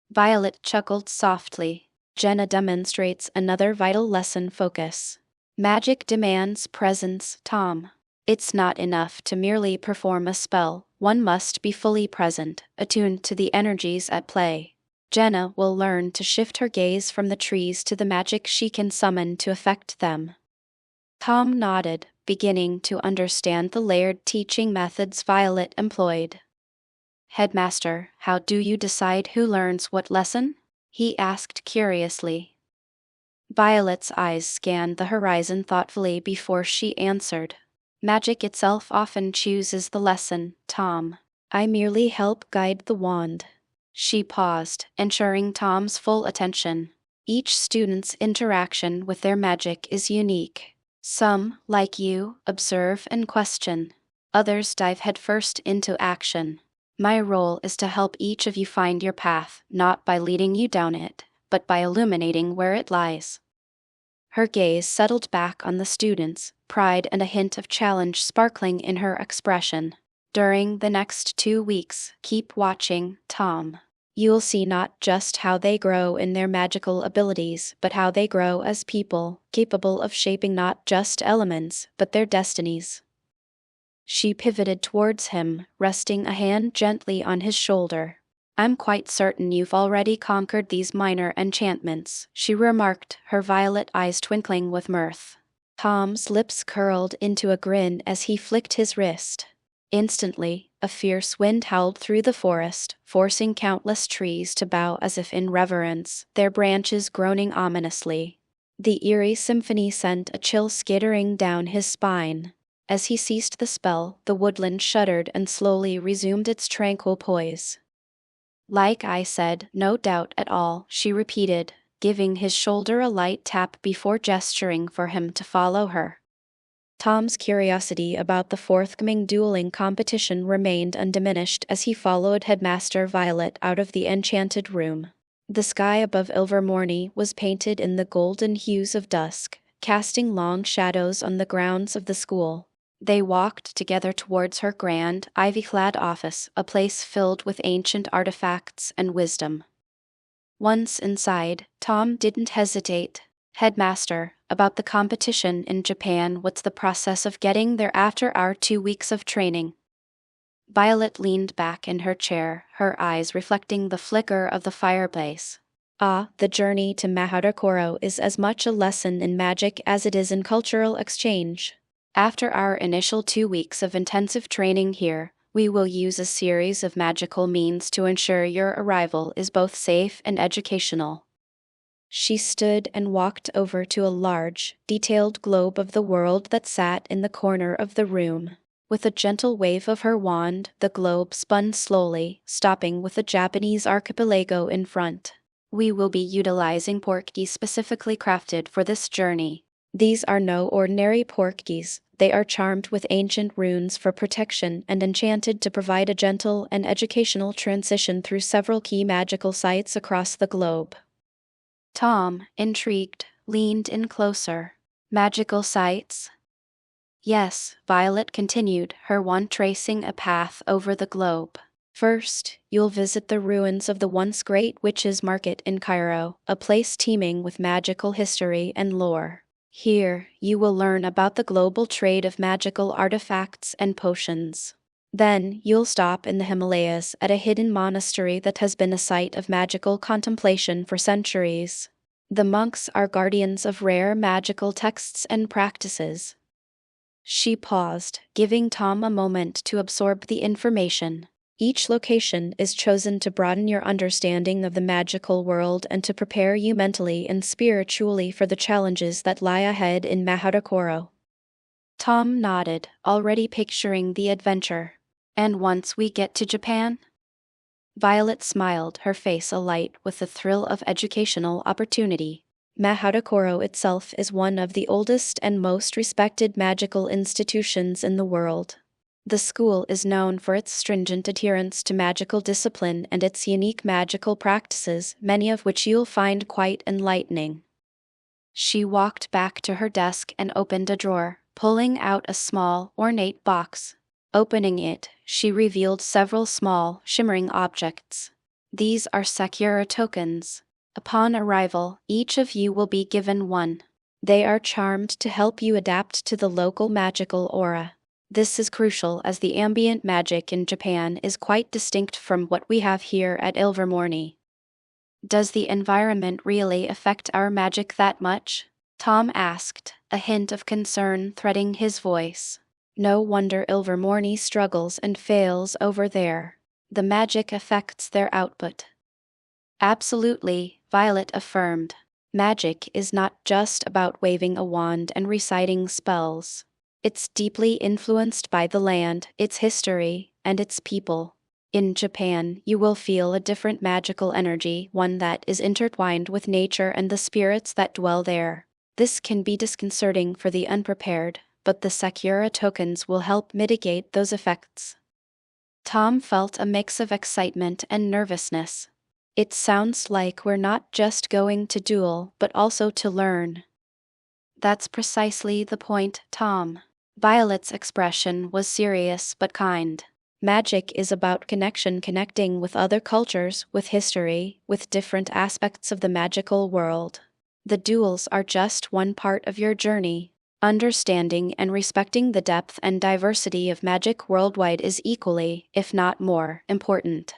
Violet chuckled softly. Jenna demonstrates another vital lesson: focus. Magic demands presence, Tom. It's not enough to merely perform a spell, one must be fully present, attuned to the energies at play. Jenna will learn to shift her gaze from the trees to the magic she can summon to affect them. Tom nodded, beginning to understand the layered teaching methods Violet employed. Headmaster, how do you decide who learns what lesson? He asked curiously. Violet's eyes scanned the horizon thoughtfully before she answered. Magic itself often chooses the lesson, Tom. I merely help guide the wand. She paused, ensuring Tom's full attention. Each student's interaction with their magic is unique. Some, like you, observe and question. Others dive headfirst into action. My role is to help each of you find your path, not by leading you down it, but by illuminating where it lies. Her gaze settled back on the students, pride and a hint of challenge sparkling in her expression. During the next 2 weeks, keep watching, Tom. You'll see not just how they grow in their magical abilities, but how they grow as people, capable of shaping not just elements, but their destinies. She pivoted towards him, resting a hand gently on his shoulder. I'm quite certain you've already conquered these minor enchantments, she remarked, her violet eyes twinkling with mirth. Tom's lips curled into a grin as he flicked his wrist. Instantly, a fierce wind howled through the forest, forcing countless trees to bow as if in reverence, their branches groaning ominously. The eerie symphony sent a chill skittering down his spine. As he ceased the spell, the woodland shuddered and slowly resumed its tranquil poise. Like I said, no doubt at all, she repeated, giving his shoulder a light tap before gesturing for him to follow her. Tom's curiosity about the forthcoming dueling competition remained undiminished as he followed Headmaster Violet out of the enchanted room. The sky above Ilvermorny was painted in the golden hues of dusk, casting long shadows on the grounds of the school. They walked together towards her grand, ivy-clad office, a place filled with ancient artifacts and wisdom. Once inside, Tom didn't hesitate. Headmaster, about the competition in Japan, what's the process of getting there after our 2 weeks of training? Violet leaned back in her chair, her eyes reflecting the flicker of the fireplace. The journey to Maharakoro is as much a lesson in magic as it is in cultural exchange. After our initial 2 weeks of intensive training here, we will use a series of magical means to ensure your arrival is both safe and educational. She stood and walked over to a large, detailed globe of the world that sat in the corner of the room. With a gentle wave of her wand, the globe spun slowly, stopping with the Japanese archipelago in front. We will be utilizing portkeys specifically crafted for this journey. These are no ordinary portkeys, they are charmed with ancient runes for protection and enchanted to provide a gentle and educational transition through several key magical sites across the globe. Tom, intrigued, leaned in closer. Magical sites? Yes, Violet continued, her wand tracing a path over the globe. First, you'll visit the ruins of the once great witches' market in Cairo, a place teeming with magical history and lore. Here, you will learn about the global trade of magical artifacts and potions. Then, you'll stop in the Himalayas at a hidden monastery that has been a site of magical contemplation for centuries. The monks are guardians of rare magical texts and practices. She paused, giving Tom a moment to absorb the information. Each location is chosen to broaden your understanding of the magical world and to prepare you mentally and spiritually for the challenges that lie ahead in Maharakoro. Tom nodded, already picturing the adventure. And once we get to Japan? Violet smiled, her face alight with the thrill of educational opportunity. Maharakoro itself is one of the oldest and most respected magical institutions in the world. The school is known for its stringent adherence to magical discipline and its unique magical practices, many of which you'll find quite enlightening. She walked back to her desk and opened a drawer, pulling out a small, ornate box. Opening it, she revealed several small, shimmering objects. These are Sakura tokens. Upon arrival, each of you will be given one. They are charmed to help you adapt to the local magical aura. This is crucial as the ambient magic in Japan is quite distinct from what we have here at Ilvermorny. Does the environment really affect our magic that much? Tom asked, a hint of concern threading his voice. No wonder Ilvermorny struggles and fails over there. The magic affects their output. Absolutely, Violet affirmed. Magic is not just about waving a wand and reciting spells. It's deeply influenced by the land, its history, and its people. In Japan, you will feel a different magical energy, one that is intertwined with nature and the spirits that dwell there. This can be disconcerting for the unprepared, but the Sakura tokens will help mitigate those effects. Tom felt a mix of excitement and nervousness. It sounds like we're not just going to duel, but also to learn. That's precisely the point, Tom. Violet's expression was serious but kind. Magic is about connecting with other cultures, with history, with different aspects of the magical world. The duels are just one part of your journey. Understanding and respecting the depth and diversity of magic worldwide is equally, if not more, important.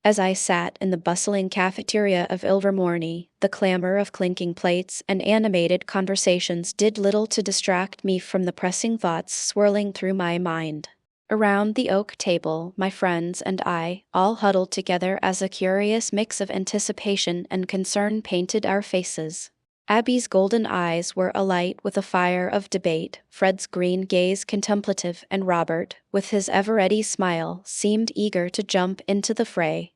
As I sat in the bustling cafeteria of Ilvermorny, the clamor of clinking plates and animated conversations did little to distract me from the pressing thoughts swirling through my mind. Around the oak table, my friends and I, all huddled together as a curious mix of anticipation and concern painted our faces. Abby's golden eyes were alight with a fire of debate, Fred's green gaze contemplative, and Robert, with his ever-ready smile, seemed eager to jump into the fray.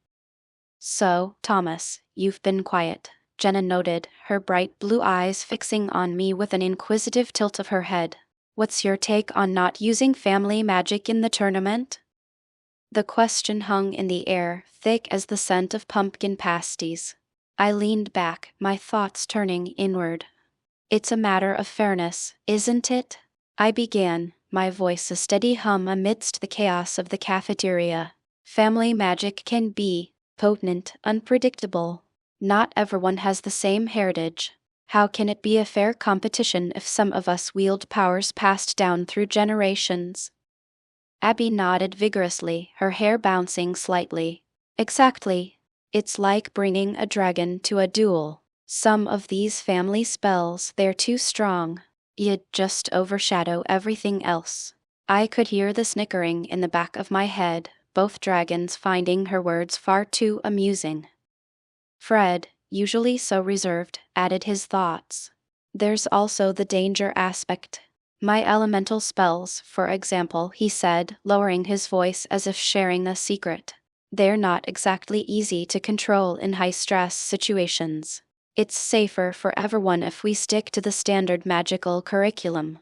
So, Thomas, you've been quiet, Jenna noted, her bright blue eyes fixing on me with an inquisitive tilt of her head. What's your take on not using family magic in the tournament? The question hung in the air, thick as the scent of pumpkin pasties. I leaned back, my thoughts turning inward. It's a matter of fairness, isn't it? I began, my voice a steady hum amidst the chaos of the cafeteria. Family magic can be potent, unpredictable. Not everyone has the same heritage. How can it be a fair competition if some of us wield powers passed down through generations? Abby nodded vigorously, her hair bouncing slightly. Exactly. It's like bringing a dragon to a duel. Some of these family spells, they're too strong. You'd just overshadow everything else. I could hear the snickering in the back of my head, both dragons finding her words far too amusing. Fred, usually so reserved, added his thoughts. There's also the danger aspect. My elemental spells, for example, he said, lowering his voice as if sharing a secret. They're not exactly easy to control in high-stress situations. It's safer for everyone if we stick to the standard magical curriculum.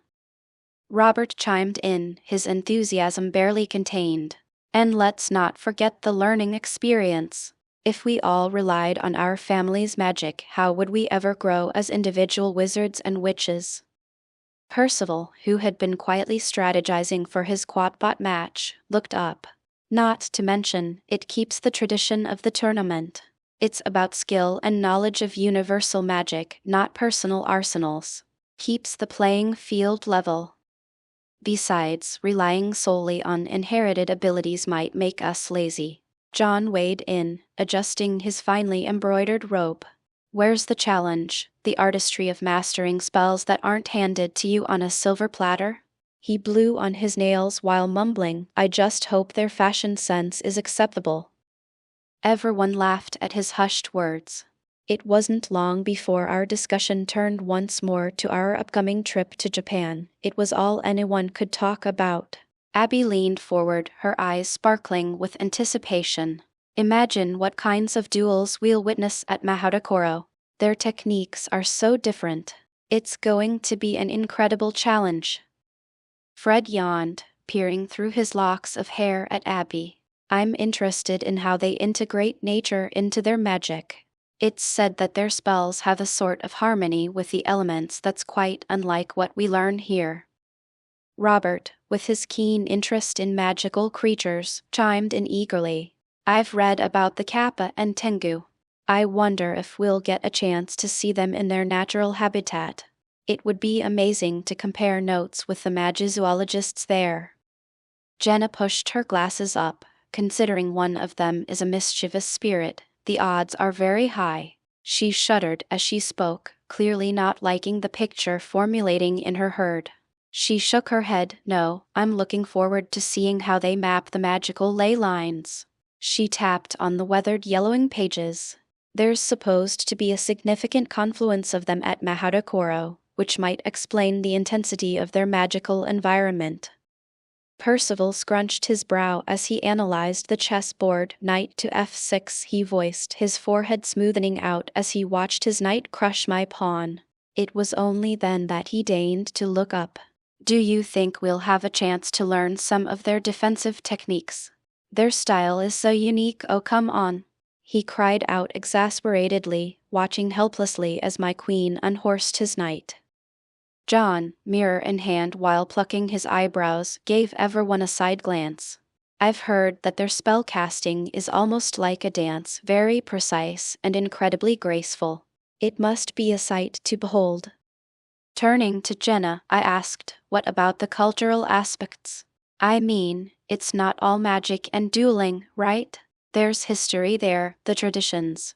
Robert chimed in, his enthusiasm barely contained. And let's not forget the learning experience. If we all relied on our family's magic, how would we ever grow as individual wizards and witches? Percival, who had been quietly strategizing for his quadbot match, looked up. Not to mention, it keeps the tradition of the tournament. It's about skill and knowledge of universal magic, not personal arsenals. Keeps the playing field level. Besides, relying solely on inherited abilities might make us lazy. John weighed in, adjusting his finely embroidered robe. Where's the challenge, the artistry of mastering spells that aren't handed to you on a silver platter? He blew on his nails while mumbling, I just hope their fashion sense is acceptable. Everyone laughed at his hushed words. It wasn't long before our discussion turned once more to our upcoming trip to Japan. It was all anyone could talk about. Abby leaned forward, her eyes sparkling with anticipation. Imagine what kinds of duels we'll witness at Maharakoro. Their techniques are so different. It's going to be an incredible challenge. Fred yawned, peering through his locks of hair at Abby. I'm interested in how they integrate nature into their magic. It's said that their spells have a sort of harmony with the elements that's quite unlike what we learn here. Robert, with his keen interest in magical creatures, chimed in eagerly. I've read about the Kappa and Tengu. I wonder if we'll get a chance to see them in their natural habitat. It would be amazing to compare notes with the magizoologists there. Jenna pushed her glasses up. Considering one of them is a mischievous spirit, the odds are very high. She shuddered as she spoke, clearly not liking the picture formulating in her head. She shook her head. No, I'm looking forward to seeing how they map the magical ley lines. She tapped on the weathered yellowing pages. There's supposed to be a significant confluence of them at Mahadakoro, which might explain the intensity of their magical environment. Percival scrunched his brow as he analyzed the chessboard. Knight to f6, he voiced, his forehead smoothing out as he watched his knight crush my pawn. It was only then that he deigned to look up. Do you think we'll have a chance to learn some of their defensive techniques? Their style is so unique. Oh, come on, he cried out exasperatedly, watching helplessly as my queen unhorsed his knight. John, mirror in hand while plucking his eyebrows, gave everyone a side glance. I've heard that their spell casting is almost like a dance, very precise and incredibly graceful. It must be a sight to behold. Turning to Jenna, I asked, what about the cultural aspects? I mean, it's not all magic and dueling, right? There's history there, the traditions.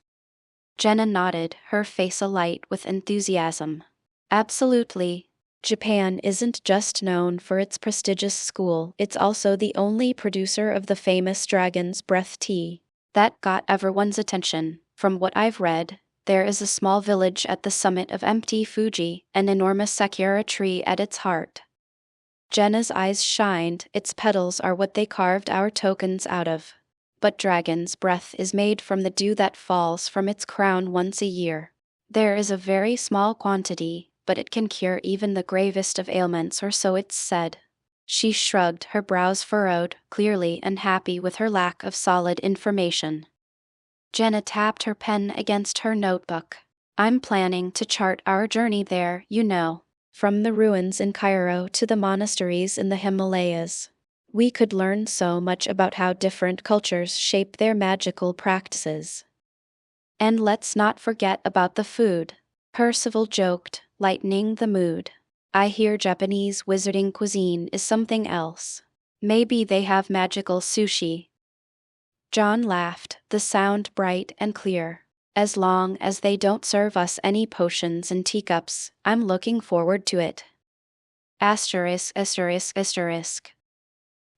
Jenna nodded, her face alight with enthusiasm. Absolutely. Japan isn't just known for its prestigious school, it's also the only producer of the famous dragon's breath tea. That got everyone's attention. From what I've read, there is a small village at the summit of empty Fuji, an enormous sakura tree at its heart. Jenna's eyes shined. Its petals are what they carved our tokens out of. But dragon's breath is made from the dew that falls from its crown once a year. There is a very small quantity, but it can cure even the gravest of ailments, or so it's said. She shrugged, her brows furrowed, clearly unhappy with her lack of solid information. Jenna tapped her pen against her notebook. I'm planning to chart our journey there, you know, from the ruins in Cairo to the monasteries in the Himalayas. We could learn so much about how different cultures shape their magical practices. And let's not forget about the food, Percival joked, lightening the mood. I hear Japanese wizarding cuisine is something else. Maybe they have magical sushi. John laughed, the sound bright and clear. As long as they don't serve us any potions in teacups, I'm looking forward to it. Asterisk, asterisk, asterisk.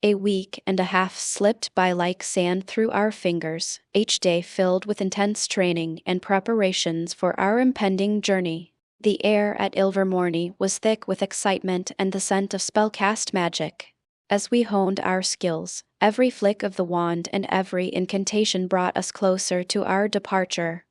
A week and a half slipped by like sand through our fingers, each day filled with intense training and preparations for our impending journey. The air at Ilvermorny was thick with excitement and the scent of spellcast magic. As we honed our skills, every flick of the wand and every incantation brought us closer to our departure.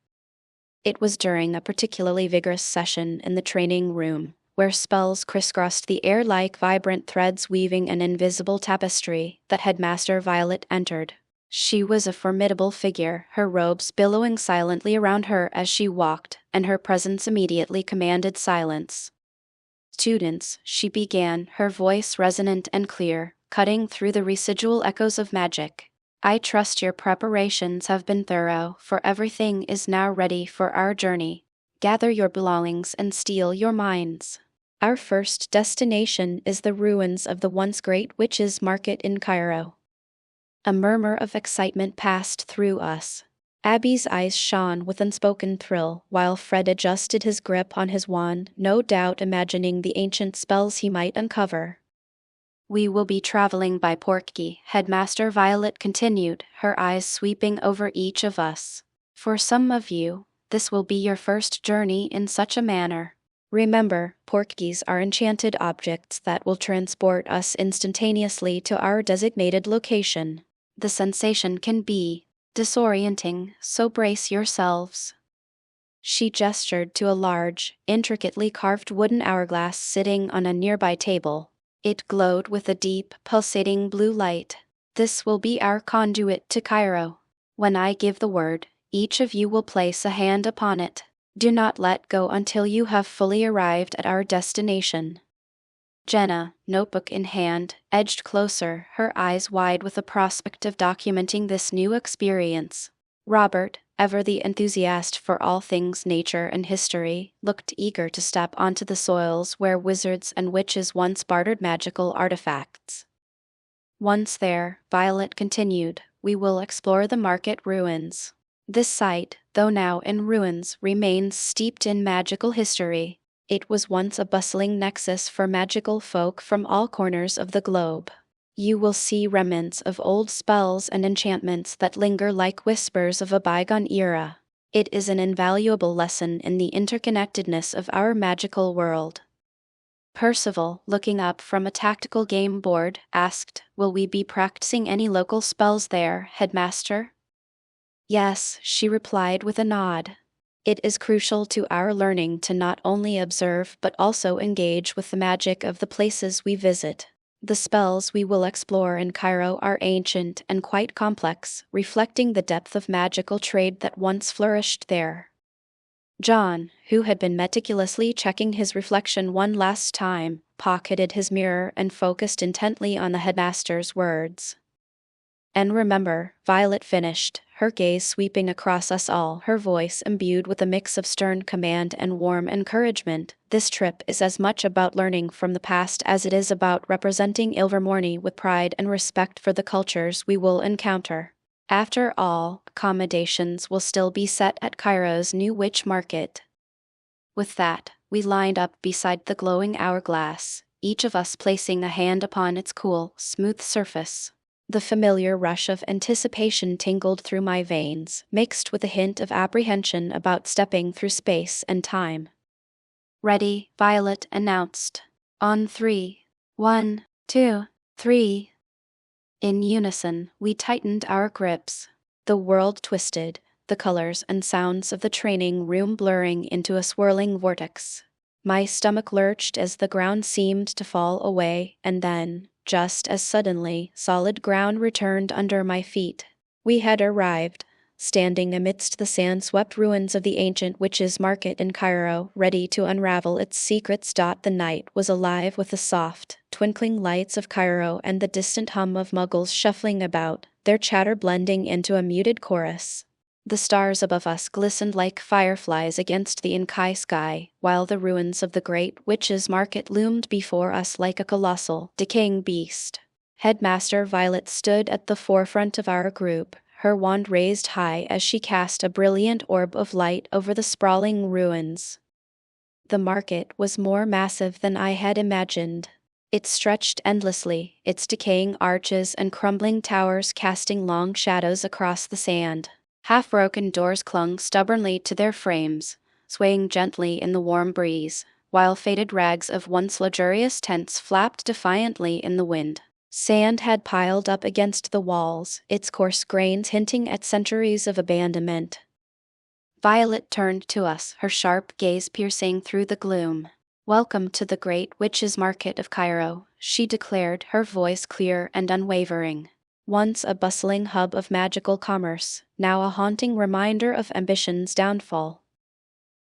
It was during a particularly vigorous session in the training room, where spells crisscrossed the air like vibrant threads weaving an invisible tapestry, that Headmaster Violet entered. She was a formidable figure, her robes billowing silently around her as she walked, and her presence immediately commanded silence. Students, she began, her voice resonant and clear, cutting through the residual echoes of magic. I trust your preparations have been thorough, for everything is now ready for our journey. Gather your belongings and steel your minds. Our first destination is the ruins of the once great witches' market in Cairo. A murmur of excitement passed through us. Abby's eyes shone with unspoken thrill, while Fred adjusted his grip on his wand, no doubt imagining the ancient spells he might uncover. We will be traveling by Portkey, Headmaster Violet continued, her eyes sweeping over each of us. For some of you, this will be your first journey in such a manner. Remember, Portkeys are enchanted objects that will transport us instantaneously to our designated location. The sensation can be disorienting, so brace yourselves. She gestured to a large, intricately carved wooden hourglass sitting on a nearby table. It glowed with a deep, pulsating blue light. "This will be our conduit to Cairo. When I give the word, each of you will place a hand upon it. Do not let go until you have fully arrived at our destination." Jenna, notebook in hand, edged closer, her eyes wide with the prospect of documenting this new experience. Robert, ever the enthusiast for all things nature and history, looked eager to step onto the soils where wizards and witches once bartered magical artifacts. Once there, Violet continued, we will explore the market ruins. This site, though now in ruins, remains steeped in magical history. It was once a bustling nexus for magical folk from all corners of the globe. You will see remnants of old spells and enchantments that linger like whispers of a bygone era. It is an invaluable lesson in the interconnectedness of our magical world. Percival, looking up from a tactical game board, asked, "Will we be practicing any local spells there, Headmaster?" "Yes," she replied with a nod. "It is crucial to our learning to not only observe but also engage with the magic of the places we visit. The spells we will explore in Cairo are ancient and quite complex, reflecting the depth of magical trade that once flourished there." John, who had been meticulously checking his reflection one last time, pocketed his mirror and focused intently on the headmaster's words. "And remember," Violet finished, her gaze sweeping across us all, her voice imbued with a mix of stern command and warm encouragement, "this trip is as much about learning from the past as it is about representing Ilvermorny with pride and respect for the cultures we will encounter. After all, accommodations will still be set at Cairo's new witch market." With that, we lined up beside the glowing hourglass, each of us placing a hand upon its cool, smooth surface. The familiar rush of anticipation tingled through my veins, mixed with a hint of apprehension about stepping through space and time. "Ready," Violet announced. "On 3. 1, 2, 3. In unison, we tightened our grips. The world twisted, the colors and sounds of the training room blurring into a swirling vortex. My stomach lurched as the ground seemed to fall away, and then, just as suddenly, solid ground returned under my feet. We had arrived, standing amidst the sand-swept ruins of the ancient witches' market in Cairo, ready to unravel its secrets. The night was alive with the soft, twinkling lights of Cairo and the distant hum of muggles shuffling about, their chatter blending into a muted chorus. The stars above us glistened like fireflies against the Inkai sky, while the ruins of the great witches' market loomed before us like a colossal, decaying beast. Headmaster Violet stood at the forefront of our group, her wand raised high as she cast a brilliant orb of light over the sprawling ruins. The market was more massive than I had imagined. It stretched endlessly, its decaying arches and crumbling towers casting long shadows across the sand. Half-broken doors clung stubbornly to their frames, swaying gently in the warm breeze, while faded rags of once luxurious tents flapped defiantly in the wind. Sand had piled up against the walls, its coarse grains hinting at centuries of abandonment. Violet turned to us, her sharp gaze piercing through the gloom. "Welcome to the great witches' market of Cairo," she declared, her voice clear and unwavering. Once a bustling hub of magical commerce, now a haunting reminder of ambition's downfall.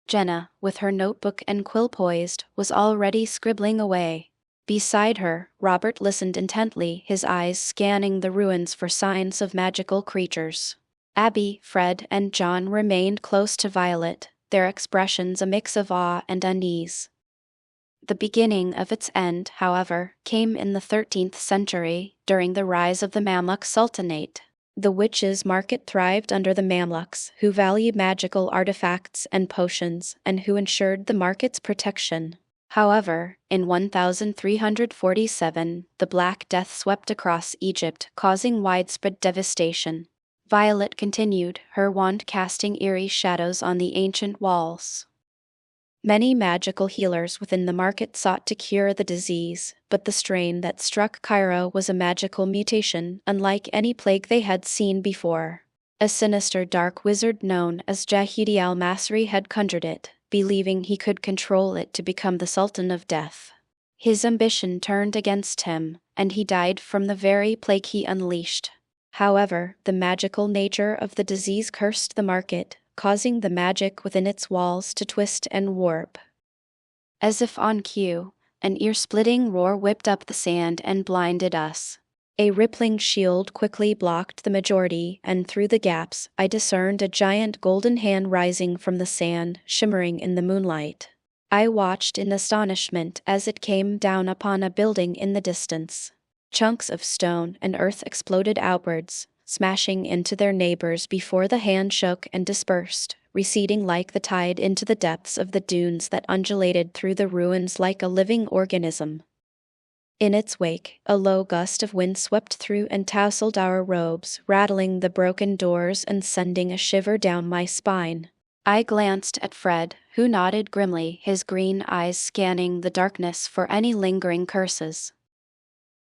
Jenna, with her notebook and quill poised, was already scribbling away. Beside her, Robert listened intently, his eyes scanning the ruins for signs of magical creatures. Abby, Fred, and John remained close to Violet, their expressions a mix of awe and unease. The beginning of its end, however, came in the 13th century, during the rise of the Mamluk Sultanate. The witches' market thrived under the Mamluks, who valued magical artifacts and potions, and who ensured the market's protection. However, in 1347, the Black Death swept across Egypt, causing widespread devastation. Violet continued, her wand casting eerie shadows on the ancient walls. Many magical healers within the market sought to cure the disease, but the strain that struck Cairo was a magical mutation, unlike any plague they had seen before. A sinister dark wizard known as Jahidi al-Masri had conjured it, believing he could control it to become the Sultan of Death. His ambition turned against him, and he died from the very plague he unleashed. However, the magical nature of the disease cursed the market, causing the magic within its walls to twist and warp. As if on cue, an ear-splitting roar whipped up the sand and blinded us. A rippling shield quickly blocked the majority, and through the gaps, I discerned a giant golden hand rising from the sand, shimmering in the moonlight. I watched in astonishment as it came down upon a building in the distance. Chunks of stone and earth exploded outwards, smashing into their neighbors before the hand shook and dispersed, receding like the tide into the depths of the dunes that undulated through the ruins like a living organism. In its wake, a low gust of wind swept through and tousled our robes, rattling the broken doors and sending a shiver down my spine. I glanced at Fred, who nodded grimly, his green eyes scanning the darkness for any lingering curses.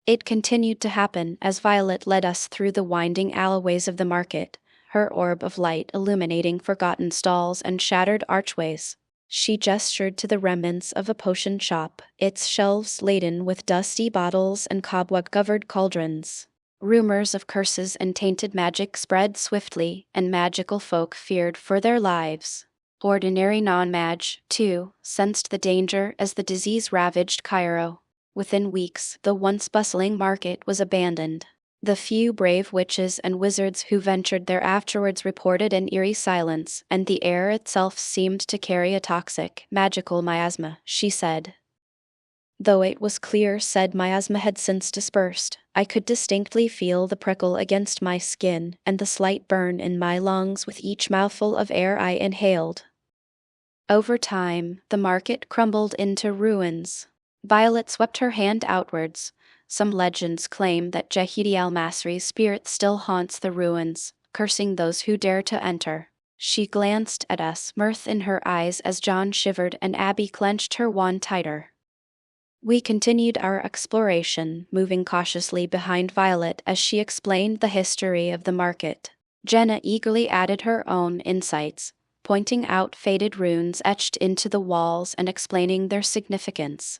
It continued to happen as Violet led us through the winding alleyways of the market, her orb of light illuminating forgotten stalls and shattered archways. She gestured to the remnants of a potion shop, its shelves laden with dusty bottles and cobweb-covered cauldrons. Rumors of curses and tainted magic spread swiftly, and magical folk feared for their lives. Ordinary non-mag, too, sensed the danger as the disease ravaged Cairo. Within weeks, the once bustling market was abandoned. The few brave witches and wizards who ventured there afterwards reported an eerie silence, and the air itself seemed to carry a toxic, magical miasma, she said. Though it was clear said miasma had since dispersed, I could distinctly feel the prickle against my skin and the slight burn in my lungs with each mouthful of air I inhaled. Over time, the market crumbled into ruins. Violet swept her hand outwards. Some legends claim that Jehidi al-Masri's spirit still haunts the ruins, cursing those who dare to enter. She glanced at us, mirth in her eyes as John shivered and Abby clenched her wand tighter. We continued our exploration, moving cautiously behind Violet as she explained the history of the market. Jenna eagerly added her own insights, pointing out faded runes etched into the walls and explaining their significance.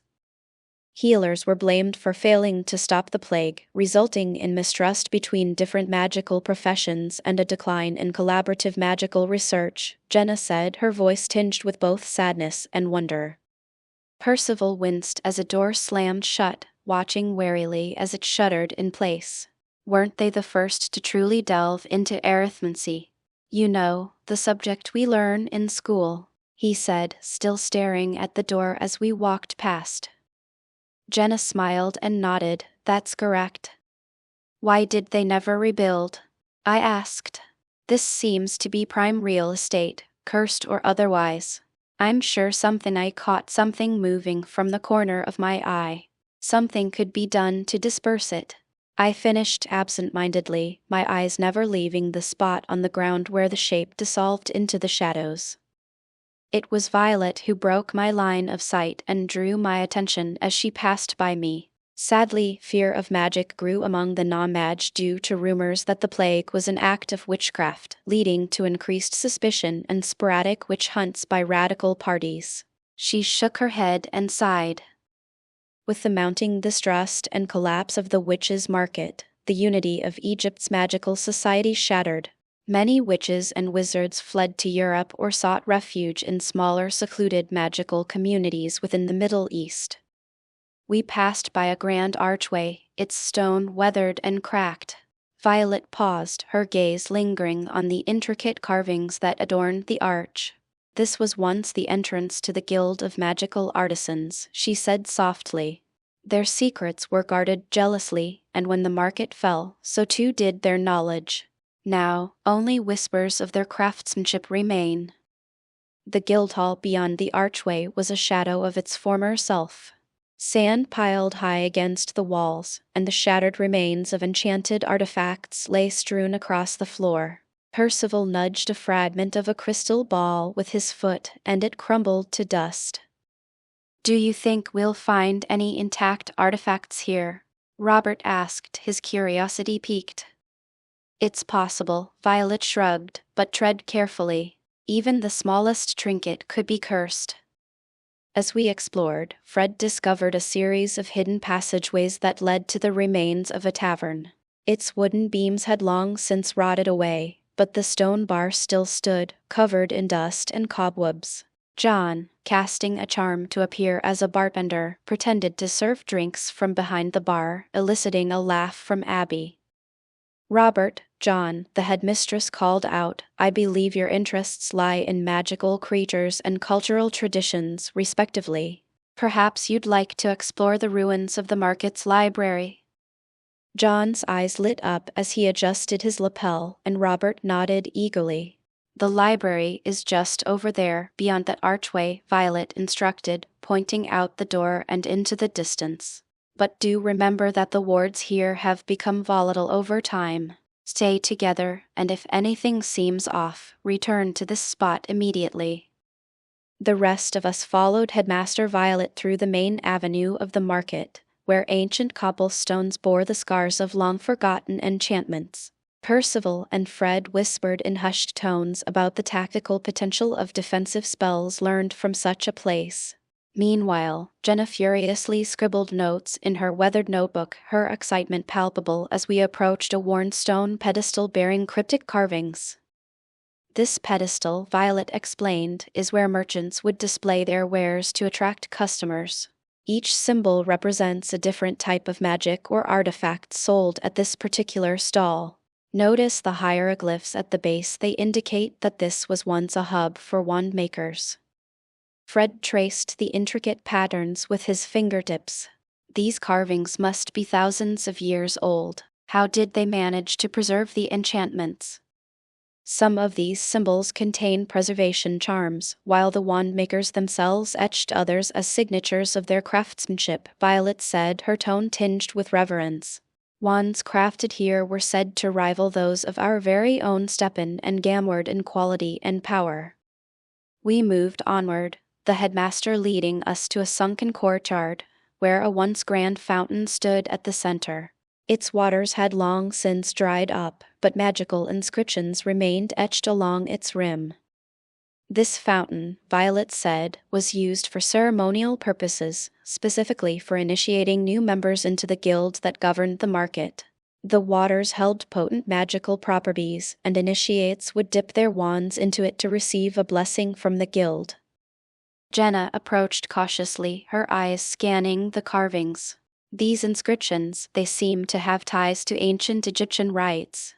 Healers were blamed for failing to stop the plague, resulting in mistrust between different magical professions and a decline in collaborative magical research, Jenna said, her voice tinged with both sadness and wonder. Percival winced as a door slammed shut, watching warily as it shuddered in place. Weren't they the first to truly delve into arithmancy? You know, the subject we learn in school, he said, still staring at the door as we walked past. Jenna smiled and nodded. That's correct. Why did they never rebuild? I asked. This seems to be prime real estate, cursed or otherwise. I'm sure I caught something moving from the corner of my eye. Something could be done to disperse it. I finished absent-mindedly, my eyes never leaving the spot on the ground where the shape dissolved into the shadows. It was Violet who broke my line of sight and drew my attention as she passed by me. Sadly, fear of magic grew among the non-mag due to rumors that the plague was an act of witchcraft, leading to increased suspicion and sporadic witch hunts by radical parties. She shook her head and sighed. With the mounting distrust and collapse of the witches' market, the unity of Egypt's magical society shattered. Many witches and wizards fled to Europe or sought refuge in smaller secluded magical communities within the Middle East. We passed by a grand archway, its stone weathered and cracked. Violet paused, her gaze lingering on the intricate carvings that adorned the arch. This was once the entrance to the Guild of Magical Artisans, she said softly. Their secrets were guarded jealously, and when the market fell, so too did their knowledge. Now, only whispers of their craftsmanship remain. The guild hall beyond the archway was a shadow of its former self. Sand piled high against the walls, and the shattered remains of enchanted artifacts lay strewn across the floor. Percival nudged a fragment of a crystal ball with his foot, and it crumbled to dust. Do you think we'll find any intact artifacts here? Robert asked, his curiosity piqued. It's possible, Violet shrugged, but tread carefully. Even the smallest trinket could be cursed. As we explored, Fred discovered a series of hidden passageways that led to the remains of a tavern. Its wooden beams had long since rotted away, but the stone bar still stood, covered in dust and cobwebs. John, casting a charm to appear as a bartender, pretended to serve drinks from behind the bar, eliciting a laugh from Abby. "Robert, John," the headmistress called out, "I believe your interests lie in magical creatures and cultural traditions, respectively. Perhaps you'd like to explore the ruins of the market's library." John's eyes lit up as he adjusted his lapel, and Robert nodded eagerly. "The library is just over there, beyond that archway," Violet instructed, pointing out the door and into the distance. "But do remember that the wards here have become volatile over time. Stay together, and if anything seems off, return to this spot immediately." The rest of us followed Headmaster Violet through the main avenue of the market, where ancient cobblestones bore the scars of long-forgotten enchantments. Percival and Fred whispered in hushed tones about the tactical potential of defensive spells learned from such a place. Meanwhile, Jenna furiously scribbled notes in her weathered notebook, her excitement palpable as we approached a worn stone pedestal bearing cryptic carvings. "This pedestal," Violet explained, "is where merchants would display their wares to attract customers. Each symbol represents a different type of magic or artifact sold at this particular stall. Notice the hieroglyphs at the base, they indicate that this was once a hub for wand makers." Fred traced the intricate patterns with his fingertips. "These carvings must be thousands of years old. How did they manage to preserve the enchantments?" "Some of these symbols contain preservation charms, while the wand makers themselves etched others as signatures of their craftsmanship," Violet said, her tone tinged with reverence. "Wands crafted here were said to rival those of our very own Stepan and Gamward in quality and power." We moved onward, the headmaster leading us to a sunken courtyard, where a once grand fountain stood at the center. Its waters had long since dried up, but magical inscriptions remained etched along its rim. "This fountain," Violet said, "was used for ceremonial purposes, specifically for initiating new members into the guild that governed the market. The waters held potent magical properties, and initiates would dip their wands into it to receive a blessing from the guild." Jenna approached cautiously, her eyes scanning the carvings. "These inscriptions, they seem to have ties to ancient Egyptian rites."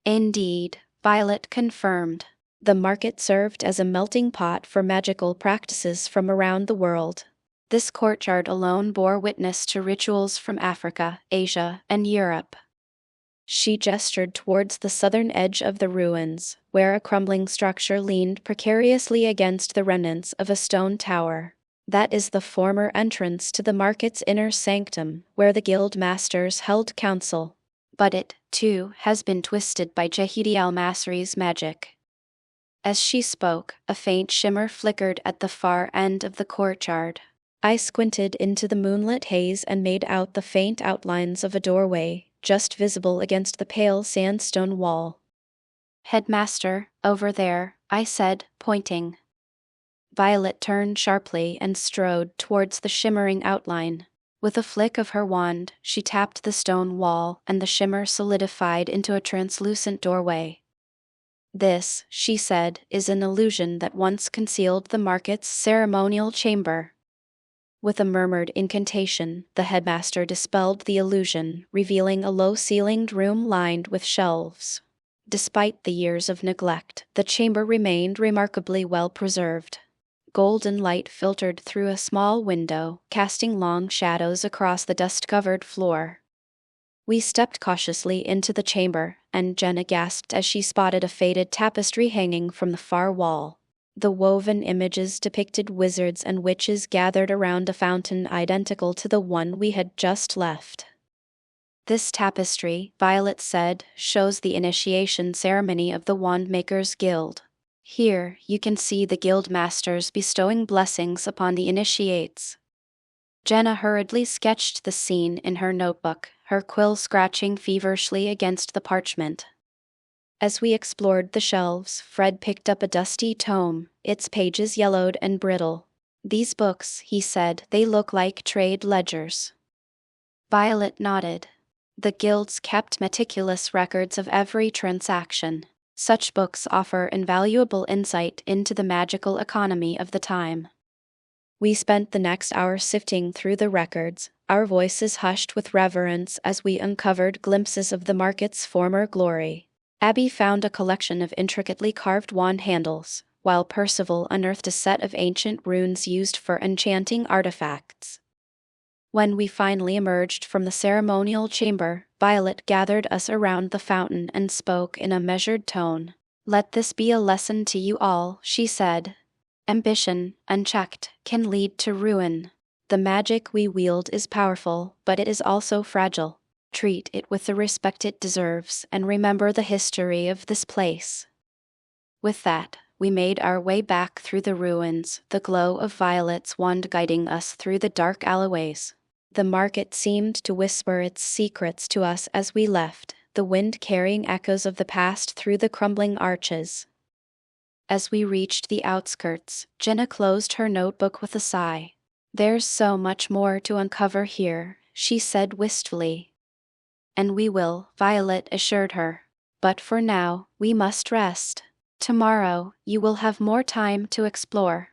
"Indeed," Violet confirmed. "The market served as a melting pot for magical practices from around the world. This courtyard alone bore witness to rituals from Africa, Asia, and Europe." She gestured towards the southern edge of the ruins, where a crumbling structure leaned precariously against the remnants of a stone tower. "That is the former entrance to the market's inner sanctum, where the guild masters held council. But it, too, has been twisted by Jehudi al-Masri's magic." As she spoke, a faint shimmer flickered at the far end of the courtyard. I squinted into the moonlit haze and made out the faint outlines of a doorway, just visible against the pale sandstone wall. "Headmaster, over there," I said, pointing. Violet turned sharply and strode towards the shimmering outline. With a flick of her wand, she tapped the stone wall, and the shimmer solidified into a translucent doorway. "This," she said, "is an illusion that once concealed the market's ceremonial chamber." With a murmured incantation, the headmaster dispelled the illusion, revealing a low-ceilinged room lined with shelves. Despite the years of neglect, the chamber remained remarkably well preserved. Golden light filtered through a small window, casting long shadows across the dust-covered floor. We stepped cautiously into the chamber, and Jenna gasped as she spotted a faded tapestry hanging from the far wall. The woven images depicted wizards and witches gathered around a fountain identical to the one we had just left. "This tapestry," Violet said, "shows the initiation ceremony of the Wandmakers Guild. Here, you can see the guild masters bestowing blessings upon the initiates." Jenna hurriedly sketched the scene in her notebook, her quill scratching feverishly against the parchment. As we explored the shelves, Fred picked up a dusty tome, its pages yellowed and brittle. These books, he said, they look like trade ledgers. Violet nodded. The guilds kept meticulous records of every transaction. Such books offer invaluable insight into the magical economy of the time. We spent the next hour sifting through the records, our voices hushed with reverence as we uncovered glimpses of the market's former glory. Abby found a collection of intricately carved wand handles, while Percival unearthed a set of ancient runes used for enchanting artifacts. When we finally emerged from the ceremonial chamber, Violet gathered us around the fountain and spoke in a measured tone. "Let this be a lesson to you all," she said. "Ambition, unchecked, can lead to ruin. The magic we wield is powerful, but it is also fragile. Treat it with the respect it deserves and remember the history of this place." With that, we made our way back through the ruins, the glow of Violet's wand guiding us through the dark alleyways. The market seemed to whisper its secrets to us as we left, the wind carrying echoes of the past through the crumbling arches. As we reached the outskirts, Jenna closed her notebook with a sigh. "There's so much more to uncover here," she said wistfully. "And we will," Violet assured her. "But for now, we must rest. Tomorrow, you will have more time to explore."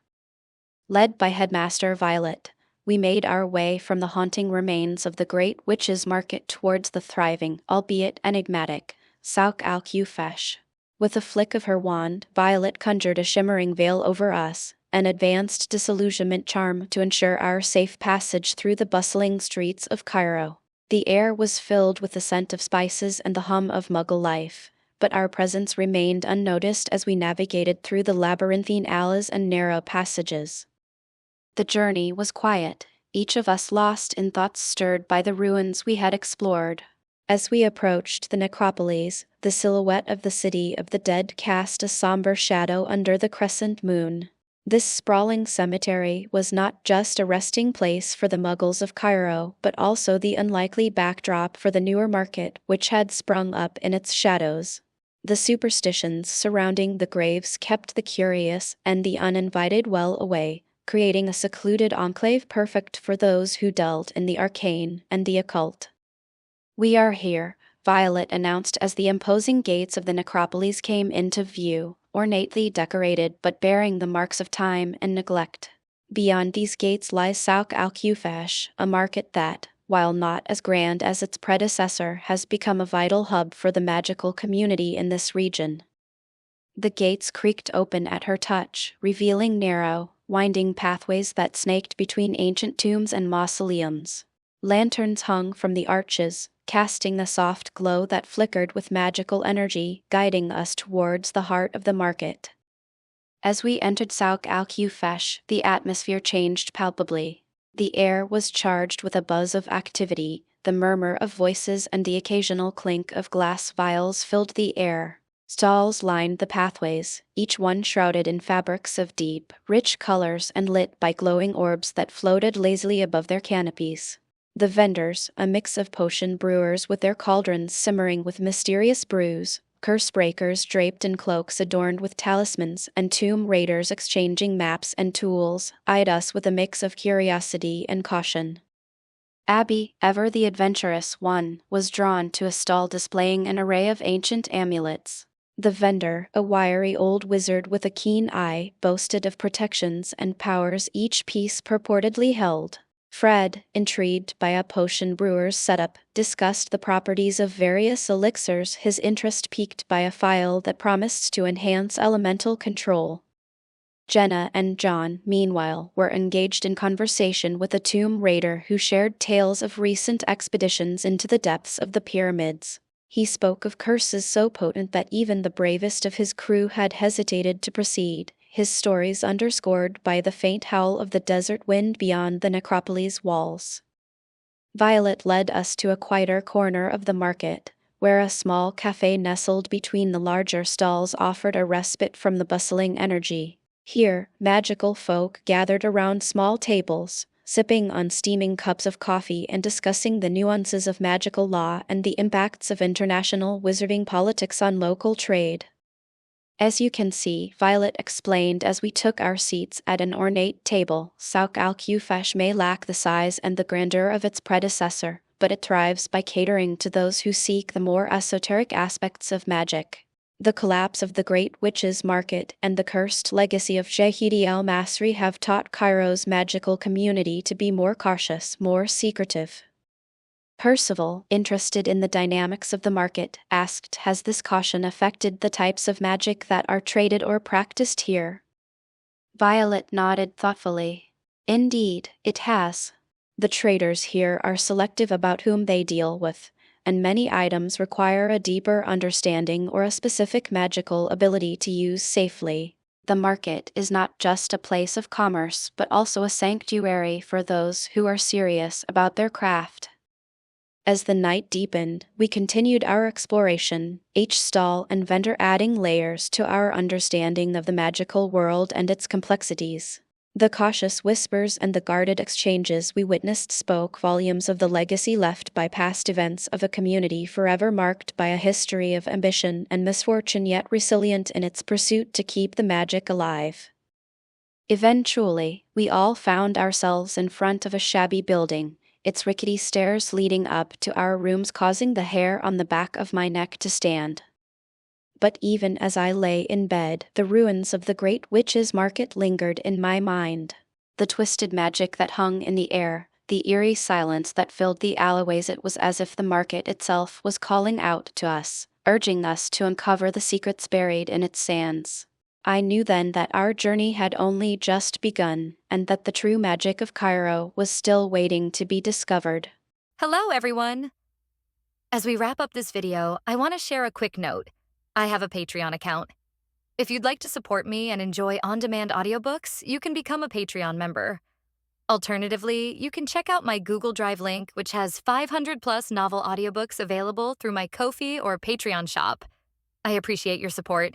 Led by Headmaster Violet, we made our way from the haunting remains of the Great Witch's Market towards the thriving, albeit enigmatic, Sauk Alcufesh. With a flick of her wand, Violet conjured a shimmering veil over us, an advanced disillusionment charm to ensure our safe passage through the bustling streets of Cairo. The air was filled with the scent of spices and the hum of muggle life, but our presence remained unnoticed as we navigated through the labyrinthine alleys and narrow passages. The journey was quiet, each of us lost in thoughts stirred by the ruins we had explored. As we approached the necropolis, the silhouette of the city of the dead cast a somber shadow under the crescent moon. This sprawling cemetery was not just a resting place for the muggles of Cairo, but also the unlikely backdrop for the newer market which had sprung up in its shadows. The superstitions surrounding the graves kept the curious and the uninvited well away, creating a secluded enclave perfect for those who dealt in the arcane and the occult. "We are here," Violet announced as the imposing gates of the necropolis came into view, ornately decorated but bearing the marks of time and neglect. Beyond these gates lies Sauk Alcufesh, a market that, while not as grand as its predecessor, has become a vital hub for the magical community in this region. The gates creaked open at her touch, revealing narrow, winding pathways that snaked between ancient tombs and mausoleums. Lanterns hung from the arches, casting a soft glow that flickered with magical energy, guiding us towards the heart of the market. As we entered Sauk Alcufesh, the atmosphere changed palpably. The air was charged with a buzz of activity, the murmur of voices and the occasional clink of glass vials filled the air. Stalls lined the pathways, each one shrouded in fabrics of deep, rich colors and lit by glowing orbs that floated lazily above their canopies. The vendors, a mix of potion brewers with their cauldrons simmering with mysterious brews, curse breakers draped in cloaks adorned with talismans, and tomb raiders exchanging maps and tools, eyed us with a mix of curiosity and caution. Abby, ever the adventurous one, was drawn to a stall displaying an array of ancient amulets. The vendor, a wiry old wizard with a keen eye, boasted of protections and powers each piece purportedly held. Fred, intrigued by a potion brewer's setup, discussed the properties of various elixirs, his interest piqued by a phial that promised to enhance elemental control. Jenna and John, meanwhile, were engaged in conversation with a tomb raider who shared tales of recent expeditions into the depths of the pyramids. He spoke of curses so potent that even the bravest of his crew had hesitated to proceed, his stories underscored by the faint howl of the desert wind beyond the necropolis walls. Violet led us to a quieter corner of the market, where a small cafe nestled between the larger stalls offered a respite from the bustling energy. Here, magical folk gathered around small tables, sipping on steaming cups of coffee and discussing the nuances of magical law and the impacts of international wizarding politics on local trade. As you can see, Violet explained as we took our seats at an ornate table, Sauk al-Kufesh may lack the size and the grandeur of its predecessor, but it thrives by catering to those who seek the more esoteric aspects of magic. The collapse of the Great Witches' Market and the cursed legacy of Shahidi el-Masri have taught Cairo's magical community to be more cautious, more secretive. Percival, interested in the dynamics of the market, asked, "Has this caution affected the types of magic that are traded or practiced here?" Violet nodded thoughtfully. "Indeed, it has. The traders here are selective about whom they deal with, and many items require a deeper understanding or a specific magical ability to use safely. The market is not just a place of commerce but also a sanctuary for those who are serious about their craft." As the night deepened, we continued our exploration, each stall and vendor adding layers to our understanding of the magical world and its complexities. The cautious whispers and the guarded exchanges we witnessed spoke volumes of the legacy left by past events of a community forever marked by a history of ambition and misfortune, yet resilient in its pursuit to keep the magic alive. Eventually, we all found ourselves in front of a shabby building, its rickety stairs leading up to our rooms causing the hair on the back of my neck to stand. But even as I lay in bed, the ruins of the Great Witches' Market lingered in my mind. The twisted magic that hung in the air, the eerie silence that filled the alleyways, it was as if the market itself was calling out to us, urging us to uncover the secrets buried in its sands. I knew then that our journey had only just begun, and that the true magic of Cairo was still waiting to be discovered. Hello, everyone! As we wrap up this video, I want to share a quick note. I have a Patreon account. If you'd like to support me and enjoy on-demand audiobooks, you can become a Patreon member. Alternatively, you can check out my Google Drive link, which has 500+ novel audiobooks available through my Ko-fi or Patreon shop. I appreciate your support.